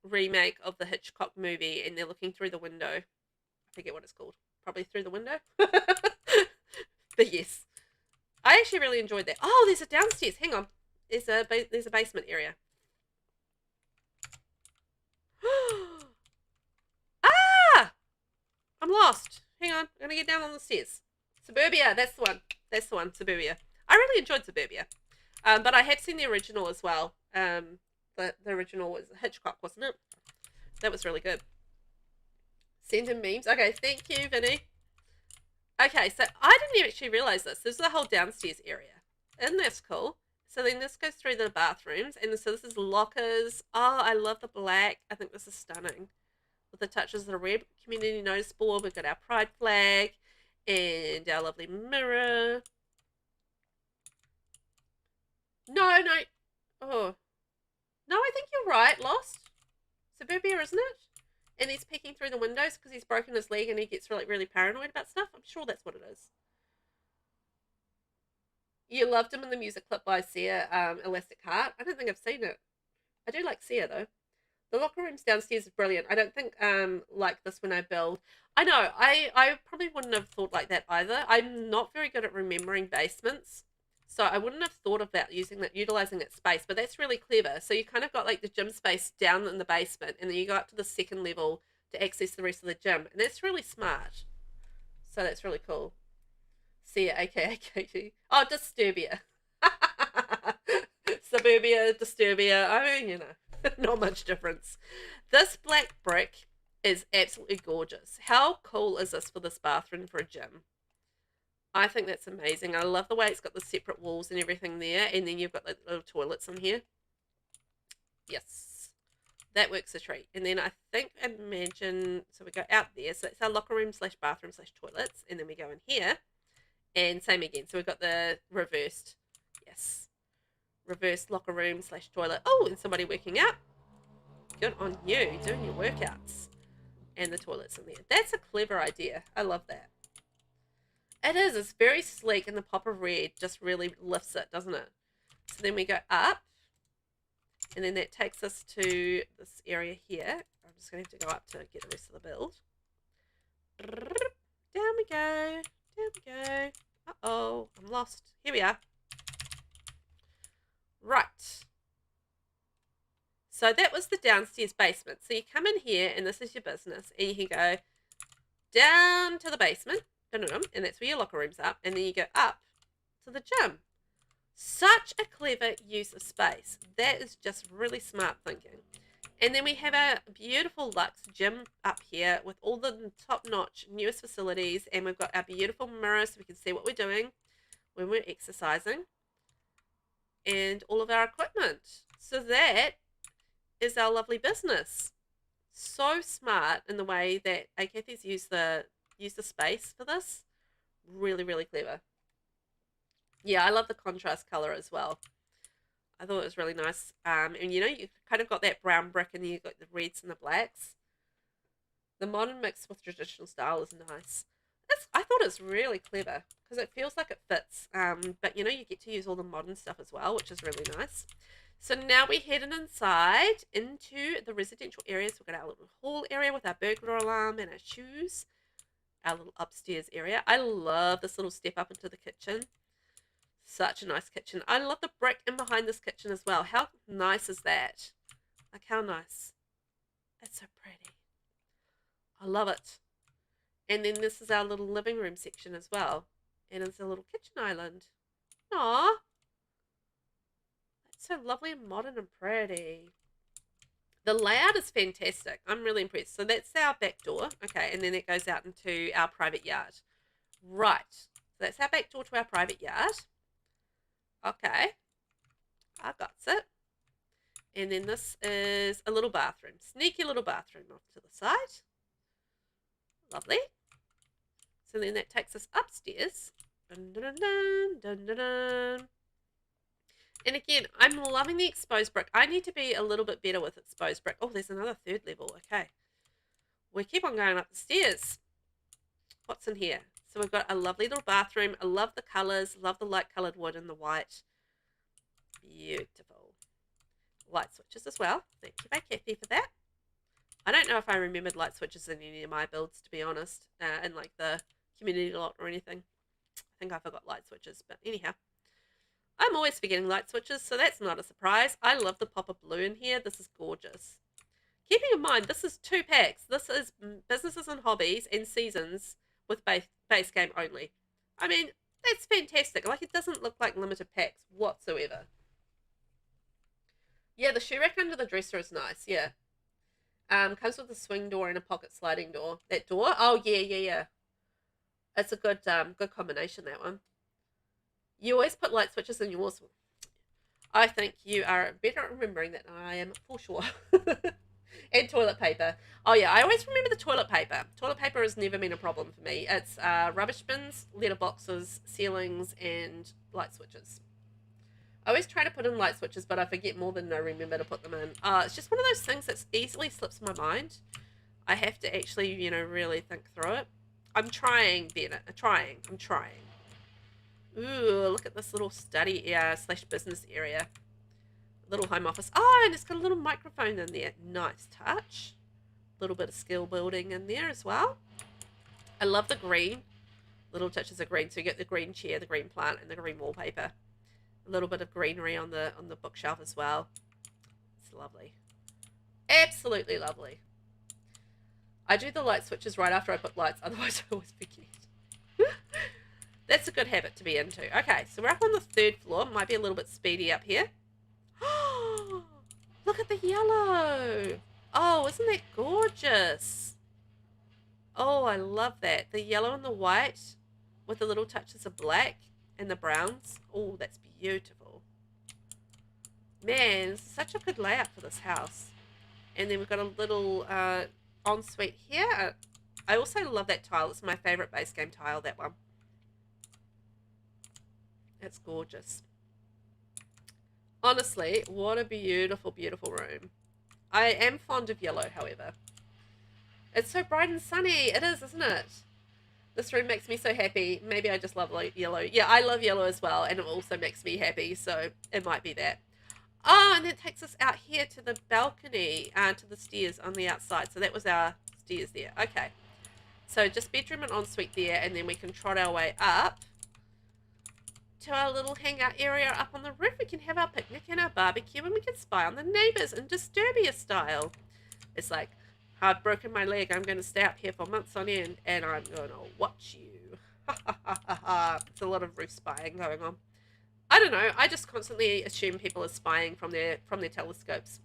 remake of the Hitchcock movie, and they're looking through the window. I forget what it's called. Probably Through the Window. But yes, I actually really enjoyed that. Oh, there's a downstairs. Hang on. There's a basement area. Ah! I'm lost. Hang on. I'm going to get down on the stairs. Suburbia. That's the one. That's the one. Suburbia. I really enjoyed Suburbia. But I have seen the original as well. The original was Hitchcock, wasn't it? That was really good. Send in memes. Okay, thank you, Vinny. Okay, so I didn't actually realize this. This is the whole downstairs area. Isn't this cool? So then this goes through the bathrooms. And so this is lockers. Oh, I love the black. I think this is stunning. With the touches of the red. Community notice board. We've got our pride flag. And our lovely mirror. No. Oh. No, I think you're right. Lost. Suburbia, isn't it? And he's peeking through the windows because he's broken his leg and he gets really paranoid about stuff. I'm sure that's what it is. You loved him in the music clip by Sia, Elastic Heart. I don't think I've seen it. I do like Sia, though. The locker rooms downstairs is brilliant. I don't think like this when I build. I know, I probably wouldn't have thought like that either. I'm not very good at remembering basements. So I wouldn't have thought about utilizing that space, but that's really clever. So you kind of got like the gym space down in the basement, and then you go up to the second level to access the rest of the gym, and that's really smart. So that's really cool. See ya, aka Katie. Oh, Disturbia. Suburbia, Disturbia. I mean, you know, not much difference. This black brick is absolutely gorgeous. How cool is this for this bathroom for a gym? I think that's amazing. I love the way it's got the separate walls and everything there. And then you've got the little toilets in here. Yes. That works a treat. And then I think, imagine, so we go out there. So it's our locker room / bathroom / toilets. And then we go in here. And same again. So we've got the reversed. Yes. Reversed locker room / toilet. Oh, and somebody working out. Good on you. Doing your workouts. And the toilets in there. That's a clever idea. I love that. It is. It's very sleek, and the pop of red just really lifts it, doesn't it? So then we go up, and then that takes us to this area here. I'm just going to have to go up to get the rest of the build. Down we go. Down we go. Uh-oh. I'm lost. Here we are. Right. So that was the downstairs basement. So you come in here, and this is your business, and you can go down to the basement. And that's where your locker rooms are. And then you go up to the gym. Such a clever use of space. That is just really smart thinking. And then we have our beautiful luxe gym up here with all the top-notch newest facilities. And we've got our beautiful mirror so we can see what we're doing when we're exercising. And all of our equipment. So that is our lovely business. So smart in the way that Kathy's used the space for this. Really clever. Yeah, I love the contrast color as well. I thought it was really nice. And you know, you kind of got that brown brick and you got the reds and the blacks. The modern mix with traditional style is nice. I thought it's really clever because it feels like it fits. But you know, you get to use all the modern stuff as well, which is really nice. So now we're heading inside into the residential areas. We've got our little hall area with our burglar alarm and our shoes. Our little upstairs area. I love this little step up into the kitchen. Such a nice kitchen. I love the brick in behind this kitchen as well. How nice is that? Like, how nice. It's so pretty. I love it. And then this is our little living room section as well. And it's a little kitchen island. Aww. That's so lovely and modern and pretty. The layout is fantastic. I'm really impressed. So that's our back door. Okay, and then it goes out into our private yard. Right. So that's our back door to our private yard. Okay. I got it. And then this is a little bathroom. Sneaky little bathroom off to the side. Lovely. So then that takes us upstairs. Dun, dun, dun, dun, dun, dun. And again, I'm loving the exposed brick. I need to be a little bit better with exposed brick. Oh, there's another third level. Okay. We keep on going up the stairs. What's in here? So we've got a lovely little bathroom. I love the colours. Love the light coloured wood and the white. Beautiful. Light switches as well. Thank you, Kathy, for that. I don't know if I remembered light switches in any of my builds, to be honest, in like the community lot or anything. I think I forgot light switches, but anyhow. I'm always forgetting light switches, so that's not a surprise. I love the pop of blue in here. This is gorgeous. Keeping in mind, this is 2 packs. This is businesses and hobbies and seasons with base game only. I mean, that's fantastic. Like, it doesn't look like limited packs whatsoever. Yeah, the shoe rack under the dresser is nice, yeah. Comes with a swing door and a pocket sliding door. That door? Oh, yeah. It's a good combination, that one. You always put light switches in yours. I think you are better at remembering that than I am, for sure. And toilet paper. Oh, yeah, I always remember the toilet paper. Toilet paper has never been a problem for me. It's rubbish bins, letter boxes, ceilings, and light switches. I always try to put in light switches, but I forget more than I remember to put them in. It's just one of those things that easily slips my mind. I have to actually, you know, really think through it. I'm trying, Bennett. I'm trying. Ooh, look at this little study slash business area. Little home office. Oh, and it's got a little microphone in there. Nice touch. A little bit of skill building in there as well. I love the green. Little touches of green. So you get the green chair, the green plant, and the green wallpaper. A little bit of greenery on the bookshelf as well. It's lovely. Absolutely lovely. I do the light switches right after I put lights, otherwise I always forget. That's a good habit to be into. Okay, so we're up on the 3rd floor. Might be a little bit speedy up here. Look at the yellow. Oh, isn't that gorgeous? Oh, I love that. The yellow and the white with the little touches of black and the browns. Oh, that's beautiful. Man, it's such a good layout for this house. And then we've got a little ensuite here. I also love that tile. It's my favorite base game tile, that one. That's gorgeous. Honestly, what a beautiful, beautiful room. I am fond of yellow, however. It's so bright and sunny. It is, isn't it? This room makes me so happy. Maybe I just love yellow. Yeah, I love yellow as well, and it also makes me happy, so it might be that. Oh, and that takes us out here to the balcony, to the stairs on the outside. So that was our stairs there. Okay. So just bedroom and ensuite there, and then we can trot our way up to our little hangout area up on the roof. We can have our picnic and our barbecue, and we can spy on the neighbours in Disturbia style. It's like, I've broken my leg. I'm going to stay up here for months on end, and I'm going to watch you. It's a lot of roof spying going on. I don't know. I just constantly assume people are spying from their telescopes.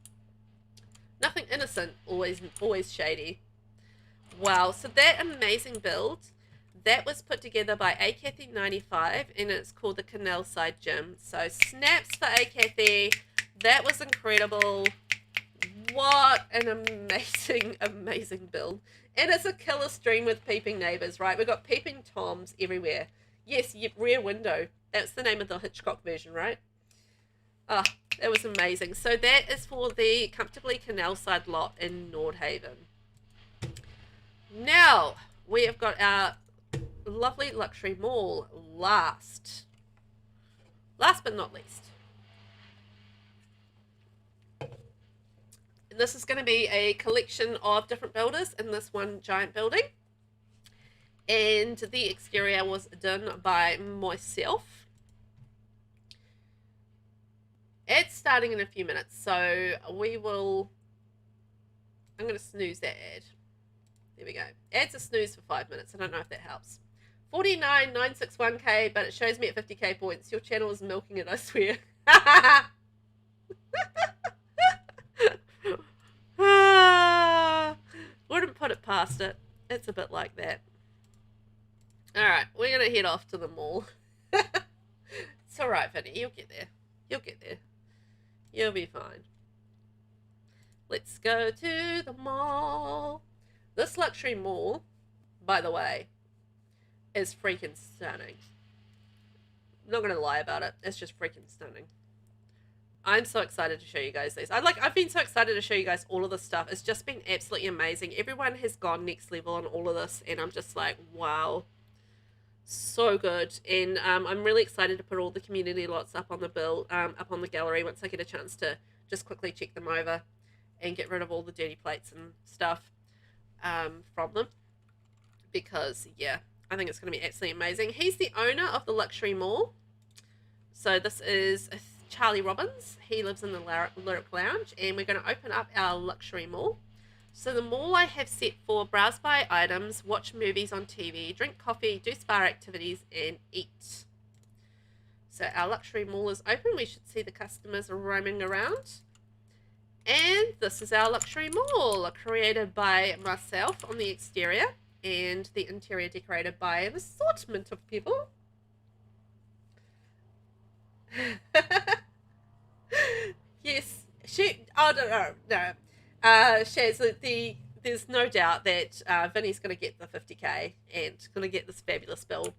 Nothing innocent. Always shady. Wow. So that amazing build, that was put together by AKathy95, and it's called the CANALSIDE Gym. So snaps for AKathy. That was incredible. What an amazing, amazing build. And it's a killer stream with peeping neighbours, right? We've got peeping toms everywhere. Yes, Rear Window. That's the name of the Hitchcock version, right? Oh, that was amazing. So that is for the Comfortably CANALSIDE lot in Nordhaven. Now we have got our lovely luxury mall last but not least. And this is going to be a collection of different builders in this one giant building. And the exterior was done by myself. It's starting in a few minutes, so we will... I'm going to snooze that ad. There we go. Ad's a snooze for 5 minutes. I don't know if that helps. 49,961k, but it shows me at 50k points. Your channel is milking it, I swear. Wouldn't put it past it. It's a bit like that. Alright, we're going to head off to the mall. It's alright, Vinny. You'll get there. You'll get there. You'll be fine. Let's go to the mall. This luxury mall, by the way, is freaking stunning. I'm not going to lie about it. It's just freaking stunning. I'm so excited to show you guys these. I've been so excited to show you guys all of this stuff. It's just been absolutely amazing. Everyone has gone next level on all of this, and I'm just like, wow. So good. And I'm really excited to put all the community lots up on the up on the gallery once I get a chance to just quickly check them over and get rid of all the dirty plates and stuff from them, because yeah, I think it's going to be absolutely amazing. He's the owner of the luxury mall. So this is Charlie Robbins. He lives in the Lyric Lounge, and we're going to open up our luxury mall. So the mall I have set for browse by items, watch movies on TV, drink coffee, do spa activities, and eat. So our luxury mall is open. We should see the customers roaming around. And this is our luxury mall, created by myself on the exterior, and the interior decorated by an assortment of people. Yes, oh no. Shaz, there's no doubt that Vinny's going to get the 50k and going to get this fabulous build.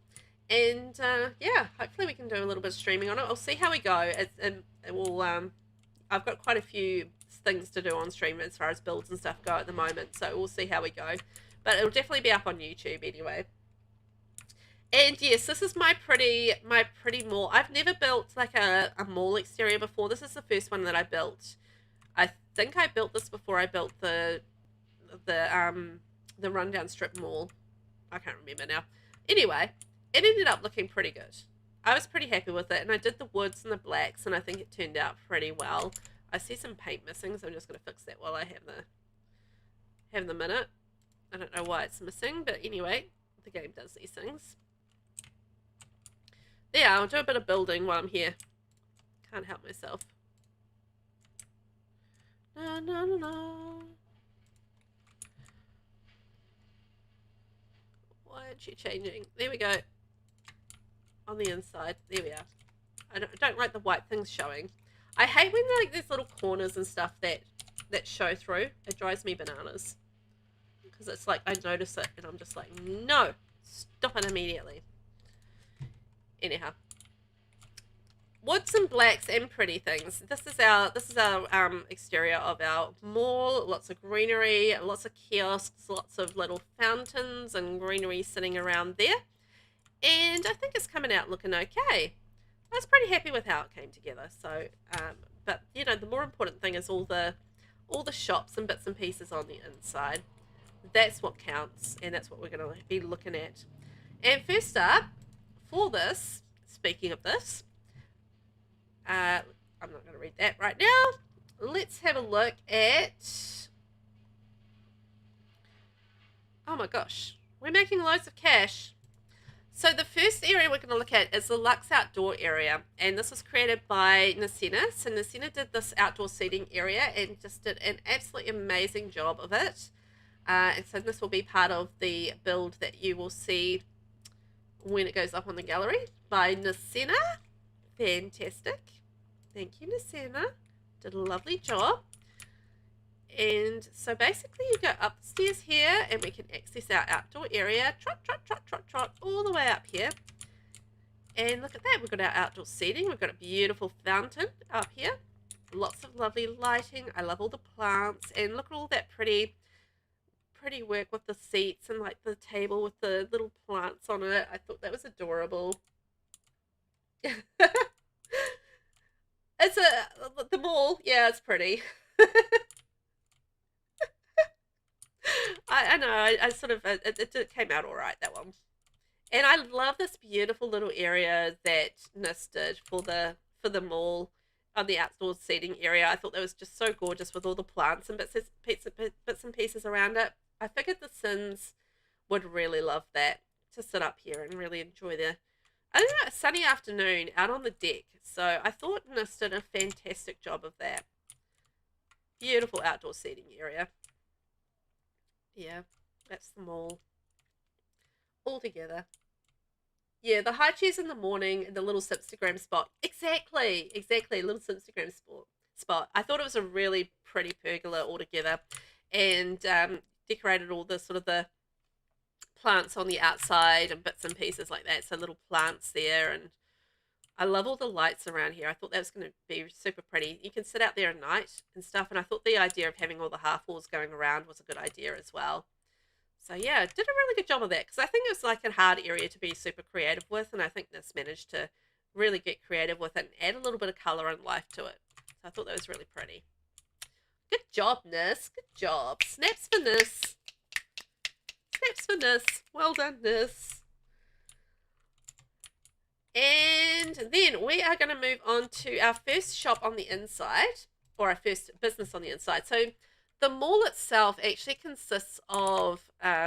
And yeah, hopefully we can do a little bit of streaming on it. I'll see how we go. It will, I've got quite a few things to do on stream as far as builds and stuff go at the moment, so we'll see how we go. But it'll definitely be up on YouTube anyway. And yes, this is my pretty mall. I've never built like a mall exterior before. This is the first one that I built. I think I built this before I built the rundown strip mall. I can't remember now. Anyway, it ended up looking pretty good. I was pretty happy with it, and I did the woods and the blacks, and I think it turned out pretty well. I see some paint missing, so I'm just going to fix that while I have the minute. I don't know why it's missing, but anyway, the game does these things. Yeah, I'll do a bit of building while I'm here. Can't help myself. No, no, no, no. Why aren't you changing? There we go. On the inside. There we are. I don't like the white things showing. I hate when like there's little corners and stuff that show through. It drives me bananas. Because it's like I notice it and I'm just like, no, stop it immediately. Anyhow, woods and blacks and pretty things. This is our exterior of our mall. Lots of greenery, lots of kiosks, lots of little fountains and greenery sitting around there. And I think it's coming out looking okay. I was pretty happy with how it came together. So, but you know, the more important thing is all the shops and bits and pieces on the inside. That's what counts, and that's what we're going to be looking at. And first up, for this, speaking of this, I'm not going to read that right now. Let's have a look at, oh my gosh, we're making loads of cash. So the first area we're going to look at is the Luxe Outdoor area, and this was created by NISCENNA. So NISCENNA did this outdoor seating area and just did an absolutely amazing job of it. And so this will be part of the build that you will see when it goes up on the gallery by NISCENNA. Fantastic. Thank you, NISCENNA. Did a lovely job. And so basically you go upstairs here and we can access our outdoor area. Trot, trot, trot, trot, trot, all the way up here. And look at that. We've got our outdoor seating. We've got a beautiful fountain up here. Lots of lovely lighting. I love all the plants. And look at all that pretty pretty work with the seats and like the table with the little plants on it. I thought that was adorable. It's the mall. Yeah, it's pretty. I know. I sort of it came out all right, that one. And I love this beautiful little area that Nis did for the mall on the outdoor seating area. I thought that was just so gorgeous with all the plants and bits and pieces around it. I figured the Sims would really love that, to sit up here and really enjoy I don't know, a sunny afternoon out on the deck. So I thought Nis did a fantastic job of that. Beautiful outdoor seating area. Yeah, that's the mall. All together. Yeah, the high chairs in the morning and the little Instagram spot. Exactly. Little Instagram spot. I thought it was a really pretty pergola altogether, and decorated all the sort of the plants on the outside and bits and pieces like that. So little plants there, and I love all the lights around here. I thought that was going to be super pretty. You can sit out there at night and stuff, and I thought the idea of having all the half walls going around was a good idea as well. So yeah, did a really good job of that, because I think it was like a hard area to be super creative with, and I think Nis managed to really get creative with it and add a little bit of colour and life to it. So I thought that was really pretty. Good job, Nis. Good job. Snaps for Nis. Snaps for Nis. Well done, Nis. And then we are going to move on to our first shop on the inside, or our first business on the inside. So the mall itself actually consists of All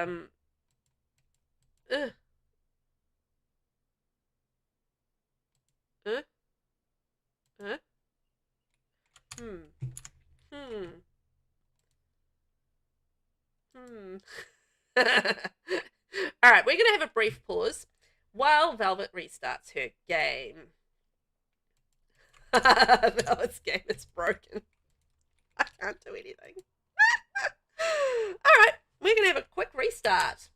right, we're going to have a brief pause while Velvet restarts her game. Velvet's game is broken. I can't do anything. All right, we're going to have a quick restart.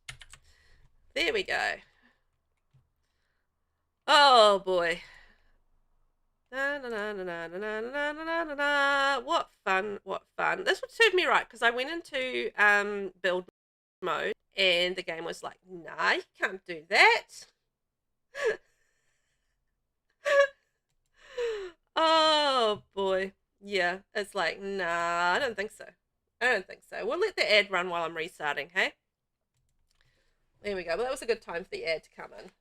There we go. Oh, boy. Na, na, na, na, na, na, na, na, na, na. What fun, what fun. This would serve me right, because I went into build mode, and the game was like, nah, you can't do that. Oh, boy. Yeah, it's like, nah, I don't think so. I don't think so. We'll let the ad run while I'm restarting, hey? There we go. Well, that was a good time for the ad to come in.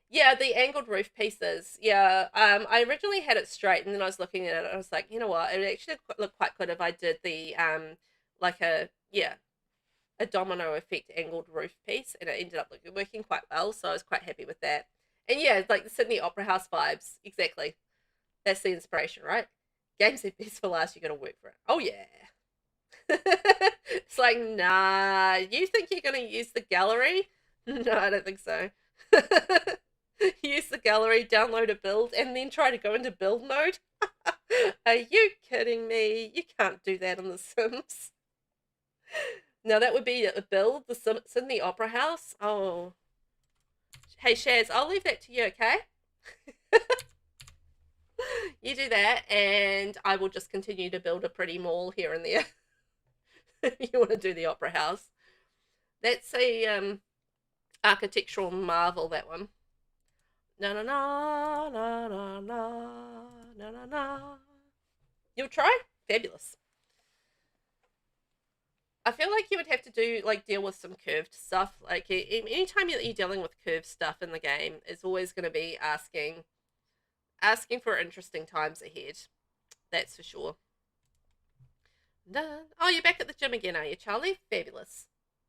Yeah, the angled roof pieces. Yeah, I originally had it straight, and then I was looking at it. I was like, you know what? It would actually look quite good if I did the like a domino effect angled roof piece, and it ended up working quite well. So I was quite happy with that. And yeah, like the Sydney Opera House vibes. Exactly. That's the inspiration, right? Games are best for last. You got to work for it. Oh yeah. It's like, nah. You think you're gonna use the gallery? No, I don't think so. Use the gallery, download a build, and then try to go into build mode? Are you kidding me? You can't do that in The Sims. Now that would be a build, the Sydney Opera House. Oh. Hey, Shaz, I'll leave that to you, okay? You do that, and I will just continue to build a pretty mall here and there. If you want to do the Opera House. That's a architectural marvel, that one. Na na na na na na na na na. You'll try? Fabulous. I feel like you would have to deal with some curved stuff. Like anytime you're dealing with curved stuff in the game, it's always going to be asking for interesting times ahead. That's for sure. Done. Oh, you're back at the gym again, are you, Charlie? Fabulous.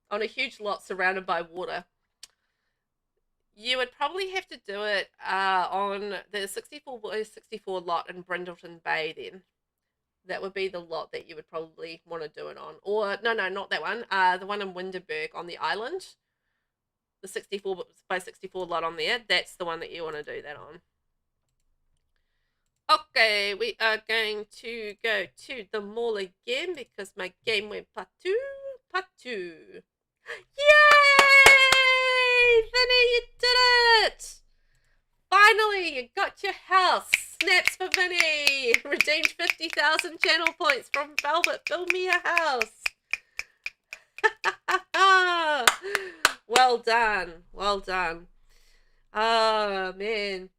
On a huge lot surrounded by water. You would probably have to do it on the 64 lot in Brindleton Bay then. That would be the lot that you would probably want to do it on. Or, no, not that one. The one in Winderberg on the island. The 64 by 64 lot on there. That's the one that you want to do that on. Okay, we are going to go to the mall again because my game went patu. Yay! Vinny, you did it! Finally, you got your house. Snaps for Vinny. Redeemed 50,000 channel points from Velvet. Build me a house. well done. Well done. Oh, man.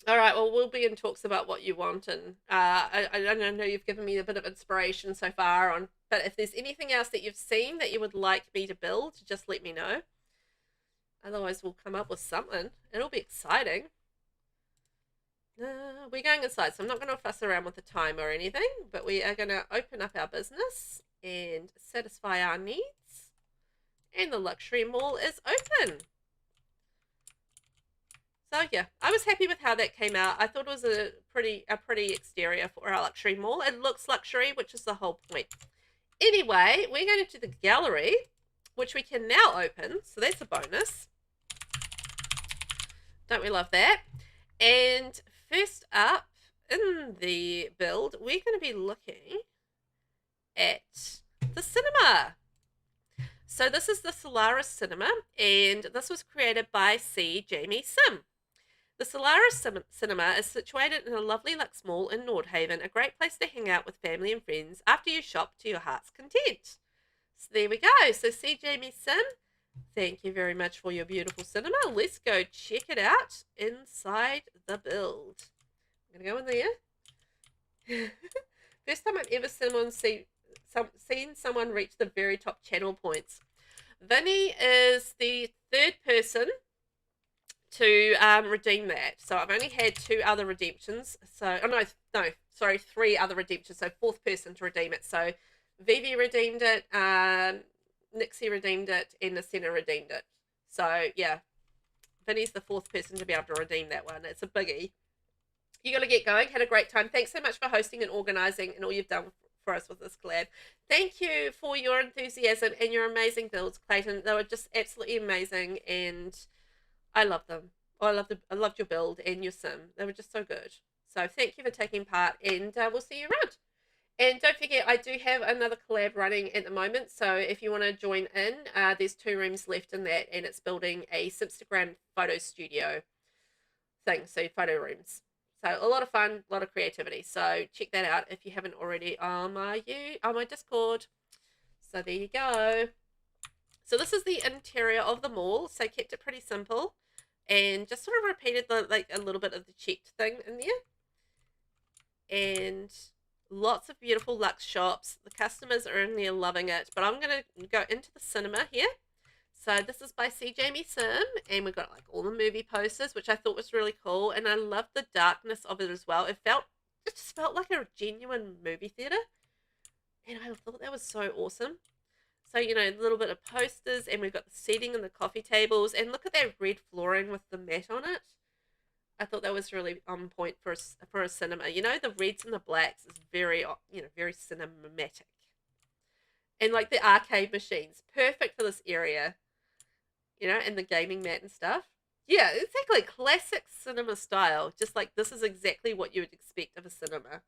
All right, well, we'll be in talks about what you want, and I know you've given me a bit of inspiration so far on, but if there's anything else that you've seen that you would like me to build, just let me know. Otherwise, we'll come up with something. It'll be exciting. We're going inside, so I'm not going to fuss around with the time or anything, but we are going to open up our business and satisfy our needs. And the luxury mall is open. So yeah, I was happy with how that came out. I thought it was a pretty exterior for our luxury mall. It looks luxury, which is the whole point. Anyway, we're going to the gallery, which we can now open. So that's a bonus. Don't we love that? And first up in the build, we're going to be looking at the cinema. So this is the Solaris Cinema, and this was created by SEEJAMIESIM. The Solaris Cinema is situated in a lovely Lux Mall in Nordhaven, a great place to hang out with family and friends after you shop to your heart's content. So there we go. So SEEJAMIESIM, thank you very much for your beautiful cinema. Let's go check it out inside the build. I'm going to go in there. First time I've ever seen someone reach the very top channel points. Vinny is the third person to redeem that. So I've only had 2 other redemptions. So, sorry, 3 other redemptions. So 4th person to redeem it. So Vivi redeemed it, Nixie redeemed it, and NISCENNA redeemed it. So yeah, Vinny's the 4th person to be able to redeem that one. It's a biggie. You got to get going. Had a great time. Thanks so much for hosting and organising and all you've done for us with this collab. Thank you for your enthusiasm and your amazing builds, Clayton. They were just absolutely amazing, and I love them. I loved your build and your sim. They were just so good. So thank you for taking part, and we'll see you around. And don't forget, I do have another collab running at the moment. So if you want to join in, there's 2 rooms left in that, and it's building a Instagram photo studio thing. So photo rooms. So a lot of fun, a lot of creativity. So check that out if you haven't already on my Discord. So there you go. So this is the interior of the mall. So kept it pretty simple, and just sort of repeated a little bit of the checked thing in there. And lots of beautiful luxe shops. The customers are in there loving it. But I'm going to go into the cinema here. So this is by SEEJAMIESIM, and we've got like all the movie posters, which I thought was really cool, and I love the darkness of it as well. It just felt like a genuine movie theater, and I thought that was so awesome. So, you know, a little bit of posters, and we've got the seating and the coffee tables, and look at that red flooring with the mat on it. I thought that was really on point for a cinema. You know, the reds and the blacks is very, you know, very cinematic. And like the arcade machines, perfect for this area. You know, and the gaming mat and stuff. Yeah, exactly. Classic cinema style. Just like this is exactly what you would expect of a cinema.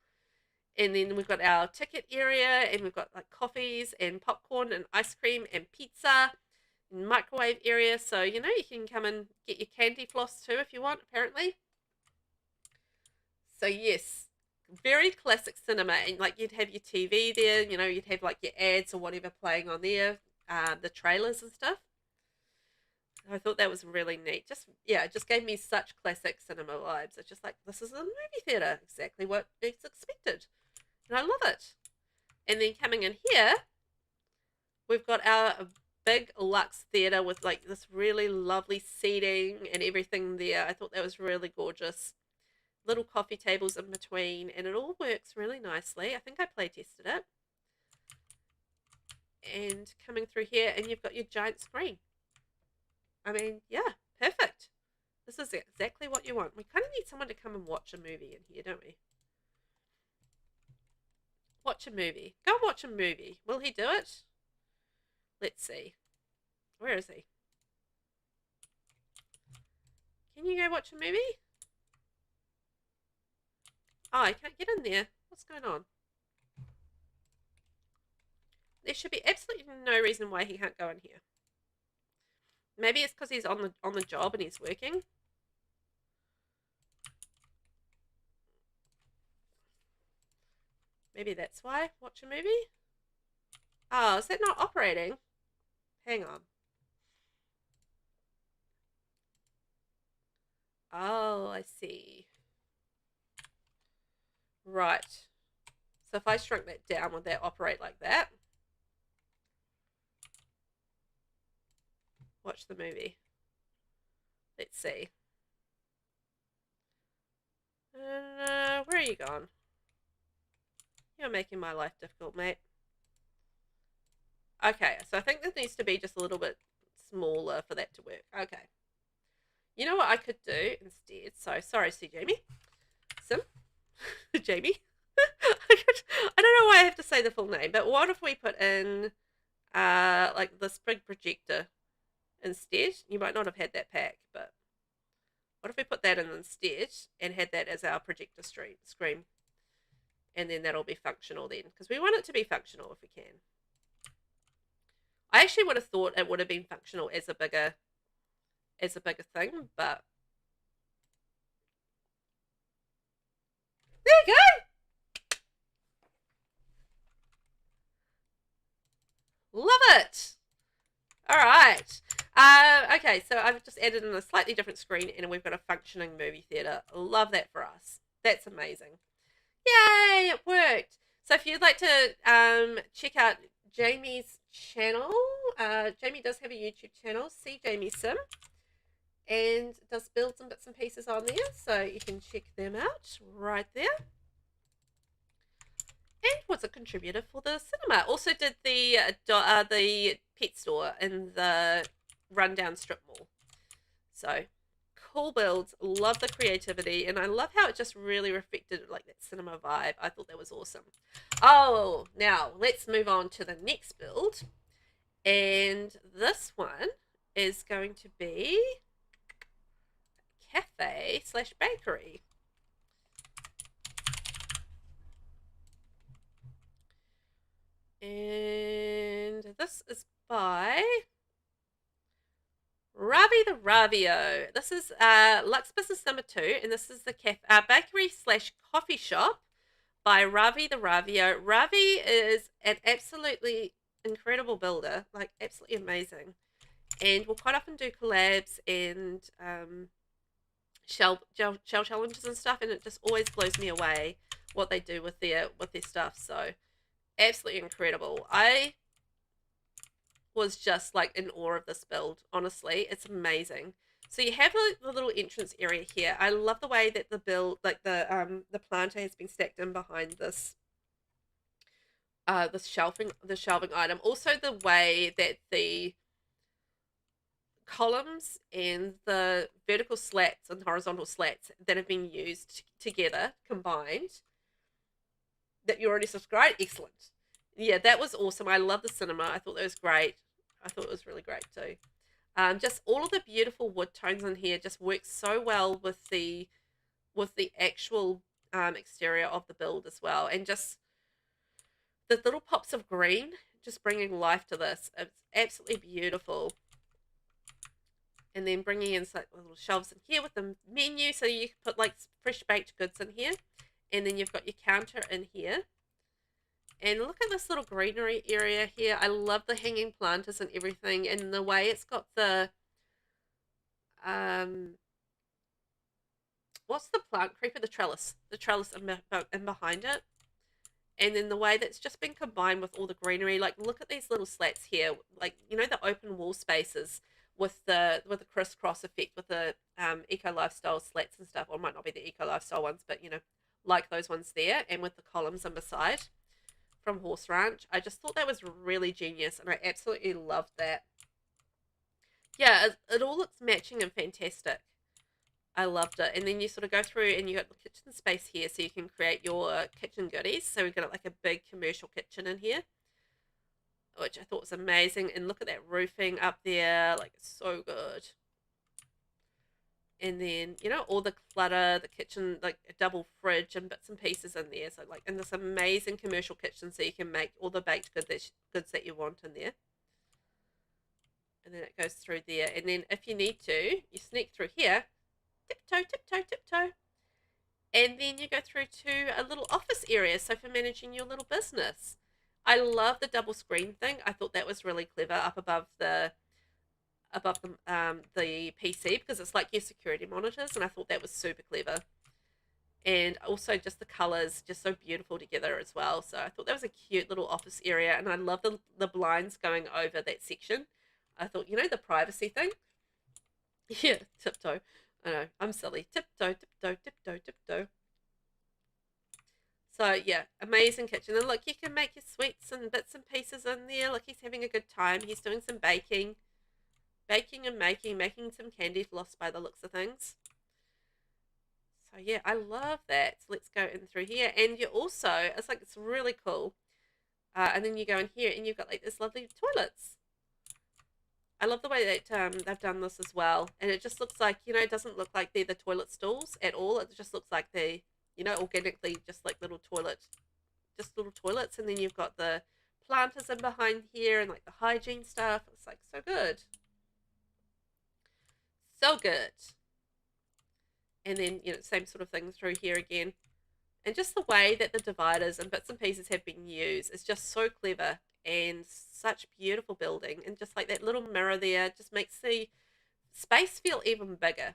And then we've got our ticket area, and we've got like coffees and popcorn and ice cream and pizza and microwave area. So, you know, you can come and get your candy floss too if you want, apparently. So, yes, very classic cinema. And like you'd have your TV there, you know, you'd have like your ads or whatever playing on there, the trailers and stuff. I thought that was really neat. It just gave me such classic cinema vibes. It's just like, this is a movie theater, exactly what is expected. And I love it. And then coming in here, we've got our big luxe theater with like this really lovely seating and everything there. I thought that was really gorgeous. Little coffee tables in between, and it all works really nicely. I think I play tested it. And coming through here, and you've got your giant screen. I mean, yeah, perfect. This is exactly what you want. We kind of need someone to come and watch a movie in here, don't we? Watch a movie. Go and watch a movie. Will he do it? Let's see. Where is he? Can you go watch a movie? Oh, I can't get in there. What's going on? There should be absolutely no reason why he can't go in here. Maybe it's because he's on the job and he's working. Maybe that's why. Watch a movie. Oh, is that not operating? Hang on. Oh, I see. Right. So if I shrunk that down, would that operate like that? Watch the movie. Let's see. Where are you gone? You're making my life difficult, mate. Okay, so I think this needs to be just a little bit smaller for that to work. Okay. You know what I could do instead? So, sorry, Jamie. Jamie. I don't know why I have to say the full name, but what if we put in like this big projector instead? You might not have had that pack, but what if we put that in instead and had that as our projector screen? And then that'll be functional then, because we want it to be functional if we can. I actually would have thought it would have been functional as a bigger thing, but there you go. Love it. All right. Okay, so I've just added in a slightly different screen, and we've got a functioning movie theater. Love that for us. That's amazing. Yay, it worked. So if you'd like to check out Jamie's channel, Jamie does have a YouTube channel, SEEJAMIESIM, and does builds and bits and pieces on there, so you can check them out right there. And was a contributor for the cinema. Also did the pet store in the rundown strip mall. So cool builds. Love the creativity, and I love how it just really reflected like that cinema vibe. I thought that was awesome. Oh, now let's move on to the next build, and this one is going to be cafe / bakery. And this is by RAVITHERAVIO. This is Lux Business number 2, and this is the bakery / coffee shop by RAVITHERAVIO. Ravi is an absolutely incredible builder, like absolutely amazing, and we'll quite often do collabs and shell challenges and stuff, and it just always blows me away what they do with their stuff. So absolutely incredible. I was just like in awe of this build. Honestly, it's amazing. So you have the little entrance area here. I love the way that the build, like the planter has been stacked in behind this the shelving item. Also the way that the columns and the vertical slats and horizontal slats that have been used together, combined, that you already subscribed. Excellent. Yeah, that was awesome. I love the cinema. I thought that was great. I thought it was really great too. Just all of the beautiful wood tones in here just work so well with the actual exterior of the build as well, and just the little pops of green just bringing life to this. It's absolutely beautiful. And then bringing in like little shelves in here with the menu, so you can put like fresh baked goods in here. And then you've got your counter in here. And look at this little greenery area here. I love the hanging planters and everything, and the way it's got the what's the plant creeper? The trellis in behind it. And then the way that's just been combined with all the greenery. Like, look at these little slats here. Like, you know, the open wall spaces with the crisscross effect with the eco lifestyle slats and stuff. Or it might not be the eco lifestyle ones, but you know, like those ones there, and with the columns on the side from Horse Ranch. I just thought that was really genius, and I absolutely loved that. Yeah, it all looks matching and fantastic. I loved it. And then you sort of go through and you got the kitchen space here, so you can create your kitchen goodies. So we've got like a big commercial kitchen in here, which I thought was amazing. And look at that roofing up there, like so good. And then, you know, all the clutter, the kitchen, like a double fridge and bits and pieces in there. So like in this amazing commercial kitchen, so you can make all the baked goods that you want in there. And then it goes through there. And then if you need to, you sneak through here, tiptoe, tiptoe, tiptoe. And then you go through to a little office area, so for managing your little business. I love the double screen thing. I thought that was really clever up above the above the PC, because it's like your security monitors, and I thought that was super clever. And also just the colors, just so beautiful together as well. So I thought that was a cute little office area, and I love the blinds going over that section. I thought, you know, the privacy thing. Yeah, tiptoe. I know, I'm silly. Tiptoe, tiptoe, tiptoe, tiptoe. So yeah, amazing kitchen. And look, you can make your sweets and bits and pieces in there. Look, he's having a good time. He's doing some baking. Baking and making some candy floss by the looks of things. So yeah, I love that. So let's go in through here. And you also, it's like, it's really cool. And then you go in here and you've got like this lovely toilets. I love the way that they've done this as well. And it just looks like, you know, it doesn't look like they're the toilet stalls at all. It just looks like they, you know, organically just like little toilets. And then you've got the planters in behind here and like the hygiene stuff. It's like so good. So good. And then, you know, same sort of thing through here again. And just the way that the dividers and bits and pieces have been used is just so clever, and such beautiful building. And just like that little mirror there just makes the space feel even bigger.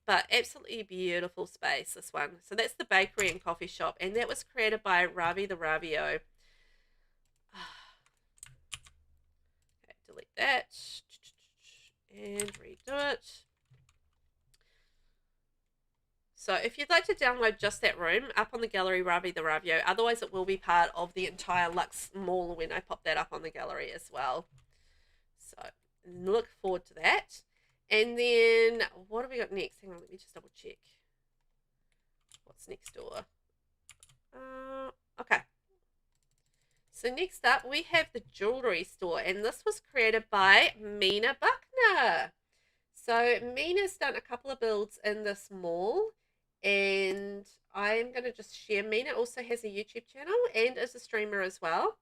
But absolutely beautiful space, this one. So that's the bakery and coffee shop, and that was created by RAVITHERAVIO. Okay, delete that and redo it. So if you'd like to download just that room, up on the gallery, RAVITHERAVIO. Otherwise, it will be part of the entire Luxe Mall when I pop that up on the gallery as well. So look forward to that. And then what have we got next? Hang on, let me just double check. What's next door? Okay. So next up, we have the jewelry store, and this was created by MENABUCHNER. So Mina's done a couple of builds in this mall, and I'm going to just share. Mina also has a YouTube channel and is a streamer as well.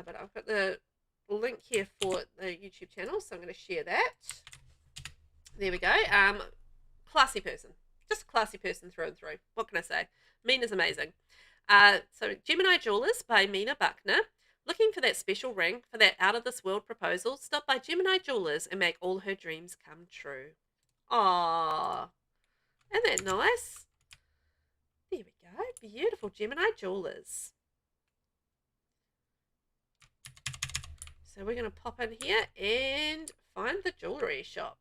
But I've got the link here for the YouTube channel, so I'm going to share that. There we go. Classy person. Just a classy person through and through. What can I say? Mina's amazing. So Gemini Jewelers by MENABUCHNER. Looking for that special ring for that out-of-this-world proposal? Stop by Gemini Jewelers and make all her dreams come true. Aww. Isn't that nice? There we go. Beautiful Gemini Jewelers. So we're going to pop in here and find the jewellery shop.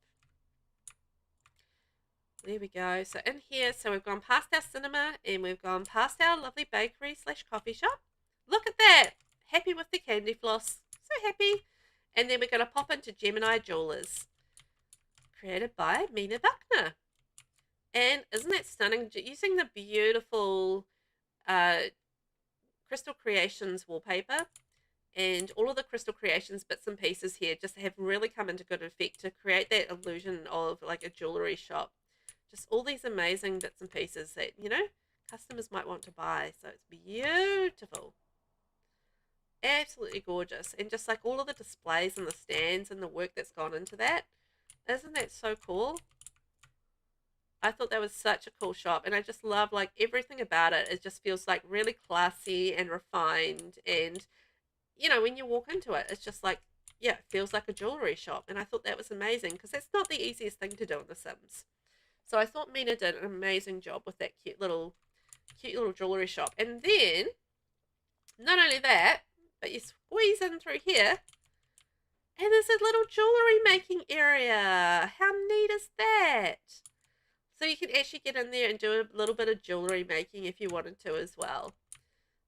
There we go. So in here, so we've gone past our cinema and we've gone past our lovely bakery / coffee shop. Look at that. Happy with the candy floss. So happy. And then we're going to pop into Gemini Jewelers. Created by MENABUCHNER. And isn't that stunning? Using the beautiful Crystal Creations wallpaper. And all of the Crystal Creations bits and pieces here just have really come into good effect to create that illusion of like a jewellery shop. Just all these amazing bits and pieces that, you know, customers might want to buy. So it's beautiful. Absolutely gorgeous. And just like all of the displays and the stands and the work that's gone into that. Isn't that so cool? I thought that was such a cool shop. And I just love like everything about it. It just feels like really classy and refined. And, you know, when you walk into it, it's just like, yeah, it feels like a jewellery shop. And I thought that was amazing because that's not the easiest thing to do in The Sims. So I thought Mina did an amazing job with that cute little jewellery shop. And then, not only that, but you squeeze in through here and there's a little jewellery making area. How neat is that? So you can actually get in there and do a little bit of jewellery making if you wanted to as well.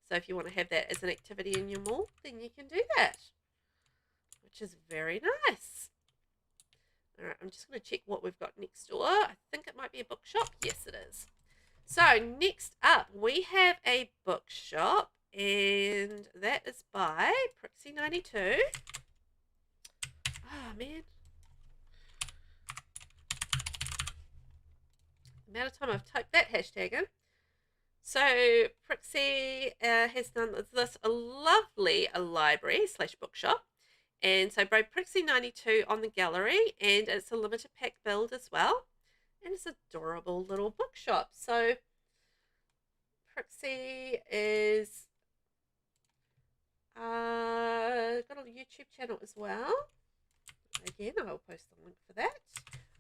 So if you want to have that as an activity in your mall, then you can do that, which is very nice. All right, I'm just going to check what we've got next door. I think it might be a bookshop. Yes, it is. So next up, we have a bookshop, and that is by Prixie92. Oh, man. The amount of time I've typed that hashtag in. So Prixie has done this lovely library / bookshop. And so by Prixie92 on the gallery, and it's a limited pack build as well. And it's an adorable little bookshop. So Prixie is got a YouTube channel as well. Again, I'll post the link for that.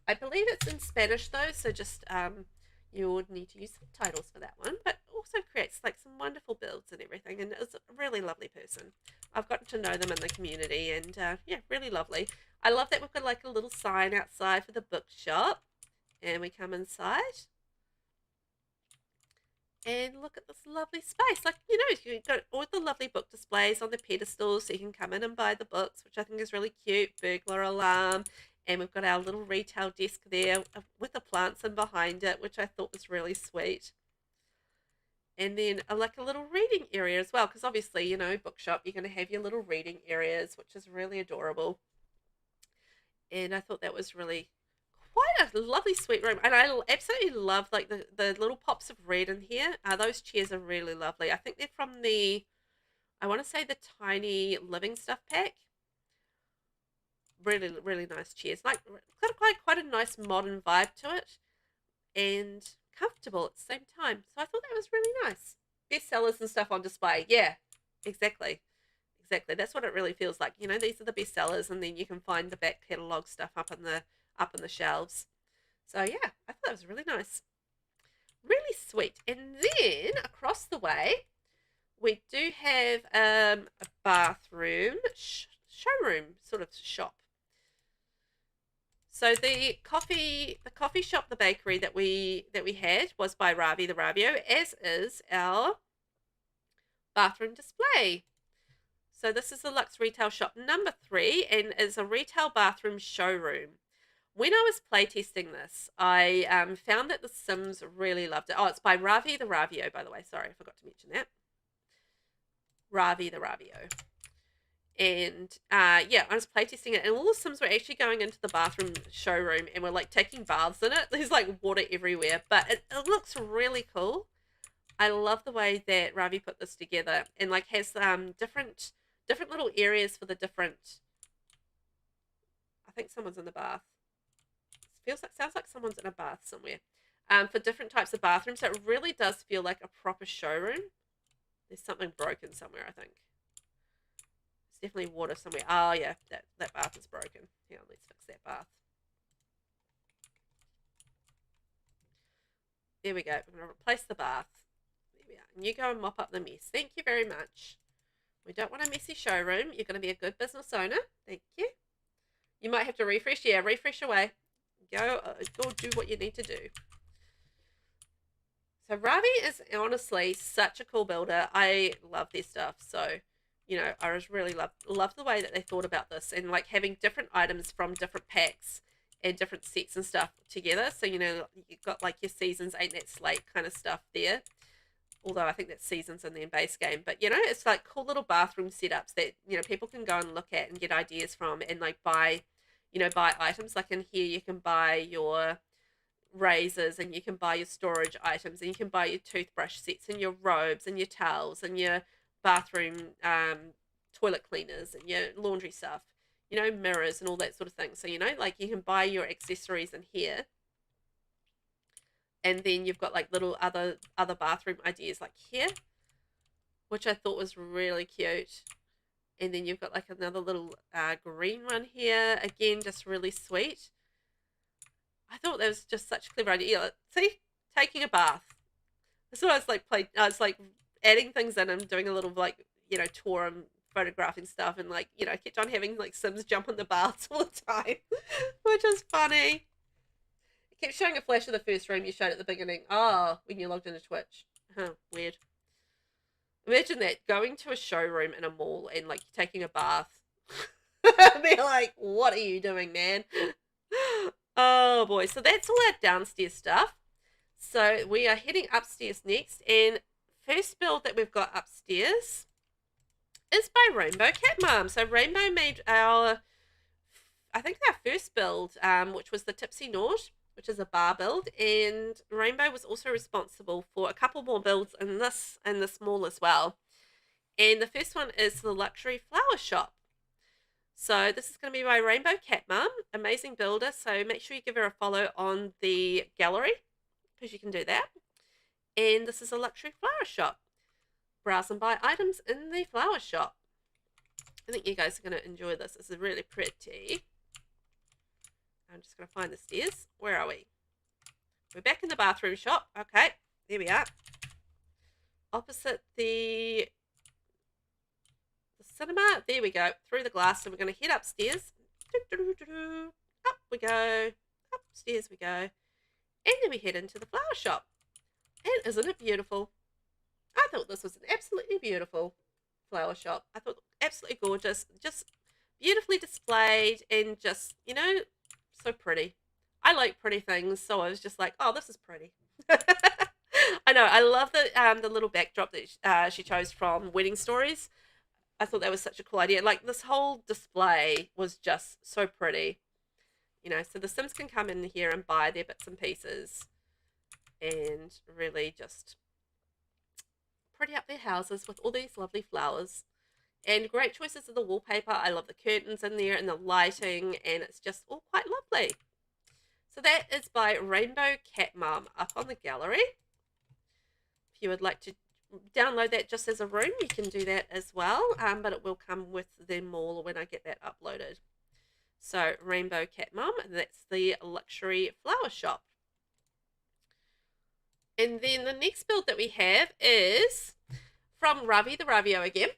I believe it's in Spanish though, so just you would need to use subtitles for that one, but also creates like some wonderful builds and everything, and is a really lovely person. I've gotten to know them in the community, and yeah, really lovely. I love that we've got like a little sign outside for the bookshop, and we come inside and look at this lovely space. Like, you know, you've got all the lovely book displays on the pedestals, so you can come in and buy the books, which I think is really cute. Burglar alarm. And we've got our little retail desk there with the plants in behind it, which I thought was really sweet. And then like a little reading area as well, because obviously, you know, bookshop, you're going to have your little reading areas, which is really adorable. And I thought that was really quite a lovely sweet room. And I absolutely love like the little pops of red in here. Those chairs are really lovely. I think they're from the, I want to say the Tiny Living Stuff pack. Really, really nice chairs. Like, got quite a nice modern vibe to it, and comfortable at the same time. So I thought that was really nice. Bestsellers and stuff on display. Yeah, exactly. Exactly. That's what it really feels like. You know, these are the bestsellers, and then you can find the back catalogue stuff up in the shelves. So yeah, I thought that was really nice. Really sweet. And then across the way, we do have a bathroom showroom sort of shop. So the coffee shop, the bakery that we had was by RAVITHERAVIO, as is our bathroom display. So this is the Luxe Retail Shop number 3, and is a retail bathroom showroom. When I was playtesting this, I found that the Sims really loved it. Oh, it's by RAVITHERAVIO, by the way. Sorry, I forgot to mention that. RAVITHERAVIO. And yeah, I was playtesting it, and all the Sims were actually going into the bathroom showroom and were like taking baths in it. There's like water everywhere, but it looks really cool. I love the way that Ravi put this together, and like has different little areas for the different. I think someone's in the bath. Sounds like someone's in a bath somewhere. For different types of bathrooms, so it really does feel like a proper showroom. There's something broken somewhere, I think. Definitely water somewhere. Oh yeah, that bath is broken. Hang on, let's fix that bath. There we go. We're going to replace the bath. There we are. And you go and mop up the mess. Thank you very much. We don't want a messy showroom. You're going to be a good business owner. Thank you. You might have to refresh. Yeah, refresh away. Go do what you need to do. So Ravi is honestly such a cool builder. I love their stuff. So, you know, I just really love the way that they thought about this, and like having different items from different packs and different sets and stuff together. So, you know, you've got like your Seasons Ain't That Slate kind of stuff there. Although I think that Seasons in their base game. But, you know, it's like cool little bathroom setups that, you know, people can go and look at and get ideas from, and like buy, you know, buy items. Like in here you can buy your razors, and you can buy your storage items, and you can buy your toothbrush sets, and your robes, and your towels, and your bathroom toilet cleaners, and your laundry stuff, you know, mirrors and all that sort of thing. So, you know, like you can buy your accessories in here, and then you've got like little other bathroom ideas like here, which I thought was really cute. And then you've got like another little green one here, again, just really sweet. I thought that was just such a clever idea. See, taking a bath. That's what I was like I was like adding things in and doing a little like, you know, tour and photographing stuff, and like, you know, kept on having like Sims jump in the baths all the time, which is funny. It kept showing a flash of the first room you showed at the beginning. Oh, when you logged into Twitch. Huh, weird. Imagine that, going to a showroom in a mall and like taking a bath. They're like, what are you doing, man? Oh boy. So that's all our downstairs stuff. So we are heading upstairs next, and first build that we've got upstairs is by RAINBOWCATMOM. So Rainbow made I think our first build, which was the Tipsy Nord, which is a bar build, and Rainbow was also responsible for a couple more builds in this mall as well. And the first one is the Luxury Flower Shop. So this is going to be by RAINBOWCATMOM, amazing builder. So make sure you give her a follow on the gallery, because you can do that. And this is a luxury flower shop. Browse and buy items in the flower shop. I think you guys are going to enjoy this. This is really pretty. I'm just going to find the stairs. Where are we? We're back in the bathroom shop. Okay, there we are. Opposite the cinema. There we go. Through the glass. So we're going to head upstairs. Up we go. Upstairs we go. And then we head into the flower shop. And isn't it beautiful? I thought this was an absolutely beautiful flower shop. I thought absolutely gorgeous. Just beautifully displayed and just, you know, so pretty. I like pretty things, so I was just like, oh, this is pretty. I know. I love the little backdrop that she chose from Wedding Stories. I thought that was such a cool idea. Like, this whole display was just so pretty. You know, so the Sims can come in here and buy their bits and pieces and really just pretty up their houses with all these lovely flowers. And great choices of the wallpaper. I love the curtains in there and the lighting, and it's just all quite lovely. So that is by RAINBOWCATMOM up on the gallery. If you would like to download that just as a room, you can do that as well, but it will come with the mall when I get that uploaded. So RAINBOWCATMOM, that's the luxury flower shop. And then the next build that we have is from RAVITHERAVIO again.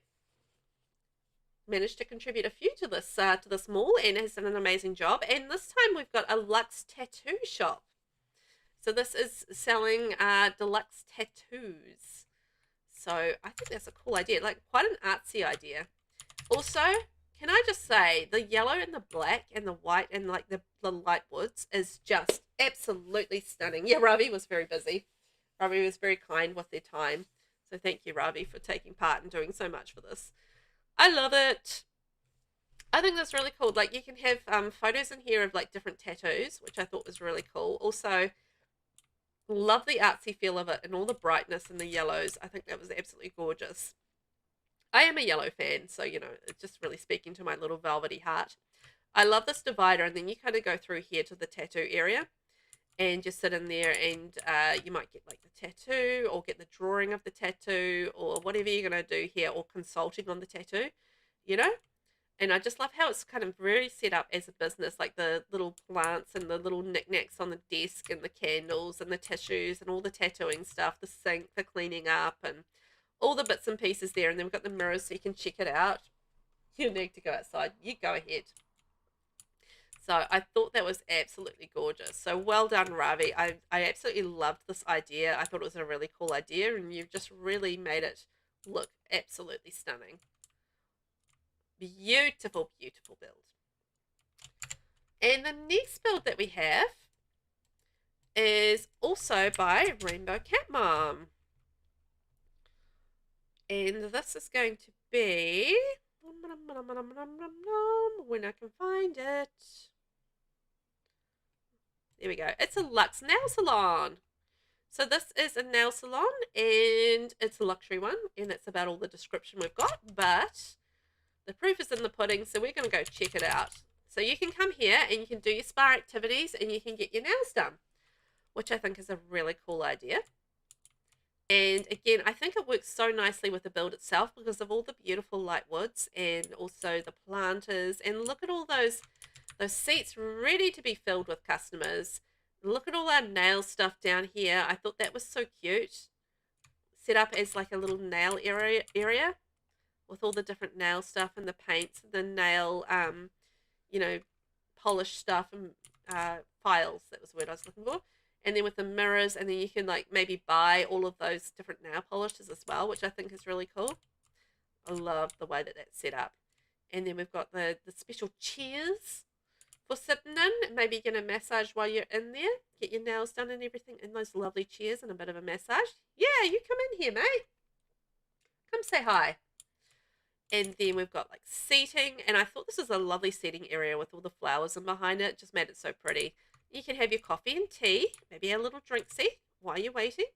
Managed to contribute a few to this mall and has done an amazing job. And this time we've got a luxe tattoo shop. So this is selling deluxe tattoos. So I think that's a cool idea, like quite an artsy idea. Also, can I just say the yellow and the black and the white and like the light woods is just absolutely stunning. Yeah, Ravi was very busy. Ravi was very kind with their time. So thank you, Ravi, for taking part and doing so much for this. I love it. I think that's really cool. Like, you can have photos in here of like different tattoos, which I thought was really cool. Also, love the artsy feel of it and all the brightness and the yellows. I think that was absolutely gorgeous. I am a yellow fan, so, you know, it's just really speaking to my little velvety heart. I love this divider, and then you kind of go through here to the tattoo area and just sit in there, and you might get like the tattoo or get the drawing of the tattoo or whatever you're going to do here, or consulting on the tattoo, you know. And I just love how it's kind of really set up as a business, like the little plants and the little knickknacks on the desk and the candles and the tissues and all the tattooing stuff, the sink for cleaning up and all the bits and pieces there. And then we've got the mirrors so you can check it out. You need to go outside. You go ahead. So I thought that was absolutely gorgeous. So well done, Ravi. I absolutely loved this idea. I thought it was a really cool idea, and you've just really made it look absolutely stunning. Beautiful, beautiful build. And the next build that we have is also by RAINBOWCATMOM. And this is going to be, when I can find it. There we go. It's a luxe nail salon. So this is a nail salon, and it's a luxury one, and that's about all the description we've got. But the proof is in the pudding, so we're going to go check it out. So you can come here and you can do your spa activities and you can get your nails done, which I think is a really cool idea. And again, I think it works so nicely with the build itself because of all the beautiful light woods and also the planters. And look at all those seats ready to be filled with customers. Look at all our nail stuff down here. I thought that was so cute. Set up as like a little nail area with all the different nail stuff and the paints, the nail, you know, polished stuff and files. That was the word I was looking for. And then with the mirrors, and then you can like maybe buy all of those different nail polishes as well, which I think is really cool. I love the way that that's set up. And then we've got the special chairs for sitting in. Maybe you're going to massage while you're in there. Get your nails done and everything in those lovely chairs and a bit of a massage. Yeah, you come in here, mate. Come say hi. And then we've got like seating. And I thought this was a lovely seating area with all the flowers in behind it. Just made it so pretty. You can have your coffee and tea. Maybe a little drinksy while you're waiting.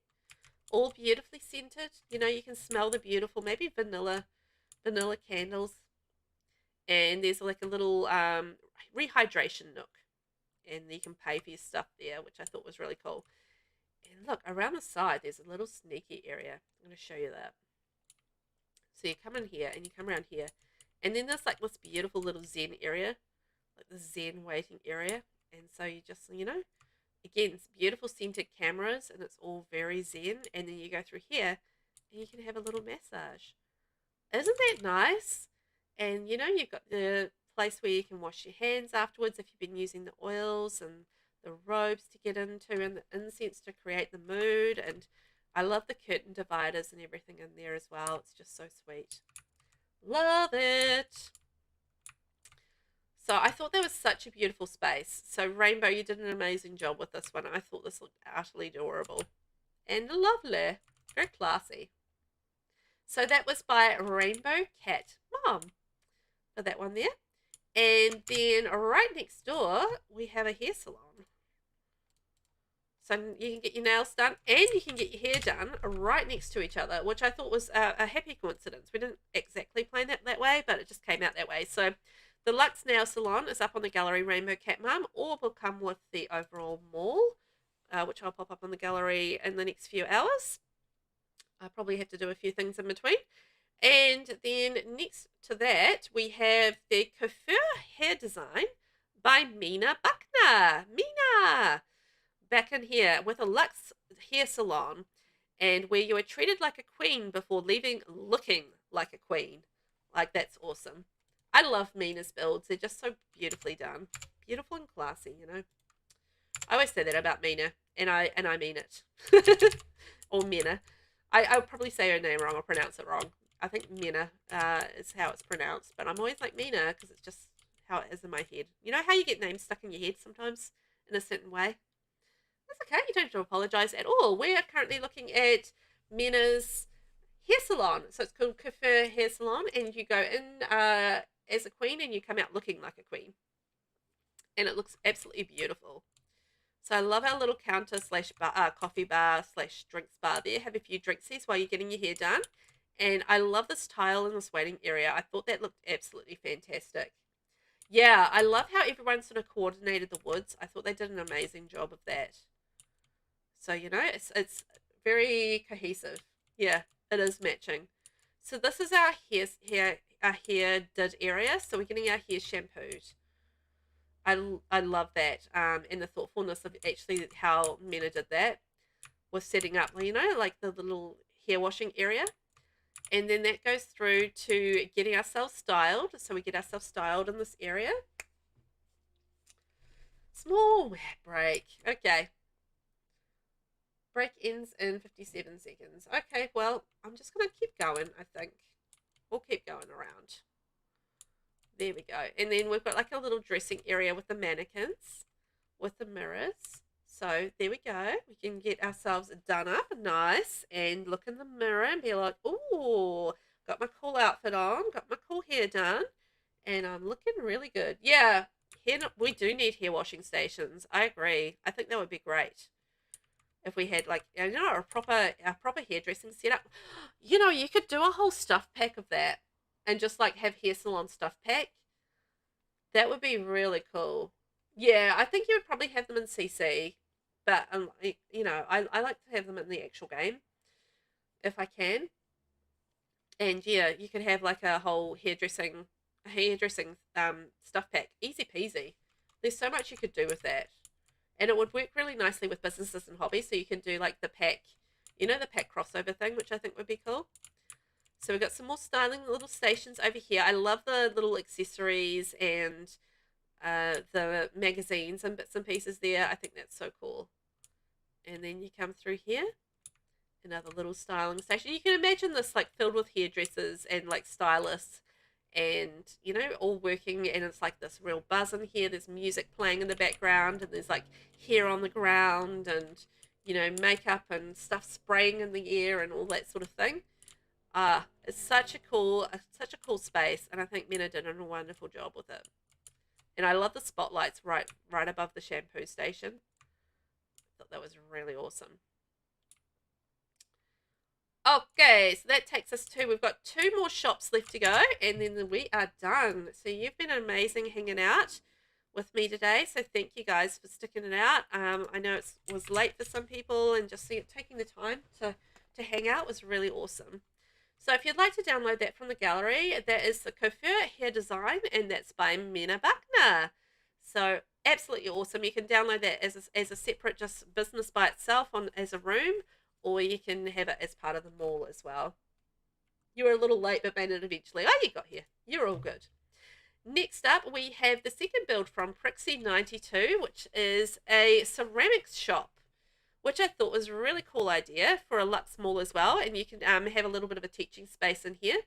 All beautifully scented. You know, you can smell the beautiful, maybe vanilla candles. And there's like a little rehydration nook. And you can pay for your stuff there, which I thought was really cool. And look, around the side, there's a little sneaky area. I'm going to show you that. So you come in here and you come around here. And then there's like this beautiful little zen area. Like the zen waiting area. And so you just, you know, again, it's beautiful scented cameras and it's all very zen. And then you go through here and you can have a little massage. Isn't that nice? And you know, you've got the place where you can wash your hands afterwards if you've been using the oils, and the robes to get into, and the incense to create the mood. And I love the curtain dividers and everything in there as well. It's just so sweet. Love it. So I thought that was such a beautiful space. So Rainbow, you did an amazing job with this one. I thought this looked utterly adorable and lovely. Very classy. So that was by RAINBOWCATMOM for that one there. And then right next door, we have a hair salon. So you can get your nails done and you can get your hair done right next to each other, which I thought was a happy coincidence. We didn't exactly plan that way, but it just came out that way. So the Luxe Nail Salon is up on the gallery RAINBOWCATMOM, or will come with the overall mall, which I'll pop up on the gallery in the next few hours. I probably have to do a few things in between. And then next to that, we have the Coiffure Hair Design by MENABUCHNER. Mena! Back in here with a luxe hair salon, and where you are treated like a queen before leaving looking like a queen. Like, that's awesome. I love Mena's builds. They're just so beautifully done. Beautiful and classy, you know. I always say that about Mena, and I mean it. Or Mena. I'll probably say her name wrong or pronounce it wrong. I think Mena is how it's pronounced, but I'm always like Mena because it's just how it is in my head. You know how you get names stuck in your head sometimes in a certain way? That's okay. You don't have to apologize at all. We are currently looking at Mena's hair salon. So it's called Coiffure Hair Salon, and you go in as a queen and you come out looking like a queen. And it looks absolutely beautiful. So I love our little counter slash bar, coffee bar slash drinks bar there. Have a few drinksies while you're getting your hair done. And I love this tile in this waiting area. I thought that looked absolutely fantastic. Yeah, I love how everyone sort of coordinated the woods. I thought they did an amazing job of that. So, you know, it's very cohesive. Yeah, it is matching. So this is our hair did area. So we're getting our hair shampooed. I love that. And the thoughtfulness of actually how Mena did that was setting up, you know, like the little hair washing area. And then that goes through to getting ourselves styled. So we get ourselves styled in this area. Small break. Okay. Break ends in 57 seconds. Okay, well, I'm just going to keep going, I think. We'll keep going around. There we go. And then we've got like a little dressing area with the mannequins, with the mirrors. So there we go. We can get ourselves done up nice and look in the mirror and be like, ooh, got my cool outfit on, got my cool hair done, and I'm looking really good. Yeah, we do need hair washing stations. I agree. I think that would be great if we had, like, you know, a proper hairdressing setup. You know, you could do a whole stuff pack of that and just like have hair salon stuff pack. That would be really cool. Yeah, I think you would probably have them in CC, but you know, I like to have them in the actual game if I can. And yeah, you could have like a whole hairdressing stuff pack. Easy peasy. There's so much you could do with that. And it would work really nicely with businesses and hobbies. So you can do like the pack, you know, the pack crossover thing, which I think would be cool. So we've got some more styling little stations over here. I love the little accessories and the magazines and bits and pieces there. I think that's so cool. And then you come through here, another little styling station. You can imagine this like filled with hairdressers and like stylists, and you know, all working, and it's like this real buzz in here. There's music playing in the background, and there's like hair on the ground, and you know, makeup and stuff spraying in the air and all that sort of thing. It's such a cool space, and I think Mena did a wonderful job with it. And I love the spotlights right above the shampoo station. I thought that was really awesome. Okay, so that takes us to, we've got 2 more shops left to go, and then we are done. So you've been amazing hanging out with me today, so thank you guys for sticking it out. I know it was late for some people, and just taking the time to hang out was really awesome. So if you'd like to download that from the gallery, that is the Coiffure Hair Design, and that's by MENABUCHNER. So absolutely awesome. You can download that as a separate just business by itself as a room, or you can have it as part of the mall as well. You were a little late, but made it eventually. Oh, you got here. You're all good. Next up, we have the second build from Prixie92, which is a ceramics shop, which I thought was a really cool idea for a Luxe mall as well. And you can have a little bit of a teaching space in here.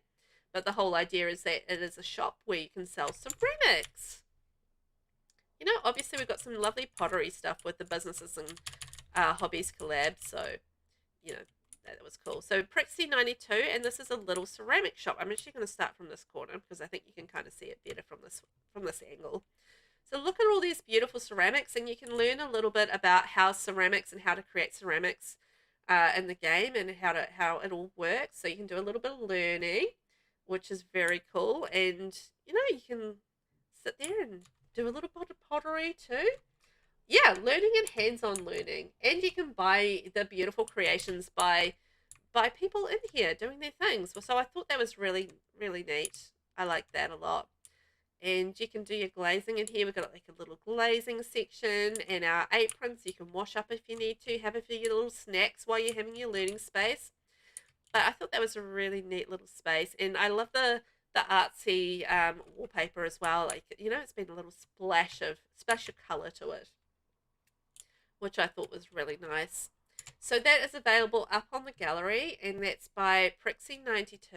But the whole idea is that it is a shop where you can sell ceramics. You know, obviously we've got some lovely pottery stuff with the Businesses and Hobbies collab. So, you know, that was cool. So Prixie92, and this is a little ceramic shop. I'm actually going to start from this corner because I think you can kind of see it better from this angle. So look at all these beautiful ceramics, and you can learn a little bit about how ceramics and how to create ceramics in the game and how it all works. So you can do a little bit of learning, which is very cool. And, you know, you can sit there and do a little bit of pottery too. Yeah, learning and hands-on learning. And you can buy the beautiful creations by people in here doing their things. So I thought that was really, really neat. I like that a lot. And you can do your glazing in here. We've got like a little glazing section and our aprons. You can wash up if you need to. Have it for your little snacks while you're having your learning space. But I thought that was a really neat little space. And I love the artsy wallpaper as well. Like, you know, it's been a little splash of color to it, which I thought was really nice. So that is available up on the gallery, and that's by Prixie92.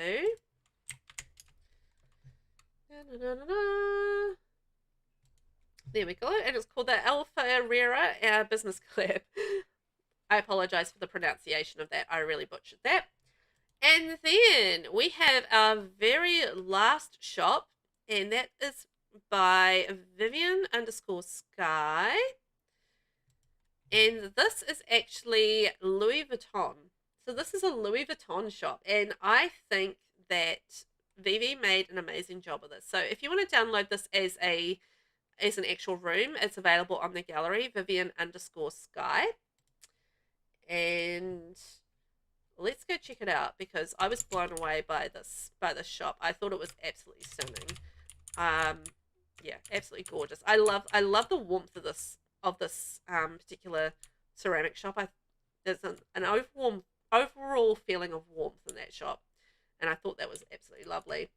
There we go. And it's called the Alpha Business Collab. I apologize for the pronunciation of that. I really butchered that. And then we have our very last shop, and that is by Vivian_Sky. And this is actually Louis Vuitton. So this is a Louis Vuitton shop, and I think that Vivi made an amazing job of this. So if you want to download this as an actual room, it's available on the gallery, Vivian_Sky. And let's go check it out because I was blown away by this shop. I thought it was absolutely stunning. Yeah, absolutely gorgeous. I love the warmth of this particular ceramic shop. There's an overall feeling of warmth in that shop, and I thought that was absolutely lovely.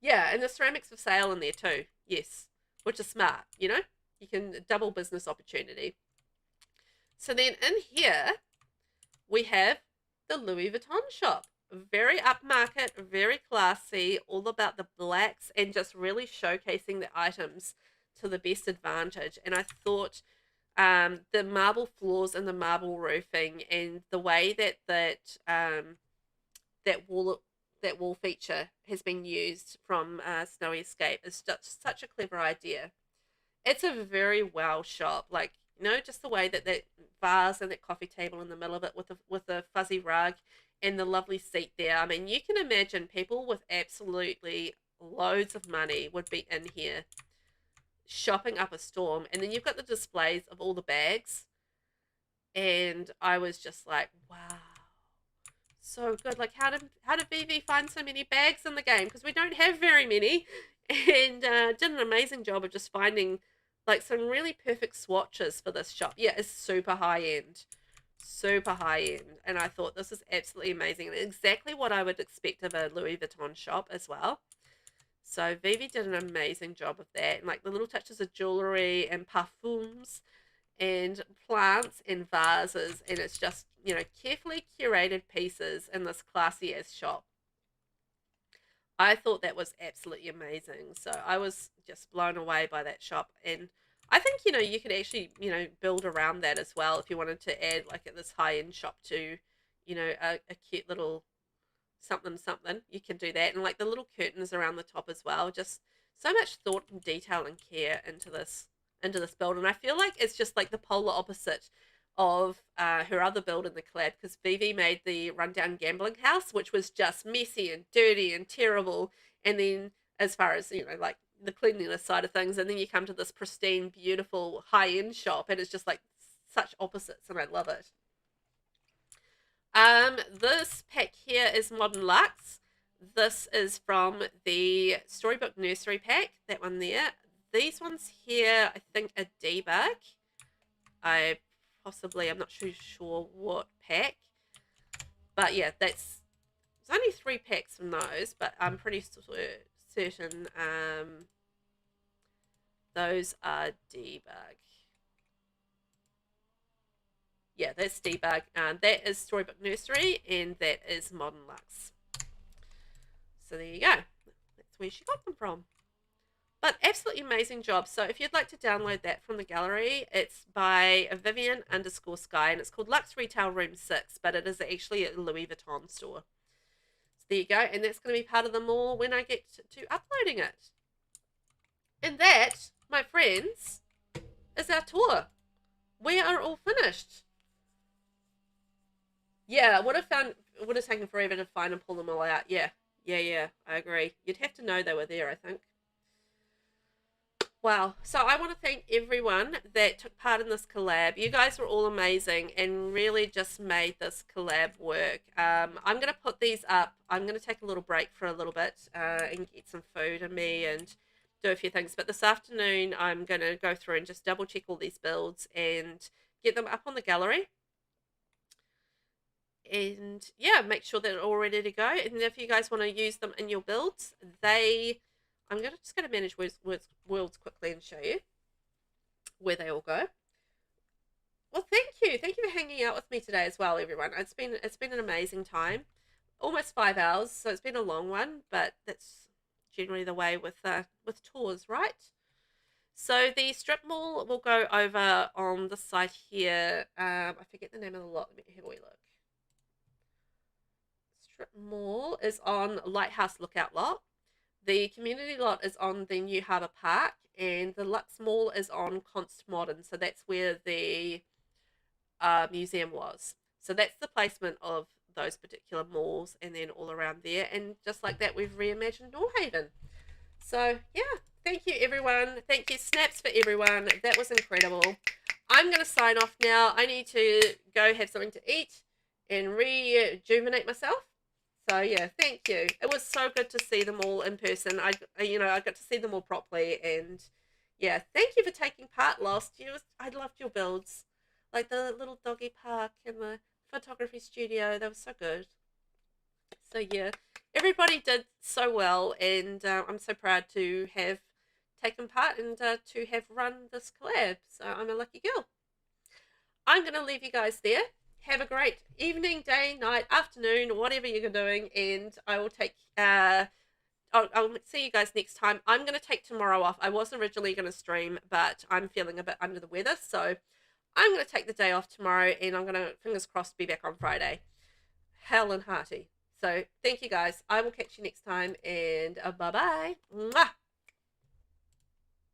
Yeah, and the ceramics for sale in there too. Yes, which is smart. You know, you can double business opportunity. So then in here we have the Louis Vuitton shop. Very upmarket, very classy, all about the blacks and just really showcasing the items to the best advantage. And I thought the marble floors and the marble roofing and the way that wall feature has been used from Snowy Escape is just such a clever idea. It's a very well shop, like, you know, just the way that vase and that coffee table in the middle of it with the fuzzy rug and the lovely seat there. I mean, you can imagine people with absolutely loads of money would be in here shopping up a storm. And then you've got the displays of all the bags, and I was just like, wow, so good. Like, how did Vivi find so many bags in the game? Because we don't have very many. And did an amazing job of just finding like some really perfect swatches for this shop. Yeah, it's super high end. Super high end. And I thought this is absolutely amazing. And exactly what I would expect of a Louis Vuitton shop as well. So Vivi did an amazing job of that. And like the little touches of jewelry and parfums and plants and vases. And it's just, you know, carefully curated pieces in this classy ass shop. I thought that was absolutely amazing. So I was just blown away by that shop. And I think, you know, you could actually, you know, build around that as well if you wanted to add like this high-end shop to, you know, a cute little something. You can do that. And like the little curtains around the top as well. Just so much thought and detail and care into this build. And I feel like it's just like the polar opposite of her other build in the collab, because Vivi made the rundown gambling house, which was just messy and dirty and terrible. And then as far as, you know, like the cleanliness side of things, and then you come to this pristine, beautiful, high-end shop, and it's just like such opposites, and I love it. This pack here is Modern Luxe. This is from the Storybook Nursery pack, that one there. these ones here, I think, are debug. I'm not sure what pack. But yeah, there's only 3 packs from those, but I'm pretty certain those are debug. Yeah, that's debug. That is Storybook Nursery, and that is Modern Luxe. So there you go. That's where she got them from. But absolutely amazing job. So if you'd like to download that from the gallery, it's by Vivian_Sky, and it's called Luxe Retail Room 6, but it is actually a Louis Vuitton store. So there you go, and that's going to be part of the mall when I get to uploading it. And that, my friends, is our tour. We are all finished. Yeah, would have taken forever to find and pull them all out. Yeah, I agree. You'd have to know they were there, I think. Wow. So I want to thank everyone that took part in this collab. You guys were all amazing and really just made this collab work. I'm going to put these up. I'm going to take a little break for a little bit and get some food in me and do a few things. But this afternoon, I'm going to go through and just double check all these builds and get them up on the gallery. And yeah, make sure that they're all ready to go. And if you guys want to use them in your builds, I'm just going to manage worlds quickly and show you where they all go. Well, thank you for hanging out with me today as well, everyone. It's been an amazing time, almost 5 hours, so it's been a long one, but that's generally the way with tours, right? So the strip mall will go over on the side here. I forget the name of the lot. Let me have a wee look. Strip Mall is on Lighthouse Lookout lot. The community lot is on the New Harbour Park, and the Luxe Mall is on Const Modern. So that's where the museum was. So that's the placement of those particular malls, and then all around there. And just like that, we've reimagined Nordhaven. So yeah, thank you everyone. Thank you, snaps for everyone. That was incredible. I'm going to sign off now. I need to go have something to eat and rejuvenate myself. So yeah, thank you. It was so good to see them all in person. I got to see them all properly, and yeah, thank you for taking part last year. I loved your builds, like the little doggy park and the photography studio. They were so good. So yeah, everybody did so well, and I'm so proud to have taken part and to have run this collab. So I'm a lucky girl. I'm going to leave you guys there. Have a great evening, day, night, afternoon, whatever you're doing, and I will take I'll see you guys next time. I'm going to take tomorrow off. I was originally going to stream, but I'm feeling a bit under the weather, so I'm going to take the day off tomorrow, and I'm going to, fingers crossed, be back on Friday. Hell and hearty. So thank you guys. I will catch you next time, and bye-bye. Mwah!